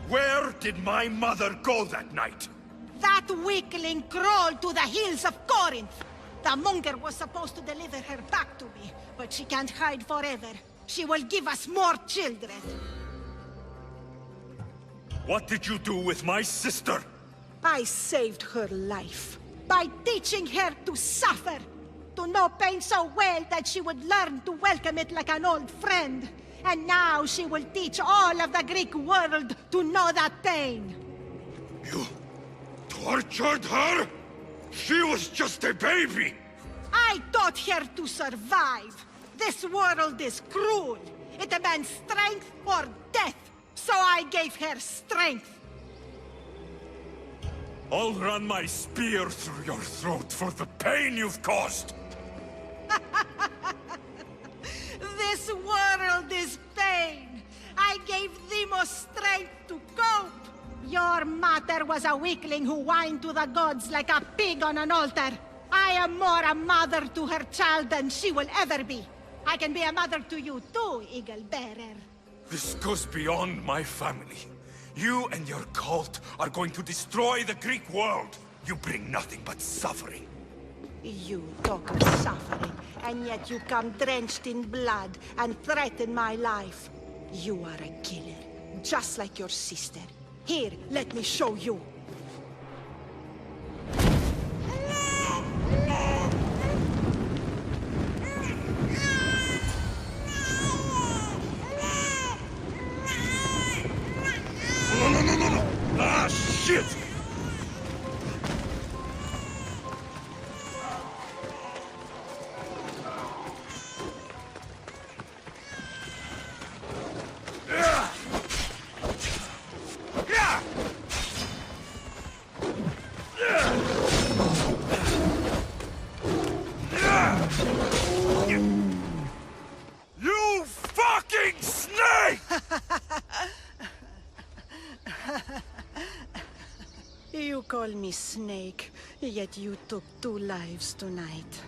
Speaker 24: Where did my mother go that night?
Speaker 11: That weakling crawled to the hills of Corinth. The monger was supposed to deliver her back to me, but she can't hide forever. She will give us more children.
Speaker 24: What did you do with my sister?
Speaker 11: I saved her life by teaching her to suffer, to know pain so well that she would learn to welcome it like an old friend. And now she will teach all of the Greek world to know that pain.
Speaker 24: You tortured her? She was just a baby!
Speaker 11: I taught her to survive. This world is cruel. It demands strength or death. So I gave her strength.
Speaker 24: I'll run my spear through your throat for the pain you've caused!
Speaker 11: This world is pain. I gave no strength to cope. Your mother was a weakling who whined to the gods like a pig on an altar. I am more a mother to her child than she will ever be. I can be a mother to you too, Eagle Bearer.
Speaker 22: This goes beyond my family. You and your cult are going to destroy the Greek world. You bring nothing but suffering.
Speaker 11: You talk of suffering, and yet you come drenched in blood and threaten my life. You are a killer, just like your sister. Here, let me show you.
Speaker 22: No! Ah, shit! You fucking snake!
Speaker 11: You call me Snake, yet you took 2 lives tonight.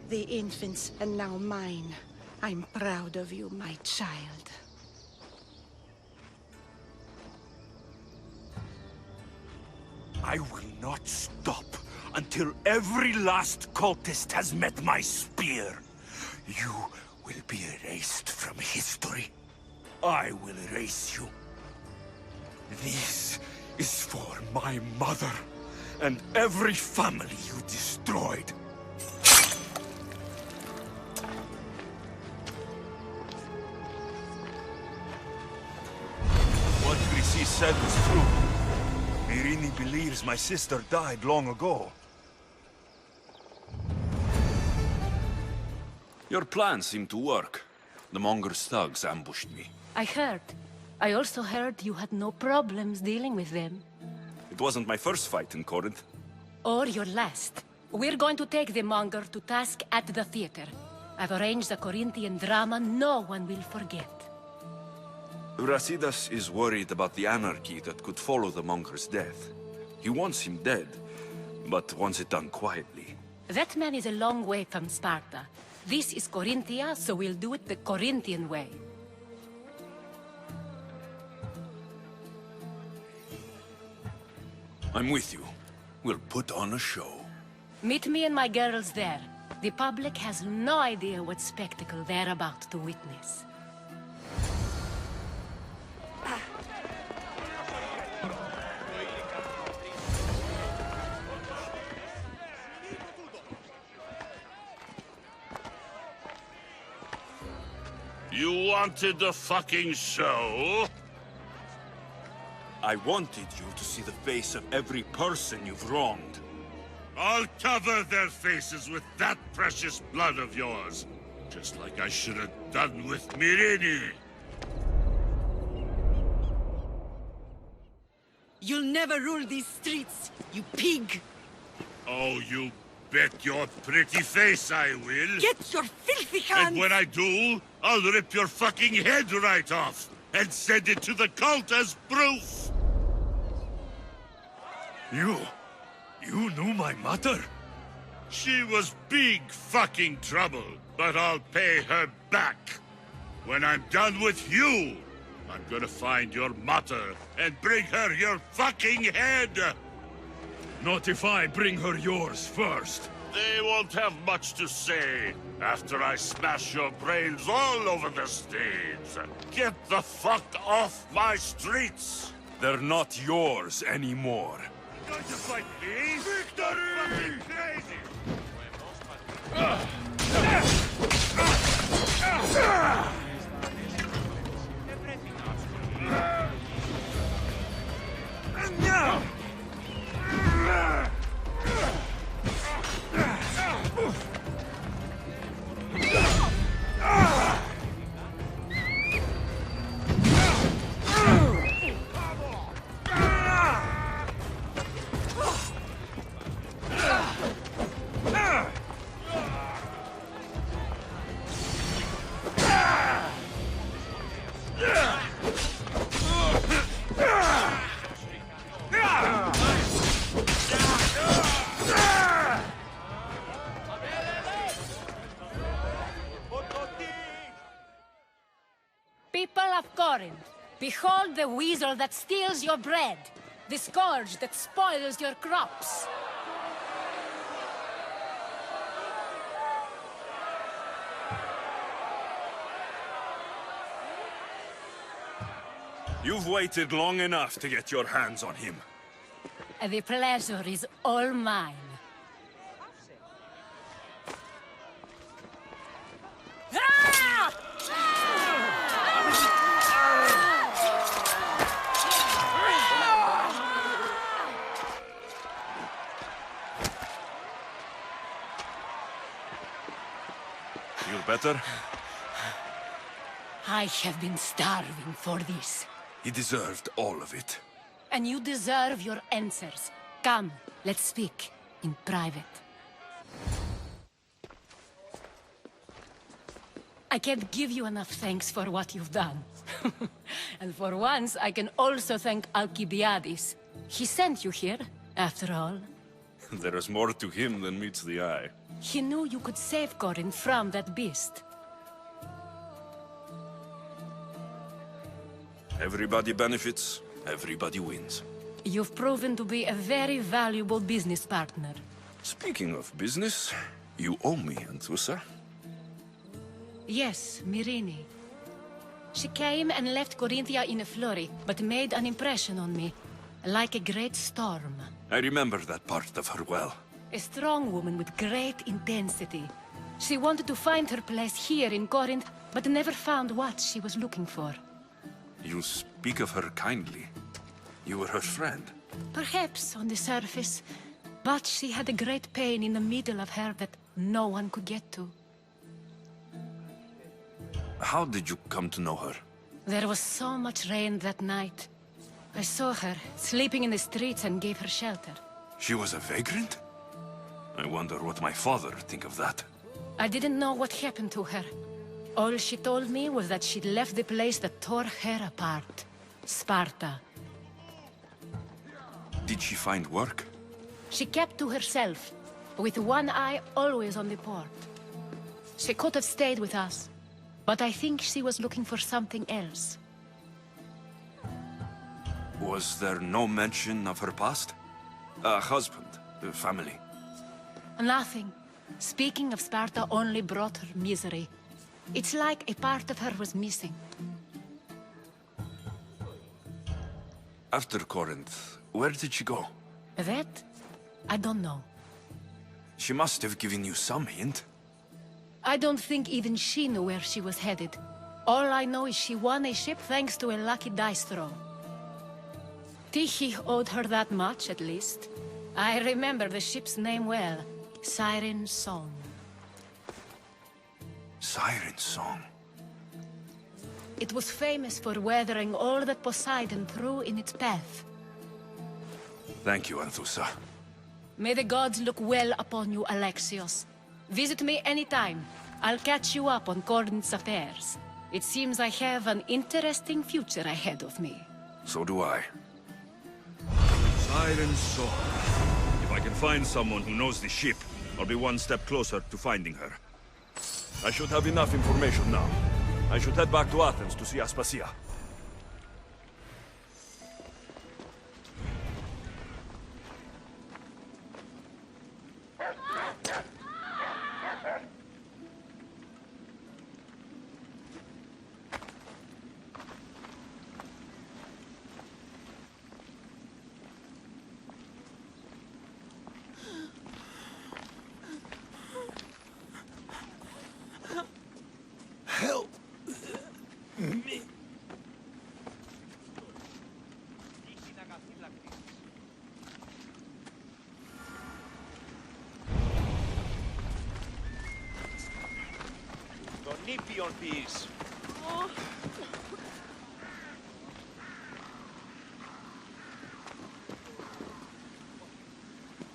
Speaker 11: The infant's and now mine. I'm proud of you, my child.
Speaker 22: I will not stop until every last cultist has met my spear. You will be erased from history. I will erase you. This is for my mother and every family you destroyed. What Grisi said was true. Irini believes my sister died long ago.
Speaker 17: Your plan seemed to work. The Monger's thugs ambushed me.
Speaker 12: I heard. I also heard you had no problems dealing with them.
Speaker 17: It wasn't my first fight in Corinth.
Speaker 12: Or your last. We're going to take the Monger to task at the theater. I've arranged a Corinthian drama no one will forget.
Speaker 17: Brasidas is worried about the anarchy that could follow the Monger's death. He wants him dead, but wants it done quietly.
Speaker 12: That man is a long way from Sparta. This is Corinthia, so we'll do it the Corinthian way.
Speaker 17: I'm with you. We'll put on a show.
Speaker 12: Meet me and my girls there. The public has no idea what spectacle they're about to witness.
Speaker 22: You wanted the fucking show?
Speaker 17: I wanted you to see the face of every person you've wronged.
Speaker 22: I'll cover their faces with that precious blood of yours. Just like I should have done with Mirini.
Speaker 3: You'll never rule these streets, you pig!
Speaker 22: Oh, you bet your pretty face I will.
Speaker 3: Get your filthy hands!
Speaker 22: And when I do, I'll rip your fucking head right off and send it to the cult as proof. You knew my mother? She was big fucking trouble, but I'll pay her back. When I'm done with you, I'm gonna find your mother and bring her your fucking head. Not if I bring her yours first. They won't have much to say after I smash your brains all over the stage. Get the fuck off my streets!
Speaker 17: They're not yours anymore.
Speaker 22: You're going to fight me? Victory! Crazy!
Speaker 12: of Corinth, behold the weasel that steals your bread, the scourge that spoils your crops.
Speaker 22: You've waited long enough to get your hands on him.
Speaker 12: The pleasure is all mine.
Speaker 22: Feel better?
Speaker 12: I have been starving for this.
Speaker 22: He deserved all of it.
Speaker 12: And you deserve your answers. Come, let's speak in private. I can't give you enough thanks for what you've done. And for once, I can also thank Alcibiades. He sent you here, after all.
Speaker 22: There is more to him than meets the eye.
Speaker 12: He knew you could save Corinth from that beast.
Speaker 22: Everybody benefits, everybody wins.
Speaker 12: You've proven to be a very valuable business partner.
Speaker 22: Speaking of business, you owe me, Anthusa.
Speaker 12: Yes, Myrine. She came and left Corinthia in a flurry, but made an impression on me, like a great storm.
Speaker 22: I remember that part of her well.
Speaker 12: A strong woman with great intensity. She wanted to find her place here in Corinth, but never found what she was looking for.
Speaker 22: You speak of her kindly. You were her friend.
Speaker 12: Perhaps on the surface, but she had a great pain in the middle of her that no one could get to.
Speaker 22: How did you come to know her?
Speaker 12: There was so much rain that night. I saw her, sleeping in the streets, and gave her shelter.
Speaker 22: She was a vagrant? I wonder what my father think of that.
Speaker 12: I didn't know what happened to her. All she told me was that she'd left the place that tore her apart. Sparta.
Speaker 22: Did she find work?
Speaker 12: She kept to herself, with one eye always on the port. She could have stayed with us, but I think she was looking for something else.
Speaker 22: Was there no mention of her past? A husband, a family?
Speaker 12: Nothing. Speaking of Sparta only brought her misery. It's like a part of her was missing.
Speaker 22: After Corinth, where did she go?
Speaker 12: That? I don't know.
Speaker 22: She must have given you some hint.
Speaker 12: I don't think even she knew where she was headed. All I know is she won a ship thanks to a lucky dice throw. Tyche owed her that much, at least. I remember the ship's name well. Siren Song.
Speaker 22: Siren Song?
Speaker 12: It was famous for weathering all that Poseidon threw in its path.
Speaker 22: Thank you, Anthusa.
Speaker 12: May the gods look well upon you, Alexios. Visit me anytime. I'll catch you up on Corinth's affairs. It seems I have an interesting future ahead of me.
Speaker 22: So do I. Siren Song. If I can find someone who knows the ship, I'll be one step closer to finding her. I should have enough information now. I should head back to Athens to see Aspasia.
Speaker 4: Help me.
Speaker 19: Τον Ήπιον ποιείς.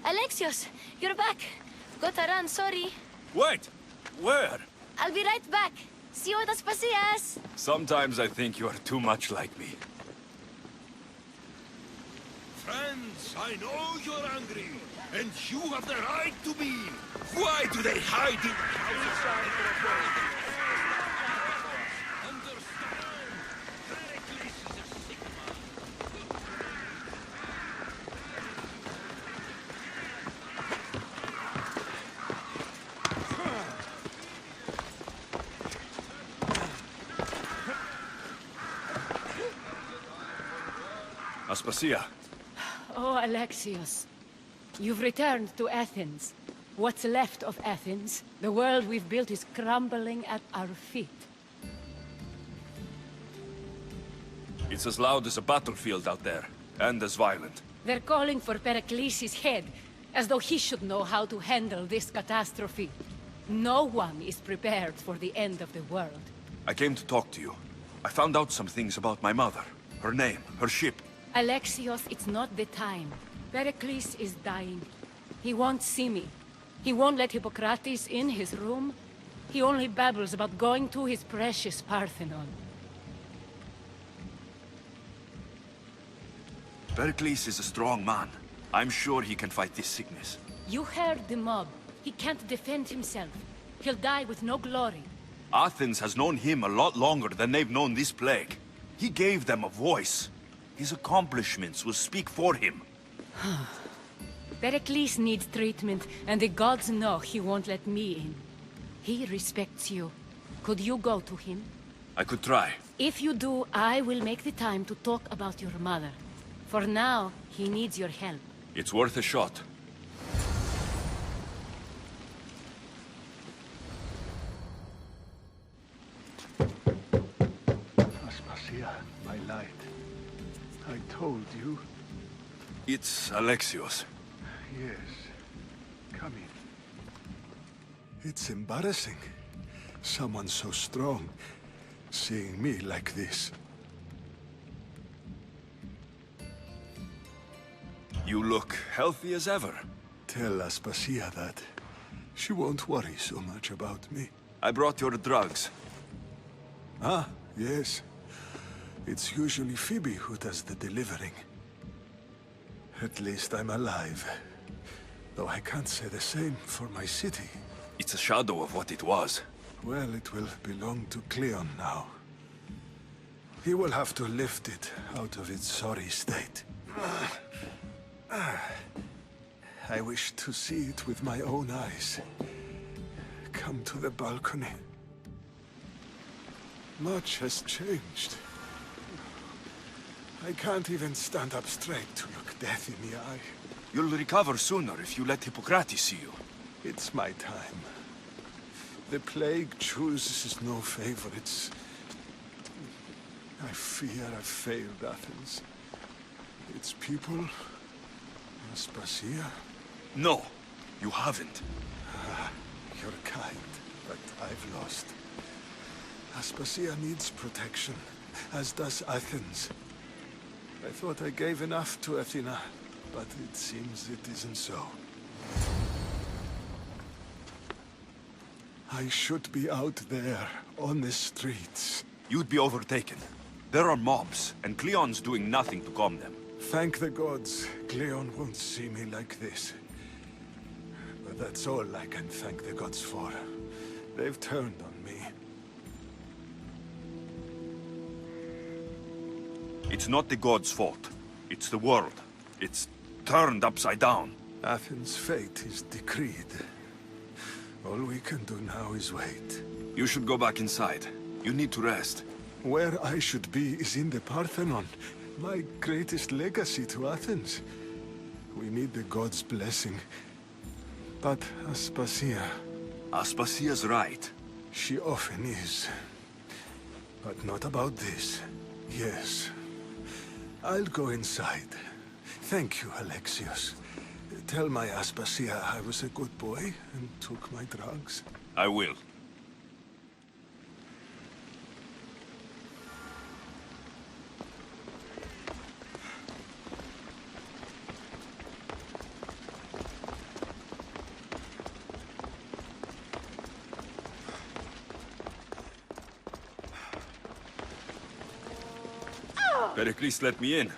Speaker 6: Alexios, you're back. Gotta run, sorry.
Speaker 22: Wait! Where?
Speaker 6: I'll be right back. See you at Aspasias.
Speaker 22: Sometimes I think you are too much like me.
Speaker 24: Friends, I know you're angry, and you have the right to be. Why do they hide in houses?
Speaker 22: Aspasia.
Speaker 12: Oh, Alexios. You've returned to Athens. What's left of Athens? The world we've built is crumbling at our feet.
Speaker 22: It's as loud as a battlefield out there, and as violent.
Speaker 12: They're calling for Pericles' head, as though he should know how to handle this catastrophe. No one is prepared for the end of the world.
Speaker 22: I came to talk to you. I found out some things about my mother. Her name, her ship.
Speaker 12: Alexios, it's not the time. Pericles is dying. He won't see me. He won't let Hippocrates in his room. He only babbles about going to his precious Parthenon.
Speaker 22: Pericles is a strong man. I'm sure he can fight this sickness.
Speaker 12: You heard the mob. He can't defend himself. He'll die with no glory.
Speaker 22: Athens has known him a lot longer than they've known this plague. He gave them a voice. His accomplishments will speak for him.
Speaker 12: Pericles needs treatment, and the gods know he won't let me in. He respects you. Could you go to him?
Speaker 22: I could try.
Speaker 12: If you do, I will make the time to talk about your mother. For now, he needs your help.
Speaker 22: It's worth a shot.
Speaker 14: Aspasia, my light. I told you.
Speaker 22: It's Alexios.
Speaker 14: Yes. Come in.
Speaker 8: It's embarrassing. Someone so strong, seeing me like this.
Speaker 22: You look healthy as ever.
Speaker 8: Tell Aspasia that. She won't worry so much about me.
Speaker 22: I brought your drugs.
Speaker 8: Ah, yes. It's usually Phoebe who does the delivering. At least I'm alive. Though I can't say the same for my city.
Speaker 22: It's a shadow of what it was.
Speaker 8: Well, it will belong to Cleon now. He will have to lift it out of its sorry state. I wish to see it with my own eyes. Come to the balcony. Much has changed. I can't even stand up straight to look death in the eye.
Speaker 22: You'll recover sooner if you let Hippocrates see you.
Speaker 8: It's my time. The plague chooses no favorites. I fear I've failed Athens. Its people... Aspasia?
Speaker 22: No, you haven't.
Speaker 8: You're kind, but I've lost. Aspasia needs protection, as does Athens. I thought I gave enough to Athena, but it seems it isn't so. I should be out there, on the streets.
Speaker 22: You'd be overtaken. There are mobs, and Cleon's doing nothing to calm them.
Speaker 8: Thank the gods, Cleon won't see me like this. But that's all I can thank the gods for. They've turned on me.
Speaker 22: It's not the gods' fault. It's the world. It's turned upside down.
Speaker 8: Athens' fate is decreed. All we can do now is wait.
Speaker 22: You should go back inside. You need to rest.
Speaker 8: Where I should be is in the Parthenon. My greatest legacy to Athens. We need the gods' blessing. But Aspasia...
Speaker 22: Aspasia's right.
Speaker 8: She often is. But not about this. Yes. I'll go inside. Thank you, Alexios. Tell my Aspasia I was a good boy and took my drugs.
Speaker 22: I will. Pericles let me in.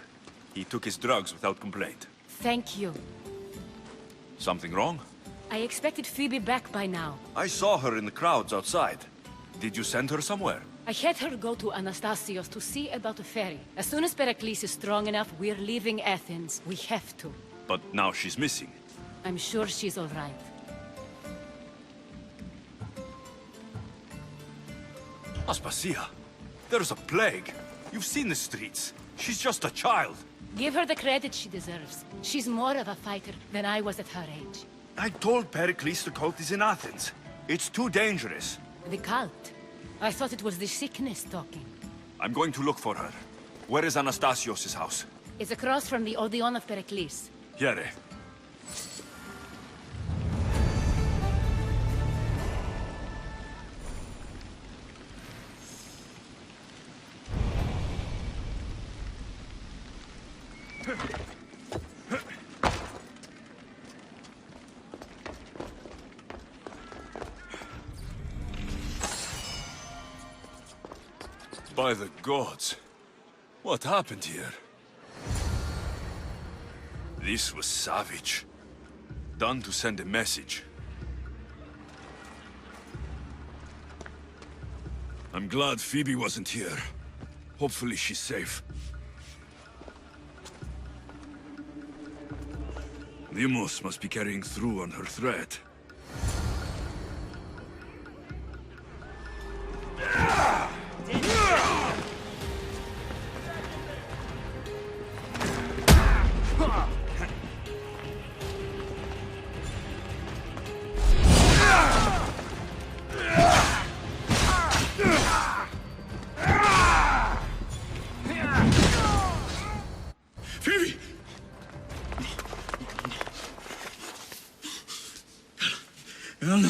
Speaker 22: He took his drugs without complaint.
Speaker 12: Thank you.
Speaker 22: Something wrong?
Speaker 12: I expected Phoebe back by now.
Speaker 22: I saw her in the crowds outside. Did you send her somewhere?
Speaker 12: I had her go to Anastasios to see about a ferry. As soon as Pericles is strong enough, we're leaving Athens. We have to.
Speaker 22: But now she's missing.
Speaker 12: I'm sure she's all right.
Speaker 22: Aspasia, there's a plague. You've seen the streets. She's just a child.
Speaker 12: Give her the credit she deserves. She's more of a fighter than I was at her age.
Speaker 22: I told Pericles the cult is in Athens. It's too dangerous.
Speaker 12: The cult? I thought it was the sickness talking.
Speaker 22: I'm going to look for her. Where is Anastasios' house?
Speaker 12: It's across from the Odeon of Pericles.
Speaker 22: Here.
Speaker 17: By the gods, what happened here? This was savage. Done to send a message. I'm glad Phoebe wasn't here. Hopefully she's safe. Demos must be carrying through on her threat.
Speaker 22: Phoebe! Anna!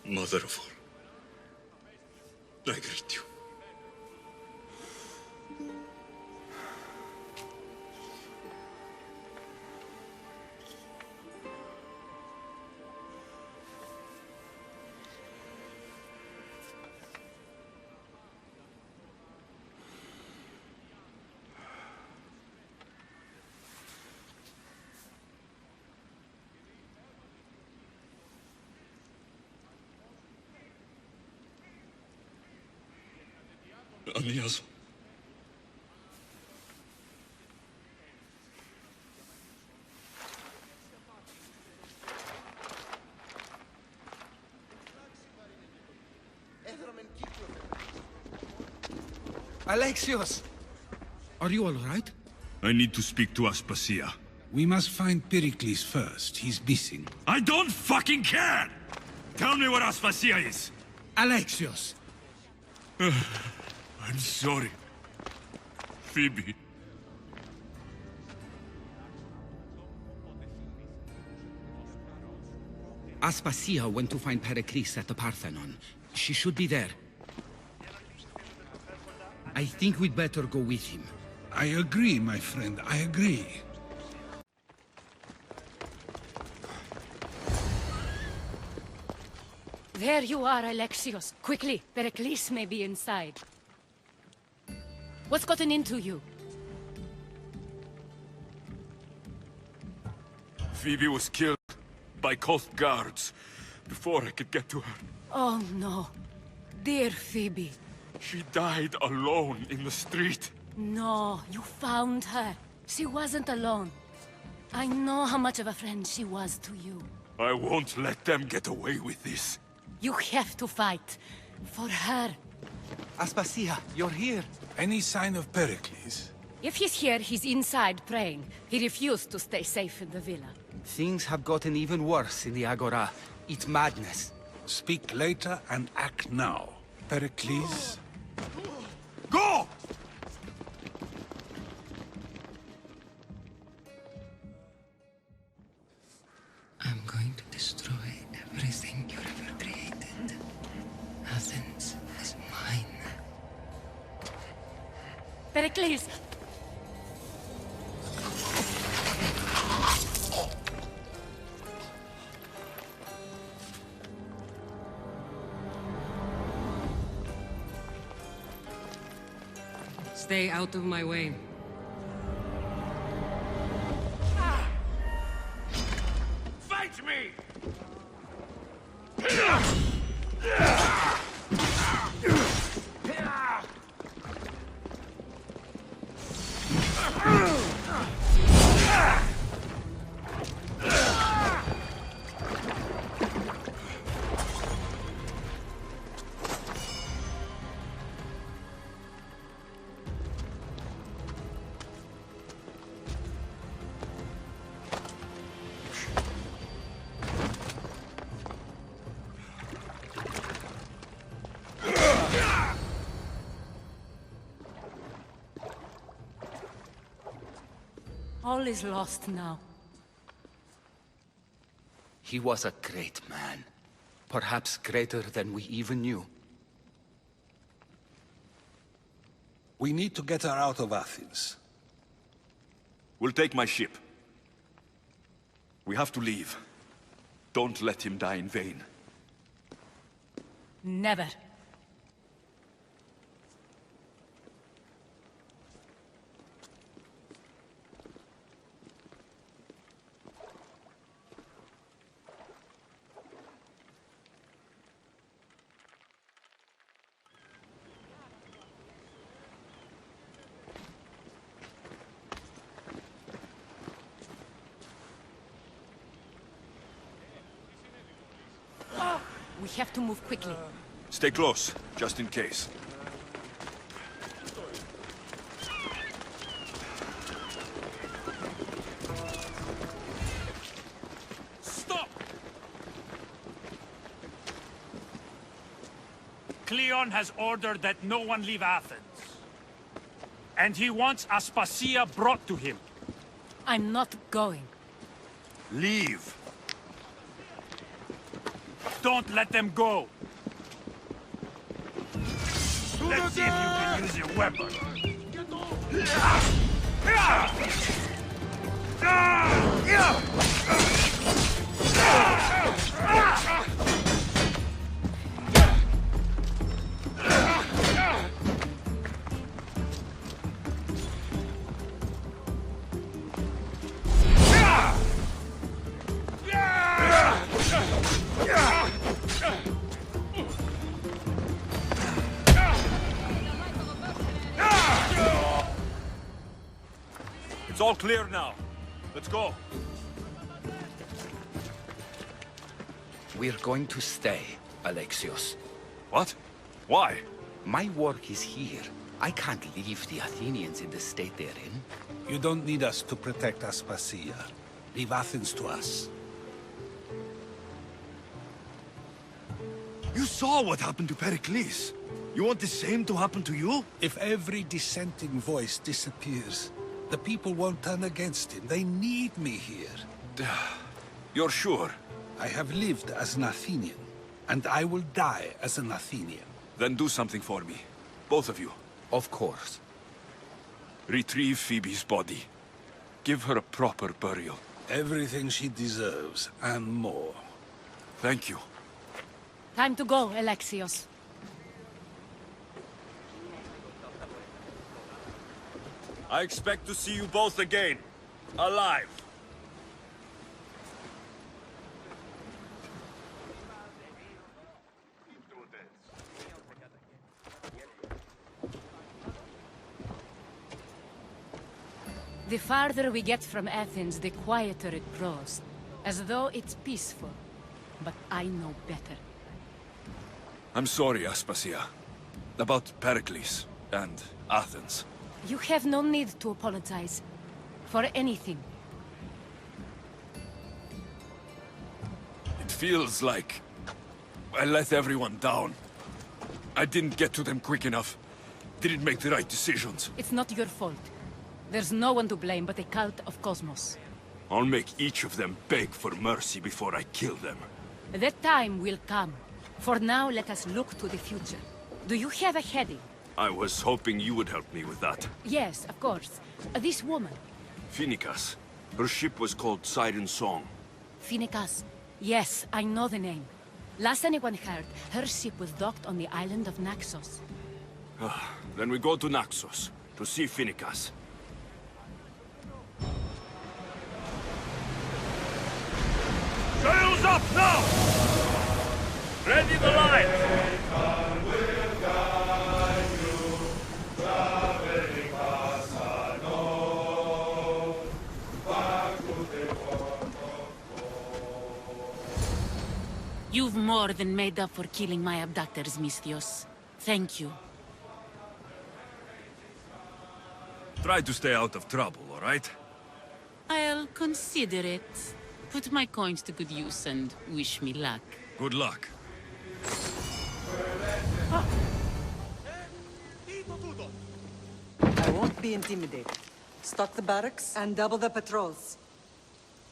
Speaker 22: Mother of all, I greet you. Anias.
Speaker 1: Alexios! Are you all right?
Speaker 22: I need to speak to Aspasia.
Speaker 16: We must find Pericles first. He's missing.
Speaker 22: I don't fucking care! Tell me where Aspasia is!
Speaker 1: Alexios!
Speaker 22: I'm sorry. Phoebe.
Speaker 20: Aspasia went to find Pericles at the Parthenon. She should be there. I think we'd better go with him.
Speaker 16: I agree, my friend. I agree.
Speaker 12: There you are, Alexios. Quickly, Pericles may be inside. What's gotten into you?
Speaker 17: Phoebe was killed by cult guards before I could get to her.
Speaker 12: Oh no. Dear Phoebe.
Speaker 17: She died alone in the street.
Speaker 12: No, you found her. She wasn't alone. I know how much of a friend she was to you.
Speaker 17: I won't let them get away with this.
Speaker 12: You have to fight. For her.
Speaker 20: Aspasia, you're here.
Speaker 16: Any sign of Pericles?
Speaker 12: If he's here, he's inside praying. He refused to stay safe in the villa.
Speaker 20: Things have gotten even worse in the Agora. It's madness.
Speaker 16: Speak later and act now. Pericles?
Speaker 22: Go!
Speaker 21: I'm going to destroy everything you ever created. Athens is mine.
Speaker 12: Pericles!
Speaker 21: Stay out of my way.
Speaker 22: Fight me!
Speaker 12: All is lost now.
Speaker 5: He was a great man. Perhaps greater than we even knew.
Speaker 16: We need to get her out of Athens.
Speaker 22: We'll take my ship. We have to leave. Don't let him die in vain.
Speaker 12: Never. We have to move quickly.
Speaker 22: Stay close, just in case.
Speaker 7: Stop! Cleon has ordered that no one leave Athens. And he wants Aspasia brought to him.
Speaker 12: I'm not going.
Speaker 22: Leave!
Speaker 7: Don't let them go! Let's see if you can use your weapon!
Speaker 22: It's all clear now. Let's go.
Speaker 5: We're going to stay, Alexios.
Speaker 22: What? Why?
Speaker 5: My work is here. I can't leave the Athenians in the state they're in.
Speaker 16: You don't need us to protect Aspasia. Leave Athens to us.
Speaker 22: You saw what happened to Pericles. You want the same to happen to you?
Speaker 16: If every dissenting voice disappears, the people won't turn against him. They need me here.
Speaker 22: You're sure?
Speaker 16: I have lived as an Athenian, and I will die as an Athenian.
Speaker 22: Then do something for me. Both of you.
Speaker 5: Of course.
Speaker 22: Retrieve Phoebe's body. Give her a proper burial.
Speaker 16: Everything she deserves, and more.
Speaker 22: Thank you.
Speaker 12: Time to go, Alexios.
Speaker 22: I expect to see you both again. Alive.
Speaker 12: The farther we get from Athens, the quieter it grows. As though it's peaceful. But I know better.
Speaker 22: I'm sorry, Aspasia. About Pericles and Athens.
Speaker 12: You have no need to apologize. For anything.
Speaker 22: It feels like I let everyone down. I didn't get to them quick enough. Didn't make the right decisions.
Speaker 12: It's not your fault. There's no one to blame but the cult of Cosmos.
Speaker 22: I'll make each of them beg for mercy before I kill them.
Speaker 12: That time will come. For now, let us look to the future. Do you have a heading?
Speaker 22: I was hoping you would help me with that.
Speaker 12: Yes, of course. This woman.
Speaker 22: Phoenicas. Her ship was called Siren Song.
Speaker 12: Phoenicas. Yes, I know the name. Last anyone heard, her ship was docked on the island of Naxos.
Speaker 22: Then we go to Naxos, to see Phoenicas.
Speaker 7: Sails up now! Ready the line!
Speaker 13: You've more than made up for killing my abductors, Misthios. Thank you.
Speaker 22: Try to stay out of trouble, all right?
Speaker 13: I'll consider it. Put my coins to good use and wish me luck.
Speaker 22: Good luck.
Speaker 10: I won't be intimidated.
Speaker 2: Stock the barracks and double the patrols.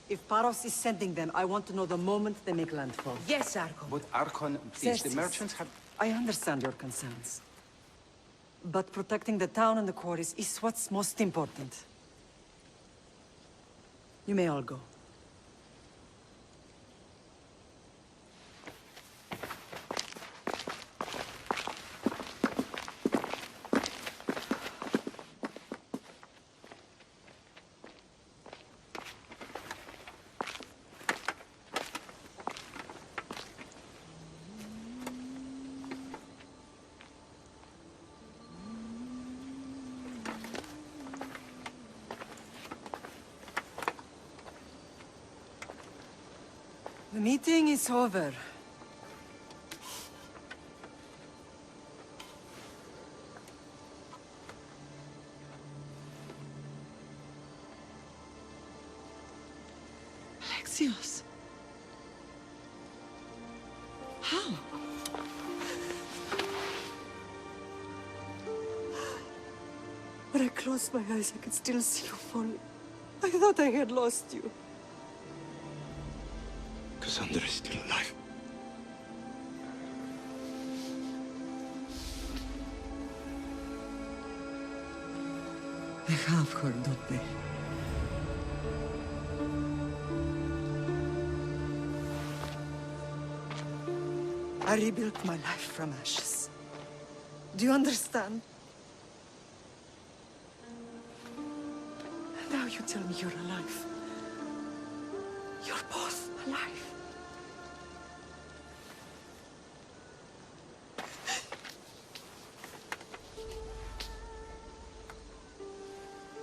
Speaker 2: If Paros is sending them, I want to know the moment they make landfall.
Speaker 3: Yes, Archon.
Speaker 10: But Archon, please, the
Speaker 2: Xerxes,
Speaker 10: merchants have...
Speaker 2: I understand your concerns. But protecting the town and the quarries is what's most important. You may all go. The meeting is over.
Speaker 9: Alexios. How?
Speaker 2: When I closed my eyes, I could still see you falling. I thought I had lost you.
Speaker 14: Cassandra is still alive.
Speaker 2: They have her, don't they? I rebuilt my life from ashes. Do you understand? Now you tell me you're alive. You're both alive.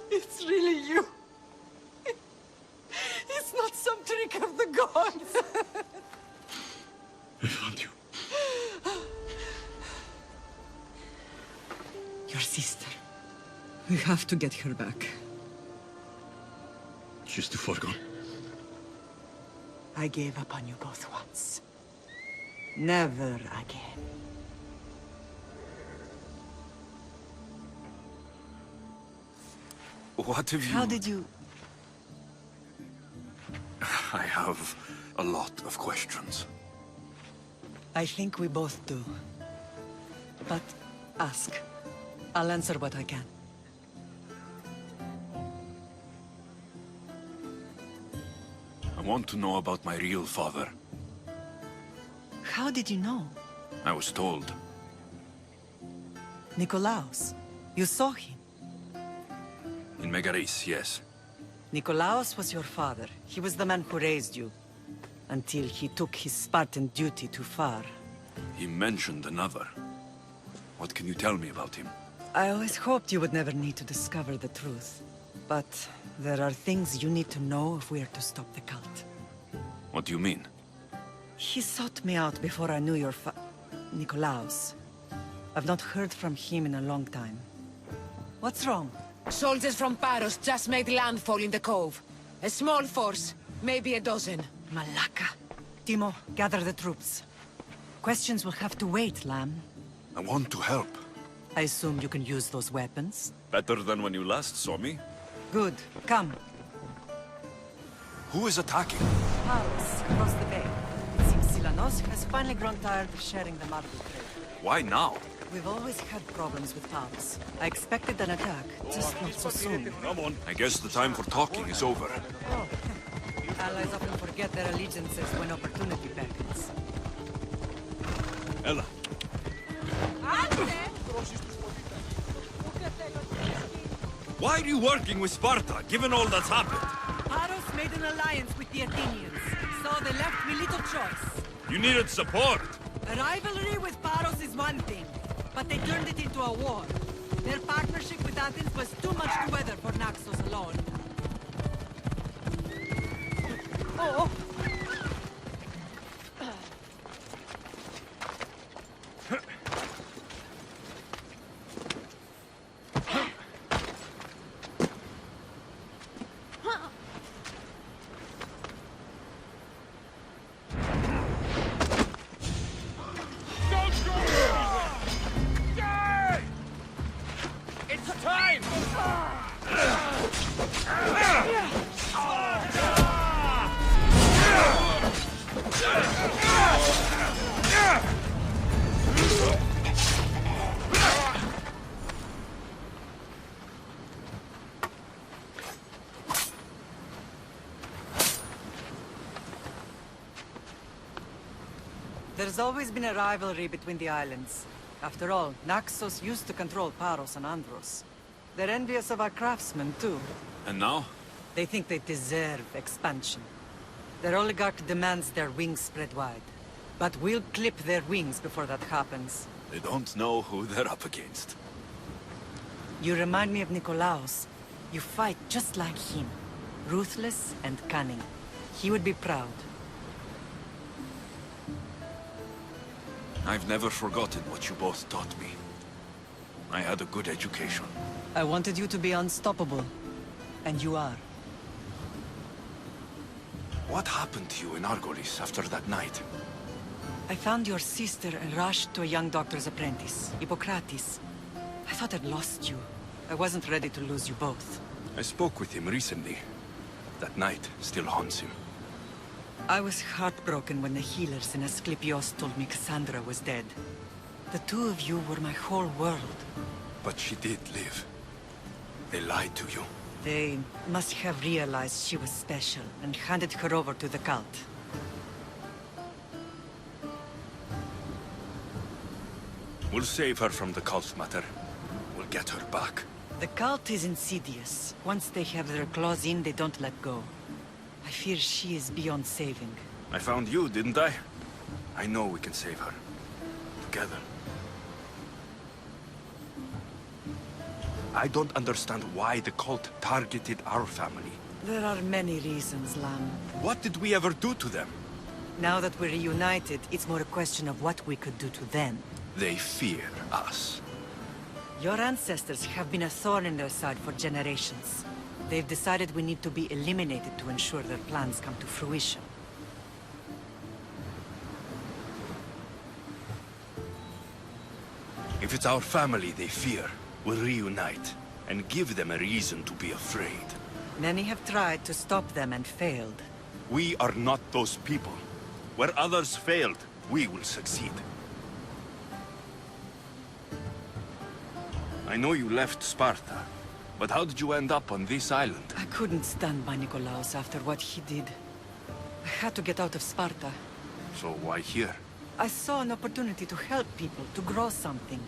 Speaker 2: It's really you. It's not some trick of the gods.
Speaker 14: I found you.
Speaker 2: Your sister. We have to get her back.
Speaker 14: She's too far gone.
Speaker 2: I gave up on you both once. Never again.
Speaker 22: What have you...
Speaker 2: How did you...
Speaker 22: I have a lot of questions.
Speaker 2: I think we both do. But ask. I'll answer what I can.
Speaker 22: I want to know about my real father.
Speaker 2: How did you know?
Speaker 22: I was told.
Speaker 2: Nikolaos. You saw him.
Speaker 22: In Megaris, yes.
Speaker 2: Nikolaos was your father. He was the man who raised you. Until he took his Spartan duty too far.
Speaker 22: He mentioned another. What can you tell me about him?
Speaker 2: I always hoped you would never need to discover the truth. But there are things you need to know if we are to stop the cult.
Speaker 22: What do you mean?
Speaker 2: He sought me out before I knew your Nikolaos. I've not heard from him in a long time. What's wrong?
Speaker 3: Soldiers from Paros just made landfall in the cove. A small force, maybe a dozen.
Speaker 2: Malaka. Timo, gather the troops. Questions will have to wait, Lamb.
Speaker 22: I want to help.
Speaker 2: I assume you can use those weapons?
Speaker 22: Better than when you last saw me.
Speaker 2: Good. Come.
Speaker 22: Who is attacking?
Speaker 2: Paros, across the bay. It seems Silanos has finally grown tired of sharing the marble trade.
Speaker 22: Why now?
Speaker 2: We've always had problems with Paros. I expected an attack, just not so soon.
Speaker 22: Come on. I guess the time for talking is over.
Speaker 2: Oh. Allies often forget their allegiances when opportunity beckons.
Speaker 22: Ella. Why are you working with Sparta, given all that's happened?
Speaker 2: Paros made an alliance with the Athenians, so they left me little choice.
Speaker 22: You needed support.
Speaker 2: A rivalry with Paros is one thing, but they turned it into a war. Their partnership with Athens was too much to weather for Naxos alone. Oh!
Speaker 22: It's time!
Speaker 2: There's always been a rivalry between the islands. After all, Naxos used to control Paros and Andros. They're envious of our craftsmen, too.
Speaker 22: And now?
Speaker 2: They think they deserve expansion. Their oligarch demands their wings spread wide. But we'll clip their wings before that happens.
Speaker 22: They don't know who they're up against.
Speaker 2: You remind me of Nikolaos. You fight just like him. Ruthless and cunning. He would be proud.
Speaker 22: I've never forgotten what you both taught me. I had a good education.
Speaker 2: I wanted you to be unstoppable. And you are.
Speaker 22: What happened to you in Argolis after that night?
Speaker 2: I found your sister and rushed to a young doctor's apprentice, Hippocrates. I thought I'd lost you. I wasn't ready to lose you both.
Speaker 22: I spoke with him recently. That night still haunts him.
Speaker 2: I was heartbroken when the healers in Asclepios told me Cassandra was dead. The two of you were my whole world.
Speaker 22: But she did live. They lied to you.
Speaker 2: They must have realized she was special and handed her over to the cult.
Speaker 22: We'll save her from the cult matter. We'll get her back.
Speaker 2: The cult is insidious. Once they have their claws in, they don't let go. I fear she is beyond saving.
Speaker 22: I found you, didn't I? I know we can save her. Together. I don't understand why the cult targeted our family.
Speaker 2: There are many reasons, Lam.
Speaker 22: What did we ever do to them?
Speaker 2: Now that we're reunited, it's more a question of what we could do to them.
Speaker 22: They fear us.
Speaker 2: Your ancestors have been a thorn in their side for generations. They've decided we need to be eliminated to ensure their plans come to fruition.
Speaker 22: If it's our family they fear, we'll reunite and give them a reason to be afraid.
Speaker 2: Many have tried to stop them and failed.
Speaker 22: We are not those people. Where others failed, we will succeed. I know you left Sparta, but how did you end up on this island?
Speaker 2: I couldn't stand by Nikolaos after what he did. I had to get out of Sparta.
Speaker 22: So why here?
Speaker 2: I saw an opportunity to help people, to grow something.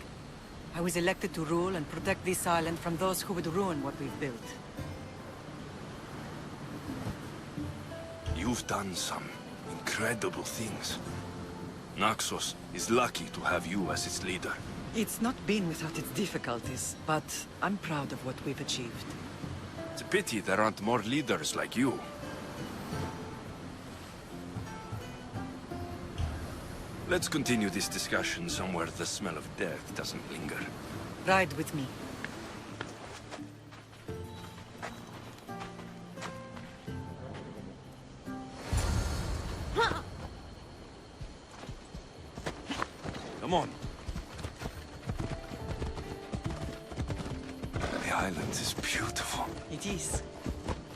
Speaker 2: I was elected to rule and protect this island from those who would ruin what we've built.
Speaker 22: You've done some incredible things. Naxos is lucky to have you as its leader.
Speaker 2: It's not been without its difficulties, but I'm proud of what we've achieved.
Speaker 22: It's a pity there aren't more leaders like you. Let's continue this discussion somewhere the smell of death doesn't linger.
Speaker 2: Ride with me.
Speaker 22: Come on. The island is beautiful.
Speaker 2: It is.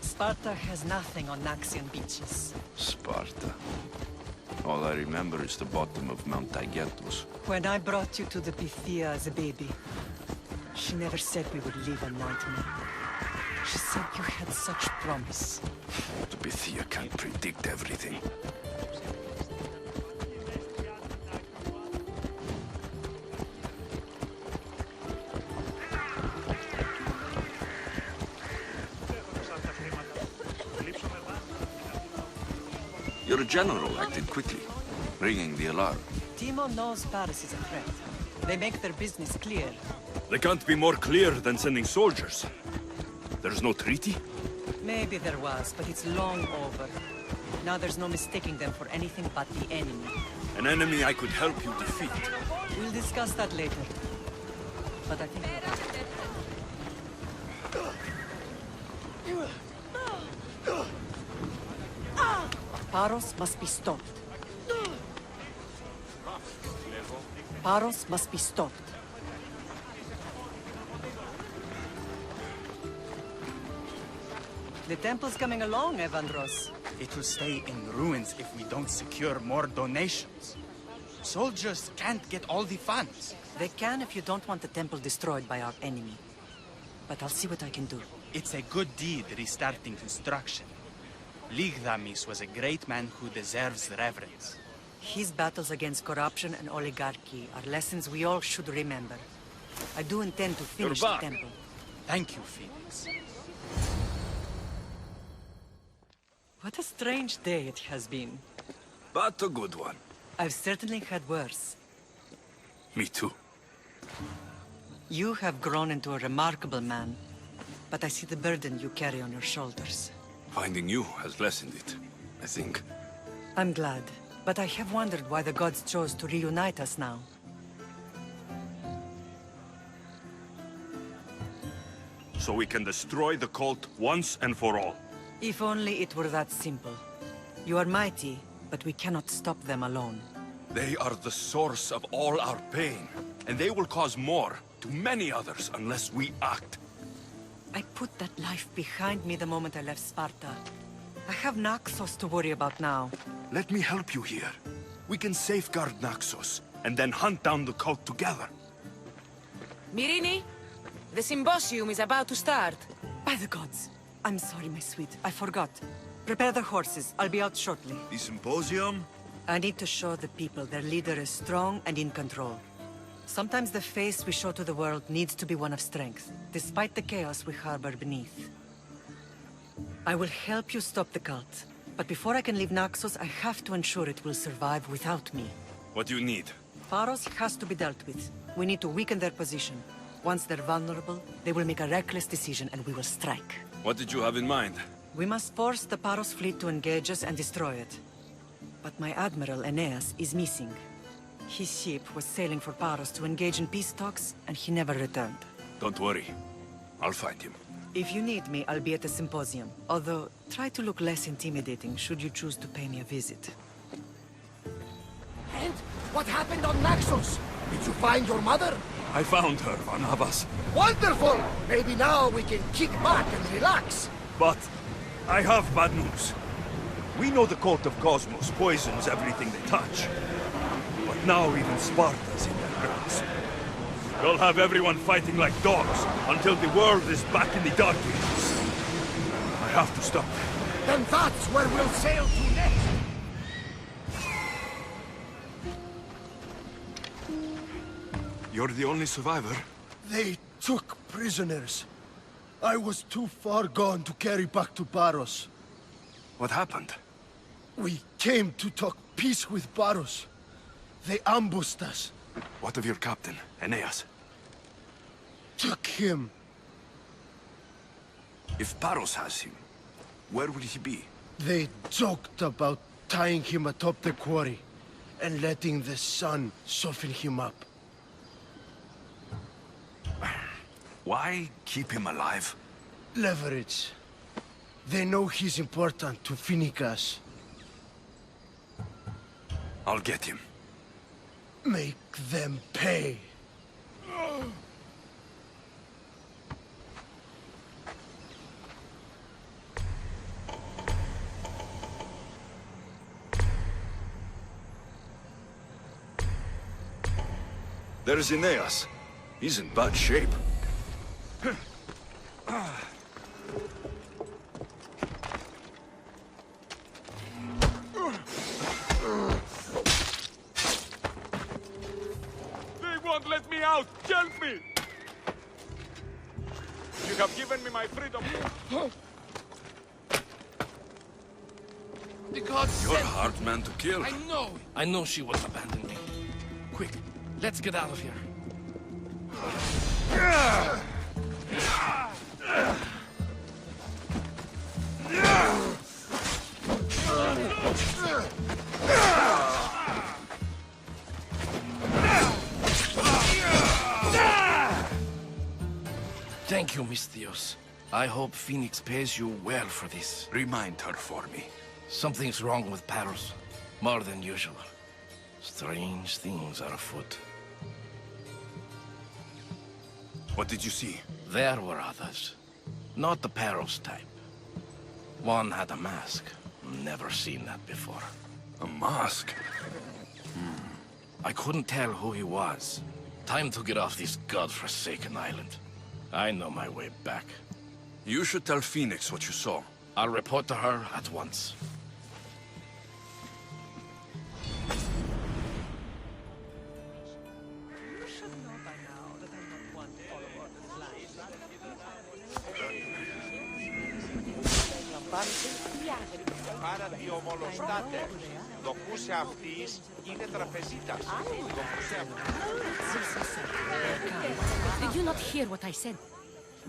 Speaker 2: Sparta has nothing on Naxian beaches.
Speaker 22: Sparta. All I remember is the bottom of Mount Taygetus.
Speaker 2: When I brought you to the Pythia as a baby, she never said we would live a nightmare. She said you had such promise.
Speaker 22: The Pythia can't predict everything. Your general acted quickly, ringing the alarm.
Speaker 2: Timo knows Paris is a threat. They make their business clear.
Speaker 22: They can't be more clear than sending soldiers. There's no treaty?
Speaker 2: Maybe there was, but it's long over. Now there's no mistaking them for anything but the enemy.
Speaker 22: An enemy I could help you defeat.
Speaker 2: We'll discuss that later. But I think... Paros must be stopped. Paros must be stopped. The temple's coming along, Evandros.
Speaker 11: It will stay in ruins if we don't secure more donations. Soldiers can't get all the funds.
Speaker 2: They can if you don't want the temple destroyed by our enemy. But I'll see what I can do.
Speaker 11: It's a good deed restarting construction. Ligdamis was a great man who deserves reverence.
Speaker 2: His battles against corruption and oligarchy are lessons we all should remember. I do intend to finish the temple.
Speaker 11: Thank you, Phoenix.
Speaker 2: What a strange day it has been.
Speaker 17: But a good one.
Speaker 2: I've certainly had worse.
Speaker 17: Me too.
Speaker 2: You have grown into a remarkable man, but I see the burden you carry on your shoulders.
Speaker 17: Finding you has lessened it, I think.
Speaker 2: I'm glad, but I have wondered why the gods chose to reunite us now.
Speaker 22: So we can destroy the cult once and for all.
Speaker 2: If only it were that simple. You are mighty, but we cannot stop them alone.
Speaker 22: They are the source of all our pain, and they will cause more to many others unless we act.
Speaker 2: I put that life behind me the moment I left Sparta. I have Naxos to worry about now.
Speaker 22: Let me help you here. We can safeguard Naxos, and then hunt down the cult together.
Speaker 3: Myrrine, the symposium is about to start.
Speaker 2: By the gods. I'm sorry, my sweet. I forgot. Prepare the horses. I'll be out shortly.
Speaker 22: The symposium?
Speaker 2: I need to show the people their leader is strong and in control. Sometimes the face we show to the world needs to be one of strength, despite the chaos we harbor beneath. I will help you stop the cult, but before I can leave Naxos, I have to ensure it will survive without me.
Speaker 22: What do you need?
Speaker 2: Paros has to be dealt with. We need to weaken their position. Once they're vulnerable, they will make a reckless decision and we will strike.
Speaker 22: What did you have in mind?
Speaker 2: We must force the Paros fleet to engage us and destroy it. But my admiral, Aeneas, is missing. His ship was sailing for Paros to engage in peace talks, and he never returned.
Speaker 22: Don't worry. I'll find him.
Speaker 2: If you need me, I'll be at the symposium. Although, try to look less intimidating should you choose to pay me a visit.
Speaker 4: And what happened on Naxos? Did you find your mother?
Speaker 22: I found her, Barnabas.
Speaker 4: Wonderful! Maybe now we can kick back and relax.
Speaker 22: But I have bad news. We know the cult of Cosmos poisons everything they touch. But now even Sparta's in their grasp. They'll have everyone fighting like dogs until the world is back in the Dark Ages. I have to stop them.
Speaker 4: Then that's where we'll sail to next.
Speaker 22: You're the only survivor?
Speaker 14: They took prisoners. I was too far gone to carry back to Paros.
Speaker 22: What happened?
Speaker 14: We came to talk peace with Paros. They ambushed us.
Speaker 22: What of your captain, Aeneas?
Speaker 14: Took him.
Speaker 22: If Paros has him, where will he be?
Speaker 14: They joked about tying him atop the quarry and letting the sun soften him up.
Speaker 22: Why keep him alive?
Speaker 14: Leverage. They know he's important to Phoenix.
Speaker 22: I'll get him.
Speaker 14: Make them pay.
Speaker 22: There's Aeneas. He's in bad shape.
Speaker 19: Let me out! Help me! You have given me my freedom.
Speaker 14: The gods
Speaker 22: You're a hard man to kill.
Speaker 15: I know she was abandoned me. Quick, let's get out of here. Thank you, Mystios. I hope Phoenix pays you well for this.
Speaker 22: Remind her for me.
Speaker 15: Something's wrong with Paros. More than usual. Strange things are afoot.
Speaker 22: What did you see?
Speaker 15: There were others. Not the Paros type. One had a mask. Never seen that before.
Speaker 17: A mask?
Speaker 15: I couldn't tell who he was. Time to get off this godforsaken island. I know my way back.
Speaker 17: You should tell Phoenix what you saw.
Speaker 15: I'll report to her at once.
Speaker 6: Πάρα τι ομολοστάτε. Το κούσε αυτής είναι τραπεζίτας. Το κούσε
Speaker 12: Did you not hear what I said?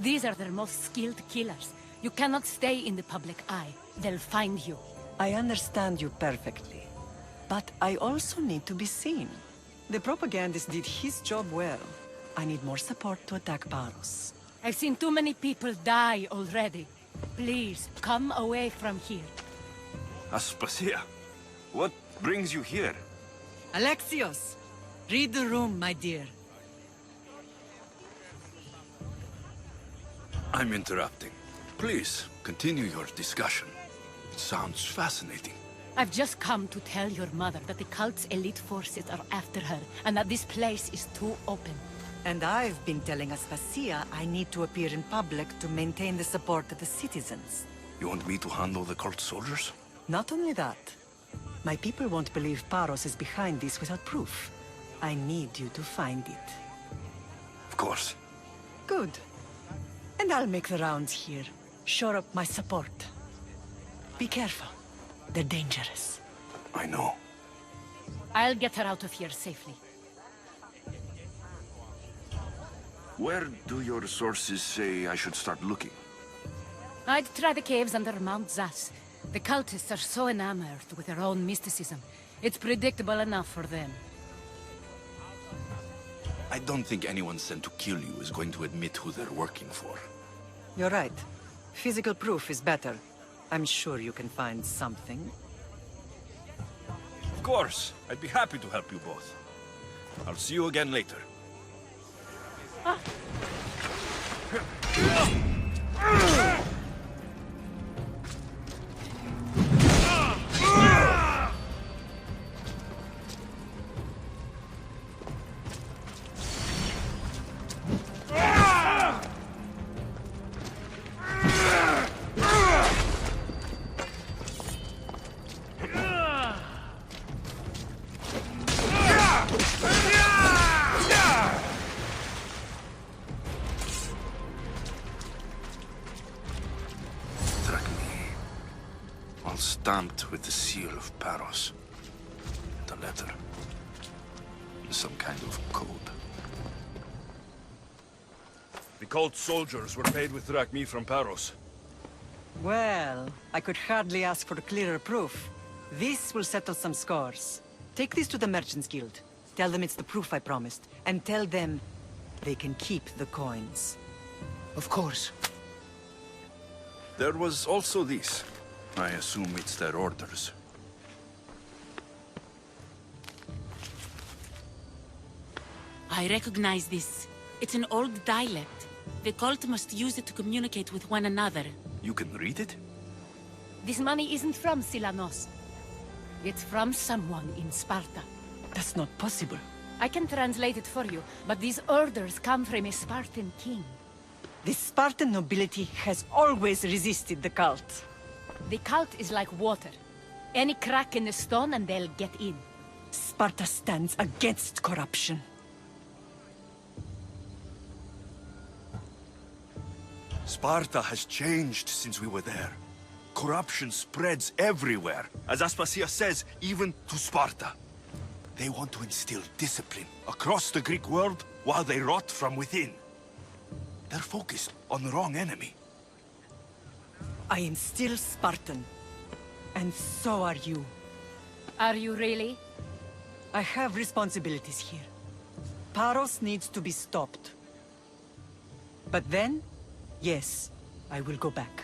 Speaker 12: These are their most skilled killers. You cannot stay in the public eye. They'll find you.
Speaker 2: I understand you perfectly. But I also need to be seen. The propagandist did his job well. I need more support to attack Paros.
Speaker 12: I've seen too many people die already. Please, come away from here.
Speaker 17: Aspasia, what brings you here?
Speaker 2: Alexios! Read the room, my dear.
Speaker 17: I'm interrupting. Please, continue your discussion. It sounds fascinating.
Speaker 12: I've just come to tell your mother that the cult's elite forces are after her, and that this place is too open.
Speaker 2: And I've been telling Aspasia I need to appear in public to maintain the support of the citizens.
Speaker 17: You want me to handle the cult soldiers?
Speaker 2: Not only that. My people won't believe Paros is behind this without proof. I need you to find it.
Speaker 17: Of course.
Speaker 2: Good. And I'll make the rounds here. Shore up my support. Be careful. They're dangerous.
Speaker 17: I know.
Speaker 12: I'll get her out of here safely.
Speaker 17: Where do your sources say I should start looking?
Speaker 12: I'd try the caves under Mount Zas. The cultists are so enamored with their own mysticism. It's predictable enough for them.
Speaker 17: I don't think anyone sent to kill you is going to admit who they're working for.
Speaker 2: You're right. Physical proof is better. I'm sure you can find something.
Speaker 17: Of course. I'd be happy to help you both. I'll see you again later. Stamped with the seal of Paros. The letter. Some kind of code. The cult soldiers were paid with drachmi from Paros.
Speaker 2: Well, I could hardly ask for clearer proof. This will settle some scores. Take this to the Merchants Guild. Tell them it's the proof I promised. And tell them they can keep the coins.
Speaker 10: Of course.
Speaker 17: There was also this. I assume it's their orders.
Speaker 13: I recognize this. It's an old dialect. The cult must use it to communicate with one another.
Speaker 17: You can read it?
Speaker 12: This money isn't from Silanos. It's from someone in Sparta.
Speaker 2: That's not possible.
Speaker 12: I can translate it for you, but these orders come from a Spartan king.
Speaker 2: The Spartan nobility has always resisted the cult.
Speaker 12: The cult is like water. Any crack in the stone and they'll get in.
Speaker 2: Sparta stands against corruption.
Speaker 17: Sparta has changed since we were there. Corruption spreads everywhere. As Aspasia says, even to Sparta. They want to instill discipline across the Greek world while they rot from within. They're focused on the wrong enemy.
Speaker 2: I am still Spartan. And so are you.
Speaker 12: Are you really?
Speaker 2: I have responsibilities here. Paros needs to be stopped. But then, yes, I will go back.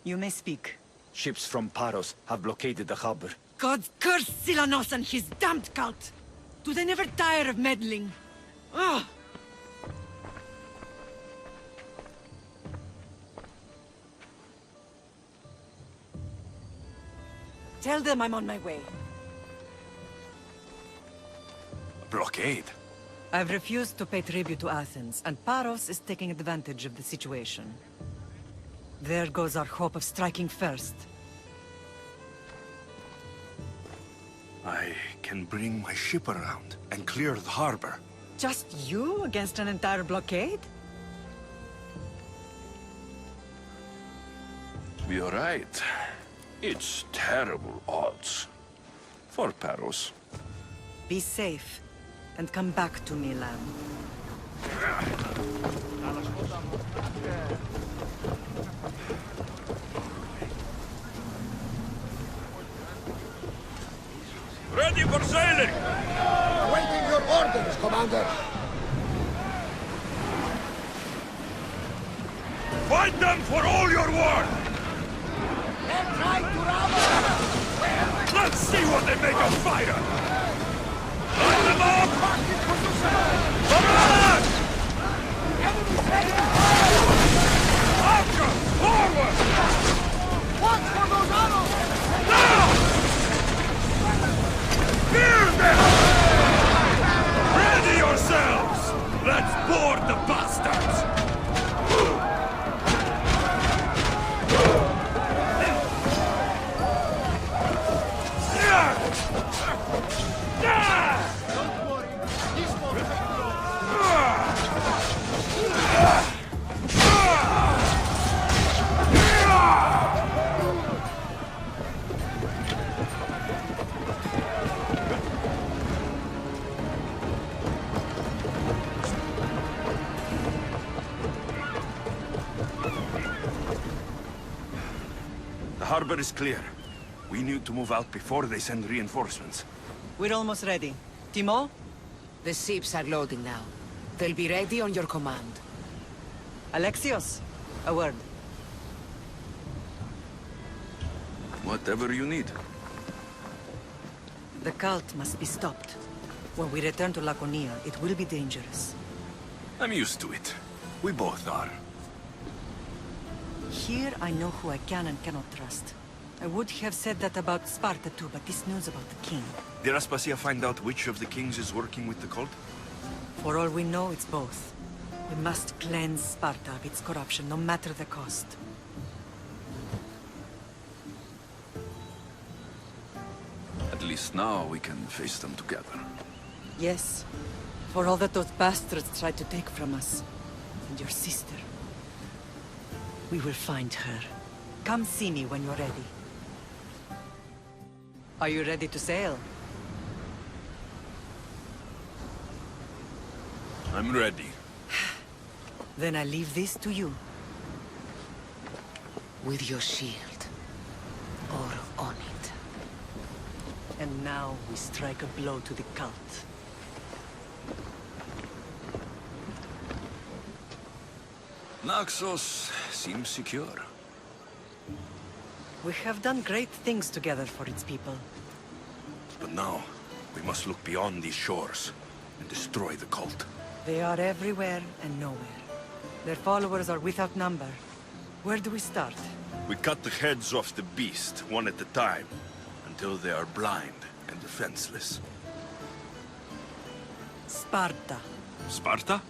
Speaker 2: You may speak.
Speaker 18: Ships from Paros have blockaded the harbor.
Speaker 2: God curse Silanos and his damned cult! Do they never tire of meddling? Ugh! Tell them I'm on my way.
Speaker 22: Blockade?
Speaker 2: I've refused to pay tribute to Athens, and Paros is taking advantage of the situation. There goes our hope of striking first.
Speaker 17: I can bring my ship around and clear the harbor.
Speaker 2: Just you against an entire blockade?
Speaker 17: You're right. It's terrible odds. For Paros.
Speaker 2: Be safe, and come back to Milan.
Speaker 22: Ready for sailing!
Speaker 4: Awaiting your orders, Commander!
Speaker 22: Fight them for all you're worth!
Speaker 4: They're trying to rob us!
Speaker 22: Let's see what they make of fire! Light them up! Forward! Archer! Forward!
Speaker 4: Watch for those arrows!
Speaker 22: Now! Fear them! Ready yourselves! Let's board the bastards!
Speaker 17: The harbor is clear. We need to move out before they send reinforcements.
Speaker 2: We're almost ready. Timo?
Speaker 3: The ships are loading now. They'll be ready on your command.
Speaker 2: Alexios, a word.
Speaker 17: Whatever you need.
Speaker 2: The cult must be stopped. When we return to Laconia, it will be dangerous.
Speaker 17: I'm used to it. We both are.
Speaker 2: Here I know who I can and cannot trust. I would have said that about Sparta too, but this news about the king.
Speaker 17: Did Aspasia find out which of the kings is working with the cult?
Speaker 2: For all we know, it's both. We must cleanse Sparta of its corruption, no matter the cost.
Speaker 17: At least now we can face them together.
Speaker 2: Yes. For all that those bastards tried to take from us. And your sister. We will find her. Come see me when you're ready. Are you ready to sail?
Speaker 17: I'm ready.
Speaker 2: Then I leave this to you.
Speaker 3: With your shield. Or on it.
Speaker 2: And now we strike a blow to the cult.
Speaker 17: Naxos seems secure.
Speaker 2: We have done great things together for its people.
Speaker 17: But now, we must look beyond these shores and destroy the cult.
Speaker 2: They are everywhere and nowhere. Their followers are without number. Where do we start?
Speaker 17: We cut the heads off the beast, one at a time, until they are blind and defenseless.
Speaker 2: Sparta.
Speaker 17: Sparta?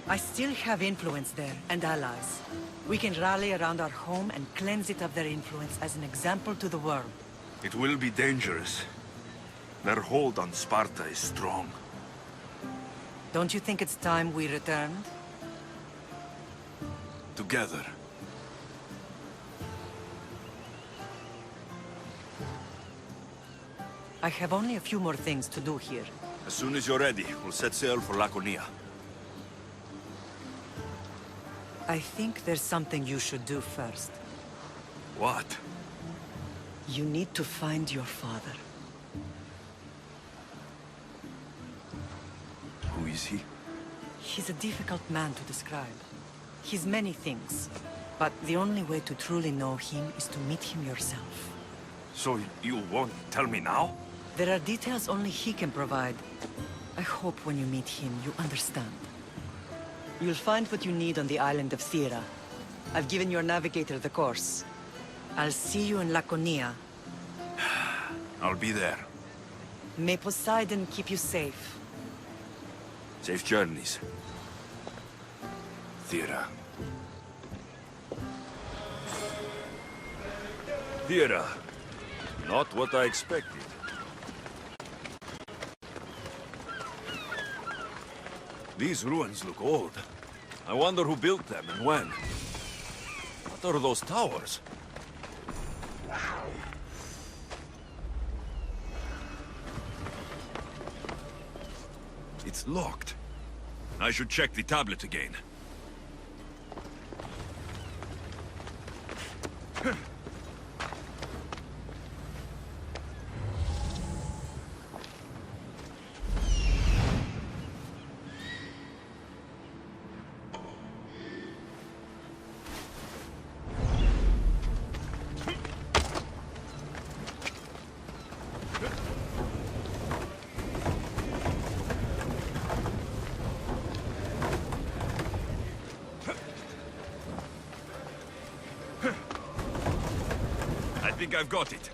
Speaker 2: I still have influence there, and allies. We can rally around our home and cleanse it of their influence as an example to the world.
Speaker 17: It will be dangerous. Their hold on Sparta is strong.
Speaker 2: Don't you think it's time we returned?
Speaker 17: Together.
Speaker 2: I have only a few more things to do here.
Speaker 17: As soon as you're ready, we'll set sail for Laconia.
Speaker 2: I think there's something you should do first.
Speaker 17: What?
Speaker 2: You need to find your father.
Speaker 17: Who is he?
Speaker 2: He's a difficult man to describe. He's many things, but the only way to truly know him is to meet him yourself.
Speaker 17: So you won't tell me now?
Speaker 2: There are details only he can provide. I hope when you meet him, you understand. You'll find what you need on the island of Sierra. I've given your navigator the course. I'll see you in Laconia.
Speaker 22: I'll be there.
Speaker 2: May Poseidon keep you safe.
Speaker 22: Safe journeys. Thera. Thera. Not what I expected. These ruins look old. I wonder who built them and when. What are those towers? It's locked. I should check the tablet again. I think I've got it.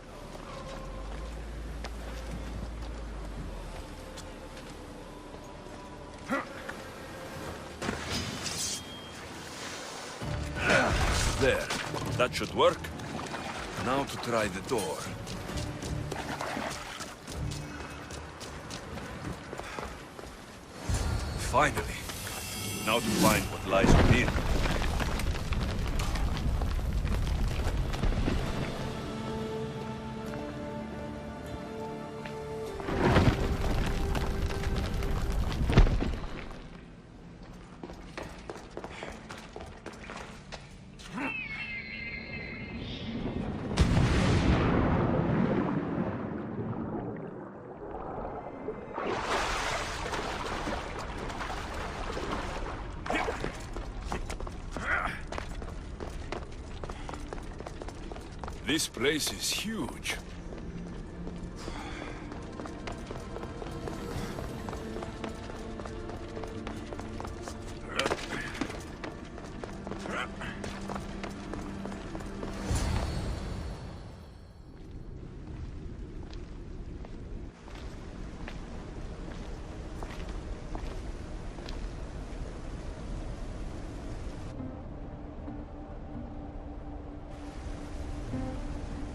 Speaker 22: There. That should work. Now to try the door. Finally. Now to find what lies within. This place is huge.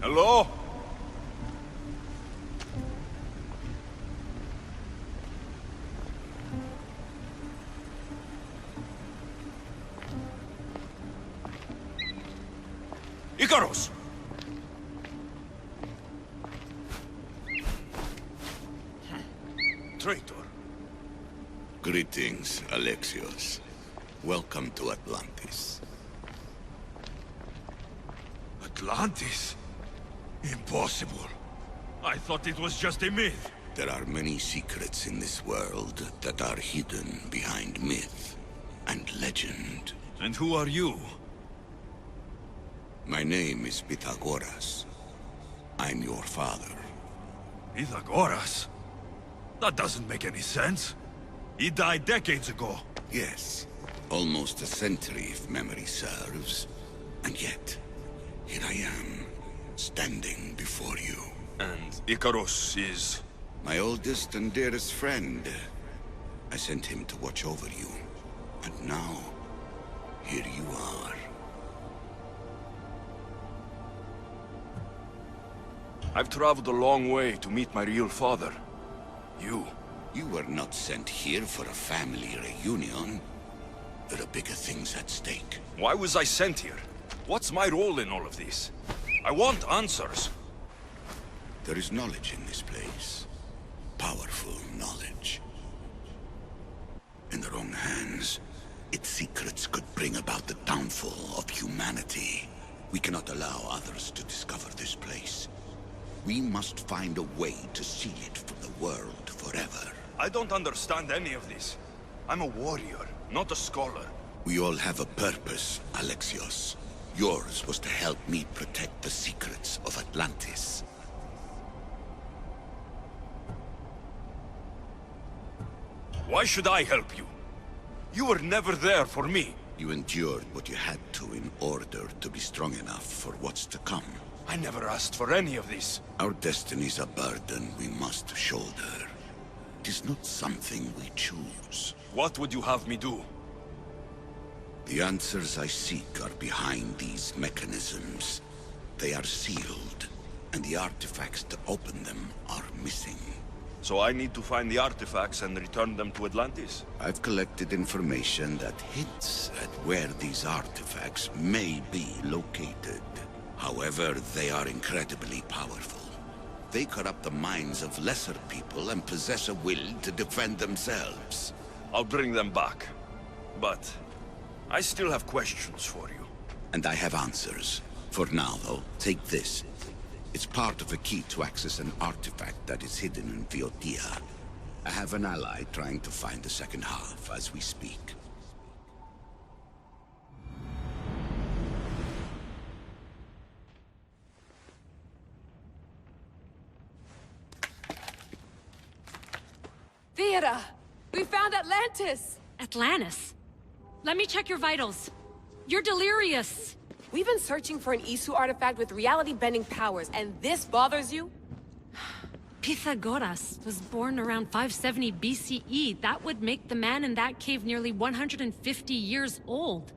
Speaker 22: Hello? Icarus! Traitor.
Speaker 8: Greetings, Alexios. Welcome to Atlantis.
Speaker 22: Atlantis? Impossible. I thought it was just a myth.
Speaker 8: There are many secrets in this world that are hidden behind myth and legend.
Speaker 22: And who are you?
Speaker 8: My name is Pythagoras. I'm your father.
Speaker 22: Pythagoras? That doesn't make any sense. He died decades ago.
Speaker 8: Yes, almost a century if memory serves. And yet, here I am, standing before you.
Speaker 22: And Icarus is?
Speaker 8: My oldest and dearest friend. I sent him to watch over you. And now, here you are.
Speaker 22: I've traveled a long way to meet my real father. You.
Speaker 8: You were not sent here for a family reunion. There are bigger things at stake.
Speaker 22: Why was I sent here? What's my role in all of this? I want answers.
Speaker 8: There is knowledge in this place. Powerful knowledge. In the wrong hands, its secrets could bring about the downfall of humanity. We cannot allow others to discover this place. We must find a way to seal it from the world forever.
Speaker 22: I don't understand any of this. I'm a warrior, not a scholar.
Speaker 8: We all have a purpose, Alexios. Yours was to help me protect the secrets of Atlantis.
Speaker 22: Why should I help you? You were never there for me.
Speaker 8: You endured what you had to in order to be strong enough for what's to come.
Speaker 22: I never asked for any of this.
Speaker 8: Our destiny's a burden we must shoulder. It is not something we choose.
Speaker 22: What would you have me do?
Speaker 8: The answers I seek are behind these mechanisms. They are sealed, and the artifacts to open them are missing.
Speaker 22: So I need to find the artifacts and return them to Atlantis?
Speaker 8: I've collected information that hints at where these artifacts may be located. However, they are incredibly powerful. They corrupt the minds of lesser people and possess a will to defend themselves.
Speaker 22: I'll bring them back. But I still have questions for you.
Speaker 8: And I have answers. For now, though, take this. It's part of a key to access an artifact that is hidden in Viotia. I have an ally trying to find the second half as we speak.
Speaker 1: Theata! We found Atlantis!
Speaker 18: Atlantis? Let me check your vitals. You're delirious.
Speaker 1: We've been searching for an Isu artifact with reality-bending powers, and this bothers you?
Speaker 18: Pythagoras was born around 570 BCE. That would make the man in that cave nearly 150 years old.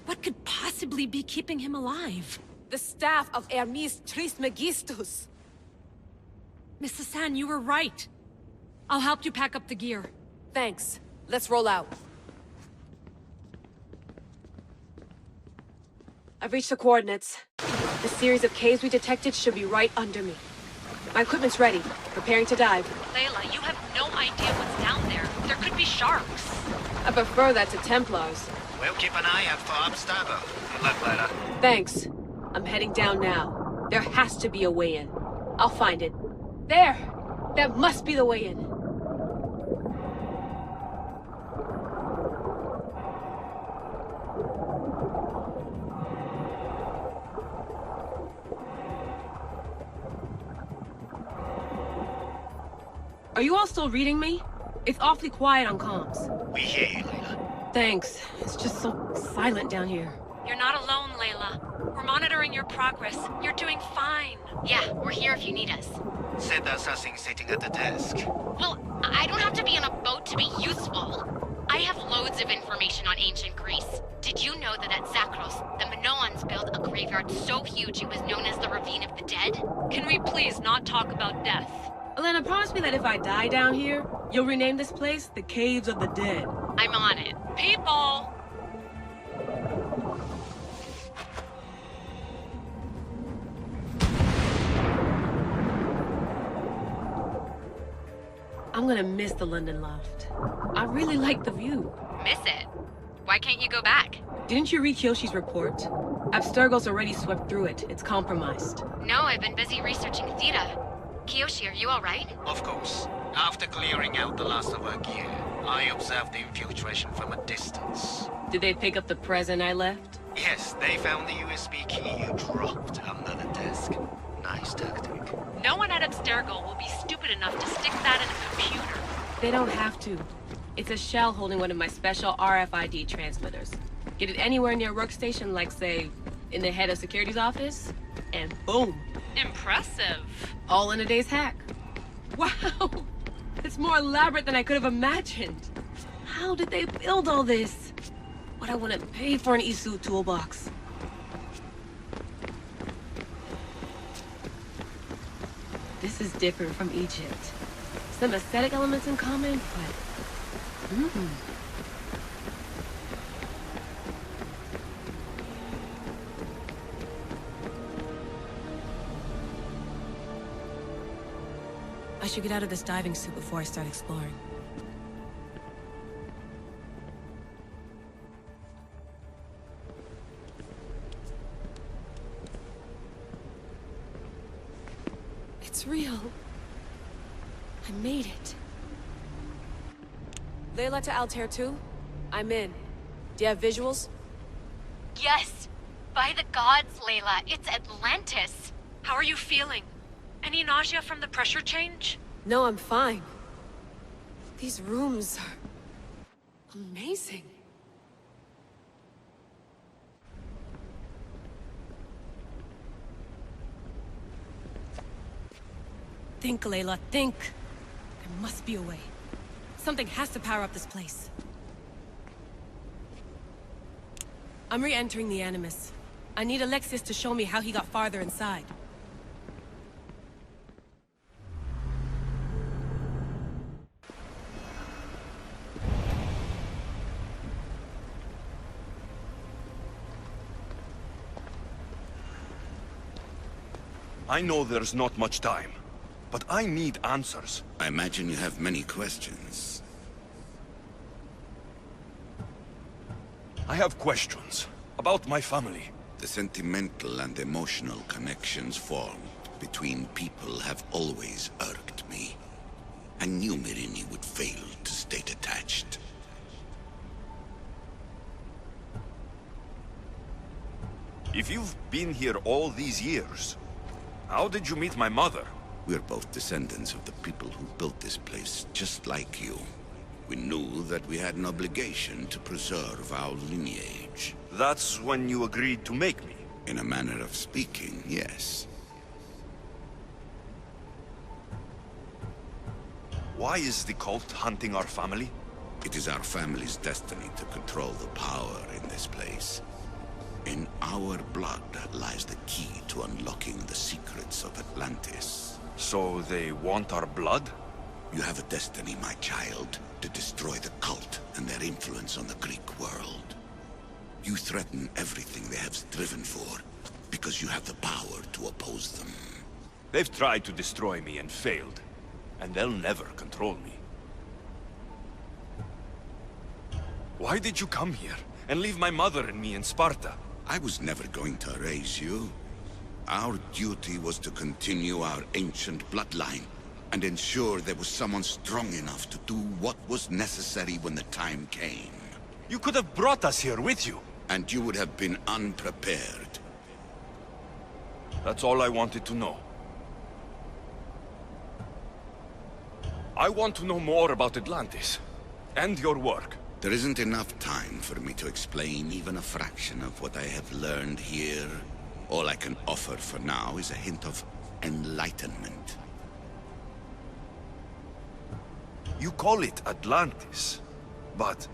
Speaker 18: What could possibly be keeping him alive?
Speaker 1: The staff of Hermes Trismegistus.
Speaker 18: Mrs. San, you were right. I'll help you pack up the gear.
Speaker 1: Thanks. Let's roll out. I've reached the coordinates. The series of caves we detected should be right under me. My equipment's ready. Preparing to dive.
Speaker 18: Layla, you have no idea what's down there. There could be sharks.
Speaker 1: I prefer that to Templars.
Speaker 23: We'll keep an eye out for Abstergo. Good luck, Layla.
Speaker 1: Thanks. I'm heading down now. There has to be a way in. I'll find it. There! That must be the way in. Are you all still reading me? It's awfully quiet on comms.
Speaker 23: We hear you, Layla.
Speaker 1: Thanks. It's just so silent down here.
Speaker 18: You're not alone, Layla. We're monitoring your progress. You're doing fine.
Speaker 24: Yeah, we're here if you need us.
Speaker 23: Said the assassin sitting at the desk.
Speaker 24: Well, I don't have to be on a boat to be useful. I have loads of information on ancient Greece. Did you know that at Zakros, the Minoans built a graveyard so huge it was known as the Ravine of the Dead?
Speaker 18: Can we please not talk about death?
Speaker 1: Elena, promise me that if I die down here, you'll rename this place the Caves of the Dead.
Speaker 24: I'm on it.
Speaker 18: People!
Speaker 1: I'm gonna miss the London loft. I really like the view.
Speaker 24: Miss it? Why can't you go back?
Speaker 1: Didn't you read Kyoshi's report? Abstergo's already swept through it. It's compromised.
Speaker 24: No, I've been busy researching Theta. Kiyoshi, are you alright?
Speaker 23: Of course. After clearing out the last of our gear, I observed the infiltration from a distance.
Speaker 1: Did they pick up the present I left?
Speaker 23: Yes, they found the USB key you dropped under the desk. Nice tactic.
Speaker 18: No one at Abstergo will be stupid enough to stick that in a computer.
Speaker 1: They don't have to. It's a shell holding one of my special RFID transmitters. Get it anywhere near a workstation, like, say, in the head of security's office, and boom.
Speaker 18: Impressive.
Speaker 1: All in a day's hack. Wow! It's more elaborate than I could have imagined. How did they build all this? What I wouldn't pay for an Isu toolbox. This is different from Egypt. Some aesthetic elements in common, but...
Speaker 25: I should get out of this diving suit before I start exploring.
Speaker 1: It's real. I made it. Layla to Altair 2? I'm in. Do you have visuals?
Speaker 24: Yes! By the gods, Layla, it's Atlantis!
Speaker 18: How are you feeling? Any nausea from the pressure change?
Speaker 1: No, I'm fine. These rooms are amazing. Think, Layla, think. There must be a way. Something has to power up this place. I'm re-entering the Animus. I need Alexis to show me how he got farther inside.
Speaker 17: I know there's not much time, but I need answers.
Speaker 8: I imagine you have many questions.
Speaker 17: I have questions about my family.
Speaker 8: The sentimental and emotional connections formed between people have always irked me. I knew Myrini would fail to stay detached.
Speaker 17: If you've been here all these years, how did you meet my mother?
Speaker 8: We're both descendants of the people who built this place, just like you. We knew that we had an obligation to preserve our lineage.
Speaker 17: That's when you agreed to make me?
Speaker 8: In a manner of speaking, yes.
Speaker 17: Why is the cult hunting our family?
Speaker 8: It is our family's destiny to control the power in this place. In our blood lies the key to unlocking the secrets of Atlantis.
Speaker 17: So they want our blood?
Speaker 8: You have a destiny, my child, to destroy the cult and their influence on the Greek world. You threaten everything they have striven for, because you have the power to oppose them.
Speaker 17: They've tried to destroy me and failed, and they'll never control me. Why did you come here, and leave my mother and me in Sparta?
Speaker 8: I was never going to erase you. Our duty was to continue our ancient bloodline, and ensure there was someone strong enough to do what was necessary when the time came.
Speaker 17: You could have brought us here with you.
Speaker 8: And you would have been unprepared.
Speaker 17: That's all I wanted to know. I want to know more about Atlantis, and your work.
Speaker 8: There isn't enough time for me to explain even a fraction of what I have learned here. All I can offer for now is a hint of enlightenment.
Speaker 17: You call it Atlantis, but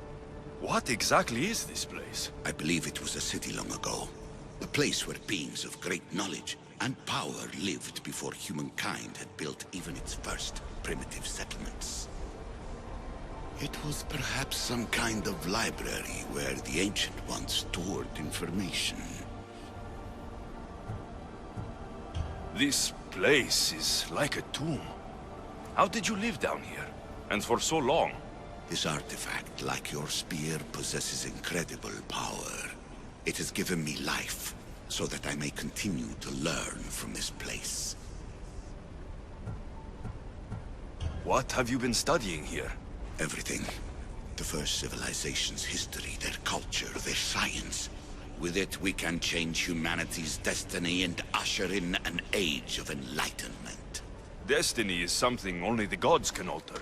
Speaker 17: what exactly is this place?
Speaker 8: I believe it was a city long ago. A place where beings of great knowledge and power lived before humankind had built even its first primitive settlements. It was perhaps some kind of library where the Ancient Ones stored information.
Speaker 17: This place is like a tomb. How did you live down here? And for so long?
Speaker 8: This artifact, like your spear, possesses incredible power. It has given me life, so that I may continue to learn from this place.
Speaker 17: What have you been studying here?
Speaker 8: Everything. The first civilization's history, their culture, their science. With it, we can change humanity's destiny and usher in an age of enlightenment.
Speaker 17: Destiny is something only the gods can alter.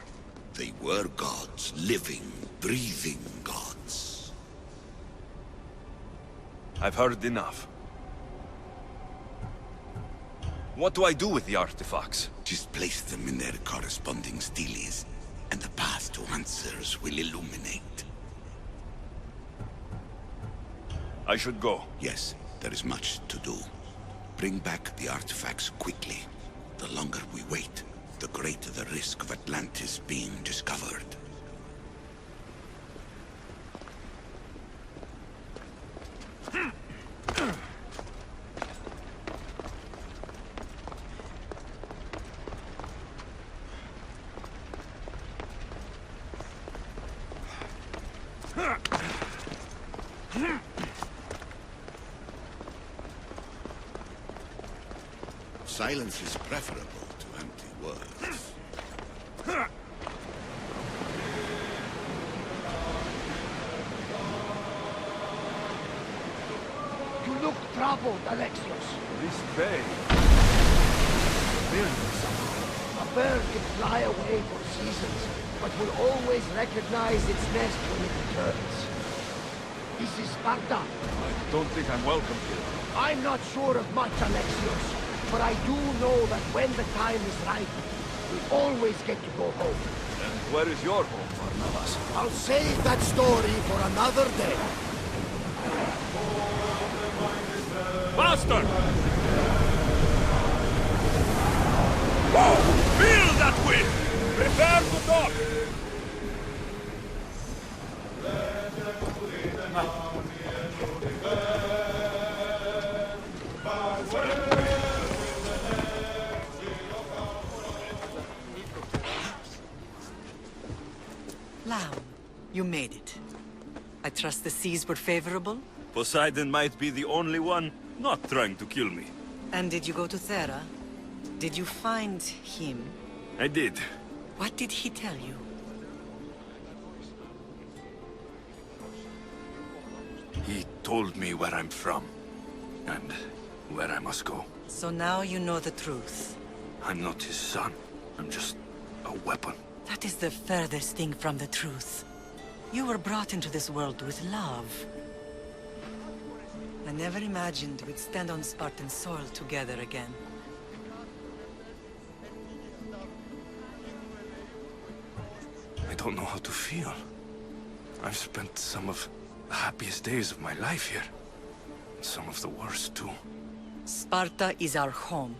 Speaker 8: They were gods, living, breathing gods.
Speaker 17: I've heard enough. What do I do with the artifacts?
Speaker 8: Just place them in their corresponding steles, and the path to answers will illuminate.
Speaker 17: I should go.
Speaker 8: Yes, there is much to do. Bring back the artifacts quickly. The longer we wait, the greater the risk of Atlantis being discovered. Silence is preferable to empty words.
Speaker 4: You look troubled, Alexios.
Speaker 17: This bay...
Speaker 4: A bird can fly away for seasons, but will always recognize its nest when it returns. This is Sparta.
Speaker 22: I don't think I'm welcome here.
Speaker 4: I'm not sure of much, Alexios, but I do know that when the time is right, we always get to go home.
Speaker 22: And where is your home, Barnabas?
Speaker 4: I'll save that story for another day.
Speaker 22: Master! Whoa! Feel that wind! Prepare to dock!
Speaker 2: Lamb, you made it. I trust the seas were favorable?
Speaker 22: Poseidon might be the only one not trying to kill me.
Speaker 2: And did you go to Thera? Did you find him?
Speaker 22: I did.
Speaker 2: What did he tell you?
Speaker 22: He told me where I'm from, and where I must go.
Speaker 2: So now you know the truth.
Speaker 22: I'm not his son. I'm just a weapon.
Speaker 2: That is the furthest thing from the truth. You were brought into this world with love. I never imagined we'd stand on Spartan soil together again.
Speaker 22: I don't know how to feel. I've spent some of the happiest days of my life here. And some of the worst, too.
Speaker 2: Sparta is our home.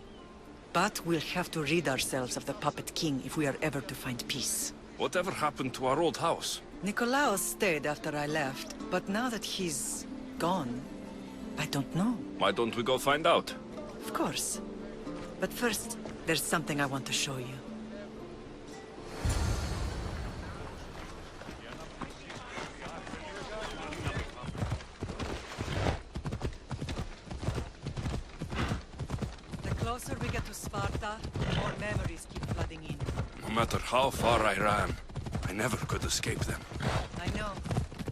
Speaker 2: But we'll have to rid ourselves of the Puppet King if we are ever to find peace.
Speaker 22: Whatever happened to our old house?
Speaker 2: Nikolaos stayed after I left, but now that he's gone, I don't know.
Speaker 22: Why don't we go find out?
Speaker 2: Of course. But first, there's something I want to show you. The closer we get to Sparta, the more memories keep flooding in.
Speaker 22: No matter how far I ran, I never could escape them.
Speaker 2: I know.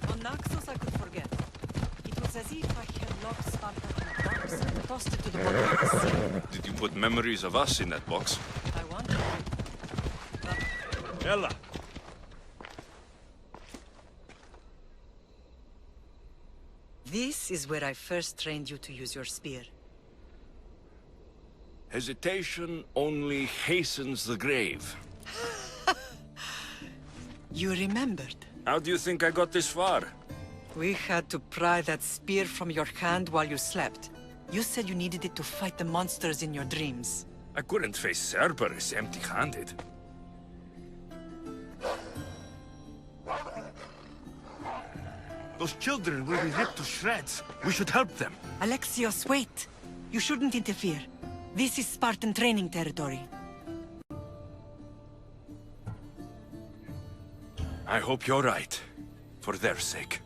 Speaker 2: On Naxos I could forget. It was as if I had locked Sparta in a box and tossed it to the bottom of the sea.
Speaker 22: Did you put memories of us in that box?
Speaker 2: I wanted to.
Speaker 22: Ella!
Speaker 2: This is where I first trained you to use your spear.
Speaker 22: Hesitation only hastens the grave.
Speaker 2: You remembered.
Speaker 22: How do you think I got this far?
Speaker 2: We had to pry that spear from your hand while you slept. You said you needed it to fight the monsters in your dreams.
Speaker 22: I couldn't face Cerberus empty-handed. Those children will be ripped to shreds. We should help them.
Speaker 2: Alexios, wait! You shouldn't interfere. This is Spartan training territory.
Speaker 22: I hope you're right. For their sake.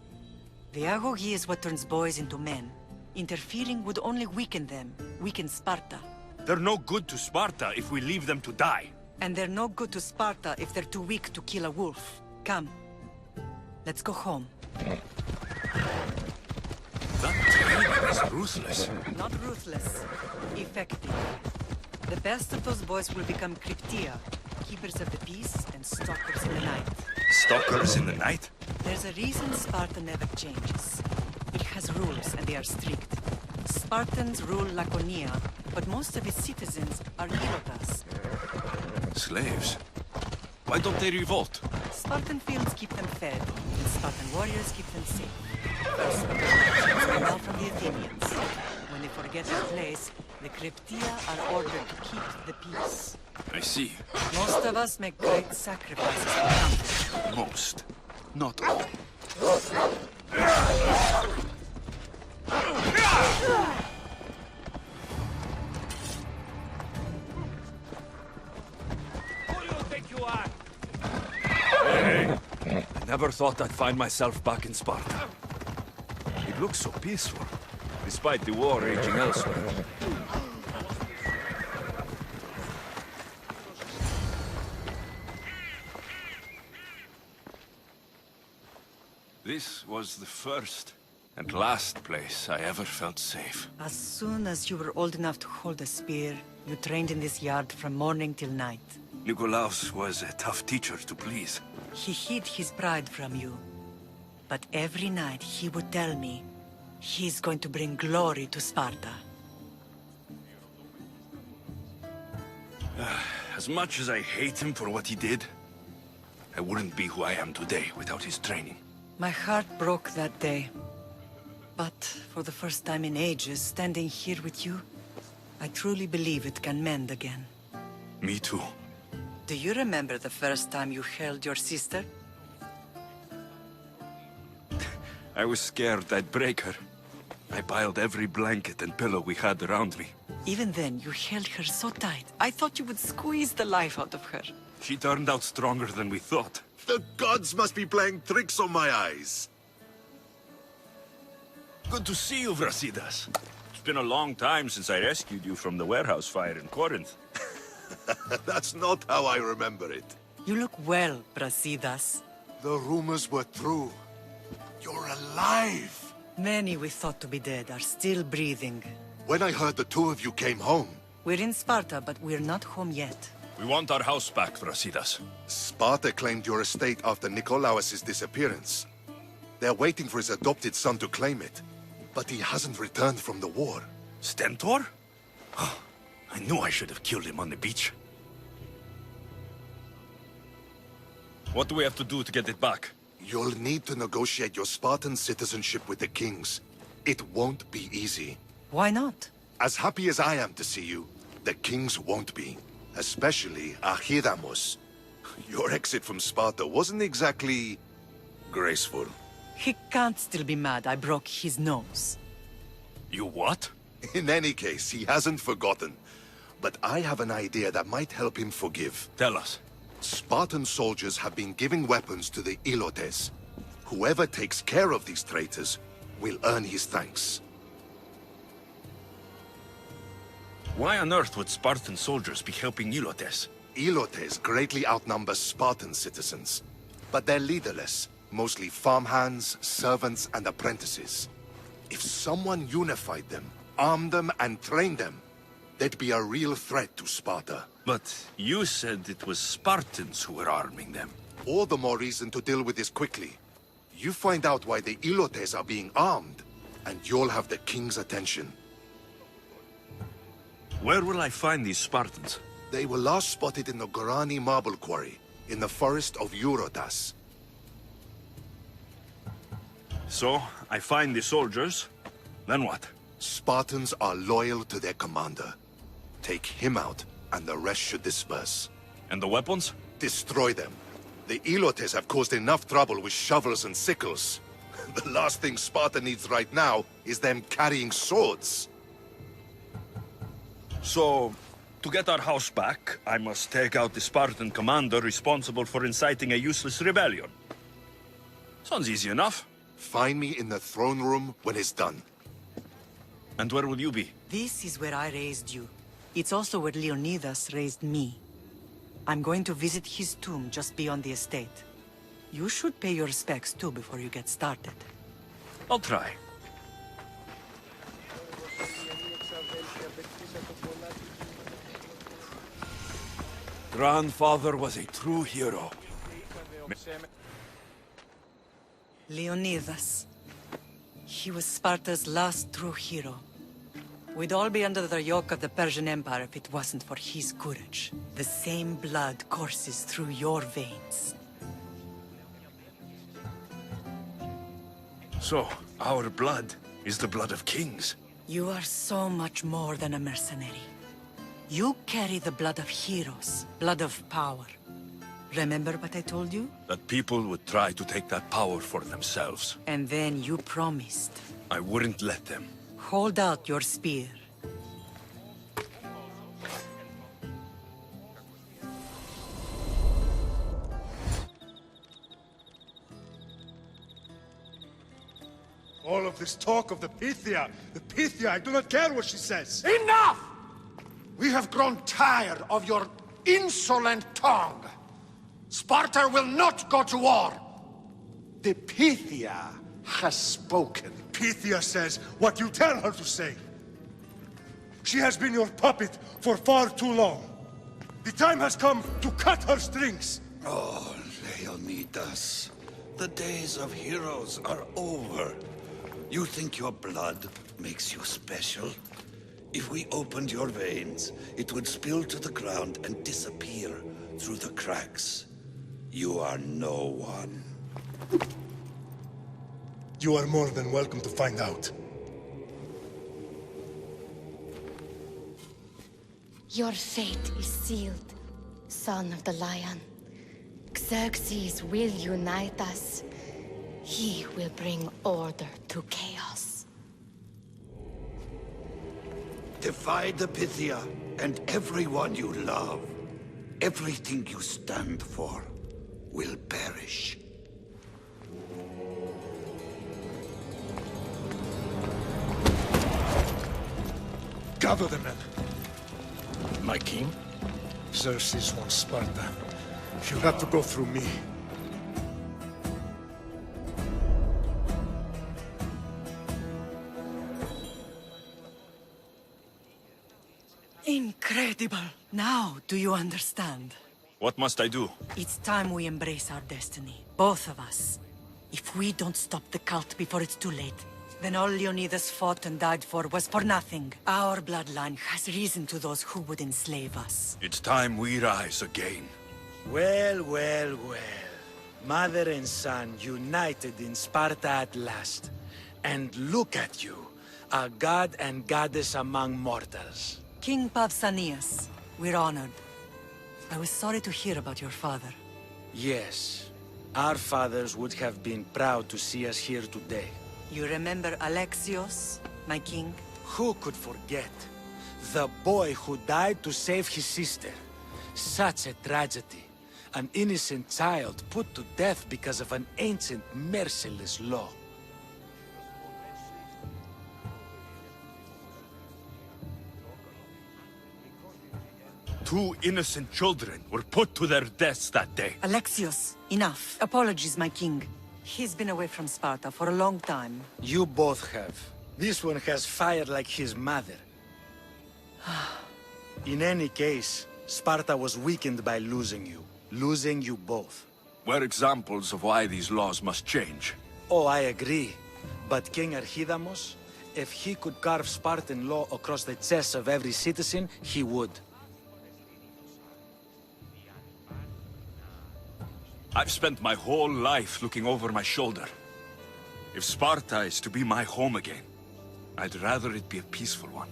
Speaker 2: The Agogi is what turns boys into men. Interfering would only weaken them, weaken Sparta.
Speaker 22: They're no good to Sparta if we leave them to die.
Speaker 2: And they're no good to Sparta if they're too weak to kill a wolf. Come. Let's go home.
Speaker 22: That training is ruthless.
Speaker 2: Not ruthless. Effective. The best of those boys will become Cryptia, keepers of the peace and stalkers in the night.
Speaker 22: Stalkers in the night?
Speaker 2: There's a reason Sparta never changes. It has rules, and they are strict. Spartans rule Laconia, but most of its citizens are Helotas.
Speaker 22: Slaves? Why don't they revolt?
Speaker 2: Spartan fields keep them fed, and Spartan warriors keep them safe. First, the Persians come out from the Athenians. When they forget their place, the Cryptia are ordered to keep the peace.
Speaker 22: I see.
Speaker 2: Most of us make great sacrifices for comfort.
Speaker 22: Most. Not all. Hey, I never thought I'd find myself back in Sparta. It looks so peaceful, despite the war raging elsewhere. This was the first and last place I ever felt safe.
Speaker 2: As soon as you were old enough to hold a spear, you trained in this yard from morning till night.
Speaker 17: Nikolaos was a tough teacher to please.
Speaker 2: He hid his pride from you. But every night he would tell me he's going to bring glory to Sparta.
Speaker 17: As much as I hate him for what he did, I wouldn't be who I am today without his training.
Speaker 2: My heart broke that day. But for the first time in ages, standing here with you, I truly believe it can mend again.
Speaker 17: Me too.
Speaker 2: Do you remember the first time you held your sister?
Speaker 17: I was scared I'd break her. I piled every blanket and pillow we had around me.
Speaker 2: Even then, you held her so tight. I thought you would squeeze the life out of her.
Speaker 17: She turned out stronger than we thought.
Speaker 5: The gods must be playing tricks on my eyes.
Speaker 17: Good to see you, Brasidas. It's been a long time since I rescued you from the warehouse fire in Corinth.
Speaker 5: That's not how I remember it.
Speaker 2: You look well, Brasidas.
Speaker 5: The rumors were true. You're alive!
Speaker 2: Many we thought to be dead are still breathing.
Speaker 5: When I heard the two of you came home...
Speaker 2: We're in Sparta, but we're not home yet.
Speaker 17: We want our house back, Brasidas.
Speaker 5: Sparta claimed your estate after Nikolaos' disappearance. They're waiting for his adopted son to claim it. But he hasn't returned from the war.
Speaker 17: Stentor? I knew I should have killed him on the beach. What do we have to do to get it back?
Speaker 5: You'll need to negotiate your Spartan citizenship with the kings. It won't be easy.
Speaker 2: Why not?
Speaker 5: As happy as I am to see you, the kings won't be. Especially Archidamos. Your exit from Sparta wasn't exactly... graceful.
Speaker 2: He can't still be mad I broke his nose.
Speaker 17: You what?
Speaker 5: In any case, he hasn't forgotten. But I have an idea that might help him forgive.
Speaker 17: Tell us.
Speaker 5: Spartan soldiers have been giving weapons to the Ilotes. Whoever takes care of these traitors will earn his thanks.
Speaker 17: Why on earth would Spartan soldiers be helping Ilotes?
Speaker 5: Ilotes greatly outnumber Spartan citizens. But they're leaderless. Mostly farmhands, servants, and apprentices. If someone unified them, armed them, and trained them, they'd be a real threat to Sparta.
Speaker 17: But you said it was Spartans who were arming them.
Speaker 5: All the more reason to deal with this quickly. You find out why the Ilotes are being armed, and you'll have the king's attention.
Speaker 17: Where will I find these Spartans?
Speaker 5: They were last spotted in the Gorani marble quarry, in the forest of Eurotas.
Speaker 17: So, I find the soldiers, then what?
Speaker 5: Spartans are loyal to their commander. Take him out, and the rest should disperse.
Speaker 17: And the weapons?
Speaker 5: Destroy them. The Ilotes have caused enough trouble with shovels and sickles. The last thing Sparta needs right now is them carrying swords.
Speaker 17: So, to get our house back, I must take out the Spartan commander responsible for inciting a useless rebellion. Sounds easy enough.
Speaker 5: Find me in the throne room when it's done.
Speaker 17: And where will you be?
Speaker 2: This is where I raised you. It's also where Leonidas raised me. I'm going to visit his tomb just beyond the estate. You should pay your respects too before you get started.
Speaker 17: I'll try.
Speaker 22: Grandfather was a true hero.
Speaker 2: Leonidas. He was Sparta's last true hero. We'd all be under the yoke of the Persian Empire if it wasn't for his courage. The same blood courses through your veins.
Speaker 17: So, our blood is the blood of kings.
Speaker 2: You are so much more than a mercenary. You carry the blood of heroes, blood of power. Remember what I told you?
Speaker 17: That people would try to take that power for themselves.
Speaker 2: And then you promised.
Speaker 17: I wouldn't let them.
Speaker 2: Hold out your spear.
Speaker 7: All of this talk of the Pythia, I do not care what she says.
Speaker 4: Enough! We have grown tired of your insolent tongue. Sparta will not go to war. The Pythia has spoken.
Speaker 7: Pythia says what you tell her to say. She has been your puppet for far too long. The time has come to cut her strings!
Speaker 8: Oh, Leonidas. The days of heroes are over. You think your blood makes you special? If we opened your veins, it would spill to the ground and disappear through the cracks. You are no one.
Speaker 7: You are more than welcome to find out.
Speaker 24: Your fate is sealed, son of the Lion. Xerxes will unite us. He will bring order to chaos.
Speaker 8: Defy the Pythia and everyone you love. Everything you stand for will perish.
Speaker 7: Gather the men.
Speaker 17: My king?
Speaker 7: Xerxes wants Sparta. He'll have to go through me.
Speaker 2: Incredible! Now, do you understand?
Speaker 22: What must I do?
Speaker 2: It's time we embrace our destiny, both of us. If we don't stop the cult before it's too late, then all Leonidas fought and died for was for nothing. Our bloodline has reason to those who would enslave us.
Speaker 8: It's time we rise again.
Speaker 9: Well, well, well. Mother and son united in Sparta at last. And look at you, a god and goddess among mortals.
Speaker 2: King Pausanias, we're honored. I was sorry to hear about your father.
Speaker 9: Yes, our fathers would have been proud to see us here today.
Speaker 2: You remember Alexios, my king?
Speaker 9: Who could forget? The boy who died to save his sister. Such a tragedy. An innocent child put to death because of an ancient, merciless law.
Speaker 22: Two innocent children were put to their deaths that day.
Speaker 2: Alexios, enough. Apologies, my king. He's been away from Sparta for a long time.
Speaker 9: You both have. This one has fire like his mother. In any case, Sparta was weakened by losing you. Losing you both.
Speaker 22: We're examples of why these laws must change.
Speaker 9: Oh, I agree. But King Archidamos, if he could carve Spartan law across the chests of every citizen, he would.
Speaker 22: I've spent my whole life looking over my shoulder. If Sparta is to be my home again, I'd rather it be a peaceful one.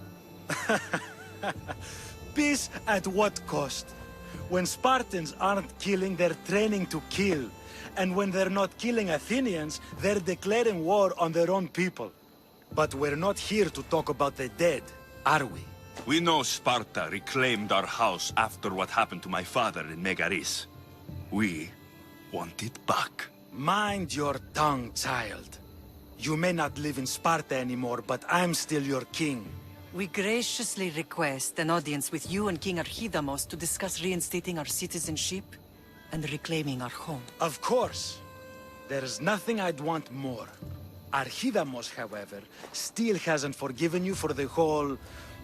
Speaker 9: Peace at what cost? When Spartans aren't killing, they're training to kill. And when they're not killing Athenians, they're declaring war on their own people. But we're not here to talk about the dead, are we?
Speaker 22: We know Sparta reclaimed our house after what happened to my father in Megaris. We want it back.
Speaker 9: Mind your tongue, child. You may not live in Sparta anymore, but I'm still your king.
Speaker 2: We graciously request an audience with you and King Archidamos to discuss reinstating our citizenship and reclaiming our home.
Speaker 9: Of course. There's nothing I'd want more. Archidamos, however, still hasn't forgiven you for the whole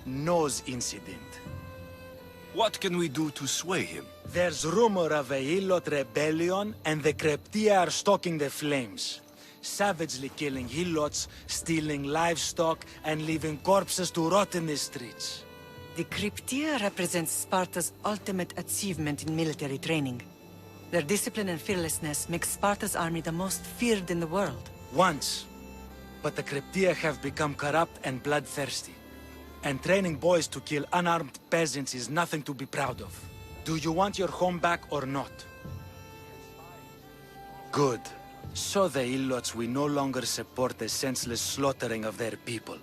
Speaker 9: nose incident.
Speaker 22: What can we do to sway him?
Speaker 9: There's rumor of a Hilot rebellion, and the Kryptia are stalking the flames. Savagely killing Hilots, stealing livestock, and leaving corpses to rot in the streets.
Speaker 2: The Kryptia represents Sparta's ultimate achievement in military training. Their discipline and fearlessness makes Sparta's army the most feared in the world.
Speaker 9: Once. But the Kryptia have become corrupt and bloodthirsty. And training boys to kill unarmed peasants is nothing to be proud of. Do you want your home back or not? Good. Show the Ilots we no longer support the senseless slaughtering of their people.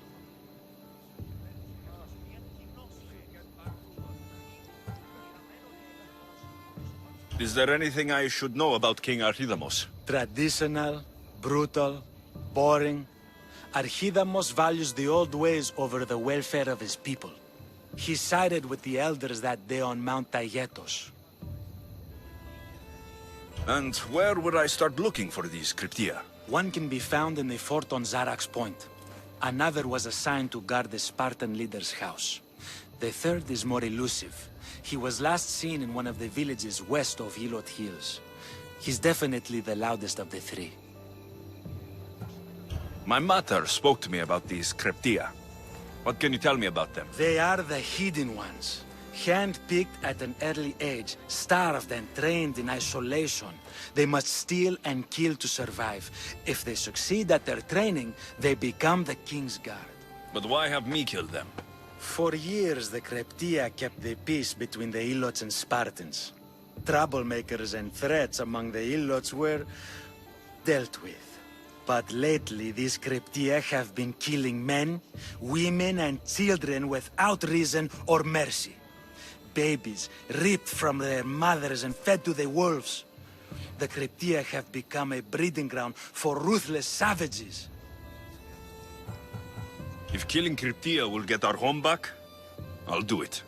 Speaker 22: Is there anything I should know about King Archidamos?
Speaker 9: Traditional, brutal, boring. Archidamos values the old ways over the welfare of his people. He sided with the elders that day on Mount Taygetos.
Speaker 22: And where would I start looking for these Kryptia?
Speaker 9: One can be found in the fort on Zarak's Point. Another was assigned to guard the Spartan leader's house. The third is more elusive. He was last seen in one of the villages west of Hilot Hills. He's definitely the loudest of the three.
Speaker 22: My mother spoke to me about these Kryptia. What can you tell me about them?
Speaker 9: They are the hidden ones. Hand-picked at an early age, starved and trained in isolation. They must steal and kill to survive. If they succeed at their training, they become the King's Guard.
Speaker 22: But why have me killed them?
Speaker 9: For years, the Kryptia kept the peace between the Ilots and Spartans. Troublemakers and threats among the Ilots were dealt with. But lately, these Kryptia have been killing men, women, and children without reason or mercy. Babies ripped from their mothers and fed to the wolves. The Kryptia have become a breeding ground for ruthless savages.
Speaker 22: If killing Kryptia will get our home back, I'll do it.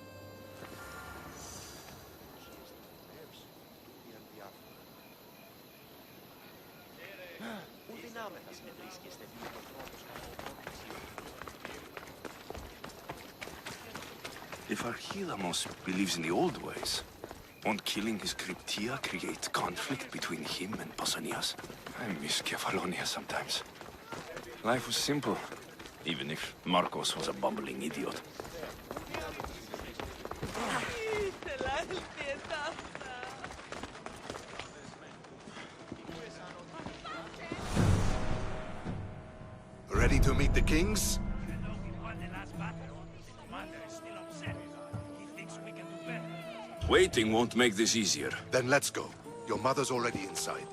Speaker 17: If Archidamos believes in the old ways, won't killing his Kryptia create conflict between him and Pausanias? I miss Kefalonia sometimes. Life was simple, even if Marcos was a bumbling idiot.
Speaker 5: Ready to meet the kings?
Speaker 22: Waiting won't make this easier.
Speaker 5: Then let's go. Your mother's already inside.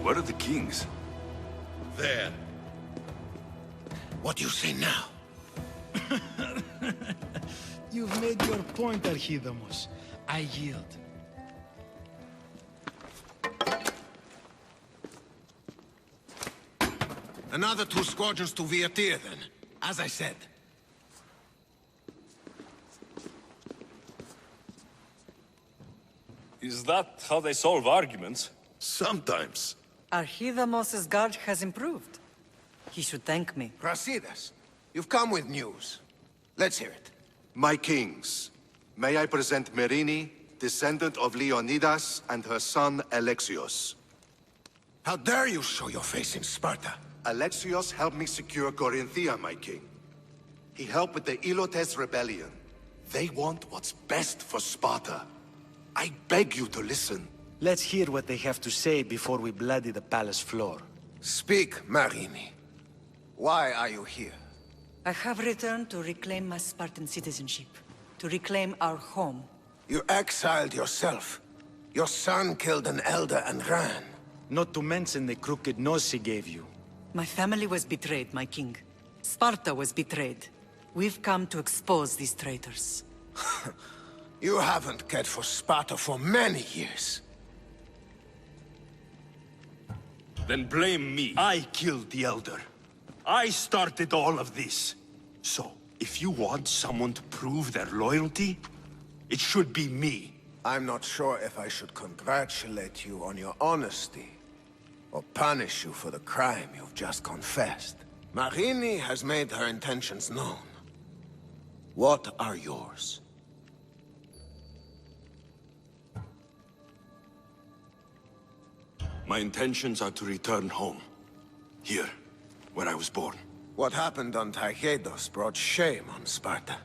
Speaker 22: Where are the kings?
Speaker 4: There. What do you say now?
Speaker 9: You've made your point, Archidamos. I yield.
Speaker 4: Another 2 squadrons to Viatir, then. As I said.
Speaker 22: Is that how they solve arguments?
Speaker 5: Sometimes.
Speaker 2: Archidamos' guard has improved. He should thank me.
Speaker 4: Brasidas, you've come with news. Let's hear it.
Speaker 5: My kings, may I present Merini, descendant of Leonidas, and her son Alexios.
Speaker 4: How dare you show your face in Sparta?
Speaker 5: Alexios helped me secure Corinthia, my king. He helped with the Ilotes rebellion. They want what's best for Sparta. I beg you to listen.
Speaker 9: Let's hear what they have to say before we bloody the palace floor.
Speaker 4: Speak, Marini. Why are you here?
Speaker 2: I have returned to reclaim my Spartan citizenship. To reclaim our home.
Speaker 4: You exiled yourself. Your son killed an elder and ran.
Speaker 9: Not to mention the crooked nose he gave you.
Speaker 2: My family was betrayed, my king. Sparta was betrayed. We've come to expose these traitors.
Speaker 4: You haven't cared for Sparta for many years.
Speaker 22: Then blame me.
Speaker 17: I killed the Elder. I started all of this. So, if you want someone to prove their loyalty, it should be me.
Speaker 4: I'm not sure if I should congratulate you on your honesty, or punish you for the crime you've just confessed. Marini has made her intentions known. What are yours?
Speaker 17: My intentions are to return home. Here, where I was born.
Speaker 4: What happened on Taygedos brought shame on Sparta.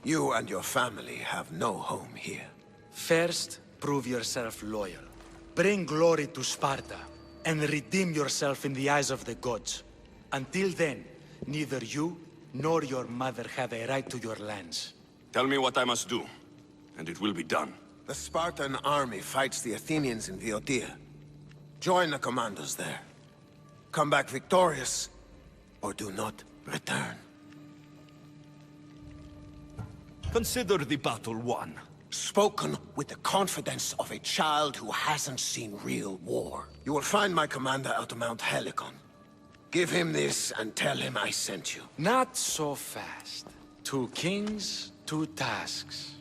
Speaker 4: You and your family have no home here.
Speaker 9: First, prove yourself loyal. Bring glory to Sparta, and redeem yourself in the eyes of the gods. Until then, neither you nor your mother have a right to your lands.
Speaker 22: Tell me what I must do, and it will be done.
Speaker 4: The Spartan army fights the Athenians in Viotia. Join the commandos there. Come back victorious, or do not return.
Speaker 22: Consider the battle won.
Speaker 4: Spoken with the confidence of a child who hasn't seen real war. You will find my commander out of Mount Helicon. Give him this and tell him I sent you.
Speaker 9: Not so fast. 2 kings, 2 tasks.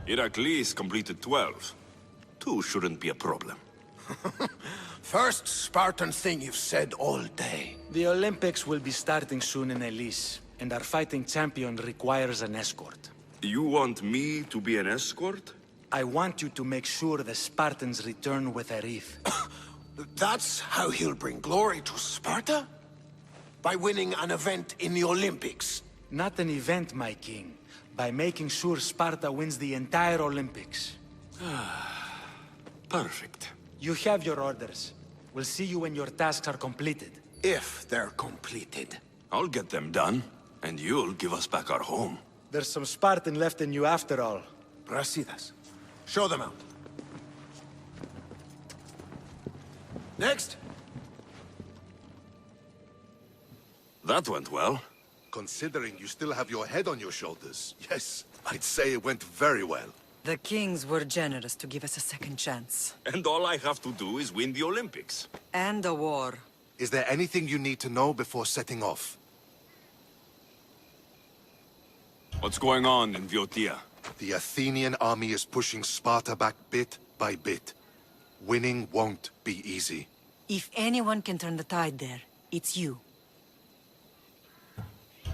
Speaker 22: Heracles completed 12. 2 shouldn't be a problem.
Speaker 4: First Spartan thing you've said all day.
Speaker 9: The Olympics will be starting soon in Elise, and our fighting champion requires an escort.
Speaker 22: You want me to be an escort?
Speaker 9: I want you to make sure the Spartans return with a wreath.
Speaker 4: That's how he'll bring glory to Sparta? By winning an event in the Olympics?
Speaker 9: Not an event, my king. By making sure Sparta wins the entire Olympics.
Speaker 22: Perfect.
Speaker 9: You have your orders. We'll see you when your tasks are completed.
Speaker 4: If they're completed.
Speaker 22: I'll get them done, and you'll give us back our home.
Speaker 9: There's some Spartan left in you after all.
Speaker 4: Brasidas. Show them out. Next.
Speaker 22: That went well.
Speaker 5: Considering you still have your head on your shoulders, yes, I'd say it went very well.
Speaker 2: The kings were generous to give us a second chance.
Speaker 22: And all I have to do is win the Olympics.
Speaker 2: And a war.
Speaker 5: Is there anything you need to know before setting off?
Speaker 22: What's going on in Viotia?
Speaker 5: The Athenian army is pushing Sparta back bit by bit. Winning won't be easy.
Speaker 2: If anyone can turn the tide there, it's you.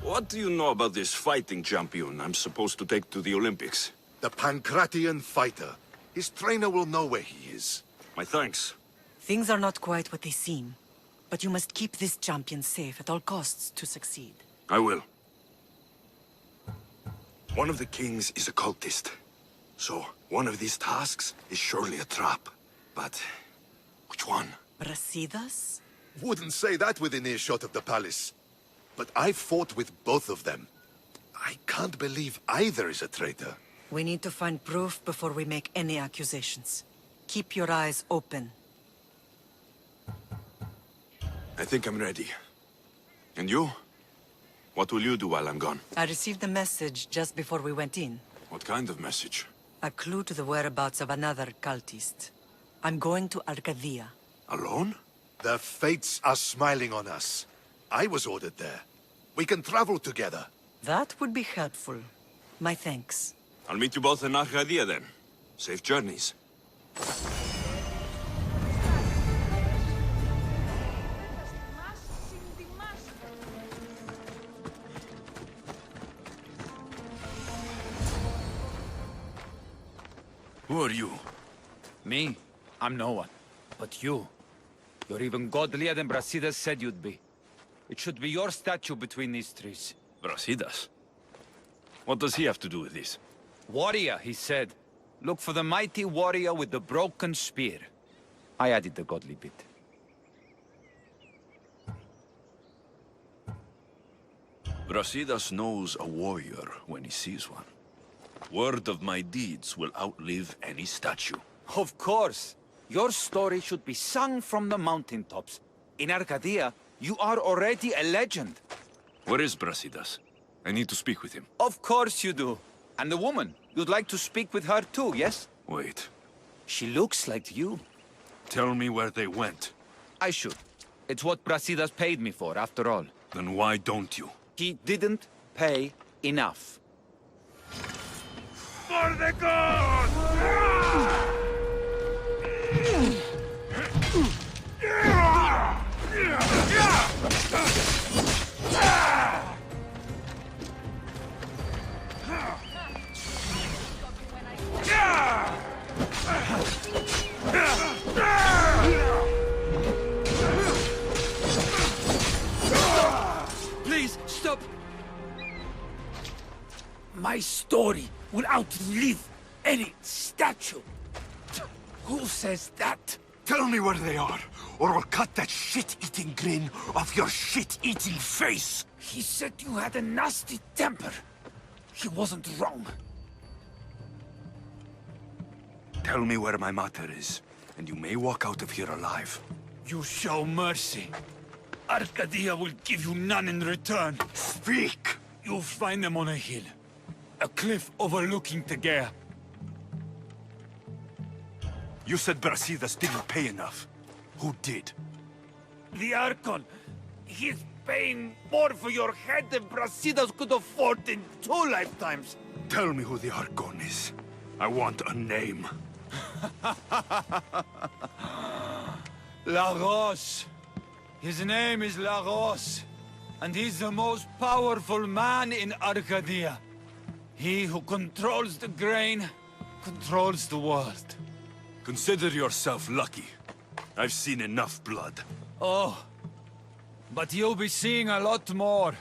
Speaker 22: What do you know about this fighting champion I'm supposed to take to the Olympics?
Speaker 5: The Pancratian fighter. His trainer will know where he is.
Speaker 22: My thanks.
Speaker 2: Things are not quite what they seem. But you must keep this champion safe at all costs to succeed.
Speaker 22: I will. One of the kings is a cultist. So, one of these tasks is surely a trap. But, which one?
Speaker 2: Brasidas?
Speaker 5: Wouldn't say that within earshot of the palace. But I fought with both of them. I can't believe either is a traitor.
Speaker 2: We need to find proof before we make any accusations. Keep your eyes open.
Speaker 22: I think I'm ready. And you? What will you do while I'm gone?
Speaker 2: I received a message just before we went in.
Speaker 22: What kind of message?
Speaker 2: A clue to the whereabouts of another cultist. I'm going to Arcadia.
Speaker 22: Alone?
Speaker 5: The fates are smiling on us. I was ordered there. We can travel together.
Speaker 2: That would be helpful. My thanks.
Speaker 22: I'll meet you both in Arcadia then. Safe journeys. Who are you?
Speaker 11: Me? I'm no one. But you. You're even godlier than Brasidas said you'd be. It should be your statue between these trees.
Speaker 22: Brasidas? What does he have to do with this?
Speaker 11: Warrior, he said. Look for the mighty warrior with the broken spear. I added the godly bit.
Speaker 22: Brasidas knows a warrior when he sees one. Word of my deeds will outlive any statue.
Speaker 11: Of course. Your story should be sung from the mountaintops. In Arcadia, you are already a legend.
Speaker 22: Where is Brasidas? I need to speak with him.
Speaker 11: Of course you do. And the woman, you'd like to speak with her too, yes?
Speaker 22: Wait.
Speaker 11: She looks like you.
Speaker 22: Tell me where they went.
Speaker 11: I should. It's what Brasidas paid me for, after all.
Speaker 22: Then why don't you?
Speaker 11: He didn't pay enough.
Speaker 22: For the gods!
Speaker 11: Please, stop! My story will outlive any statue. Who says that?
Speaker 22: Tell me where they are, or I'll cut that shit-eating grin off your shit-eating face!
Speaker 11: He said you had a nasty temper. He wasn't wrong.
Speaker 22: Tell me where my mater is, and you may walk out of here alive.
Speaker 11: You show mercy. Arcadia will give you none in return.
Speaker 22: Speak!
Speaker 11: You'll find them on a hill. A cliff overlooking Tegea.
Speaker 22: You said Brasidas didn't pay enough.
Speaker 17: Who did?
Speaker 11: The Archon. He's paying more for your head than Brasidas could afford in 2 lifetimes.
Speaker 17: Tell me who the Archon is. I want a name.
Speaker 11: Lagos. His name is Lagos. And he's the most powerful man in Arcadia. He who controls the grain, controls the world.
Speaker 17: Consider yourself lucky. I've seen enough blood.
Speaker 11: Oh, but you'll be seeing a lot more.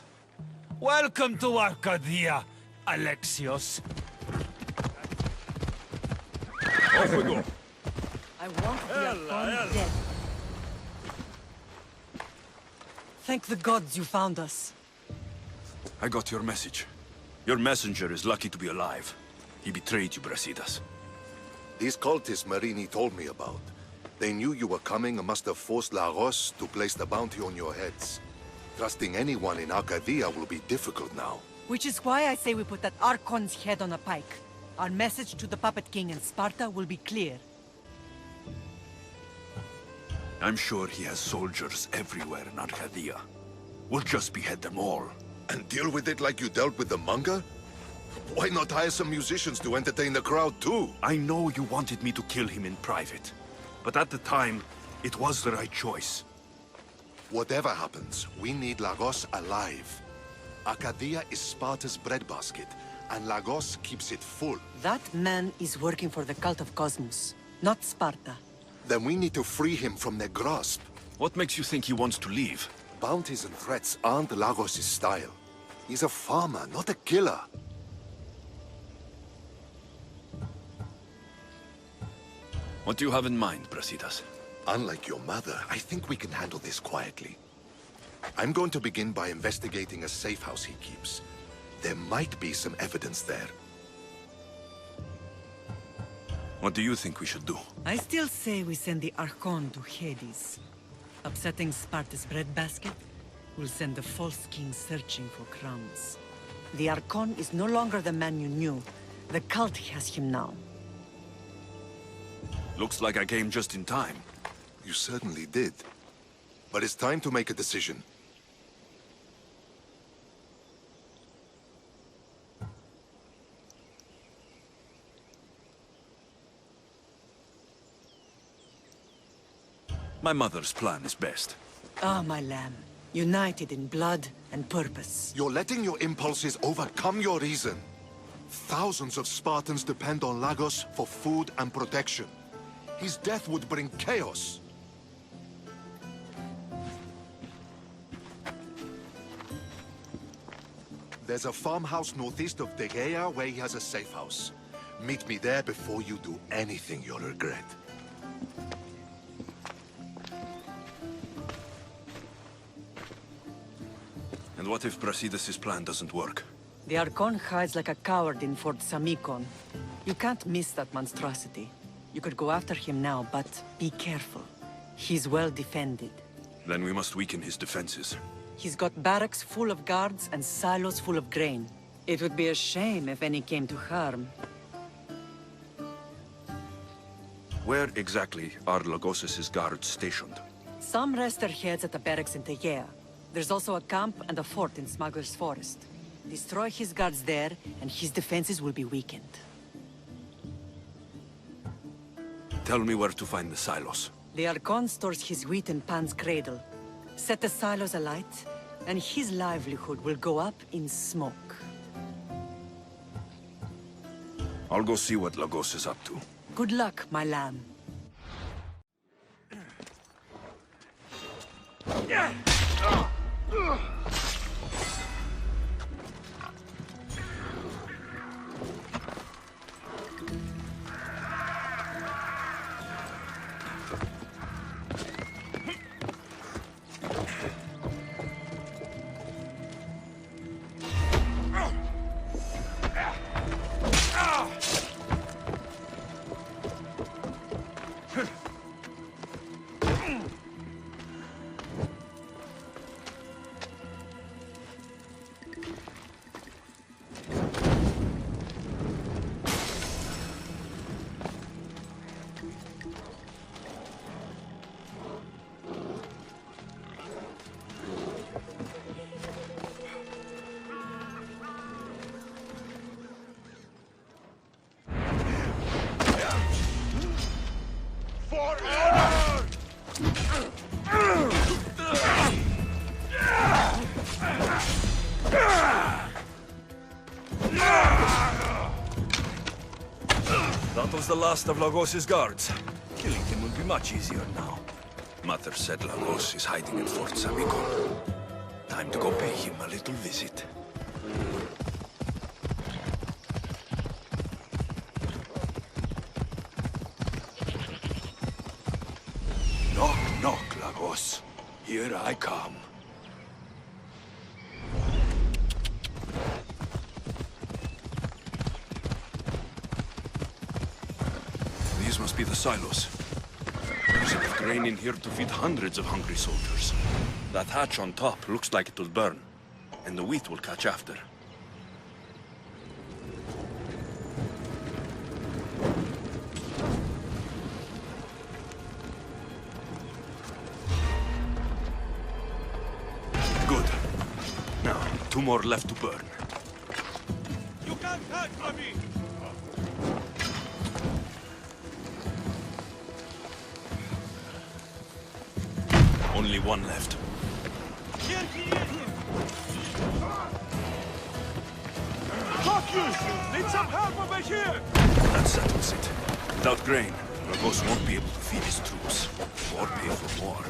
Speaker 11: Welcome to Arcadia, Alexios.
Speaker 17: Off we go.
Speaker 2: I want the Archon dead. Thank the gods you found us.
Speaker 17: I got your message. Your messenger is lucky to be alive. He betrayed you, Brasidas.
Speaker 5: These cultists Marini told me about. They knew you were coming and must have forced Lagos to place the bounty on your heads. Trusting anyone in Arcadia will be difficult now.
Speaker 2: Which is why I say we put that Archon's head on a pike. Our message to the Puppet King and Sparta will be clear.
Speaker 17: I'm sure he has soldiers everywhere in Arcadia. We'll just behead them all.
Speaker 5: And deal with it like you dealt with the manga? Why not hire some musicians to entertain the crowd too?
Speaker 17: I know you wanted me to kill him in private. But at the time, it was the right choice.
Speaker 5: Whatever happens, we need Lagos alive. Arcadia is Sparta's breadbasket, and Lagos keeps it full.
Speaker 2: That man is working for the cult of Cosmos, not Sparta.
Speaker 5: Then we need to free him from their grasp.
Speaker 17: What makes you think he wants to leave?
Speaker 5: Bounties and threats aren't Lagos' style. He's a farmer, not a killer.
Speaker 17: What do you have in mind, Brasidas?
Speaker 5: Unlike your mother, I think we can handle this quietly. I'm going to begin by investigating a safe house he keeps. There might be some evidence there.
Speaker 17: What do you think we should do?
Speaker 2: I still say we send the Archon to Hades. Upsetting Sparta's breadbasket will send the false king searching for crumbs. The Archon is no longer the man you knew. The cult has him now.
Speaker 17: Looks like I came just in time.
Speaker 5: You certainly did. But it's time to make a decision.
Speaker 17: My mother's plan is best.
Speaker 2: Ah, my lamb. United in blood and purpose.
Speaker 5: You're letting your impulses overcome your reason. Thousands of Spartans depend on Lagos for food and protection. His death would bring chaos. There's a farmhouse northeast of Tegea where he has a safe house. Meet me there before you do anything you'll regret.
Speaker 17: And what if Brasidas' plan doesn't work?
Speaker 2: The Archon hides like a coward in Fort Samikon. You can't miss that monstrosity. You could go after him now, but be careful. He's well defended.
Speaker 17: Then we must weaken his defenses.
Speaker 2: He's got barracks full of guards and silos full of grain. It would be a shame if any came to harm.
Speaker 17: Where exactly are Lagos' guards stationed?
Speaker 2: Some rest their heads at the barracks in Tegea. There's also a camp and a fort in Smuggler's Forest. Destroy his guards there, and his defenses will be weakened.
Speaker 17: Tell me where to find the silos.
Speaker 2: The Archon stores his wheat in Pan's cradle. Set the silos alight, and his livelihood will go up in smoke.
Speaker 17: I'll go see what Lagos is up to.
Speaker 2: Good luck, my lamb.
Speaker 22: That was the last of Lagos's guards. Killing him will be much easier now. Mother said Lagos is hiding in Fort Samicon. Time to go pay him a little visit. Knock, knock, Lagos. Here I come. These must be the silos. There's enough grain in here to feed hundreds of hungry soldiers. That hatch on top looks like it will burn, and the wheat will catch after. Good. Now, 2 more left to burn.
Speaker 7: You can't touch me!
Speaker 22: Only 1 left.
Speaker 7: Fuck you! Need some help over here!
Speaker 22: That settles it. Without grain, Lagos won't be able to feed his troops, or pay for war.